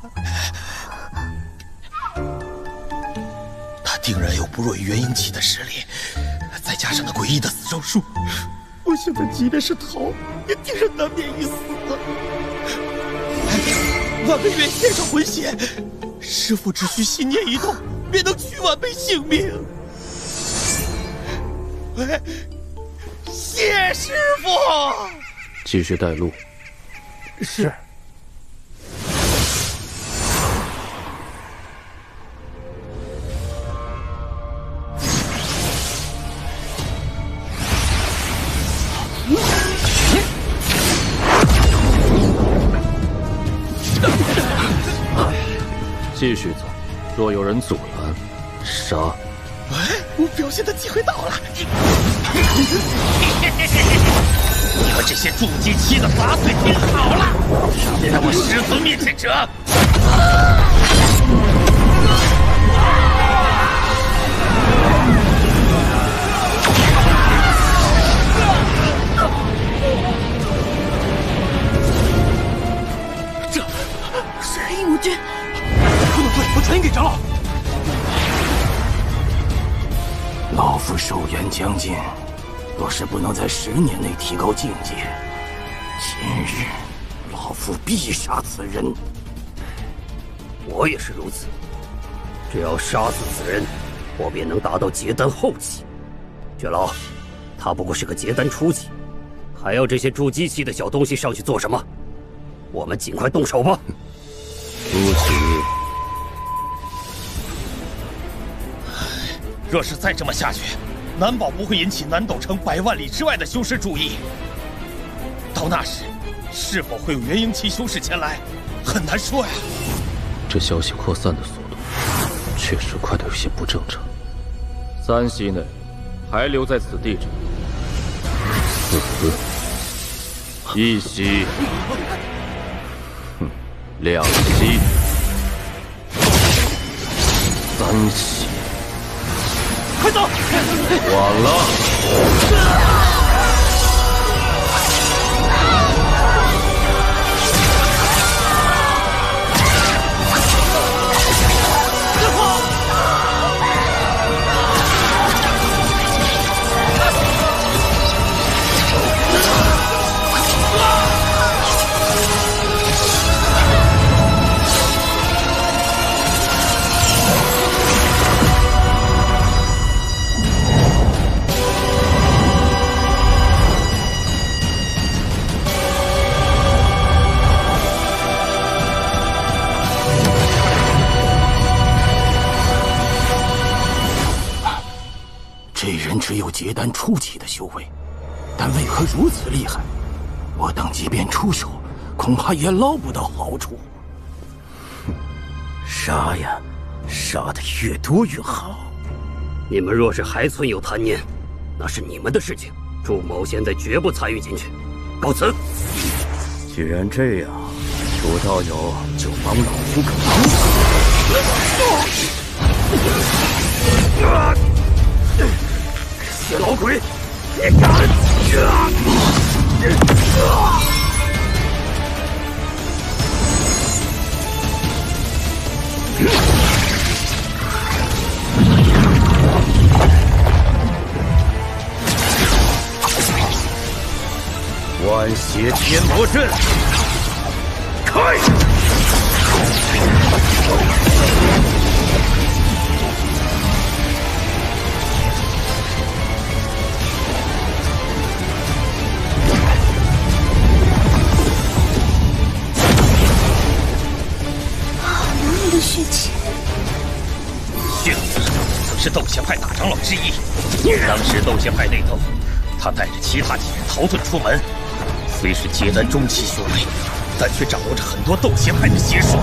他定然有不弱于元婴期的实力，再加上那诡异的死招术，我现在即便是逃，也定然难免一死。晚辈愿献上魂血，师傅只需心念一动，便能取晚辈性命。谢师傅。继续带路。是。继续走，若有人阻拦，杀。我表现的机会到了！你们这些筑基期的杂碎，听好了，别在我师尊面前者！这是黑衣魔君，不能退，我传音给长老。老夫寿元将近，若是不能在10年内提高境界，今日老夫必杀此人。我也是如此，只要杀死此人，我便能达到结丹后期。绝老，他不过是个结丹初期，还要这些筑基期的小东西上去做什么？我们尽快动手吧。初期。若是再这么下去，难保不会引起南斗城100万里之外的修士注意。到那时，是否会有元婴期修士前来，很难说呀。这消息扩散的速度，确实快得有些不正常。3息内，还留在此地者死；1息，2息，3息。快走！晚了。只有结丹初期的修为，但为何如此厉害？我等即便出手，恐怕也捞不到好处。杀呀，杀得越多越好。你们若是还存有贪念，那是你们的事情，祝某现在绝不参与进去。告辞。既然这样，楚道友就帮老夫个忙。血老鬼，你敢！万邪天魔阵，开！血气，血子曾是斗邪派大长老之一。当时斗邪派内斗，他带着其他几人逃遁出门。虽是结丹中期修为，但却掌握着很多斗邪派的邪术。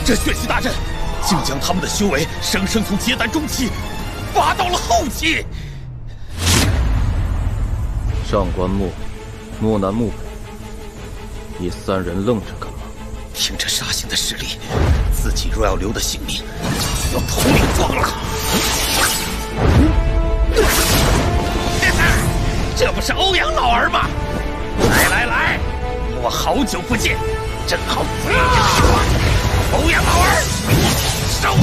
这血气大阵，竟将他们的修为生生从结丹中期拔到了后期。上官木。木南、木北，你3人愣着干嘛？凭着杀星的实力，自己若要留得性命，就要统领状了。这不是欧阳老儿吗？来，我好久不见，正好陪着你玩。欧阳老儿，受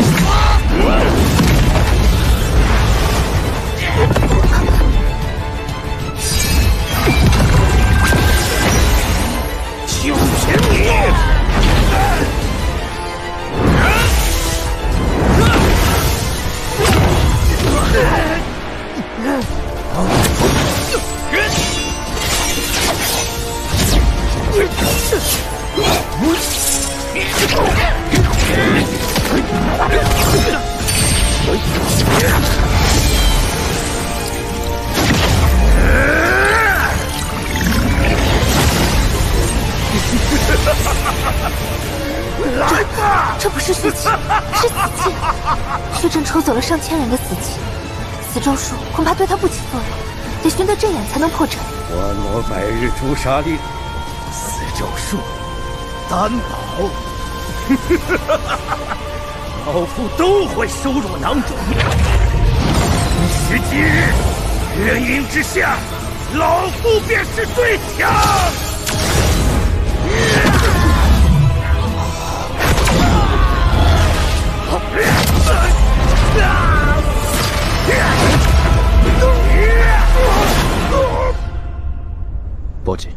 死！就凭你！来吧！这不是血气，是死气。血阵抽走了上千人的死气，死咒术恐怕对他不起作用，得寻得阵眼才能破阵。婀娜百日诛杀令，死咒术，丹宝，老夫都会收入囊中。时今日，元婴之下，老夫便是最强。报警！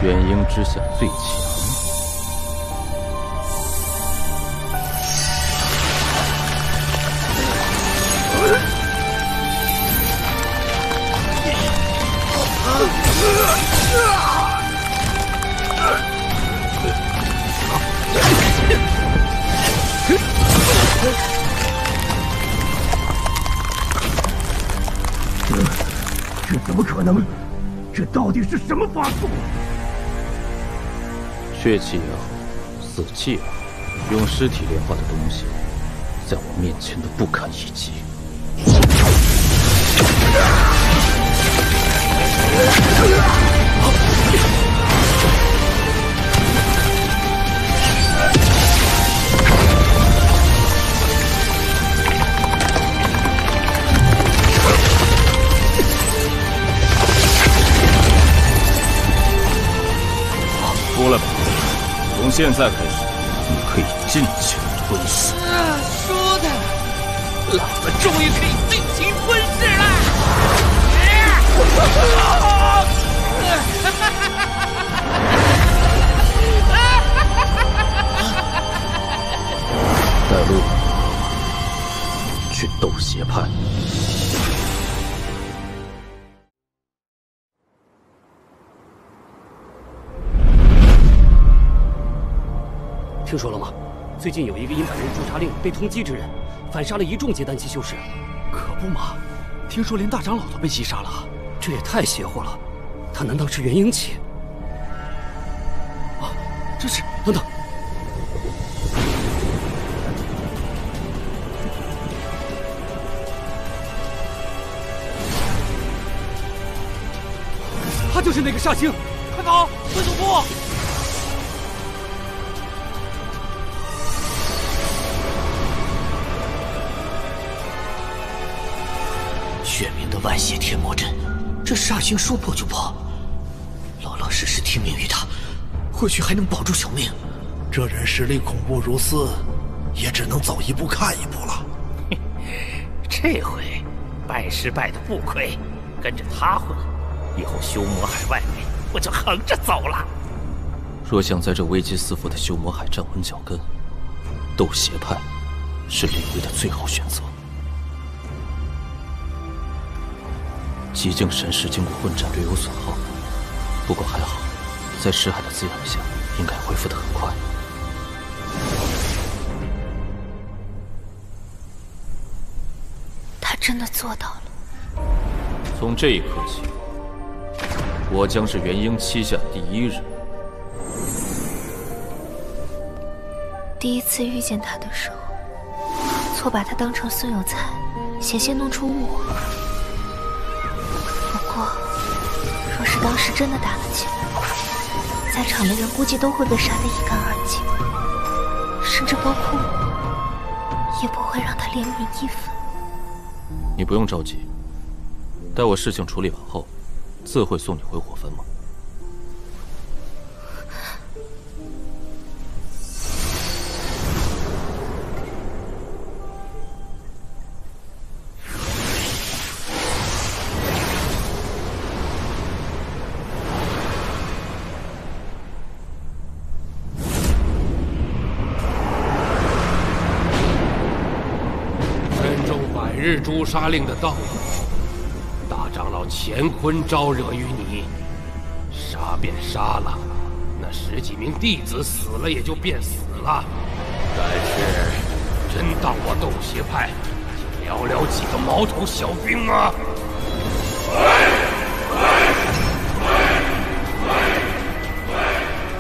元婴之下最强。这怎么可能？这到底是什么法术？血气也好，死气也好，用尸体炼化的东西，在我面前都不堪一击。出来吧，从现在开始，你可以尽情吞噬。说的，老子终于可以尽情吞噬了！带路，去斗邪派。听说了吗？最近有一个阴盘人诛杀令被通缉之人，反杀了一众结丹期修士。可不嘛，听说连大长老都被击杀了。这也太邪乎了！他难道是元婴期？啊，这是……等等，他就是那个煞星！快跑，回总部！玄冥的万邪天魔阵，这煞星说破就破，老老实实听命于他，或许还能保住小命。这人实力恐怖如斯，也只能走一步看一步了。这回拜师拜的不亏，跟着他混，以后修魔海外围我就横着走了。若想在这危机四伏的修魔海站稳脚跟，斗邪派是领队的最好选择。极境神石经过混战略有损耗，不过还好，在石海的滋养下，应该恢复得很快。他真的做到了。从这一刻起，我将是元婴期下第一人。第一次遇见他的时候，错把他当成孙有才，险些弄出误会。不过，若是是当时真的打了起来，在场的人估计都会被杀得一干二净，甚至包括我，也不会让他怜悯一分。你不用着急，待我事情处理完后，自会送你回火焚盟。日诛杀令的道友，大长老乾坤招惹于你，杀便杀了，那10几名弟子死了也就便死了。但是，真当我斗邪派就寥寥几个毛头小兵吗？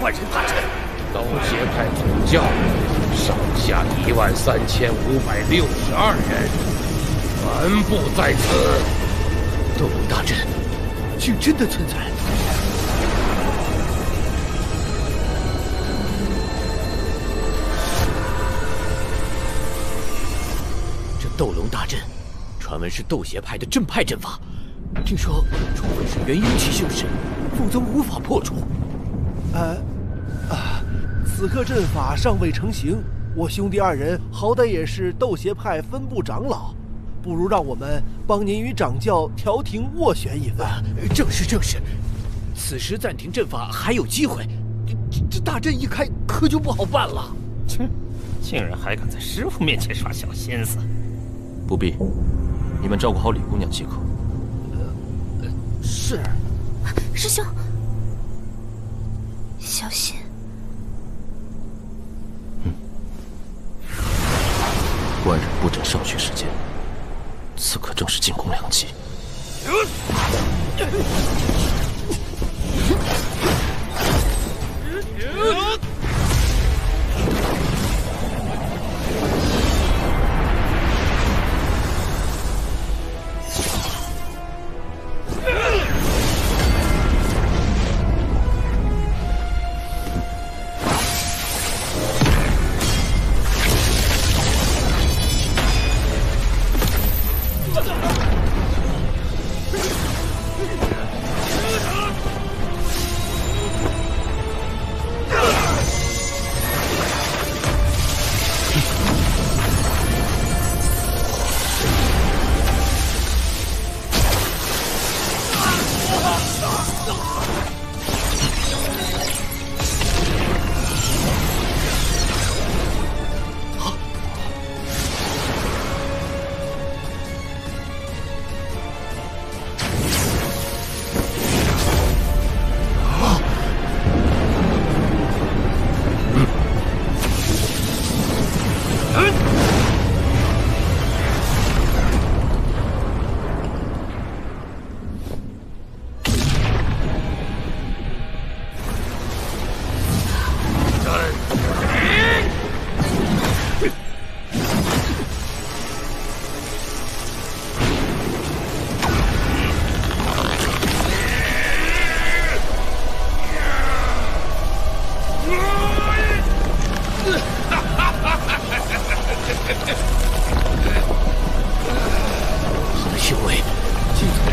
万人大阵，斗邪派总教上下13562人。全部在此！斗龙大阵竟真的存在！这斗龙大阵，传闻是斗邪派的正派阵法，据说除非是元婴期修士，否则无法破除。此刻阵法尚未成型，我兄弟2人好歹也是斗邪派分部长老。不如让我们帮您与掌教调停斡旋一番。正是，此时暂停阵法还有机会，这大阵一开可就不好办了。切，竟然还敢在师傅面前耍小心思！不必，你们照顾好李姑娘即可。是。师兄，小心。万人布阵尚需时间。此刻正是进攻良机。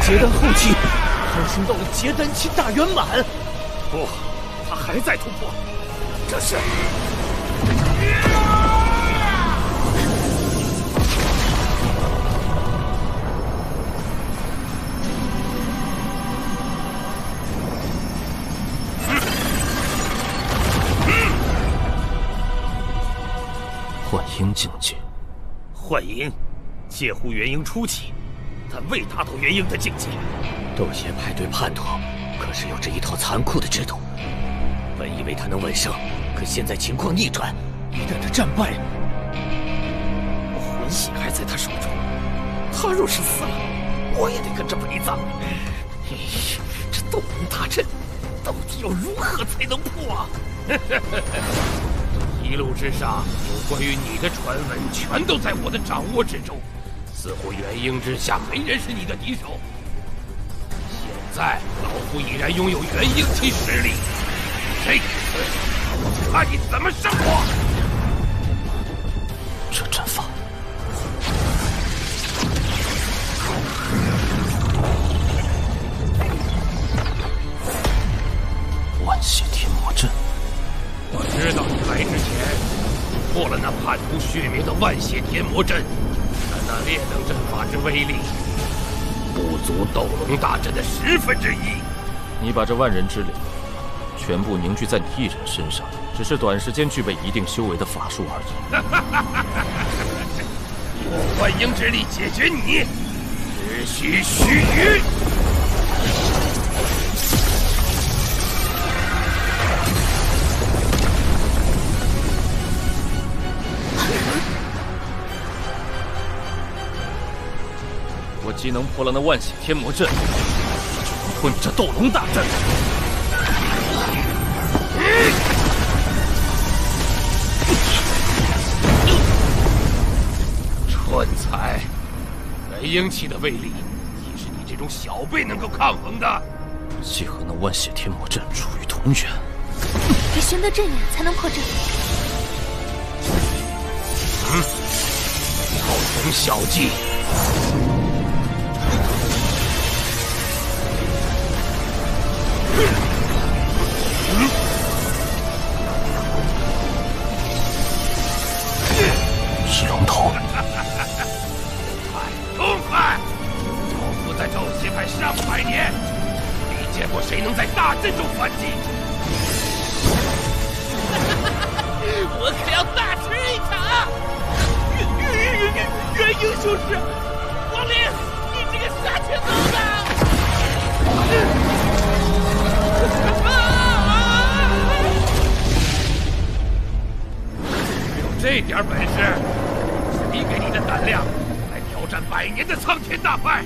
结丹后期攀升到了结丹期大圆满。不，他还在突破，这是。幻婴境界，幻婴介乎元婴初期，但未达到元婴的境界。斗邪派对叛徒可是有着一套残酷的制度。本以为他能稳胜，可现在情况逆转，一旦他战败，魂血还在他手中。他若是死了，我也得跟着陪葬。这斗龙大阵到底要如何才能破啊？一路之上，有关于你的传闻全都在我的掌握之中，似乎元婴之下没人是你的敌手。现在，老夫已然拥有元婴期实力。这次，看你怎么生活！这阵法，万血天魔阵。我知道你来之前破了那叛徒血灭的万血天魔阵，但那劣等阵法之威力，不足斗龙大阵的1/10。你把这万人之力全部凝聚在你一人身上，只是短时间具备一定修为的法术而已。我万婴之力解决你，只需须臾。我既能破了那万血天魔阵，就能破你这斗龙大阵。蠢材！元婴期的威力，也是你这种小辈能够抗衡的。既和那万血天魔阵处于同源，得寻得阵眼才能破阵。好懂小计。是龙头。痛快！老夫在斗邪派上百年，没见过谁能在大阵中反击。我可要大吃一场！元婴修士，王林，你这个杀犬刀子！有这点本事，谁给你的胆量来挑战100年的苍天大派？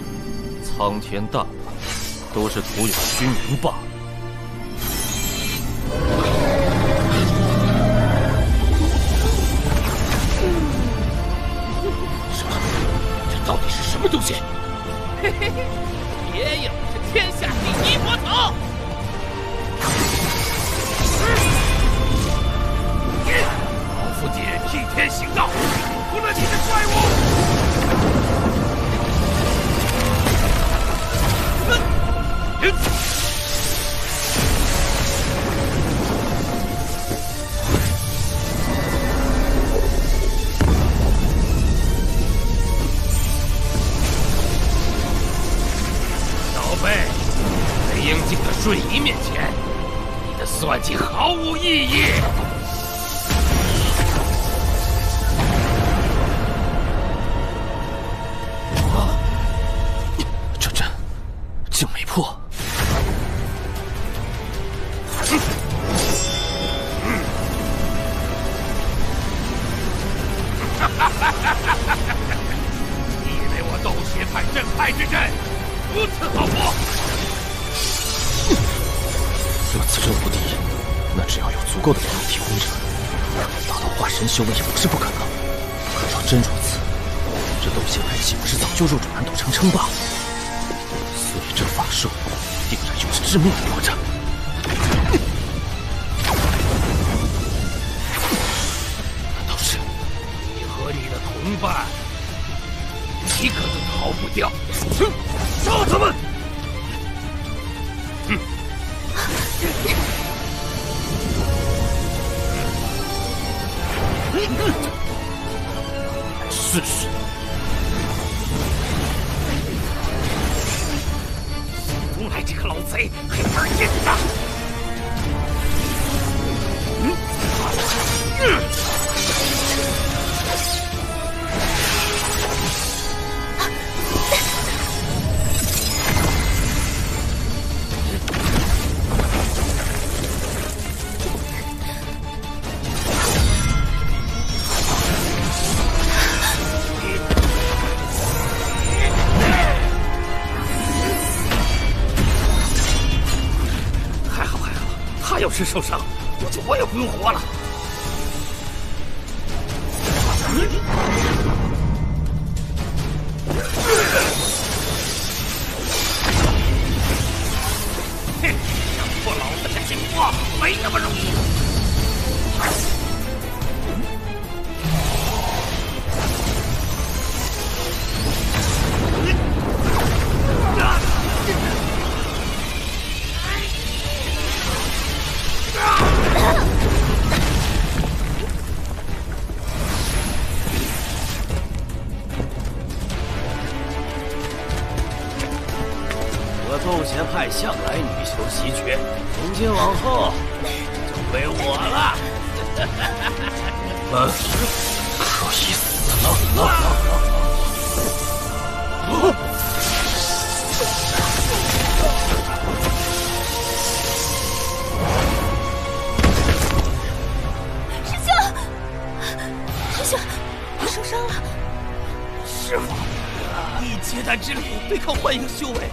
苍天大派都是徒有虚名罢了。到底是什么东西？嘿嘿嘿，别有是天下第一魔头！老夫今日替天行道，除了你的怪物！元婴境的瞬移面前，你的算计毫无意义。这阵竟没破。你以为我斗邪派镇派之阵如此好破？若此阵无敌，那只要有足够的灵力提供者，达到化神修为也不是不可能。可若真如此，这斗邪派岂不是早就入主南斗城称霸？所以这法术定然有着致命的破绽。难道是你和你的同伴，一个都逃不掉？杀他们！试试。东来这个老贼，黑门阴的！他要是受伤，估计我也不用活了。我没那么容易。我斗邪派向来女修稀缺，从今往后就归我了。可以死了！师兄，师兄，你受伤了。师傅，以结丹之力对抗幻影修为，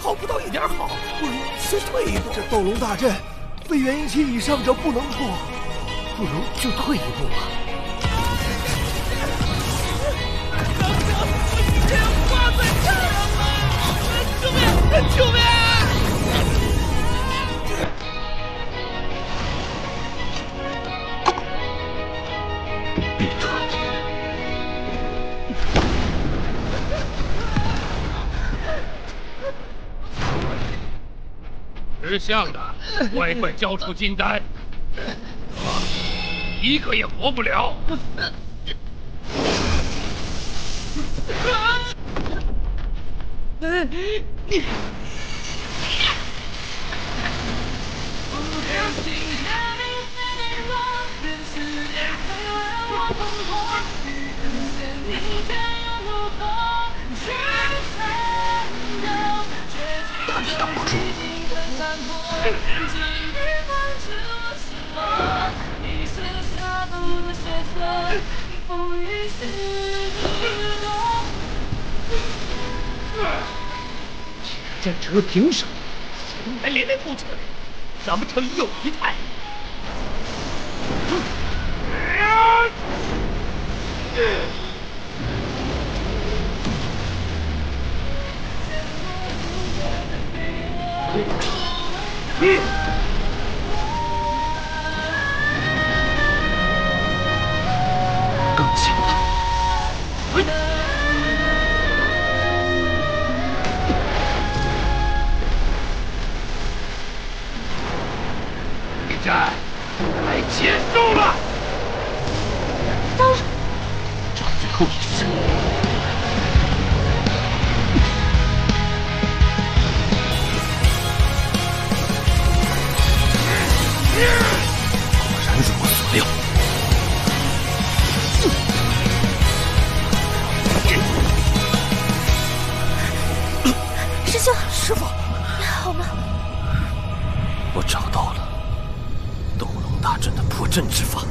讨不到一点好，不如先退一步。这斗龙大阵，非元婴期以上者不能破，不如就退一步吧。这样挂在这儿了吗？救命！救命！闭嘴！识相的，乖乖交出金丹，一个也活不了。你。他抵挡不住。这车凭什么？还连累不成？咱们城有一台。更强了！比战该结束了。招手，这最后一次。果然如我所料。师兄，师傅，你好吗？我找到了斗龙大阵的破阵之法。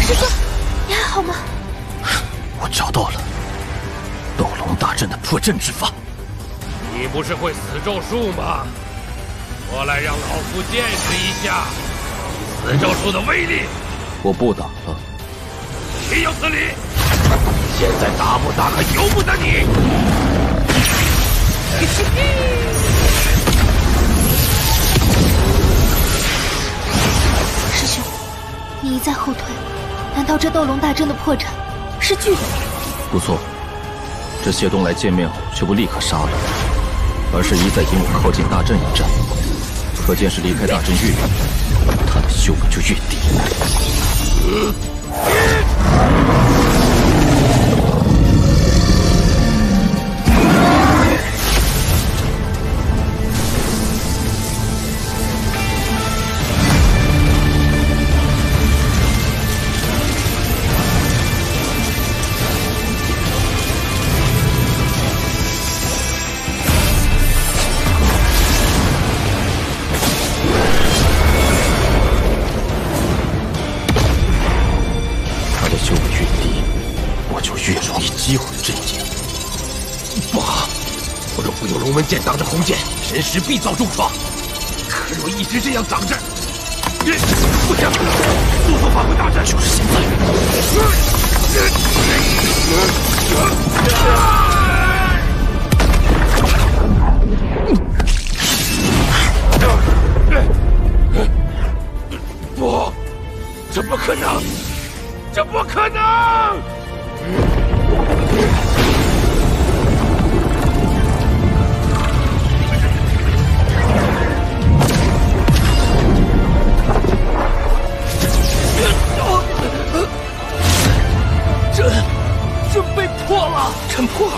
师兄，你还好吗？我找到了斗龙大阵的破阵之法。你不是会死咒术吗？过来让老夫见识一下死咒术的威力。我不打了。岂有此理！现在打不打可由不得你。师兄，你一再后退，难道这斗龙大阵的破绽是巨的？不错，这谢东来见面后却不立刻杀了，而是一再引我靠近大阵一战，可见是离开大阵越远，他的修为就越低。击毁阵眼。不好，若不有龙纹剑挡着红剑，神识必遭重创。可若一直这样挡着，不行，速速发挥大阵！就是现在！不，这不可能！这不可能！阵被破了，阵破了。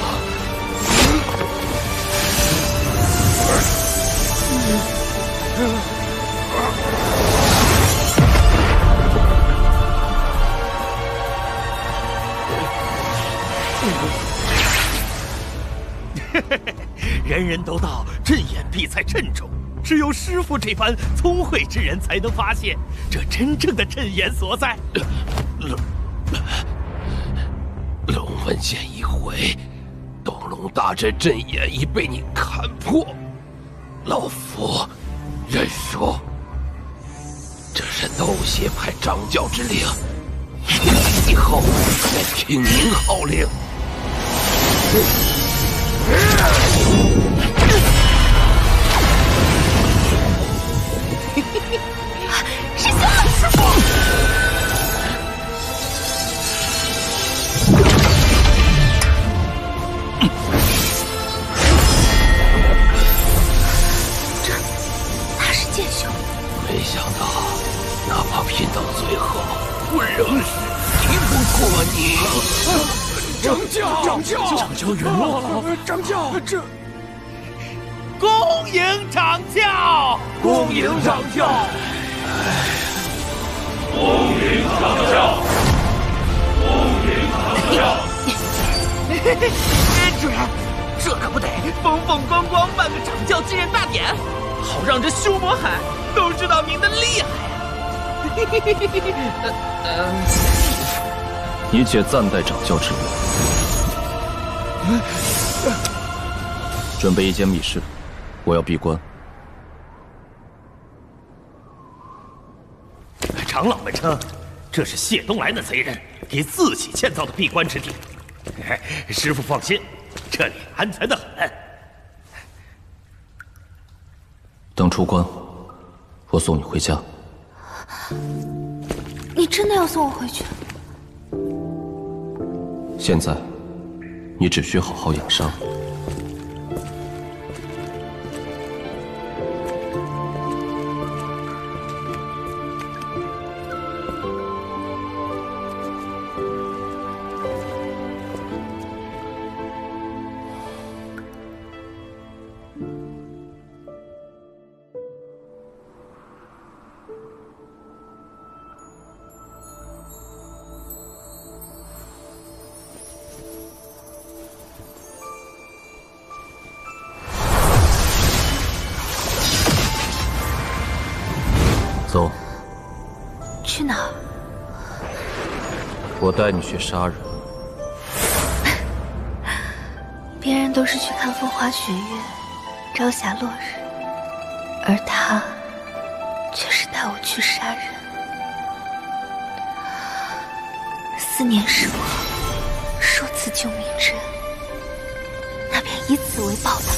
人人都道阵眼必在阵中，只有师父这般聪慧之人才能发现这真正的阵眼所在。龙文剑一回，东龙大阵阵眼已被你看破，老夫认输。这是斗邪派掌教之令，以后再听您号令。师兄，师父！他是剑修。没想到，哪怕拼到最后，我仍是敌不过你。掌教，掌教，掌教陨落了！掌教，这恭迎掌教，恭迎掌教，恭迎掌教，恭迎掌教。主人，这可不得风风光光办个掌教继任大典，好让这修魔海都知道您的厉害呀！你且暂代掌教之位。准备一间密室，我要闭关。长老们称，这是谢东来那贼人给自己建造的闭关之地。师父放心，这里安全得很。等出关，我送你回家。你真的要送我回去？现在，你只需好好养伤。走。去哪儿？我带你去杀人。别人都是去看风花雪月、朝霞落日，而他却是带我去杀人。4年时光，数次救命之恩，那便以此为报答。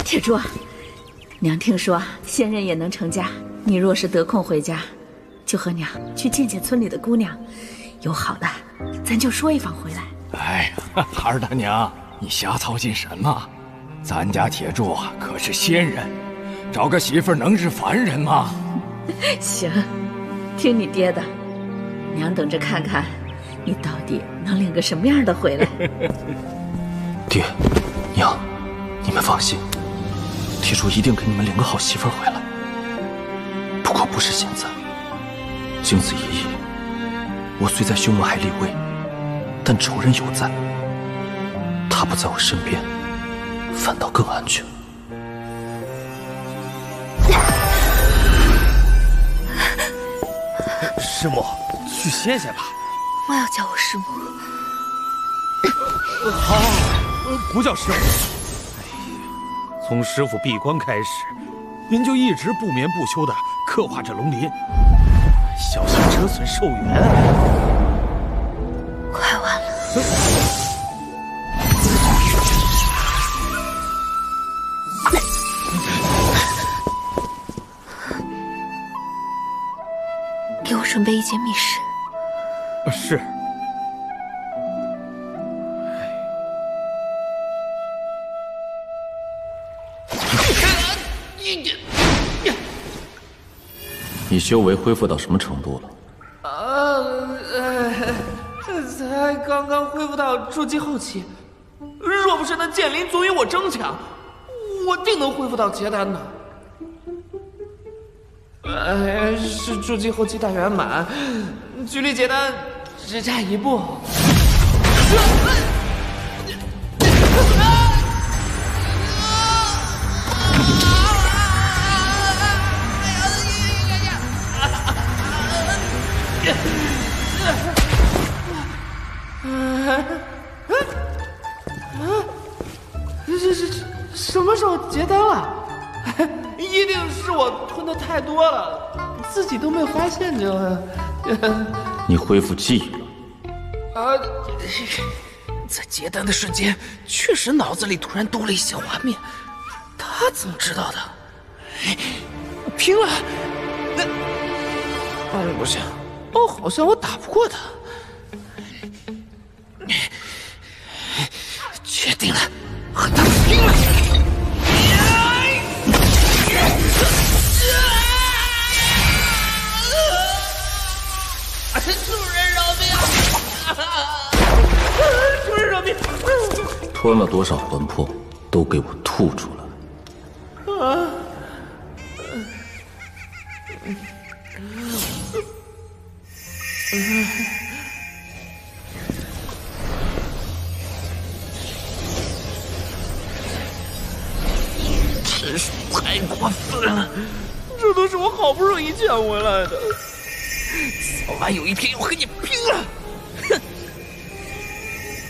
铁柱，娘听说现任也能成家，你若是得空回家，就和娘去见见村里的姑娘，有好的咱就说一房回来。哎呀，孩儿他娘，你瞎操心什么？咱家铁柱可是仙人，找个媳妇儿能是凡人吗？行，听你爹的，娘等着看看，你到底能领个什么样的回来。爹，娘，你们放心，铁柱一定给你们领个好媳妇儿回来。不过不是现在。经此一役，我虽在凶魔海立威，但仇人犹在。他不在我身边，反倒更安全。师母，去歇歇吧。莫要叫我师母。好，不叫师母。从师傅闭关开始，您就一直不眠不休地刻画着龙鳞，小心折损寿元。快完了。给我准备一间密室。是。你修为恢复到什么程度了？才刚刚恢复到筑基后期。若不是那剑灵总与我争抢，我定能恢复到结丹的。是筑基后期大圆满，距离结丹只差一步。什么时候结丹了？一定是我吞的太多了，自己都没有发现就。你恢复记忆了？在结丹的瞬间，确实脑子里突然多了一些画面。他怎么知道的？拼了！不行，好像我打不过他。决定了，和他拼了！主人饶命！主人饶命！吞了多少魂魄，都给我吐出来！啊！真是太过分了！这都是我好不容易抢回来的，早晚有一天要和你拼了！哼！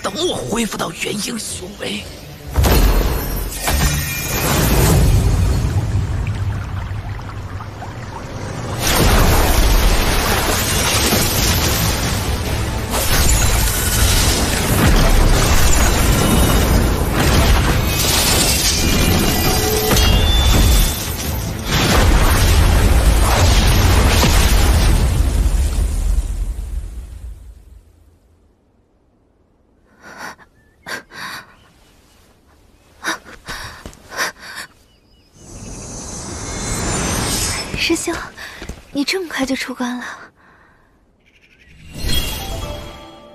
等我恢复到元婴修为。师兄，你这么快就出关了？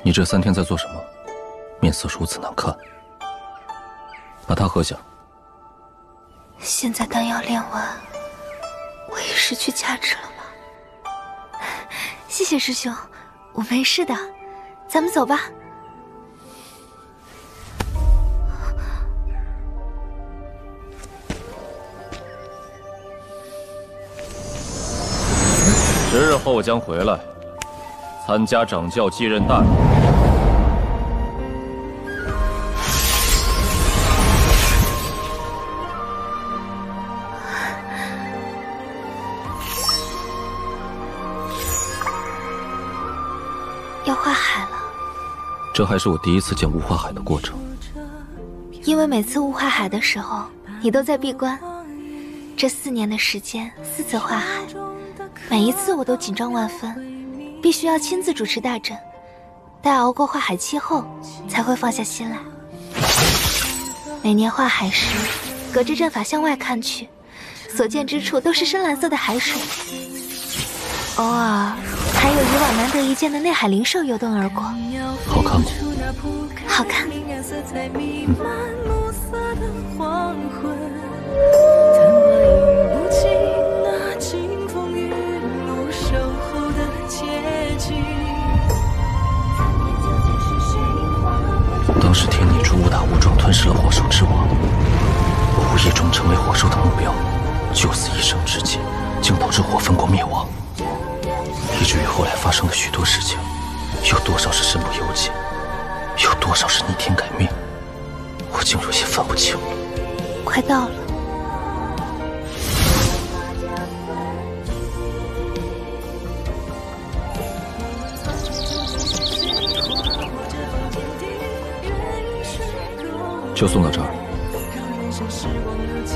你这3天在做什么？面色如此难看。把它喝下。现在丹药炼完，我也失去价值了吗？谢谢师兄，我没事的，咱们走吧。10日后我将回来，参加掌教继任大礼。要化海了。这还是我第一次见雾化海的过程。因为每次雾化海的时候，你都在闭关。这4年的时间，4次化海。每一次我都紧张万分，必须要亲自主持大阵，待熬过化海期后，才会放下心来。每年化海时，隔着阵法向外看去，所见之处都是深蓝色的海水。偶尔还有以往难得一见的内海灵兽游动而过。好看吗？好看。当时天逆珠误打误撞吞噬了火兽之王，我无意中成为火兽的目标，就此一生之劫，竟导致火焚国灭亡。以至于后来发生的许多事情，有多少是身不由己，有多少是逆天改命，我竟有些分不清了。快到了。就送到这儿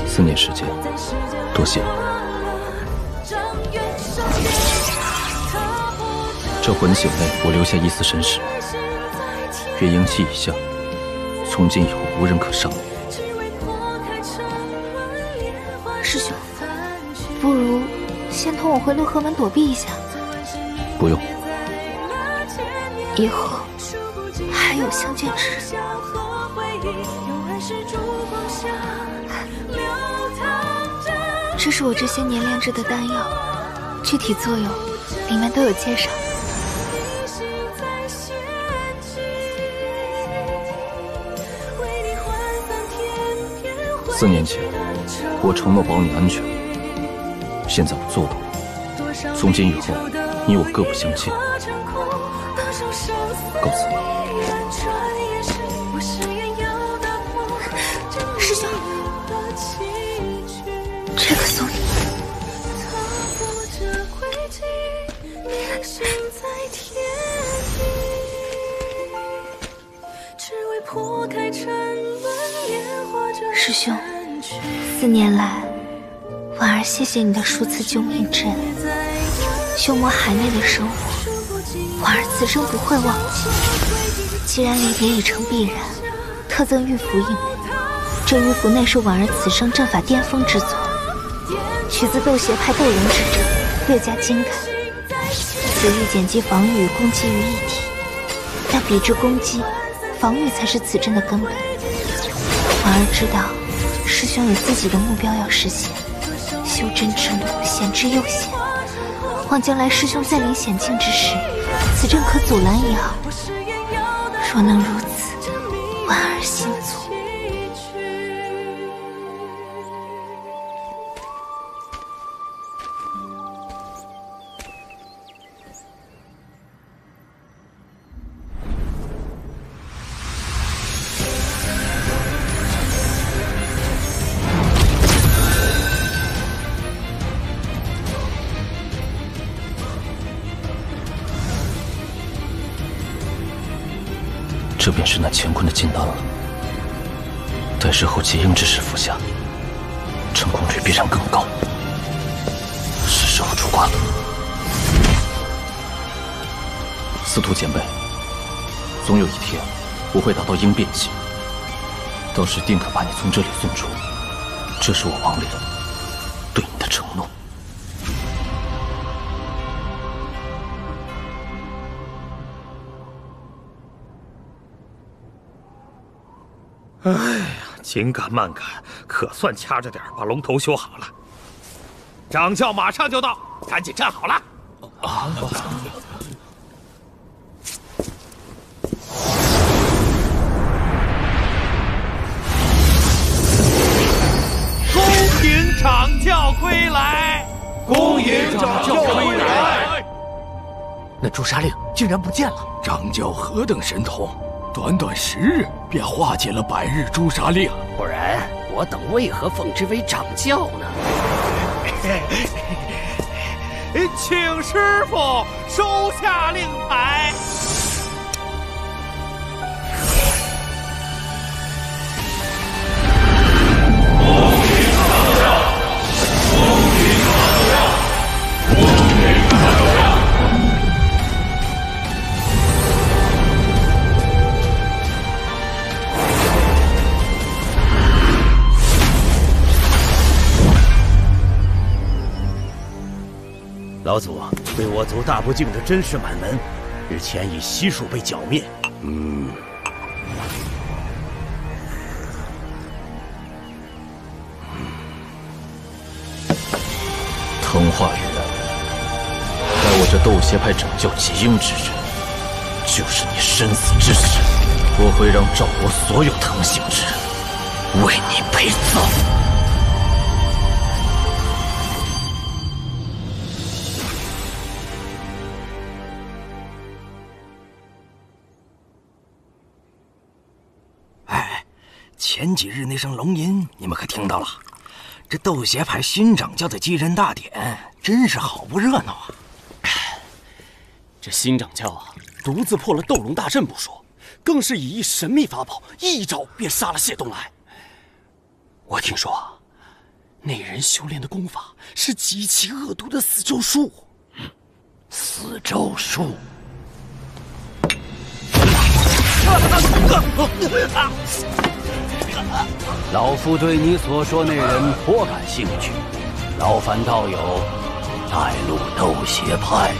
，4年时间，多谢。这魂血内我留下一丝神识，月婴期已下，从今以后无人可伤。师兄，不如先同我回洛河门躲避一下。不用，以后还有相见之日。这是我这些年炼制的丹药，具体作用里面都有介绍。4年前，我承诺保你安全，现在我做到了。从今以后，你我各不相欠。告辞。师兄，这个送你。师兄，4年来，婉儿谢谢你的数次救命之恩。修魔海内的生活，婉儿此生不会忘记。既然离别已成必然，特赠玉符一枚。这玉符内是婉儿此生阵法巅峰之作，取自斗邪派斗灵之阵，略加精改。此玉简集防御与攻击于一体，但比之攻击，防御才是此阵的根本。婉儿知道，师兄有自己的目标要实现，修真之路险之又险。望将来师兄再临险境之时，此阵可阻拦一二。若能如此，婉儿心足。这便是那乾坤的金丹了。待日后结婴之时服下，成功率必然更高。是时候出关了。司徒前辈，总有一天我会达到婴变期，到时定可把你从这里送出。这是我王莲对你的承诺。哎呀，紧赶慢赶，可算掐着点把龙头修好了。掌教马上就到，赶紧站好了。恭迎掌教归来！恭迎掌教归来！那朱砂令竟然不见了！掌教何等神通！短短10日便化解了百日诛杀令，不然我等为何奉之为掌教呢？请师傅收下令牌。老祖，对我族大不敬的甄氏满门，日前已悉数被剿灭。藤化元，在我这斗邪派拯救极英之日，就是你生死之时，我会让赵国所有藤姓之人为你陪葬。前几日那声龙吟，你们可听到了？这斗邪派新掌教的继任大典，真是好不热闹啊！这新掌教啊，独自破了斗龙大阵不说，更是以一神秘法宝，一招便杀了谢东来。我听说啊，那人修炼的功法是极其恶毒的死咒术。死咒术。老夫对你所说那人颇感兴趣，劳烦道友带路斗邪派。